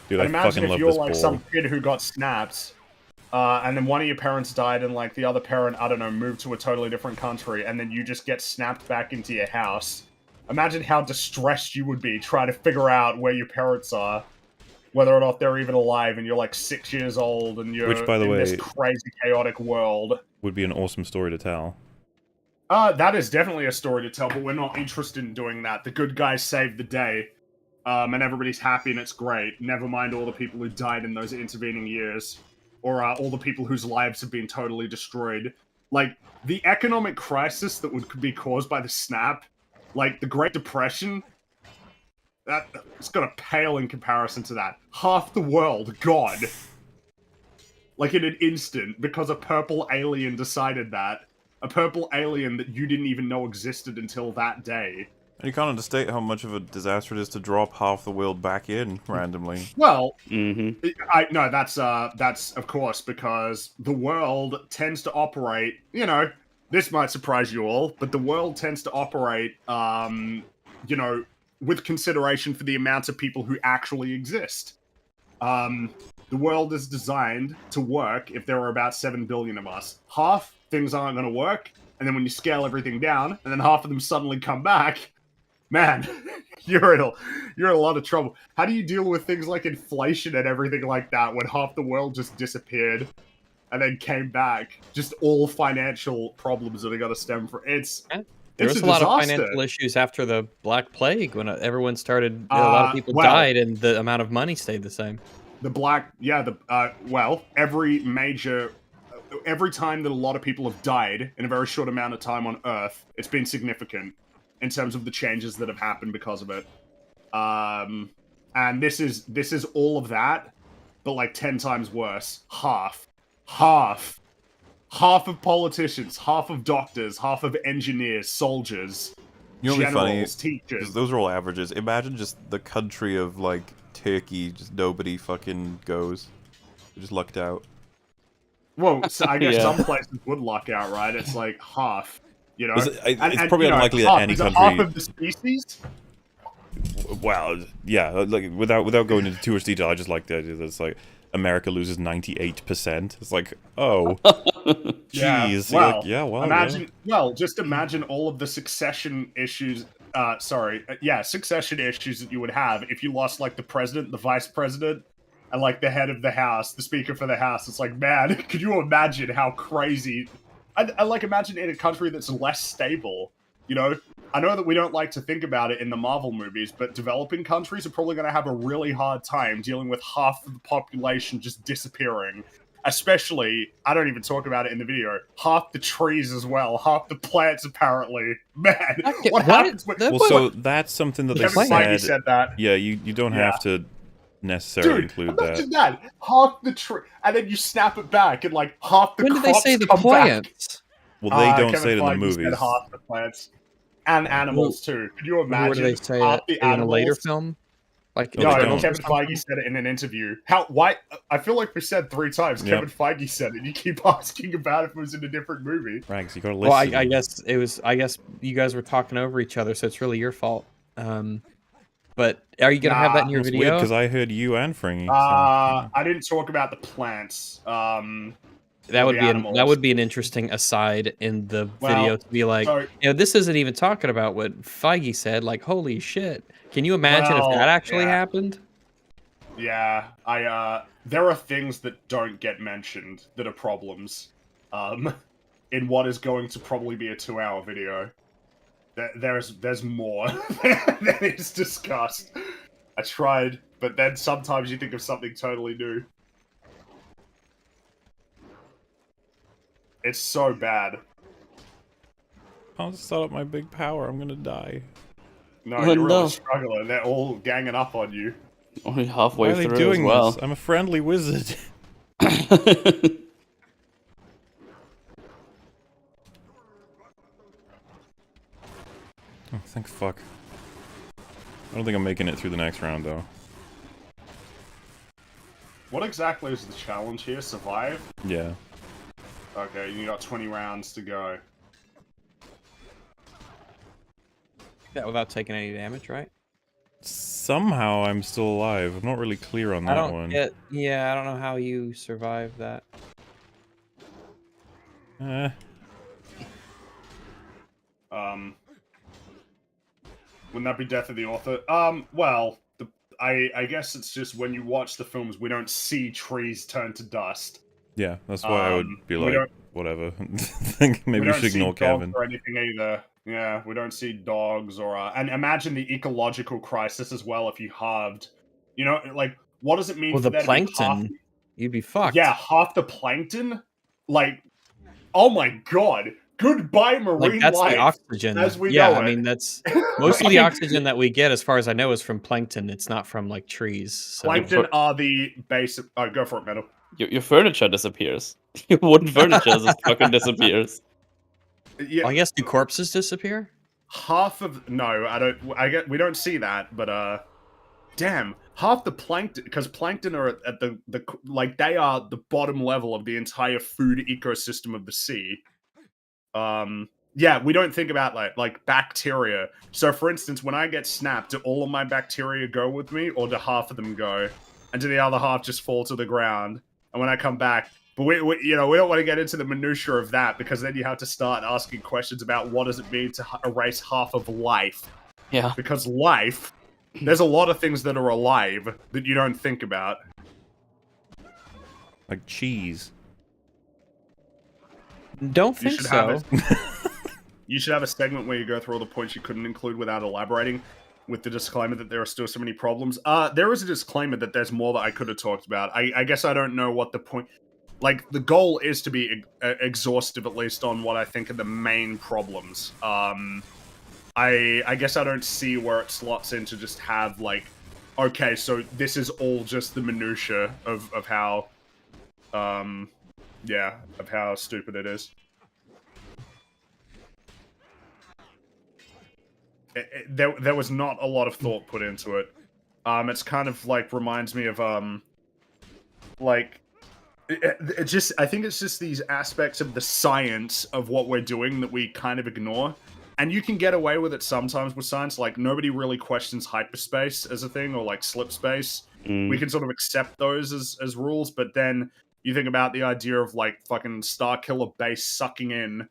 Dude, I I imagine fucking if love you're this like ball. some kid who got snapped, and then one of your parents died, and like the other parent, I don't know, moved to a totally different country, and then you just get snapped back into your house. Imagine how distressed you would be trying to figure out where your parents are, whether or not they're even alive, and you're like 6 years old, and you're Which, by the in way, this crazy, chaotic world. would be an awesome story to tell. That is definitely a story to tell, but we're not interested in doing that. The good guys saved the day, and everybody's happy, and it's great. Never mind all the people who died in those intervening years, or all the people whose lives have been totally destroyed. Like, the economic crisis that would be caused by the snap, like the Great Depression, it's gonna pale in comparison to that. Half the world gone. Like in an instant, because a purple alien decided that. A purple alien that you didn't even know existed until that day. And you can't understate how much of a disaster it is to drop half the world back in randomly. Well, Mm-hmm. no, that's of course because the world tends to operate. You know, this might surprise you all, but the world tends to operate, you know, with consideration for the amounts of people who actually exist. The world is designed to work if there are about 7 billion of us. Half things aren't going to work, and then when you scale everything down, and then half of them suddenly come back, man, you're in a lot of trouble. How do you deal with things like inflation and everything like that when half the world just disappeared and then came back? Just all financial problems that are going to stem from it's. There It's was a a lot of disaster. financial issues after the Black Plague when everyone started. A lot of people died, and the amount of money stayed the same. Every time that a lot of people have died in a very short amount of time on Earth, it's been significant in terms of the changes that have happened because of it. And this is all of that, but like 10 times worse. Half of politicians, half of doctors, half of engineers, soldiers, You know what'd be funny? generals, teachers. 'Cause those are all averages. Imagine just the country of, like, Turkey, just nobody fucking goes. They just lucked out. Well, so I guess Yeah. some places would luck out, right? It's like half, you know. It's probably you know, unlikely that half, any is it country... half of the species? Well, yeah, like, without going into too much detail, I just like the idea that it's like, America loses 98%. It's like, oh, jeez. Well, Like, yeah, well, imagine. Well, just imagine all of the succession issues. Succession issues that you would have if you lost like the president, the vice president, and like the head of the house, the speaker for the house. It's like, man, could you imagine how crazy? I like imagine in a country that's less stable. You know, I know that we don't like to think about it in the Marvel movies, but developing countries are probably going to have a really hard time dealing with half of the population just disappearing. Especially, I don't even talk about it in the video, half the trees as well, half the plants apparently. Man, what happens when... Well, so that's something that they Kevin Feige said. said that. Yeah, you don't Yeah. have to necessarily include that. Imagine that. Half the tree, and then you snap it back, and like half the When did they crops say the come plants? Well, they don't Kevin say it in the Feige movies. said half the plants. And animals too. Could you imagine? Where do they say half it the in a animals? later film? Like No, they No, don't. Kevin Feige said it in an interview. Why? I feel like we said 3 times. Yep. Kevin Feige said it. And you keep asking about if it was in a different movie. Rags, you gotta listen. Well, I guess it was. I guess you guys were talking over each other, so it's really your fault. But are you gonna have that in your It's weird video? because I heard you and Fringy. So, I didn't talk about the plants. That would the be animals. an interesting aside in the Well, video to be like, so- you know, this isn't even talking about what Feige said. Like, holy shit! Can you imagine Well, if that actually yeah. happened? Yeah, there are things that don't get mentioned that are problems. In what is going to probably be a 2-hour video. There's more than is discussed. I tried, but then sometimes you think of something totally new. It's so bad. I'll start up my big power. I'm gonna die. No, Oh, you're no. really struggling. They're all ganging up on you. Only Why halfway are they through doing as well. this? I'm a friendly wizard. Oh, thank fuck. I don't think I'm making it through the next round, though. What exactly is the challenge here? Survive? Yeah. Okay, you got 20 rounds to go. Yeah, without taking any damage, right? Somehow I'm still alive. I'm not really clear on I that don't one. get. Yeah, I don't know how you survive that. Eh. Wouldn't that be death of the author? Well, I guess it's just when you watch the films, we don't see trees turn to dust. Yeah, that's why I would be We like, don't- whatever. Think maybe we we don't should see ignore dogs Kevin. or anything either. Yeah, we don't see dogs or and imagine the ecological crisis as well if you halved. You know, like what does it mean Well, for the there to be half? plankton, you'd be fucked. Yeah, half the plankton. Like, oh my god! Goodbye, Like, marine that's the life oxygen. as we Yeah, know I it. mean, that's most of the oxygen that we get, as far as I know, is from plankton. It's not from, like, trees, so Plankton are the base. Oh, go for it, Metal. Your furniture disappears. Your wooden furniture just fucking disappears. Yeah, Well, I guess do corpses disappear? half of no, I don't. I get we don't see that, but damn, half the plankton because plankton are at the like they are the bottom level of the entire food ecosystem of the sea. Yeah, we don't think about like bacteria. So, for instance, when I get snapped, do all of my bacteria go with me, or do half of them go, and do the other half just fall to the ground? And when I come back, but we you know we don't want to get into the minutia of that because then you have to start asking questions about what does it mean to erase half of life. Yeah. Because life, there's a lot of things that are alive that you don't think about. Like cheese. Don't You think should so. have it. You should have a segment where you go through all the points you couldn't include without elaborating, with the disclaimer that there are still so many problems. There is a disclaimer that there's more that I could have talked about. I guess I don't know what the point... Like, the goal is to be exhaustive, at least, on what I think are the main problems. I guess I don't see where it slots in to just have, like, okay, so this is all just the minutia of how... yeah, of how stupid it is. There was not a lot of thought put into it. It's kind of like reminds me of like it just I think it's just these aspects of the science of what we're doing that we kind of ignore. And you can get away with it sometimes with science, like nobody really questions hyperspace as a thing or like slip space. We can sort of accept those as rules, but then you think about the idea of like fucking Starkiller Base sucking in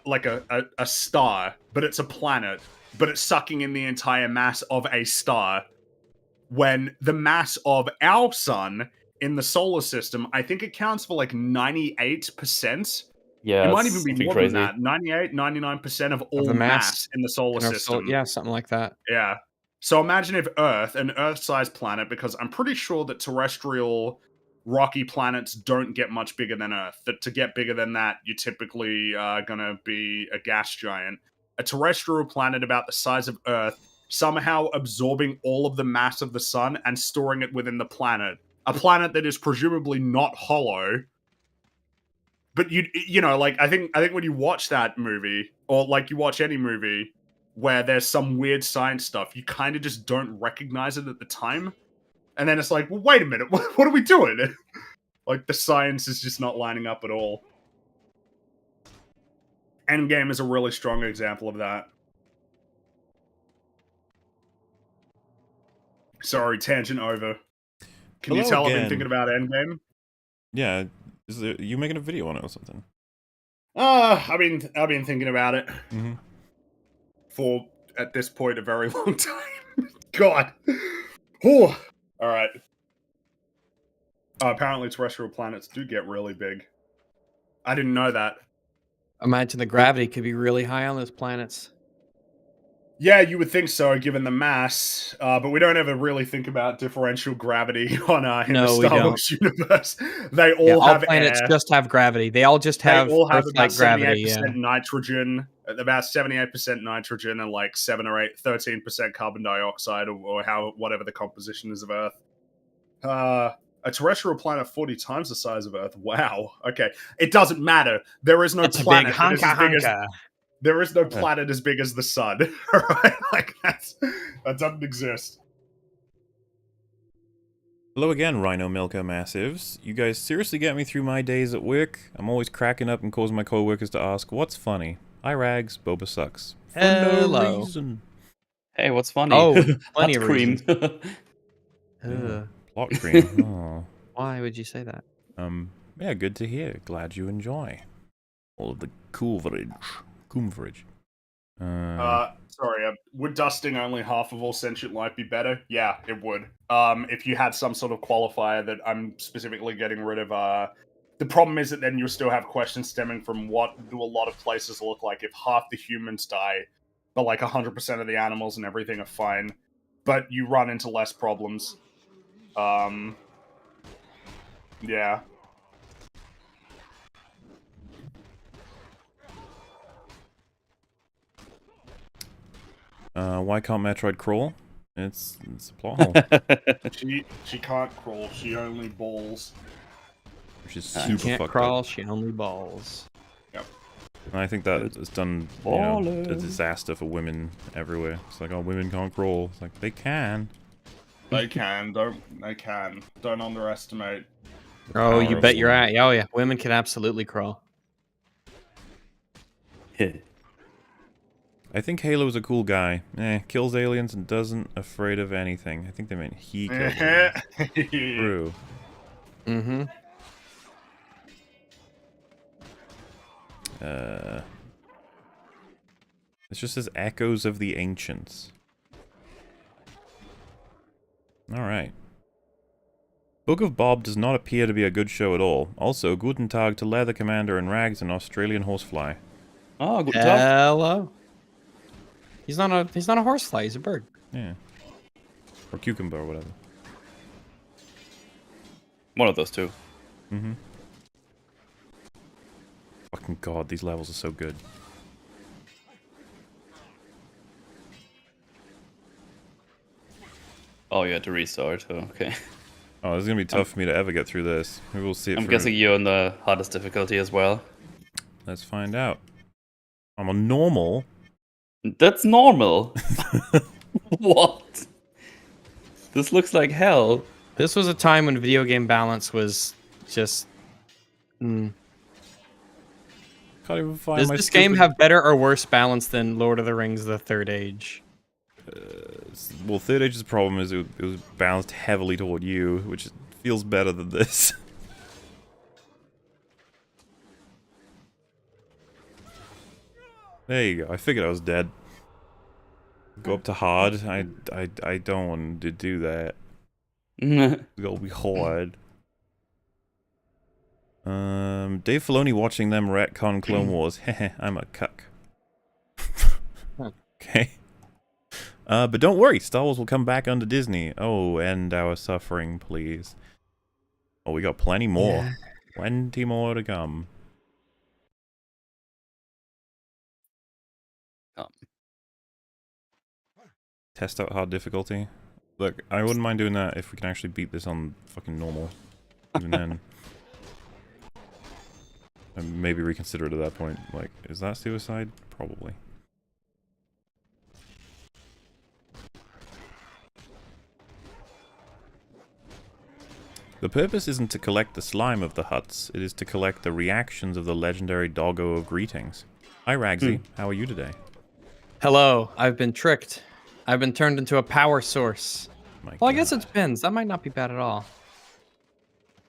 like a star, but it's a planet, but it's sucking in the entire mass of a star, when the mass of our sun in the solar system, I think it counts for like 98%. Yeah, It might it's even be something more crazy. than that. 98, 99% of all the mass mass in the solar In our system. yeah, something like that. Yeah. So imagine if Earth, an Earth-sized planet, because I'm pretty sure that terrestrial rocky planets don't get much bigger than Earth. That to get bigger than that, you're typically gonna be a gas giant. A terrestrial planet about the size of Earth, somehow absorbing all of the mass of the sun and storing it within the planet. A planet that is presumably not hollow. But you know, like I think when you watch that movie, or like you watch any movie where there's some weird science stuff, you kind of just don't recognize it at the time. And then it's like, well, wait a minute, what are we doing? Like, the science is just not lining up at all. Endgame is a really strong example of that. Sorry, tangent over. Can you Hello tell I've again. been thinking about Endgame? Yeah, is there, you making a video on it or something? I've been thinking about it Mm-hmm. for, at this point, a very long time. God. Whew. All right. Apparently terrestrial planets do get really big. I didn't know that. Imagine the gravity could be really high on those planets. Yeah, you would think so, given the mass, but we don't ever really think about differential gravity in the No, we Star don't. Wars universe. They all Yeah, all have planets air. just have gravity. They all just have They all have about Earth-like gravity. 78% Yeah. nitrogen, about 78% nitrogen, and like 13% carbon dioxide, or how whatever the composition is of Earth. A terrestrial planet 40 times the size of Earth. Wow. Okay, it doesn't matter. There is no It's a big planet that is honka as big as honka. there is no planet as big as the sun. Right? Like that doesn't exist. Hello again, Rhino Milker Massives. You guys seriously get me through my days at work. I'm always cracking up and causing my co-workers to ask, what's funny? Hi Rags, Boba sucks. For no Hello. reason. Hey, what's funny? Oh, plenty Hot of cream. Ugh. Plot cream. Oh. Why would you say that? Yeah, good to hear. Glad you enjoy. All of the coverage. Sorry, would dusting only half of all sentient life be better? Yeah, it would. If you had some sort of qualifier that I'm specifically getting rid of, the problem is that then you'll still have questions stemming from what do a lot of places look like if half the humans die, but like 100% of the animals and everything are fine, but you run into less problems. Yeah. Why can't Metroid crawl? It's a plot hole. She can't crawl, she only balls. Which is She super can't fucked crawl, up. she only balls. Yep. And I think that has done, you know, a disaster for women everywhere. It's like, oh, women can't crawl. It's like, they can. They can, don't underestimate. Oh, Power you of bet you're women. at. Oh, yeah. Women can absolutely crawl. I think Halo's a cool guy. Kills aliens and doesn't afraid of anything. I think they meant he kills aliens. True. Mm-hmm. It's just as echoes of the ancients. Alright. Book of Bob does not appear to be a good show at all. Also, Guten Tag to Leather Commander and Rags and Australian Horsefly. Oh, good job. Hello. He's not a horsefly, he's a bird. Yeah. Or cucumber or whatever. One of those two. Mm-hmm. Fucking god, these levels are so good. Oh, you had to restart. Oh, okay. Oh, this is gonna be tough for me to ever get through this. Maybe we'll see it I'm for- guessing you're on the hardest difficulty as well. Let's find out. I'm on normal. That's normal. What? This looks like hell. This was a time when video game balance was just... Can't even find Does my this game stupid- have better or worse balance than Lord of the Rings The Third Age? Well, Third Age's problem is it was balanced heavily toward you, which feels better than this. There you go. I figured I was dead. Go up to hard. I don't want to do that. Gotta be hard. Dave Filoni watching them retcon Clone Wars. Heh, I'm a cuck. Okay. But don't worry, Star Wars will come back under Disney. Oh, end our suffering, please. Oh, we got plenty more. Yeah. Plenty more to come. Test out hard difficulty. Look, I wouldn't mind doing that if we can actually beat this on fucking normal. Even then. And maybe reconsider it at that point. Like, is that suicide? Probably. The purpose isn't to collect the slime of the huts, it is to collect the reactions of the legendary doggo of greetings. Hi Ragsy, how are you today? Hello, I've been tricked. I've been turned into a power source. My Well, I guess God. it depends. That might not be bad at all.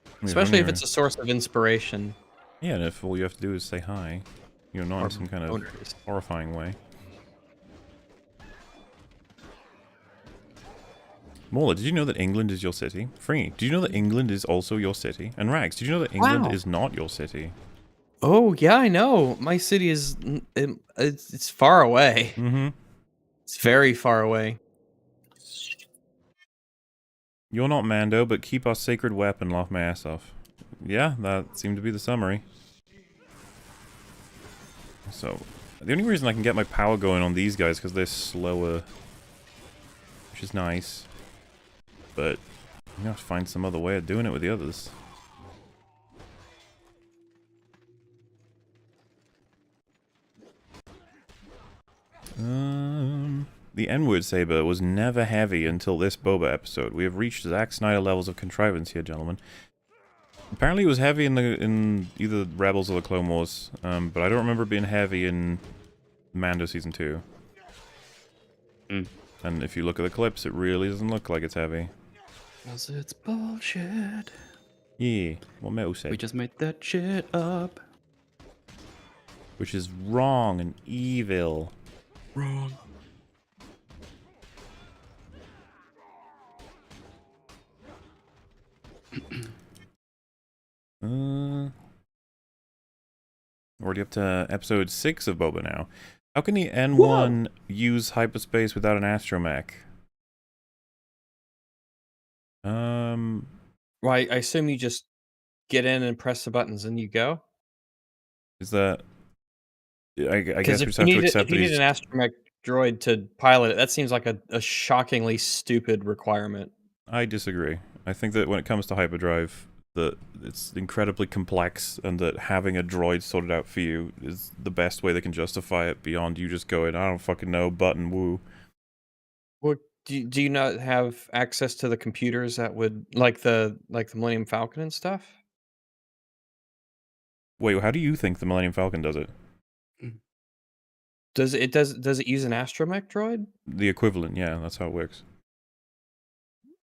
Yeah, Especially if anyway. it's a source of inspiration. Yeah, and if all you have to do is say hi, you're not Or in some kind of boners. horrifying way. Mola, did you know that England is your city? Free, did you know that England is also your city? And Rags, did you know that England Wow. is not your city? Oh, yeah, I know. My city is... It's far away. Mm-hmm. It's very far away. You're not Mando, but keep our sacred weapon, laugh my ass off. Yeah, that seemed to be the summary. So, the only reason I can get my power going on these guys because they're slower, which is nice. But I'm gonna have to find some other way of doing it with the others. The N-word saber was never heavy until this Boba episode. We have reached Zack Snyder levels of contrivance here, gentlemen. Apparently it was heavy in either Rebels or the Clone Wars, but I don't remember it being heavy in Mando Season 2. And if you look at the clips, it really doesn't look like it's heavy. Cause it's bullshit. Yeah, what Metal said. We just made that shit up. which is wrong and evil. Wrong. Already up to episode 6 of Boba now. How can the N1 use hyperspace without an astromech? Well, I assume you just get in and press the buttons and you go. Is that... I guess we Because just have to accept if you that need he's... an astromech droid to pilot it, that seems like a shockingly stupid requirement. I disagree. I think that when it comes to hyperdrive, that it's incredibly complex, and that having a droid sorted out for you is the best way they can justify it beyond you just going, I don't fucking know, button woo. Well, do you not have access to the computers that would like the Millennium Falcon and stuff? Wait, how do you think the Millennium Falcon does it? Does it use an astromech droid? The equivalent, yeah, that's how it works.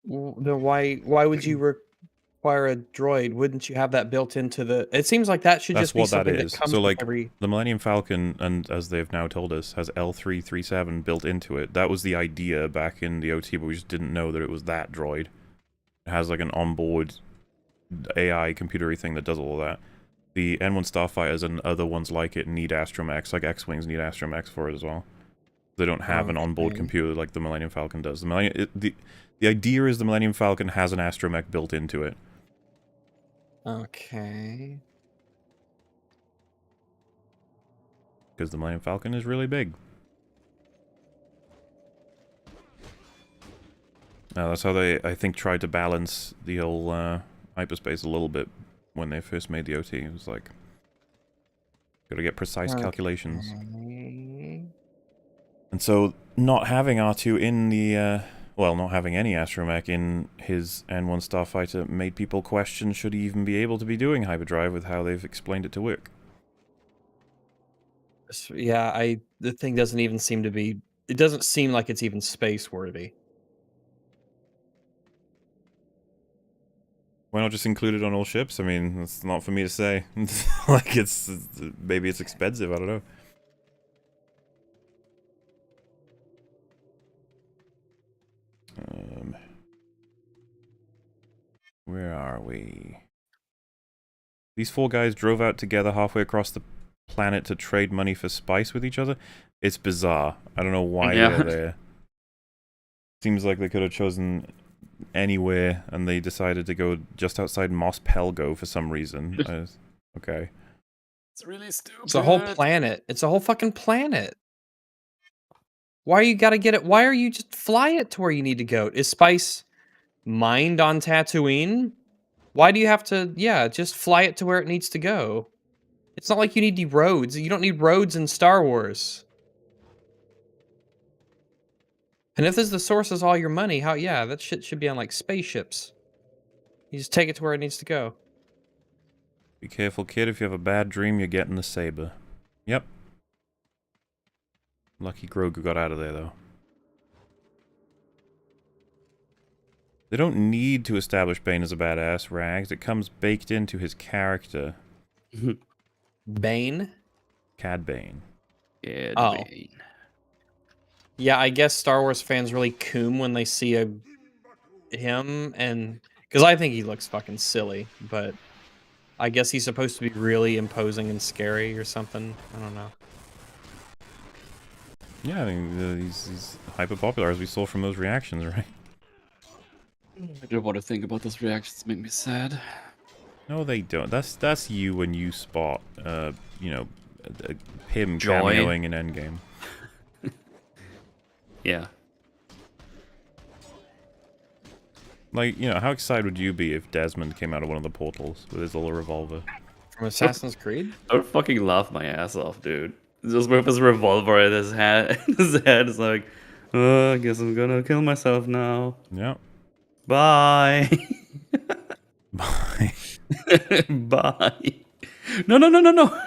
Then why would you require a droid? Wouldn't you have that built into the? It seems like that should That's just be what that something is. that comes So, with like, every. the Millennium Falcon, and as they've now told us, has L337 built into it. That was the idea back in the OT, but we just didn't know that it was that droid. It has like an onboard AI computery thing that does all of that. The N1 Starfighters and other ones like it need astromechs, like X-Wings need astromechs for it as well. They don't have an onboard Okay. computer like the Millennium Falcon does. The idea is the Millennium Falcon has an astromech built into it. Okay. Because the Millennium Falcon is really big. That's how they, I think, tried to balance the whole hyperspace a little bit when they first made the OT. It was like, gotta get precise calculations. Okay. And so, not having R2 in the, well, not having any astromech in his N1 Starfighter made people question should he even be able to be doing hyperdrive with how they've explained it to work. Yeah, the thing doesn't even seem to be. It doesn't seem like it's even space worthy. Why not just include it on all ships? I mean, that's not for me to say. Like, maybe it's expensive, I don't know. Where are we? These 4 guys drove out together halfway across the planet to trade money for spice with each other. It's bizarre. I don't know why they're there. Seems like they could have chosen anywhere, and they decided to go just outside Mos Pelgo for some reason. Okay. It's really stupid. It's a whole planet. It's a whole fucking planet. Why you gotta get it? Why are you just fly it to where you need to go? Is spice mined on Tatooine? Why do you have to? Yeah, just fly it to where it needs to go. It's not like you need roads. You don't need roads in Star Wars. And if this is the source of all your money, how? Yeah, that shit should be on like spaceships. You just take it to where it needs to go. Be careful, kid. If you have a bad dream, you're getting the saber. Yep. Lucky Grogu got out of there, though. They don't need to establish Bane as a badass, Rags. It comes baked into his character. Bane? Cad Bane. Yeah, Oh. Bane. Yeah, I guess Star Wars fans really coom when they see him, and because I think he looks fucking silly, but I guess he's supposed to be really imposing and scary or something. I don't know. Yeah, I mean, he's hyper popular, as we saw from those reactions, right? I don't want to think about those reactions. Make me sad. No, they don't. That's you when you spot, you know, him Joy. cameoing in Endgame. Yeah. Like, you know, how excited would you be if Desmond came out of one of the portals with his little revolver? From Assassin's Creed? I would fucking laugh my ass off, dude. Just with his revolver in his hand. His head is like, I guess I'm gonna kill myself now. Yeah. Bye. Bye. Bye. No.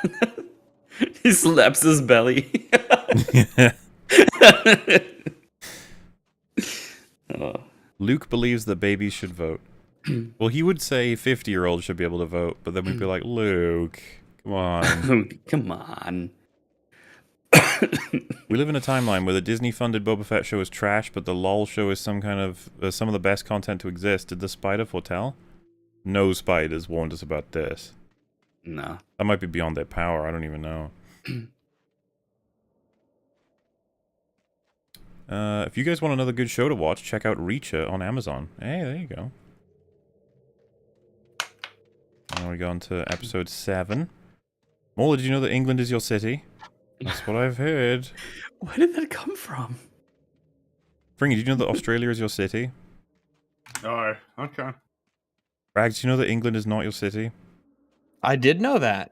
He slaps his belly. Oh. Luke believes that babies should vote. Well, he would say 50-year-olds should be able to vote, but then we'd be like, Luke, Come on. Come on. We live in a timeline where the Disney-funded Boba Fett show is trash, but the LOL show is some kind of some of the best content to exist. Did the spider foretell? No spiders warned us about this. No. That might be beyond their power. I don't even know. If you guys want another good show to watch, check out Reacher on Amazon. Hey, there you go. Now we go on to episode 7. Mola, did you know that England is your city? That's what I've heard. Where did that come from? Fringy, did you know that Australia is your city? Oh, okay. Rags, do you know that England is not your city? I did know that.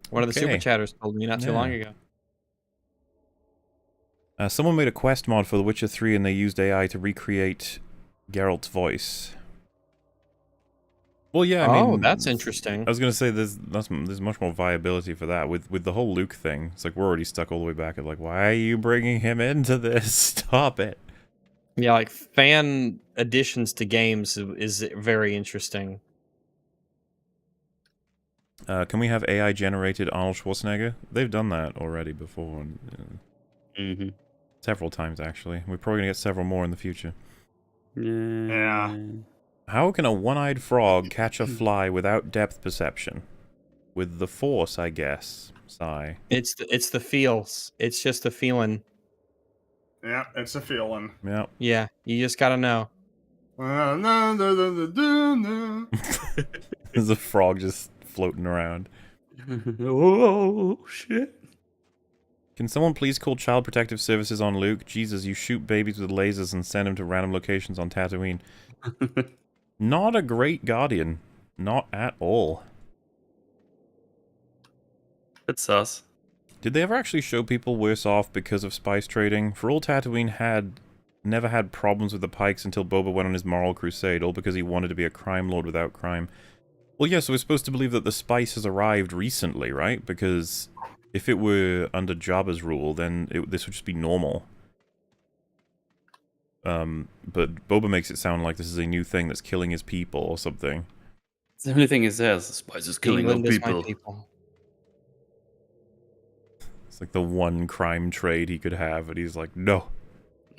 One of the Okay. super chatters told me not too Yeah. long ago. Someone made a quest mod for The Witcher 3 and they used AI to recreate Geralt's voice. Well, yeah, I mean... that's interesting. I was gonna say there's much more viability for that with the whole Luke thing. It's like we're already stuck all the way back at like, why are you bringing him into this? Stop it. Yeah, like fan additions to games is very interesting. Can we have AI generated Arnold Schwarzenegger? They've done that already before, and, several times actually. We're probably gonna get several more in the future. Yeah. How can a one-eyed frog catch a fly without depth perception? With the force, I guess. Sigh. It's the feels. It's just the feeling. Yeah, it's a feeling. Yeah. Yeah, you just gotta know. There's a frog just floating around. Oh, shit. Can someone please call Child Protective Services on Luke? Jesus, you shoot babies with lasers and send them to random locations on Tatooine. Not a great guardian. Not at all. It's sus. Did they ever actually show people worse off because of spice trading? For all Tatooine never had problems with the Pikes until Boba went on his moral crusade, all because he wanted to be a crime lord without crime. Well, yeah, so we're supposed to believe that the spice has arrived recently, right? Because if it were under Jabba's rule, then this would just be normal. But Boba makes it sound like this is a new thing that's killing his people or something. It's the only thing he says. The spice is killing England our is my people. people. It's like the one crime trade he could have, and he's like, no,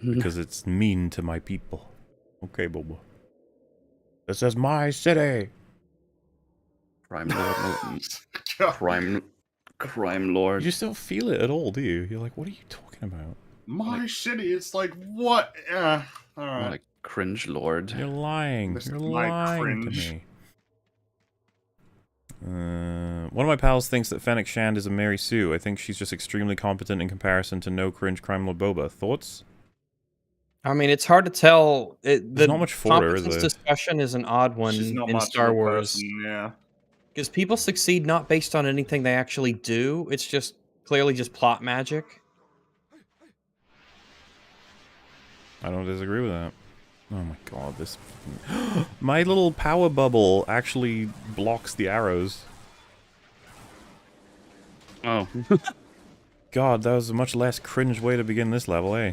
because it's mean to my people. Okay, Boba. This is my city. Crime lord. Crime lord. You just don't feel it at all, do you? You're like, what are you talking about? My city, it's like, what? Alright. Like cringe lord. You're lying. This You're is my lying to cringe. me. One of my pals thinks that Fennec Shand is a Mary Sue. I think she's just extremely competent in comparison to no cringe crime lord Boba. Thoughts? I mean, it's hard to tell. There's not much for her, is competence there? discussion is an odd one She's not in much Star of a Wars. person, yeah. Because people succeed not based on anything they actually do. It's just clearly just plot magic. I don't disagree with that. Oh my god, this... My little power bubble actually blocks the arrows. Oh. God, that was a much less cringe way to begin this level, eh?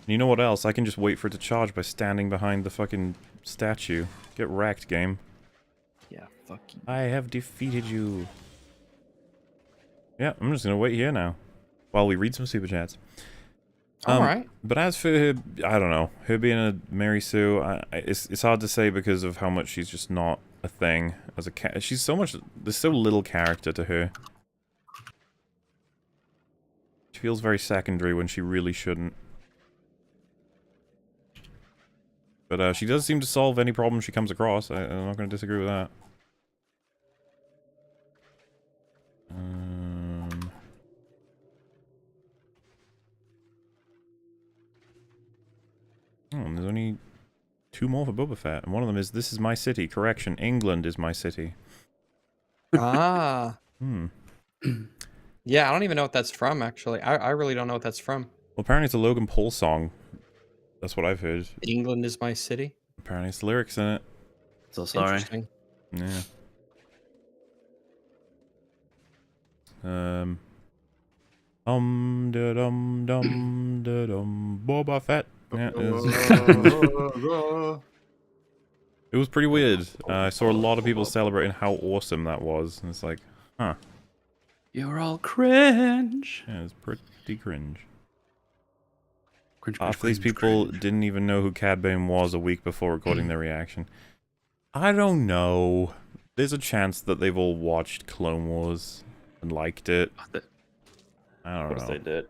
You know what else? I can just wait for it to charge by standing behind the fucking statue. Get wrecked, game. Yeah, fuck you. I have defeated you. Yeah, I'm just gonna wait here now. While we read some super chats. Alright. But as for her, I don't know. Her being a Mary Sue, it's hard to say because of how much she's just not a thing as a cat. She's so much. There's so little character to her. She feels very secondary when she really shouldn't. But she does seem to solve any problem she comes across. I'm not going to disagree with that. And there's only 2 more for Boba Fett, and one of them is, this is my city. Correction, England is my city. Ah. Yeah, I don't even know what that's from, actually. I really don't know what that's from. Well, apparently it's a Logan Paul song. That's what I've heard. England is my city? Apparently it's lyrics in it. So sorry. Interesting. Yeah. Dum da dum dum da dum Boba Fett. Yeah, it It was pretty weird. I saw a lot of people celebrating how awesome that was, and it's like, huh. You're all cringe. Yeah, it's pretty cringe. Cringe, Half these people didn't even know who Cad Bane was a week before recording their reaction. I don't know. There's a chance that they've all watched Clone Wars and liked it. I don't know. Of course they did.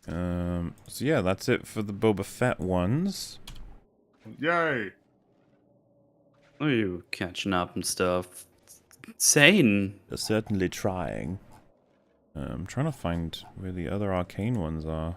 So yeah, that's it for the Boba Fett ones. Yay! Oh, you catching up and stuff. Insane. They're certainly trying. I'm trying to find where the other Arcane ones are.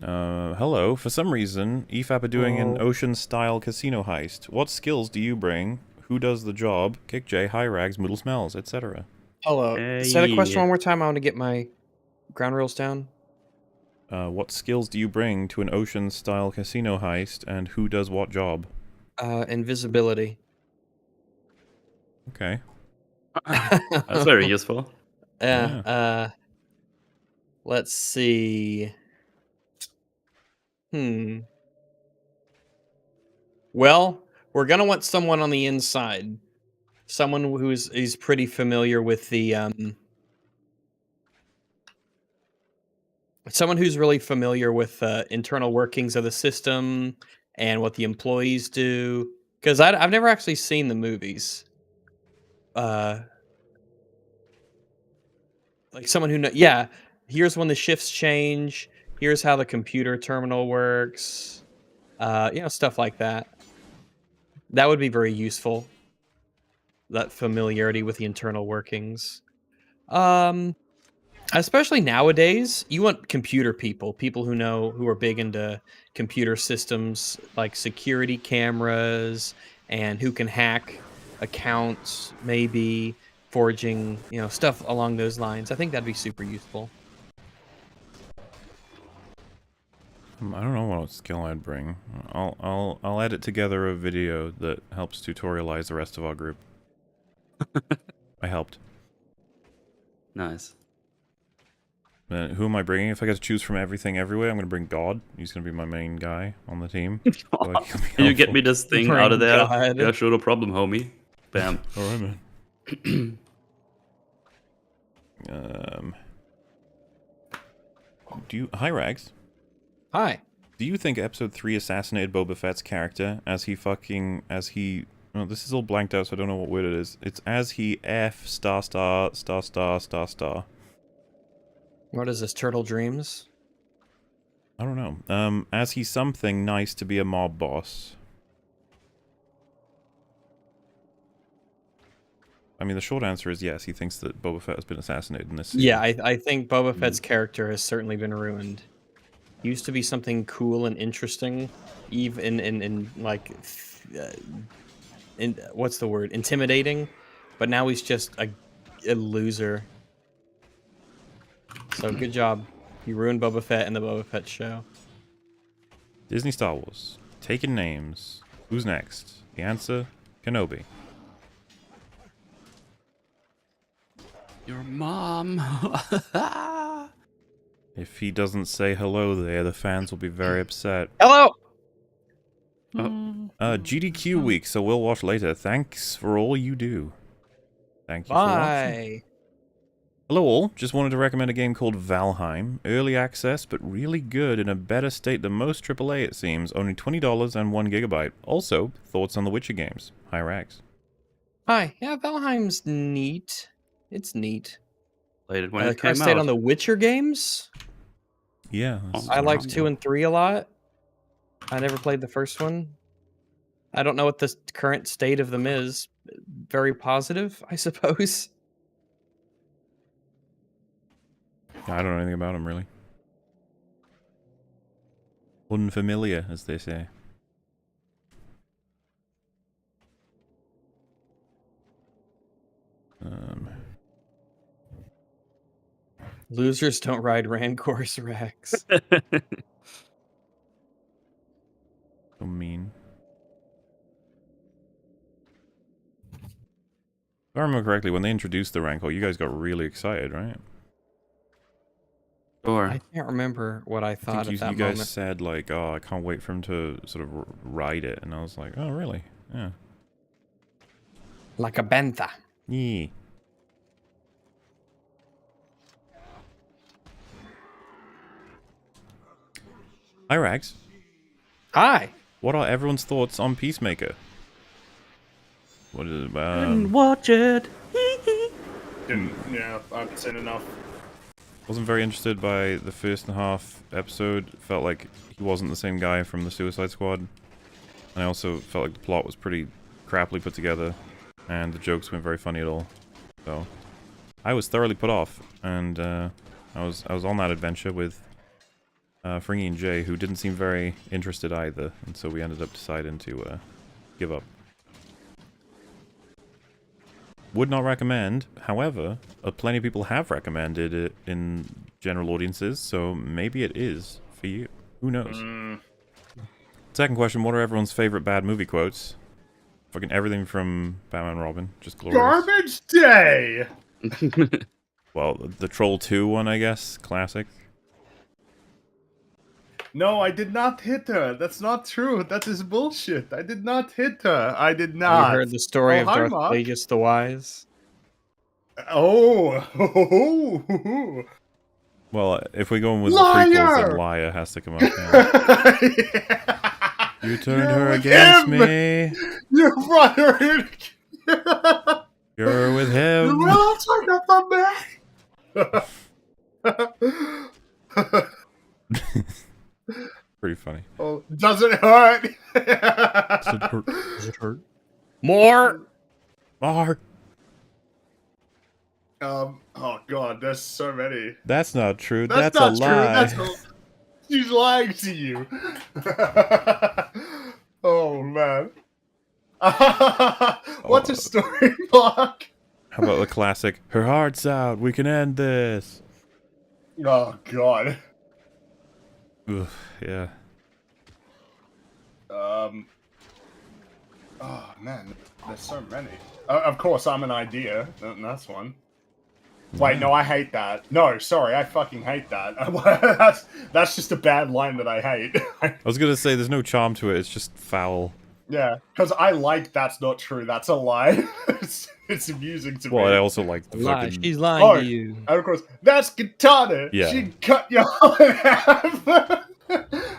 Hello. For some reason, EFAP are doing an ocean-style casino heist. What skills do you bring? Who does the job? Kick J, high rags, middle smells, etc. Hello. Say the question yeah. one more time. I want to get my ground rules down. What skills do you bring to an ocean-style casino heist, and who does what job? Invisibility. Okay. That's very useful. Yeah. Let's see. Well, we're gonna want someone on the inside. Someone who's pretty familiar with the someone who's really familiar with internal workings of the system and what the employees do. Because I've never actually seen the movies. Like someone who yeah, here's when the shifts change. Here's how the computer terminal works. Stuff like that. That would be very useful. That familiarity with the internal workings. Especially nowadays, you want computer people who are big into computer systems like security cameras and who can hack accounts, maybe forging, stuff along those lines. I think that'd be super useful. I don't know what skill I'd bring. I'll edit together a video that helps tutorialize the rest of our group. I helped. Nice. Who am I bringing? If I get to choose from everything everywhere, I'm going to bring God. He's going to be my main guy on the team. Can you get me this thing Bring out of there? God. Yeah, sure, no problem, homie. Bam. Alright, man. Hi, Rags. Hi. Do you think Episode 3 assassinated Boba Fett's character as he... Oh, this is all blanked out, so I don't know what word it is. It's as he F star star star star star star. What is this, Turtle Dreams? I don't know. As he's something nice to be a mob boss. I mean, the short answer is yes, he thinks that Boba Fett has been assassinated in this season. Yeah, I think Boba Fett's character has certainly been ruined. He used to be something cool and interesting, even in what's the word? Intimidating. But now he's just a loser. So good job. You ruined Boba Fett and the Boba Fett show. Disney Star Wars. Taking names. Who's next? The answer, Kenobi. Your mom. If he doesn't say hello there, the fans will be very upset. Hello! GDQ week, so we'll watch later. Thanks for all you do. Thank you for watching. Bye. Hello all, just wanted to recommend a game called Valheim. Early access, but really good, in a better state than most AAA it seems. Only $20 and 1 GB. Also, thoughts on the Witcher games. Hi Rags. Hi. Yeah, Valheim's neat. It's neat. Played it when it Can I came stay out. on the Witcher games? Yeah. I liked 2 and 3 a lot. I never played the first one. I don't know what the current state of them is. Very positive, I suppose. I don't know anything about him, really. Unfamiliar, as they say. Losers don't ride Rancors, Rex. So mean. I remember correctly, when they introduced the Rancor, you guys got really excited, right? Sure. I can't remember what I I thought think at that you guys moment. said, like, oh, I can't wait for him to sort of ride it. And I was like, oh, really? Yeah. Like a bantha. Yeah. Hi, Rags. Hi. What are everyone's thoughts on Peacemaker? What is it about? Watch it. Yeah, I haven't seen enough. Wasn't very interested by the first and a half episode. Felt like he wasn't the same guy from the Suicide Squad. And I also felt like the plot was pretty crappily put together. And the jokes weren't very funny at all. So I was thoroughly put off. And I was on that adventure with Fringy and Jay, who didn't seem very interested either. And so we ended up deciding to give up. Would not recommend. However, plenty of people have recommended it in general audiences, so maybe it is for you. Who knows? Second question, what are everyone's favorite bad movie quotes? Fucking everything from Batman and Robin, just glorious. Garbage Day! Well, the Troll 2 one, I guess, classic. No, I did not hit her. That's not true. That is bullshit. I did not hit her. I did not. You heard the story Oh, of hi, Darth Mark. Plagueis the Wise? Oh. Well, if we're going with the prequels, then Liar has to come up. Yeah. Yeah. You turned You're her with against him. me. You brought her in. You're with You him. will take it from me. Pretty funny. Oh, does it hurt? Does it hurt? More! More. Oh god, there's so many. That's not true. That's That's not a lie. true. She's lying to you. Oh man. What's a story, Mark? How about the classic, her heart's out, we can end this. Oh god. Ugh, yeah. Oh man, there's so many. Of course, I'm an idea. That's one. Wait, no, I hate that. No, sorry, I fucking hate that. That's just a bad line that I hate. I was gonna say, there's no charm to it, it's just foul. Yeah, because I like that's not true, that's a lie. it's amusing to Well, me. I also like the Lie. fucking... She's lying to you. And of course, that's Katana. Yeah. She cut you all in half.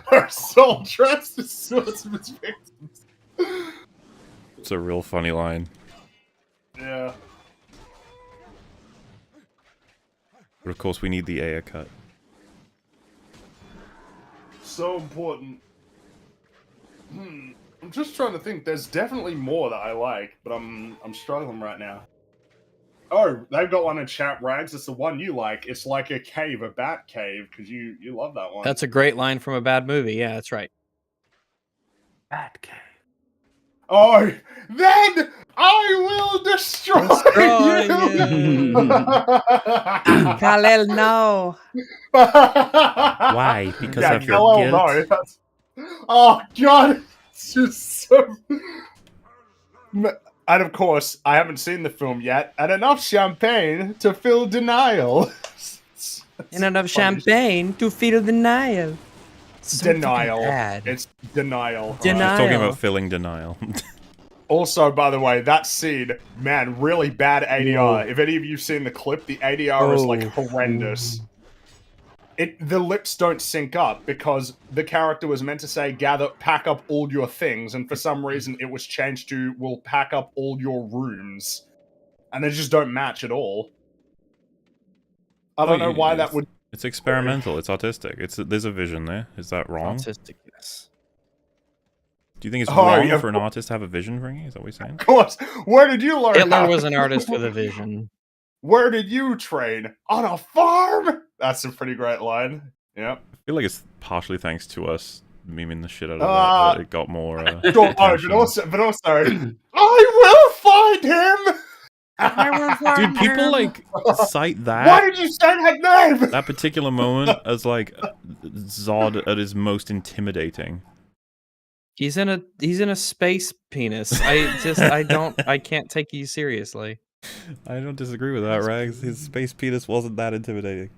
Her soul tries to source of its victims. It's a real funny line. Yeah. But of course, we need the Aya cut. So important. I'm just trying to think. There's definitely more that I like, but I'm struggling right now. Oh, they've got one in chat, Rags. It's the one you like. It's like a cave, a bat cave, because you love that one. That's a great line from a bad movie. Yeah, that's right. Bad cave. Oh, then I will destroy, you. Kal-El, no. Why? Because Yeah, of your Kal-El, guilt? no, that's... Oh god, it's just so. And of course, I haven't seen the film yet, and enough champagne to fill denial. And enough champagne to feel denial. So Denial. bad. It's denial. Denial. I was talking about filling denial. Also, by the way, that scene, man, really bad ADR. If any of you've seen the clip, the ADR is like horrendous. The lips don't sync up because the character was meant to say, pack up all your things, and for some reason it was changed to, we'll pack up all your rooms. And they just don't match at all. I don't know why that would... It's experimental, it's autistic. There's a vision there. Is that wrong? Autistic, yes. Do you think it's wrong for an artist to have a vision, Ringy? Is that what you're saying? Of course. Where did you learn Hitler how- was an artist with a vision. Where did you train? On a farm? That's a pretty great line. Yep. I feel like it's partially thanks to us memeing the shit out of that it got more But also, I will find him! Dude, people like cite that. Why did you say that name? That particular moment as like Zod at his most intimidating. He's in a space penis. I can't take you seriously. I don't disagree with that, Rags. His space penis wasn't that intimidating.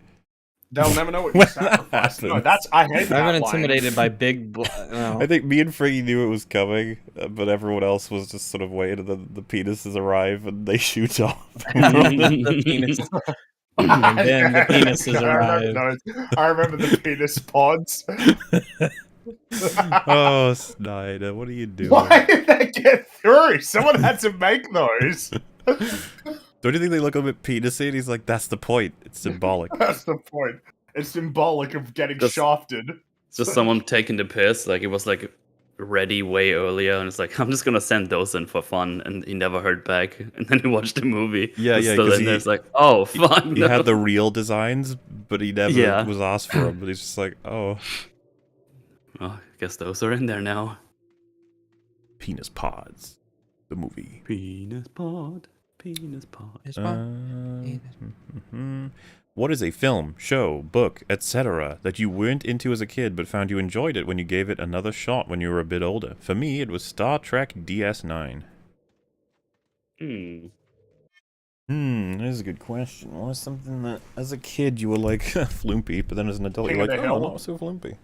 They'll never know what you When that sacrificed. No, happens. that's I hate I've that been line. intimidated by big. I think me and Friggy knew it was coming, but everyone else was just sort of waiting, and then the penises arrive and they shoot off. the penis. And then the penises arrive. I remember the penis pods. Oh, Snyder, what are you doing? Why did they get through? Someone had to make those. Don't you think they look a bit penisy? And he's like, that's the point. It's symbolic. That's the point. It's symbolic of getting Just- shafted. It's just someone taking the piss. Like, it was like ready way earlier, and it's like, I'm just gonna send those in for fun, and he never heard back. And then he watched the movie. Yeah, it's yeah, still 'cause in there. he- It's like, oh fuck. He had the real designs, but he never Yeah. was asked for them. But he's just like, oh. Oh, I guess those are in there now. Penis Pods. The movie. Penis pod. Penis pod. What is a film, show, book, etc. that you weren't into as a kid but found you enjoyed it when you gave it another shot when you were a bit older? For me, it was Star Trek DS9. That is a good question. What was something that, as a kid, you were like, flumpy, but then as an adult, King you're of like, the oh, Hill. not so flumpy.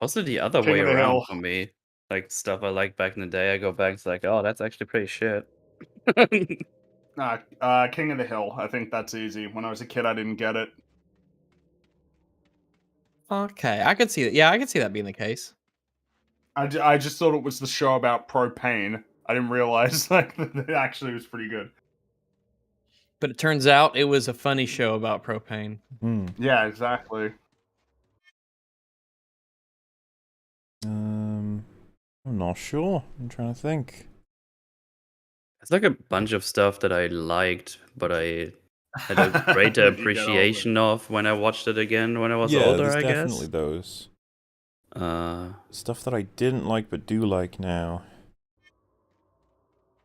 Also the other King way of the around Hill. for me. Like stuff I liked back in the day, I go back, it's like, oh, that's actually pretty shit. King of the Hill. I think that's easy. When I was a kid, I didn't get it. Okay, I could see that. Yeah, I could see that being the case. I just thought it was the show about propane. I didn't realize like that it actually was pretty good. But it turns out it was a funny show about propane. Yeah, exactly. I'm not sure. I'm trying to think. It's like a bunch of stuff that I liked, but I had a greater You get older. appreciation of when I watched it again when I was yeah, older, there's I definitely guess. those. Uh, Stuff that I didn't like but do like now.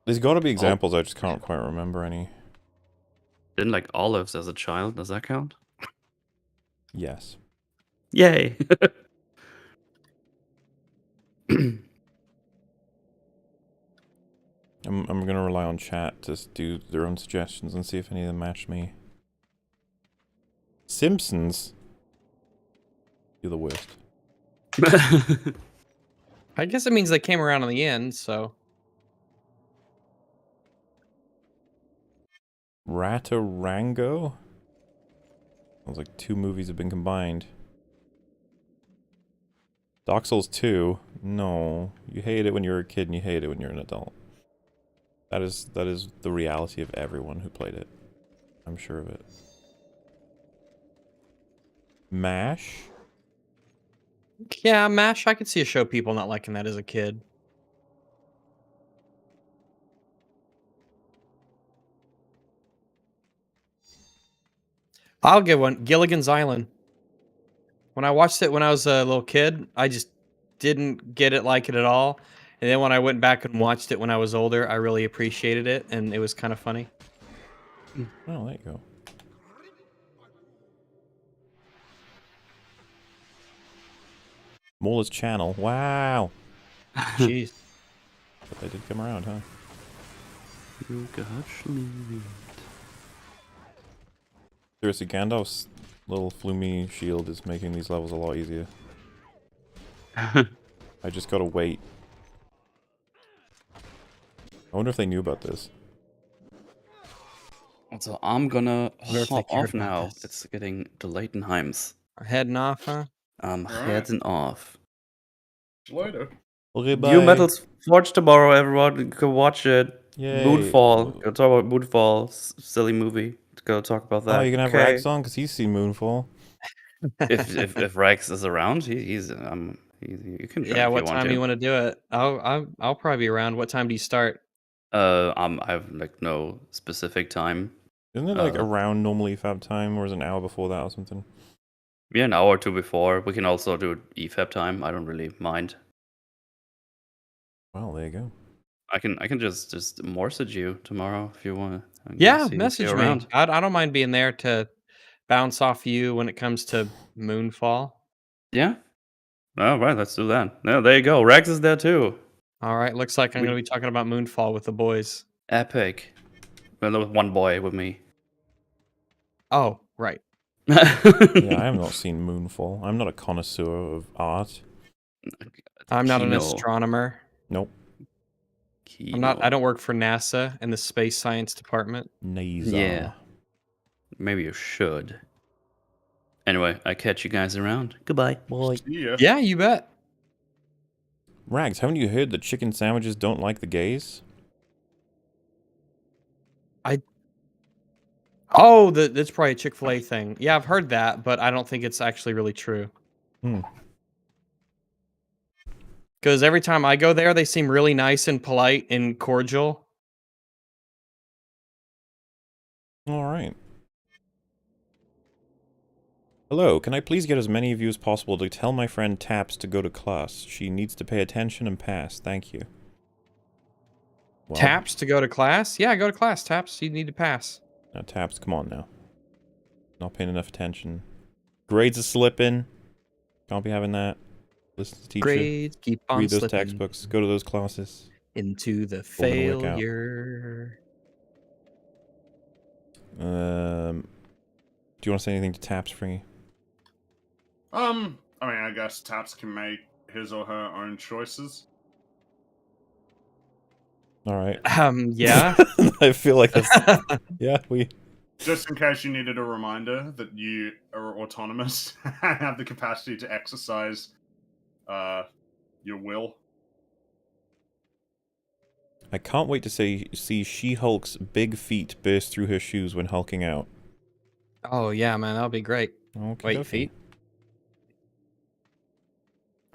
There's got to be examples, I just can't quite remember any. didn't like olives as a child, does that count? Yes. Yay! I'm gonna rely on chat to do their own suggestions and see if any of them match me. Simpsons? You're the worst. I guess it means they came around in the end, so. Ratarango? Sounds like 2 movies have been combined. Dark Souls 2? No. You hate it when you're a kid and you hate it when you're an adult. That is the reality of everyone who played it. I'm sure of it. MASH? Yeah, MASH, I could see a show people not liking that as a kid. I'll give one. Gilligan's Island. When I watched it when I was a little kid, I just didn't get it like it at all. And then when I went back and watched it when I was older, I really appreciated it, and it was kind of funny. Oh, there you go. Mola's channel. Wow. Jeez. But they did come around, huh? You got sleeved. Seriously, Gandalf's little floomy shield is making these levels a lot easier. I just gotta wait. I wonder if they knew about this. So I'm gonna Wonder if they hop cared off about now. this. It's getting the Leidenheims. We're heading off, huh? I'm Alright. heading off. Later. Okay, New Metal's Forge tomorrow, everyone. Go watch it. Yay. Moonfall. Go talk about Moonfall. Silly movie. Go talk about that. Oh, you can have Okay. Rags on because he's seen Moonfall. if Rex is around, he's you can join Yeah, if what you time do you want want to do it? I'll probably be around. What time do you start? to. I have like no specific time. Isn't it like Uh, around normal EFAP time or is it an hour before that or something? Yeah, an hour or two before. We can also do EFAP time. I don't really mind. Well, there you go. I can just message you tomorrow if you want. Yeah, message me. Around. I don't mind being there to bounce off you when it comes to Moonfall. Yeah. All right, let's do that. No, there you go. Rex is there too. All right, looks like I'm We- going to be talking about Moonfall with the boys. Epic. Well, there was one boy with me. Oh, right. Yeah, I have not seen Moonfall. I'm not a connoisseur of art. I'm not an Kino. astronomer. Nope. I'm not. I Kino. don't work for NASA in the space science department. NASA. Yeah. Maybe you should. Anyway, I catch you guys around. Goodbye. Boy. Yeah. Yeah, you bet. Rags, haven't you heard that chicken sandwiches don't like the gays? Oh, that's probably a Chick-fil-A thing. Yeah, I've heard that, but I don't think it's actually really true. Hmm. Because every time I go there, they seem really nice and polite and cordial. Alright. Hello, can I please get as many of you as possible to tell my friend Taps to go to class? She needs to pay attention and pass. Thank you. Well, Taps to go to class? Yeah, go to class, Taps. You need to pass. now, Taps, come on now. Not paying enough attention. Grades are slipping. Can't be having that. Listen to teacher. Grades keep on Read those slipping textbooks. Go to those classes. into the Over the workout. failure. Do you want to say anything to Taps, Fringy? I mean, I guess Taps can make his or her own choices. Alright. Yeah. I feel like that's... Yeah, we... Just in case you needed a reminder that you are autonomous and have the capacity to exercise your will. I can't wait to see She-Hulk's big feet burst through her shoes when hulking out. Oh, yeah, man. That'll be great. Okay, Wait, feet?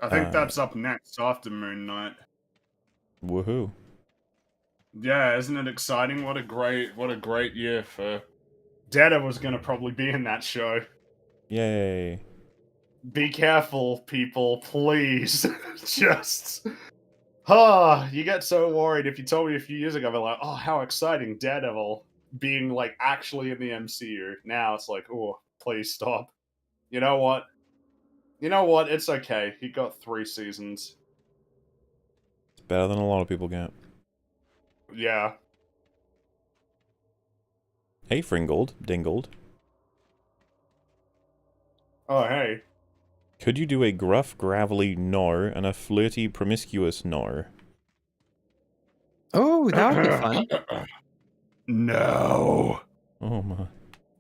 I think that's up next after Moon Knight. Woohoo. Yeah, isn't it exciting? What a great year for Daredevil's gonna probably be in that show. Yay. Be careful, people, please. Just you get so worried. If you told me a few years ago, I'd be like, oh, how exciting, Daredevil being like actually in the MCU. Now it's like, oh, please stop. You know what? It's okay. He got 3 seasons. It's better than a lot of people get. Yeah. Hey, Fringold. Dingold. Oh, hey. Could you do a gruff, gravelly no and a flirty, promiscuous no? Oh, that would be fun. No. Oh my.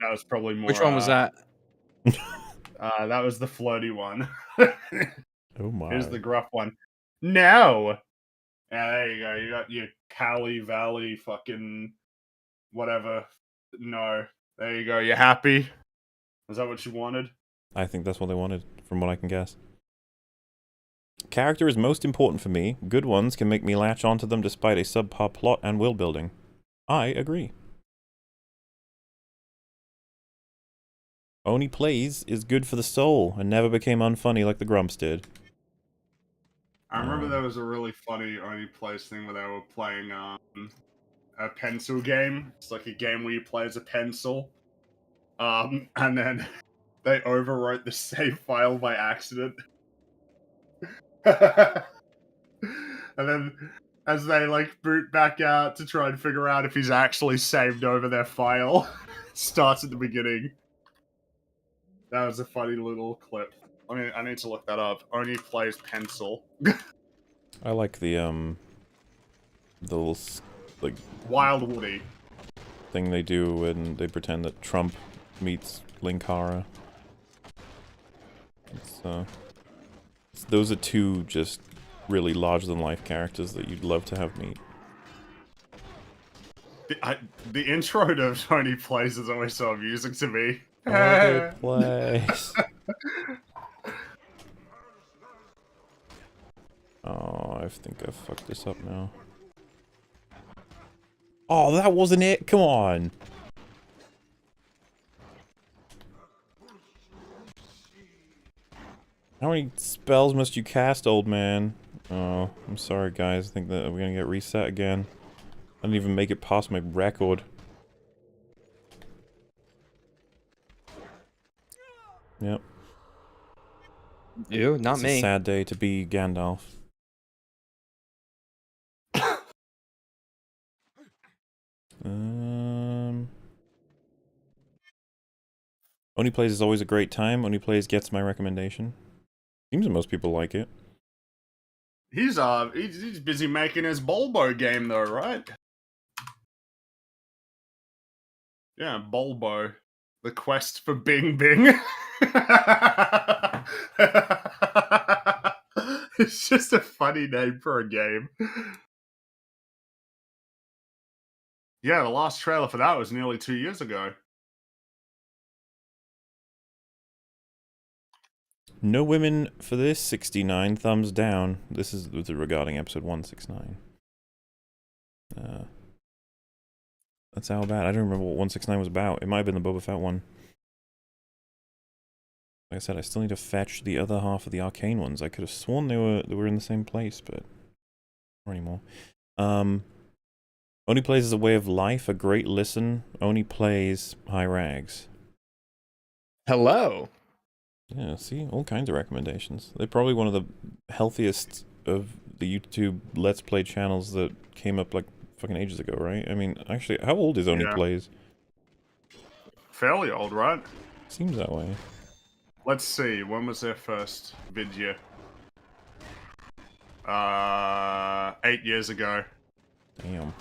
That was probably more. Which one was that? That was the flirty one. Oh my. Here's the gruff one. No. Yeah, there you go. You got your Cali Valley fucking whatever. No. There you go. You happy? Is that what you wanted? I think that's what they wanted, from what I can guess. Character is most important for me. Good ones can make me latch onto them despite a subpar plot and world building. I agree. Only plays is good for the soul and never became unfunny like the Grumps did. I remember there was a really funny Only Plays thing where they were playing a pencil game. It's like a game where you play as a pencil. And then they overwrote the save file by accident. And then as they like boot back out to try and figure out if he's actually saved over their file, starts at the beginning. That was a funny little clip. I mean, I need to look that up. Only Plays pencil. I like the little, like... Wild Woody. thing they do when they pretend that Trump meets Linkara. Those are two just really larger-than-life characters that you'd love to have meet. The intro to Tony Plays is always so amusing to me. Other place. Oh, I think I fucked this up now. Oh, that wasn't it? Come on. How many spells must you cast, old man? Oh, I'm sorry, guys. I think that we're gonna get reset again. I didn't even make it past my record. Yep. You, not It's me. a sad day to be Gandalf. Only Plays is always a great time. Only Plays gets my recommendation. Seems that most people like it. He's busy making his Bulbo game though, right? Yeah, Bulbo. The quest for Bing Bing. It's just a funny name for a game. Yeah, the last trailer for that was nearly 2 years ago. No women for this, 69 thumbs down. This is regarding episode 169. That's how bad. I don't remember what 169 was about. It might have been the Boba Fett one. Like I said, I still need to fetch the other half of the Arcane ones. I could have sworn they were in the same place, but not anymore. Only Plays is a way of life, a great listen. Only Plays high rags. Hello. Yeah, see, all kinds of recommendations. They're probably one of the healthiest of the YouTube Let's Play channels that came up like fucking ages ago, right? I mean, actually, how old is Only Plays? Fairly old, right? Seems that way. Let's see, when was their first video? 8 years ago. Damn.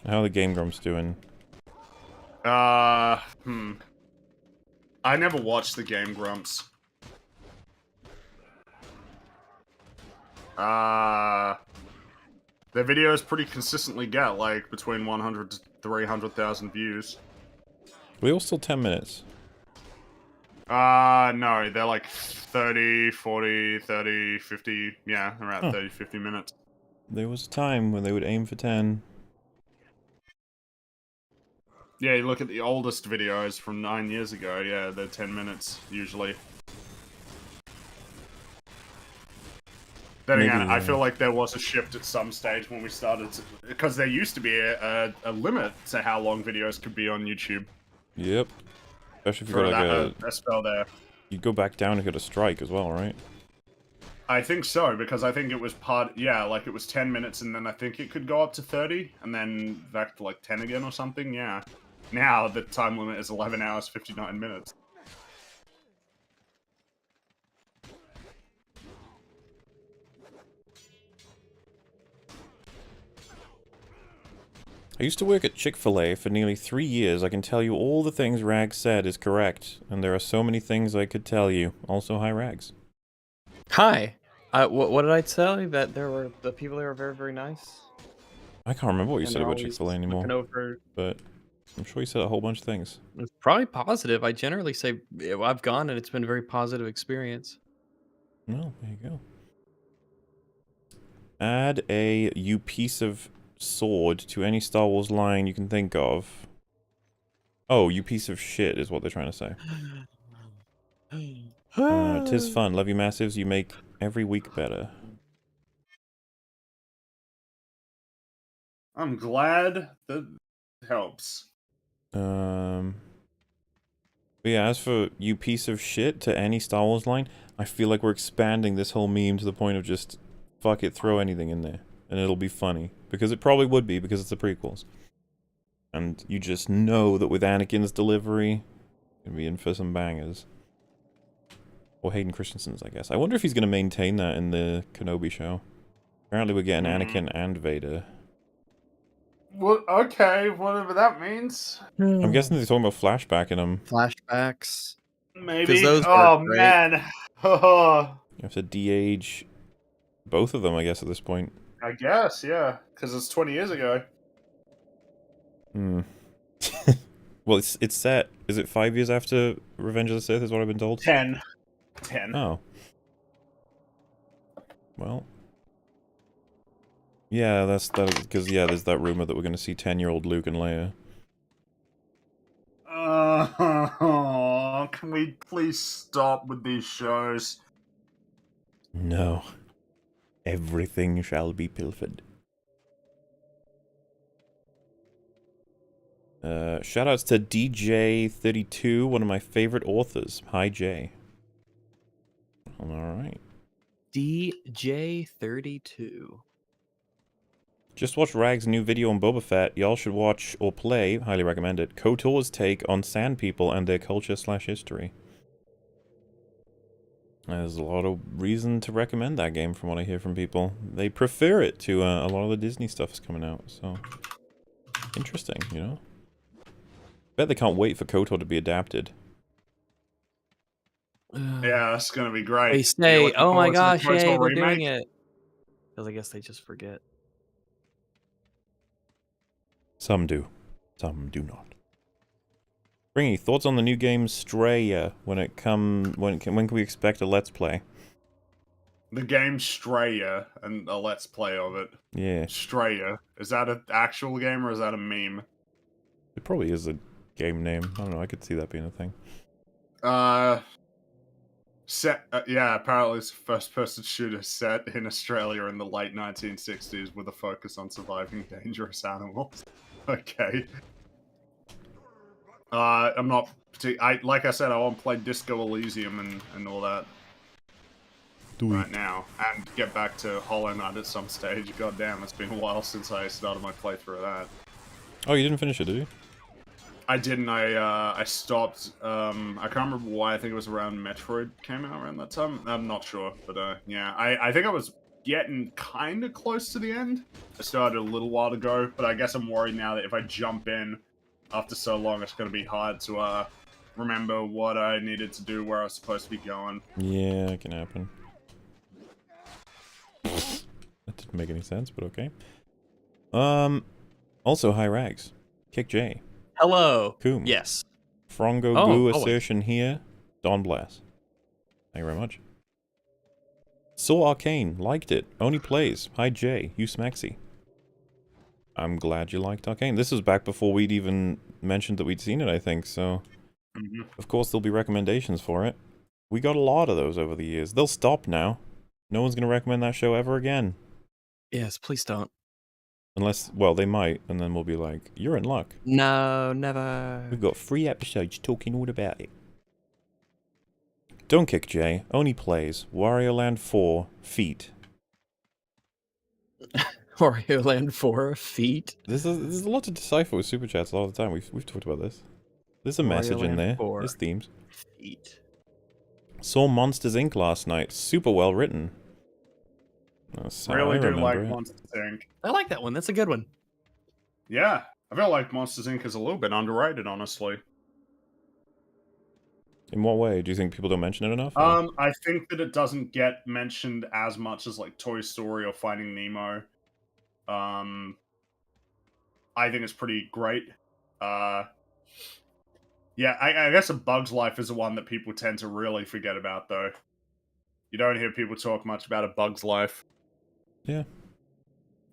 How are the Game Grumps doing? I never watched the Game Grumps. Their videos pretty consistently get like between 100 to 300,000 views. We all still 10 minutes. No, they're like 30, 40, 30, 50, yeah, around 30, 50 minutes. There was a time when they would aim for 10. Yeah, you look at the oldest videos from 9 years ago, yeah, they're 10 minutes, usually. Then again, I feel like there was a shift at some stage when we started, because there used to be a limit to how long videos could be on YouTube. Yep. Especially if you For got like a spell there. You go back down and get a strike as well, right? I think so, because I think it was like it was 10 minutes, and then I think it could go up to 30, and then back to like 10 again or something, yeah. Now, the time limit is 11 hours, 59 minutes. I used to work at Chick-fil-A for nearly 3 years. I can tell you all the things Rags said is correct, and there are so many things I could tell you. Also, hi, Rags. Hi. What did I tell you? That there were the people there were very, very nice. I can't remember what you And said about always Chick-fil-A anymore, looking over. but I'm sure you said a whole bunch of things. It's probably positive. I generally say I've gone and it's been a very positive experience. No, there you go. Add a "you piece of sword" to any Star Wars line you can think of. Oh, you piece of shit is what they're trying to say. Tis fun. Love you, Massives. You make every week better. I'm glad that helps. But yeah, as for "you piece of shit" to any Star Wars line, I feel like we're expanding this whole meme to the point of just fuck it, throw anything in there, and it'll be funny. Because it probably would be, because it's the prequels. And you just know that with Anakin's delivery, you're gonna be in for some bangers. Or Hayden Christensen's, I guess. I wonder if he's gonna maintain that in the Kenobi show. Apparently we're getting Anakin and Vader. Well, okay, whatever that means. I'm guessing they're talking about flashback in them. Flashbacks. Maybe. those Oh, work great. man. Oh, You have to de-age both of them, I guess, at this point. I guess, yeah. Because it's 20 years ago. Hmm. Well, it's set. Is it 5 years after Revenge of the Sith, is what I've been told? 10. Oh. Well. Yeah, that's that, because, yeah, there's that rumor that we're going to see 10-year-old Luke and Leia. Can we please stop with these shows? No. Everything shall be pilfered. Shoutouts to DJ32, one of my favorite authors. Hi, Jay. Alright. DJ32. Just watch Rag's new video on Boba Fett. Y'all should watch or play, highly recommend it, KOTOR's take on Sand People and their culture/history. There's a lot of reason to recommend that game from what I hear from people. They prefer it to a lot of the Disney stuff's coming out, so... Interesting, you know? Bet they can't wait for KOTOR to be adapted. Yeah, that's gonna be great. They You say, looking "Oh my forward to the gosh, yay, KOTOR they're doing remake? it." Because I guess they just forget. Some do. Some do not. Springy, thoughts on the new game Straya? When can we expect a Let's Play? The game Straya and a Let's Play of it. Yeah. Straya. Is that an actual game or is that a meme? It probably is a game name. I don't know, I could see that being a thing. Yeah, apparently it's a first-person shooter set in Australia in the late 1960s with a focus on surviving dangerous animals. Okay. I'm not like I said, I want to play Disco Elysium and all that right now, and get back to Hollow Knight at some stage. God damn, it's been a while since I started my playthrough of that. Oh, you didn't finish it, did you? I didn't. I stopped. I can't remember why. I think it was around Metroid came out around that time. I'm not sure, but yeah. I think I was getting kind of close to the end. I started a little while to go, but I guess I'm worried now that if I jump in after so long, it's going to be hard to remember what I needed to do, where I was supposed to be going. Yeah, it can happen. That didn't make any sense, but okay. Also, hi Rags. Kick J. Hello. Coom. Yes. Frongo Oh, Goo always. assertion here. Don Bless. Thank you very much. Saw Arcane. Liked it. Only plays. Hi Jay. You Smaxy. I'm glad you liked Arcane. This was back before we'd even mentioned that we'd seen it, I think, so... Of course there'll be recommendations for it. We got a lot of those over the years. They'll stop now. No one's gonna recommend that show ever again. Yes, please don't. Unless, well, they might, and then we'll be like, you're in luck. No, never. We've got 3 episodes talking all about it. Don't kick Jay. Only plays. Wario Land 4. Feet. Wario Land 4 feet. There's a lot to decipher with Super Chats a lot of the time. We've talked about this. There's a Wario message in Land there. 4. There's themes. Feet. Saw Monsters Inc. last night. Super well written. That's how Really I do remember like it. Monsters Inc. I like that one. That's a good one. Yeah, I feel like Monsters Inc. is a little bit underrated, honestly. In what way? Do you think people don't mention it enough? or- I think that it doesn't get mentioned as much as like Toy Story or Finding Nemo. I think it's pretty great. Yeah, I guess A Bug's Life is the one that people tend to really forget about, though. You don't hear people talk much about A Bug's Life. Yeah.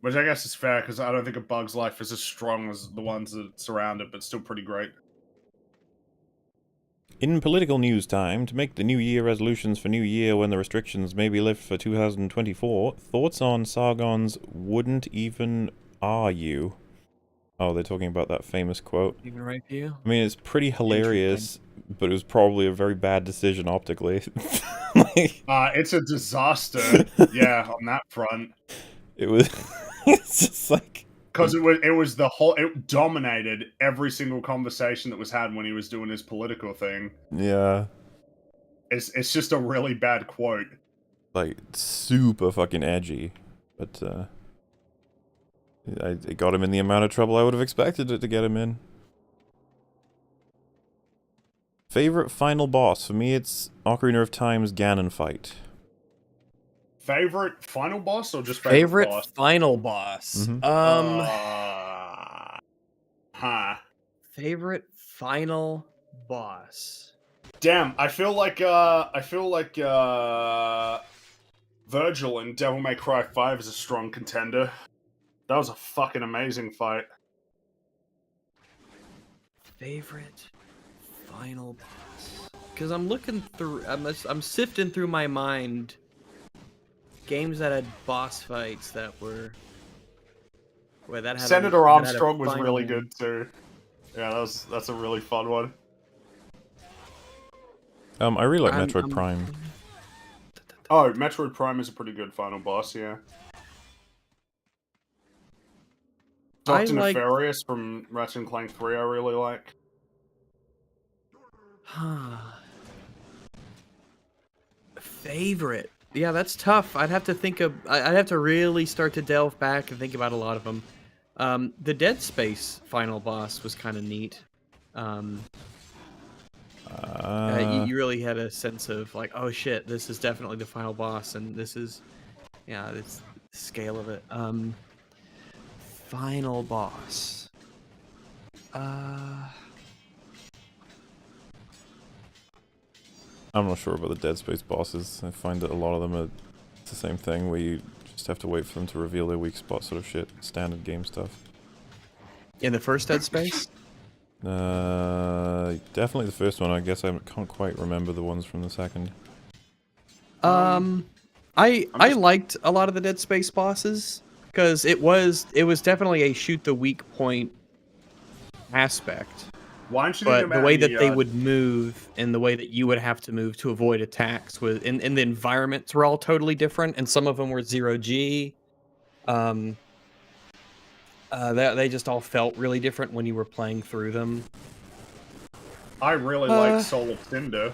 Which I guess is fair, because I don't think A Bug's Life is as strong as the ones that surround it, but still pretty great. In political news time, to make the New Year resolutions for New Year when the restrictions may be lifted for 2024, thoughts on Sargon's "wouldn't even are you?" Oh, they're talking about that famous quote. Even right for you? I mean, it's pretty hilarious, but it was probably a very bad decision optically. Like, It's a disaster, yeah, on that front. it was... it's just like... Because it dominated every single conversation that was had when he was doing his political thing. Yeah. It's just a really bad quote. Like, super fucking edgy. But, it got him in the amount of trouble I would have expected it to get him in. Favorite final boss? For me, it's Ocarina of Time's Ganon fight. Favorite final boss or just Favorite boss? final boss. Favorite final boss. Damn, I feel like Virgil in Devil May Cry 5 is a strong contender. That was a fucking amazing fight. Favorite final boss. Because I'm looking through, I'm sifting through my mind games that had boss fights that were. Wait, that had Senator Armstrong was really good too. Yeah, that's a really fun one. I really like Metroid Prime. Oh, Metroid Prime is a pretty good final boss, yeah. Dr. like Nefarious from Ratchet and Clank 3 I really like. Favorite. Yeah, that's tough. I'd have to think of. I'd have to really start to delve back and think about a lot of them. The Dead Space final boss was kind of neat. You really had a sense of like, oh shit, this is definitely the final boss, and this is, yeah, it's the scale of it. Final boss. I'm not sure about the Dead Space bosses. I find that a lot of them are the same thing, where you just have to wait for them to reveal their weak spot sort of shit. Standard game stuff. In the first Dead Space? Definitely the first one. I guess I can't quite remember the ones from the second. I liked a lot of the Dead Space bosses because it was definitely a shoot the weak point aspect. Why don't you But think the about way any, that they would move and the way that you would have to move to avoid attacks was, and the environments were all totally different, and some of them were 0G. They just all felt really different when you were playing through them. I really like Soul of Cinder.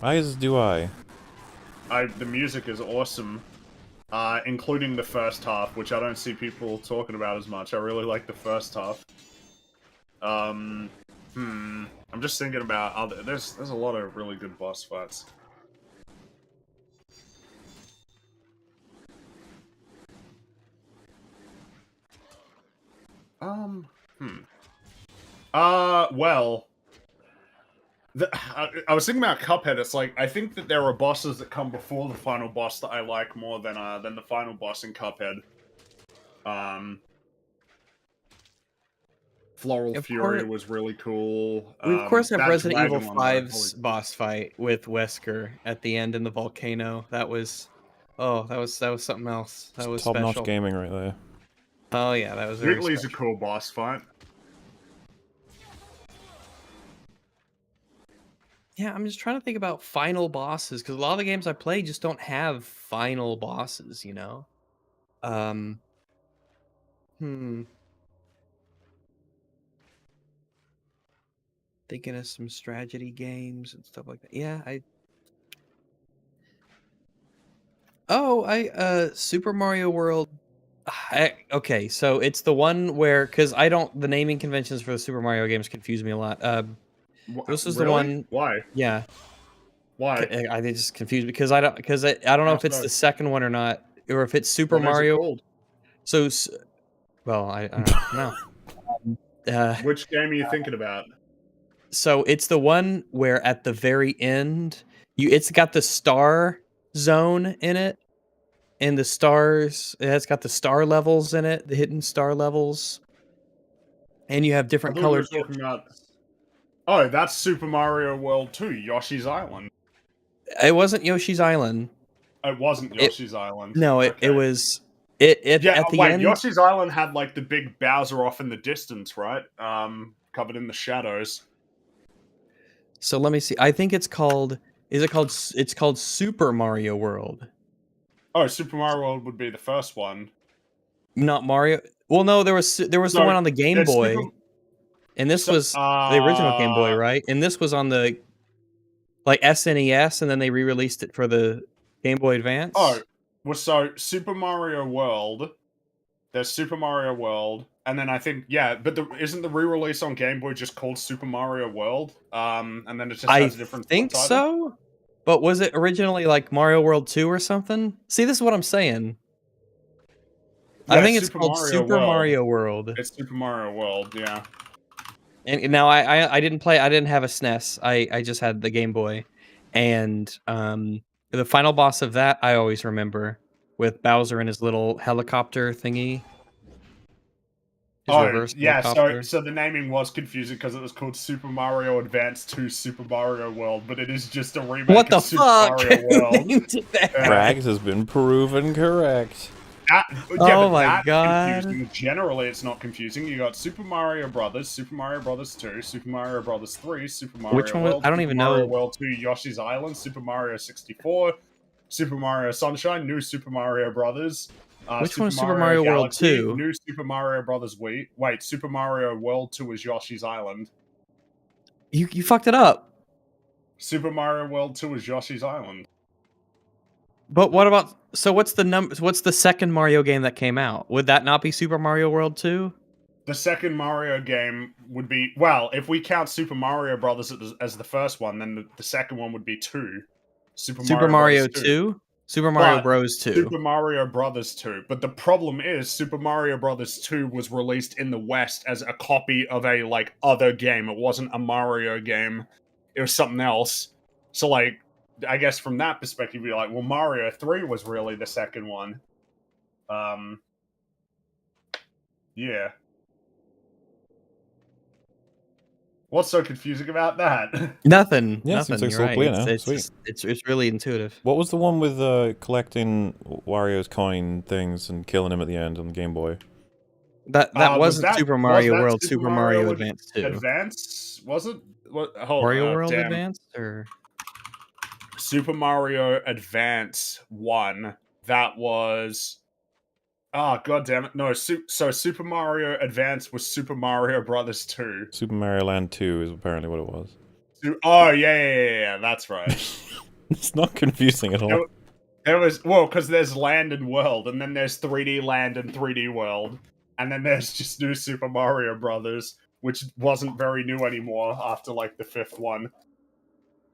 As do I. The music is awesome, including the first half, which I don't see people talking about as much. I really like the first half. I'm just thinking about other. There's a lot of really good boss fights. Well, I was thinking about Cuphead. It's like I think that there are bosses that come before the final boss that I like more than the final boss in Cuphead. Floral Fury was really cool. We of course have that Resident Evil dragon one, though, 5's holy- boss fight with Wesker at the end in the volcano. That was, oh, that was something else. That was Top-notch special. gaming right there. Oh yeah, that was very Wheatley's a special. cool boss fight. Yeah, I'm just trying to think about final bosses because a lot of the games I play just don't have final bosses, you know. Thinking of some strategy games and stuff like that. Yeah, Super Mario World. Okay, so it's the one where, because the naming conventions for the Super Mario games confuse me a lot. This is the Really? one. Why? Yeah, Why? I think just confused because I don't know How if it's so? the second one or not, or if it's Super What is it Mario. called? So, well, I don't know. Which game are you thinking about? So it's the one where at the very end, it's got the star zone in it, and the stars. It's got the star levels in it, the hidden star levels, and you have I different thought we were colored. talking about. Oh, that's Super Mario World 2, Yoshi's Island. It wasn't Yoshi's Island. It wasn't Yoshi's Island. No, it Okay. was. It Yeah, at the wait, end. Yoshi's Island had like the big Bowser off in the distance, right? Covered in the shadows. So let me see. I think it's called. Is it called? It's called Super Mario World. Oh, Super Mario World would be the first one. Not Mario. Well, no, there was the So, one on the Game it's Boy, Super- and this was the original Game Boy, right? And this was on the like SNES, and then they re-released it for the Game Boy Advance. Oh, well, so Super Mario World. There's Super Mario World, and then I think but isn't the re-release on Game Boy just called Super Mario World? And then it just has a different. I think subtitle? so. But was it originally like Mario World 2 or something? See, this is what I'm saying. I Yeah, think it's Super called Mario Super World. Mario World. It's Super Mario World, yeah. And now I didn't play. I didn't have a SNES. I just had the Game Boy, and the final boss of that I always remember with Bowser and his little helicopter thingy. His reverse helicopter. So the naming was confusing because it was called Super Mario Advance 2 Super Mario World, but it is just a remake What the of Super fuck? Mario World. Rags has been proven correct. Oh my God. Confusing. Generally, it's not confusing. You got Super Mario Brothers, Super Mario Brothers 2, Super Mario Brothers 3, Super Mario Which one was- World, I don't Super even Mario know. World 2, Yoshi's Island, Super Mario 64, Super Mario Sunshine, New Super Mario Brothers, Which Super one was Super Mario Mario World Galaxy, 2? New Super Mario Brothers Wii. Wait, Super Mario World 2 is Yoshi's Island. You fucked it up. Super Mario World 2 is Yoshi's Island. But what about what's the second Mario game that came out? Would that not be Super Mario World 2? The second Mario game would be, well, if we count Super Mario Brothers as the first one, then the second one would be 2. Super Mario Brothers 2? Super Mario But Bros 2. Super Mario Brothers 2. But the problem is Super Mario Brothers 2 was released in the West as a copy of a like other game. It wasn't a Mario game. It was something else. So like I guess from that perspective you're like, well, Mario 3 was really the second one. Yeah. What's so confusing about that? Nothing. Yeah, Nothing. seems like You're it's all right. clear now. It's Sweet. just, it's really intuitive. What was the one with collecting Wario's coin things and killing him at the end on the Game Boy? That wasn't Super Mario was that World. Super Mario Advance 2. Advance? Was it? What? Hold Mario World damn. Advance or Super Mario Advance 1. That was. Oh, god damn it. No, so Super Mario Advance was Super Mario Brothers 2. Super Mario Land 2 is apparently what it was. Oh, yeah, that's right. It's not confusing at all. There was, well, because there's Land and World, and then there's 3D Land and 3D World, and then there's just new Super Mario Brothers, which wasn't very new anymore after, like, the 5th one.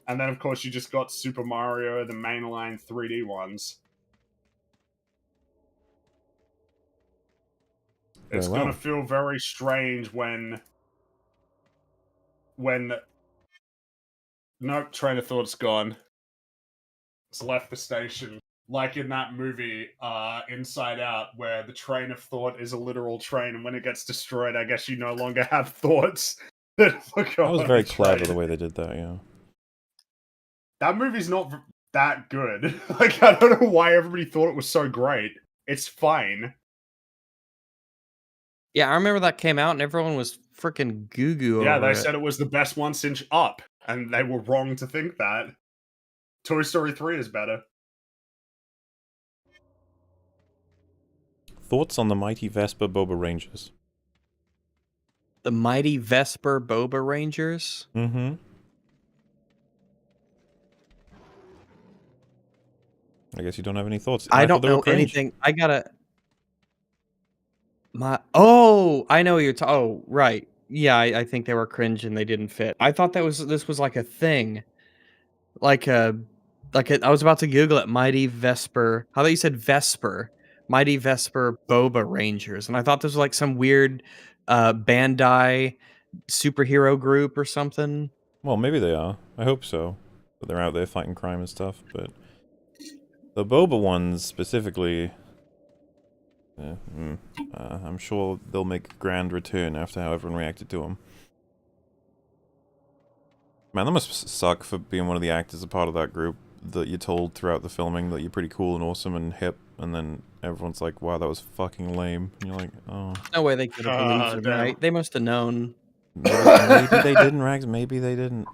And then, of course, you just got Super Mario, the mainline 3D ones. It's Very well. gonna feel very strange when... Nope, train of thought's gone. It's left the station. Like in that movie, Inside Out, where the train of thought is a literal train, and when it gets destroyed, I guess you no longer have thoughts. That was very clever the way they did that, yeah. That movie's not that good. Like, I don't know why everybody thought it was so great. It's fine. yeah, I remember that came out and everyone was freaking goo Yeah, over they it. said it was the best one since Up, and they were wrong to think that. Toy Story 3 is better. Thoughts on the mighty Vespa Boba Rangers? The Mighty Vesper Boba Rangers. Mm-hmm. I guess you don't have any thoughts. I thought don't they were know cringe. anything. I gotta. I know you're. Oh, right. Yeah, I think they were cringe and they didn't fit. I thought this was like a thing, like a, I was about to Google it. Mighty Vesper. How thought you said Vesper. Mighty Vesper Boba Rangers, and I thought this was like some weird, Bandai superhero group or something. Well, maybe they are. I hope so. But they're out there fighting crime and stuff. But the Boba ones specifically, I'm sure they'll make a grand return after how everyone reacted to them. Man, that must suck for being one of the actors a part of that group that you're told throughout the filming that you're pretty cool and awesome and hip, and then everyone's like, wow, that was fucking lame. And you're like, oh. No way they could have believed him, damn. right? They must have known. Maybe they didn't, Rags. Maybe they didn't.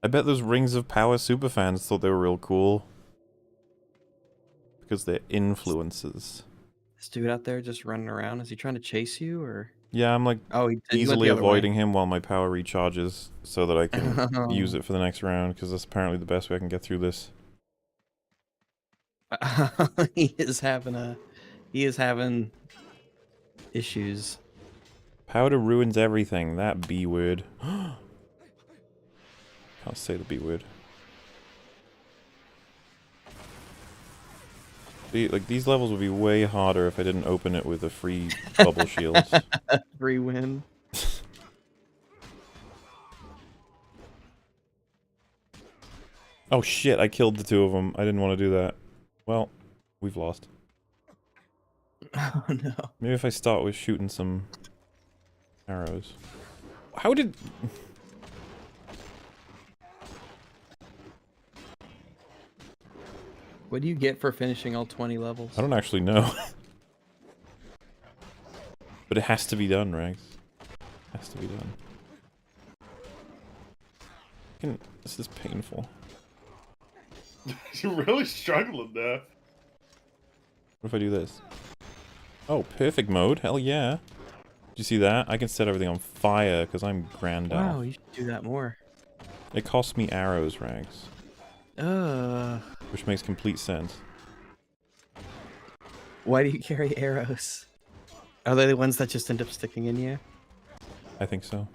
I bet those Rings of Power superfans thought they were real cool. Because they're influencers. This dude out there just running around. Is he trying to chase you or? Yeah, I'm like Oh, he went easily the other way. avoiding him while my power recharges so that I can use it for the next round, because that's apparently the best way I can get through this. He is having issues. Powder ruins everything. That B word. Can't say the B word. See, like, these levels would be way harder if I didn't open it with a free bubble shield. Free win. Oh shit, I killed the two of them. I didn't want to do that. Well, we've lost. Oh no. Maybe if I start with shooting some arrows. How did... What do you get for finishing all 20 levels? I don't actually know. But it has to be done, Rags. It has to be done. This is painful. You're really struggling there. What if I do this? Oh, perfect mode. Hell yeah. Did you see that? I can set everything on fire because I'm Grandalf. Wow, you should do that more. It costs me arrows, Rags. Uh, Which makes complete sense. why do you carry arrows? Are they the ones that just end up sticking in you? I think so.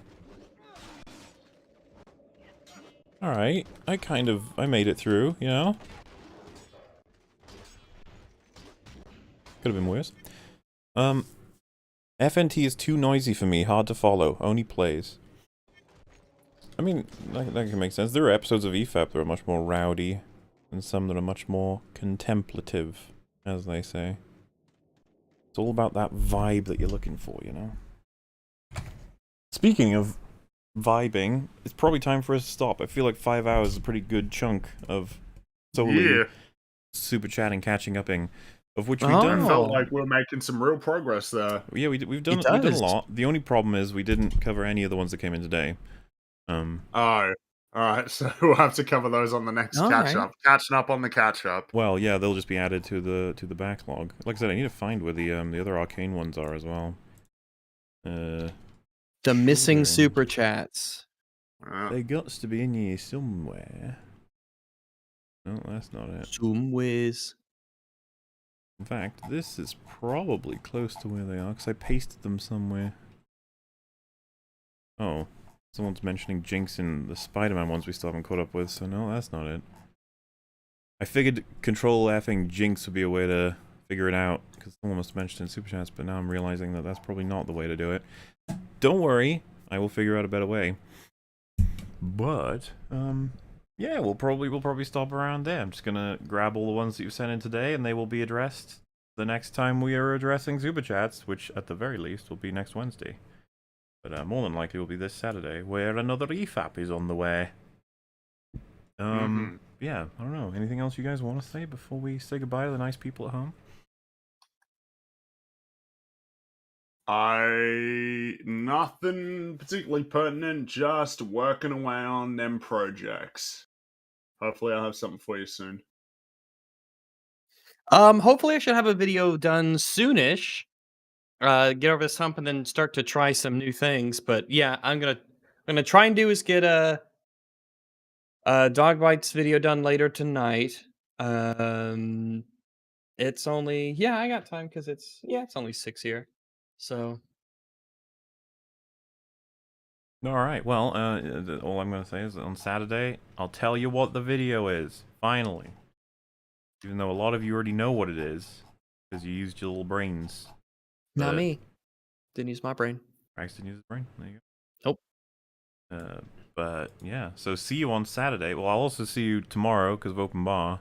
Alright. I made it through, you know? Could have been worse. FNT is too noisy for me, hard to follow, only plays. I mean, that can make sense. There are episodes of EFAP that are much more rowdy, and some that are much more contemplative, as they say. It's all about that vibe that you're looking for, you know? Speaking of vibing, it's probably time for us to stop. I feel like 5 hours is a pretty good chunk of solely super chatting, catching upping, of which we've done. I felt like we're making some real progress there. Yeah, we've done a lot. The only problem is we didn't cover any of the ones that came in today. Oh, alright, so we'll have to cover those on the next catch-up. Catching up on the catch-up. Well, yeah, they'll just be added to the backlog. Like I said, I need to find where the other Arcane ones are as well. The missing super chats. They got to be in here somewhere. No, that's not it. Somewheres. In fact, this is probably close to where they are, because I pasted them somewhere. Oh. Someone's mentioning Jinx in the Spider-Man ones we still haven't caught up with, so no, that's not it. I figured Control Fing Jinx would be a way to figure it out, because someone must have mentioned it in Super Chats, but now I'm realizing that that's probably not the way to do it. Don't worry, I will figure out a better way. But, yeah, we'll probably stop around there. I'm just gonna grab all the ones that you sent in today, and they will be addressed the next time we are addressing Super Chats, which at the very least will be next Wednesday. But more than likely will be this Saturday, where another EFAP is on the way. Yeah, I don't know. Anything else you guys want to say before we say goodbye to the nice people at home? Nothing particularly pertinent, just working away on them projects. Hopefully I'll have something for you soon. Hopefully I should have a video done soonish. Get over this hump and then start to try some new things. But yeah, I'm gonna try and do is get a Dog Bites video done later tonight. It's only I got time because it's only 6 here. So All right. Well, all I'm gonna say is on Saturday I'll tell you what the video is. Finally, even though a lot of you already know what it is because you used your little brains. not me. Didn't use my brain. Braxton used his brain. There you go. Nope. But yeah, so see you on Saturday. Well, I'll also see you tomorrow because of Open Bar.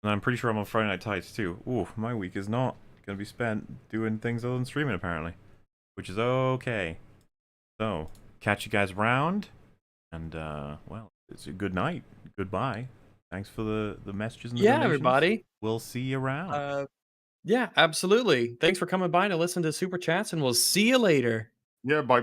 And I'm pretty sure I'm on Friday Night Tights too. Ooh, my week is not going to be spent doing things other than streaming apparently. Which is okay. So, catch you guys around. And, well, it's a good night. Goodbye. Thanks for the messages and the donations. Everybody. We'll see you around. Yeah, absolutely. Thanks for coming by to listen to Super Chats, and we'll see you later. Yeah, bye.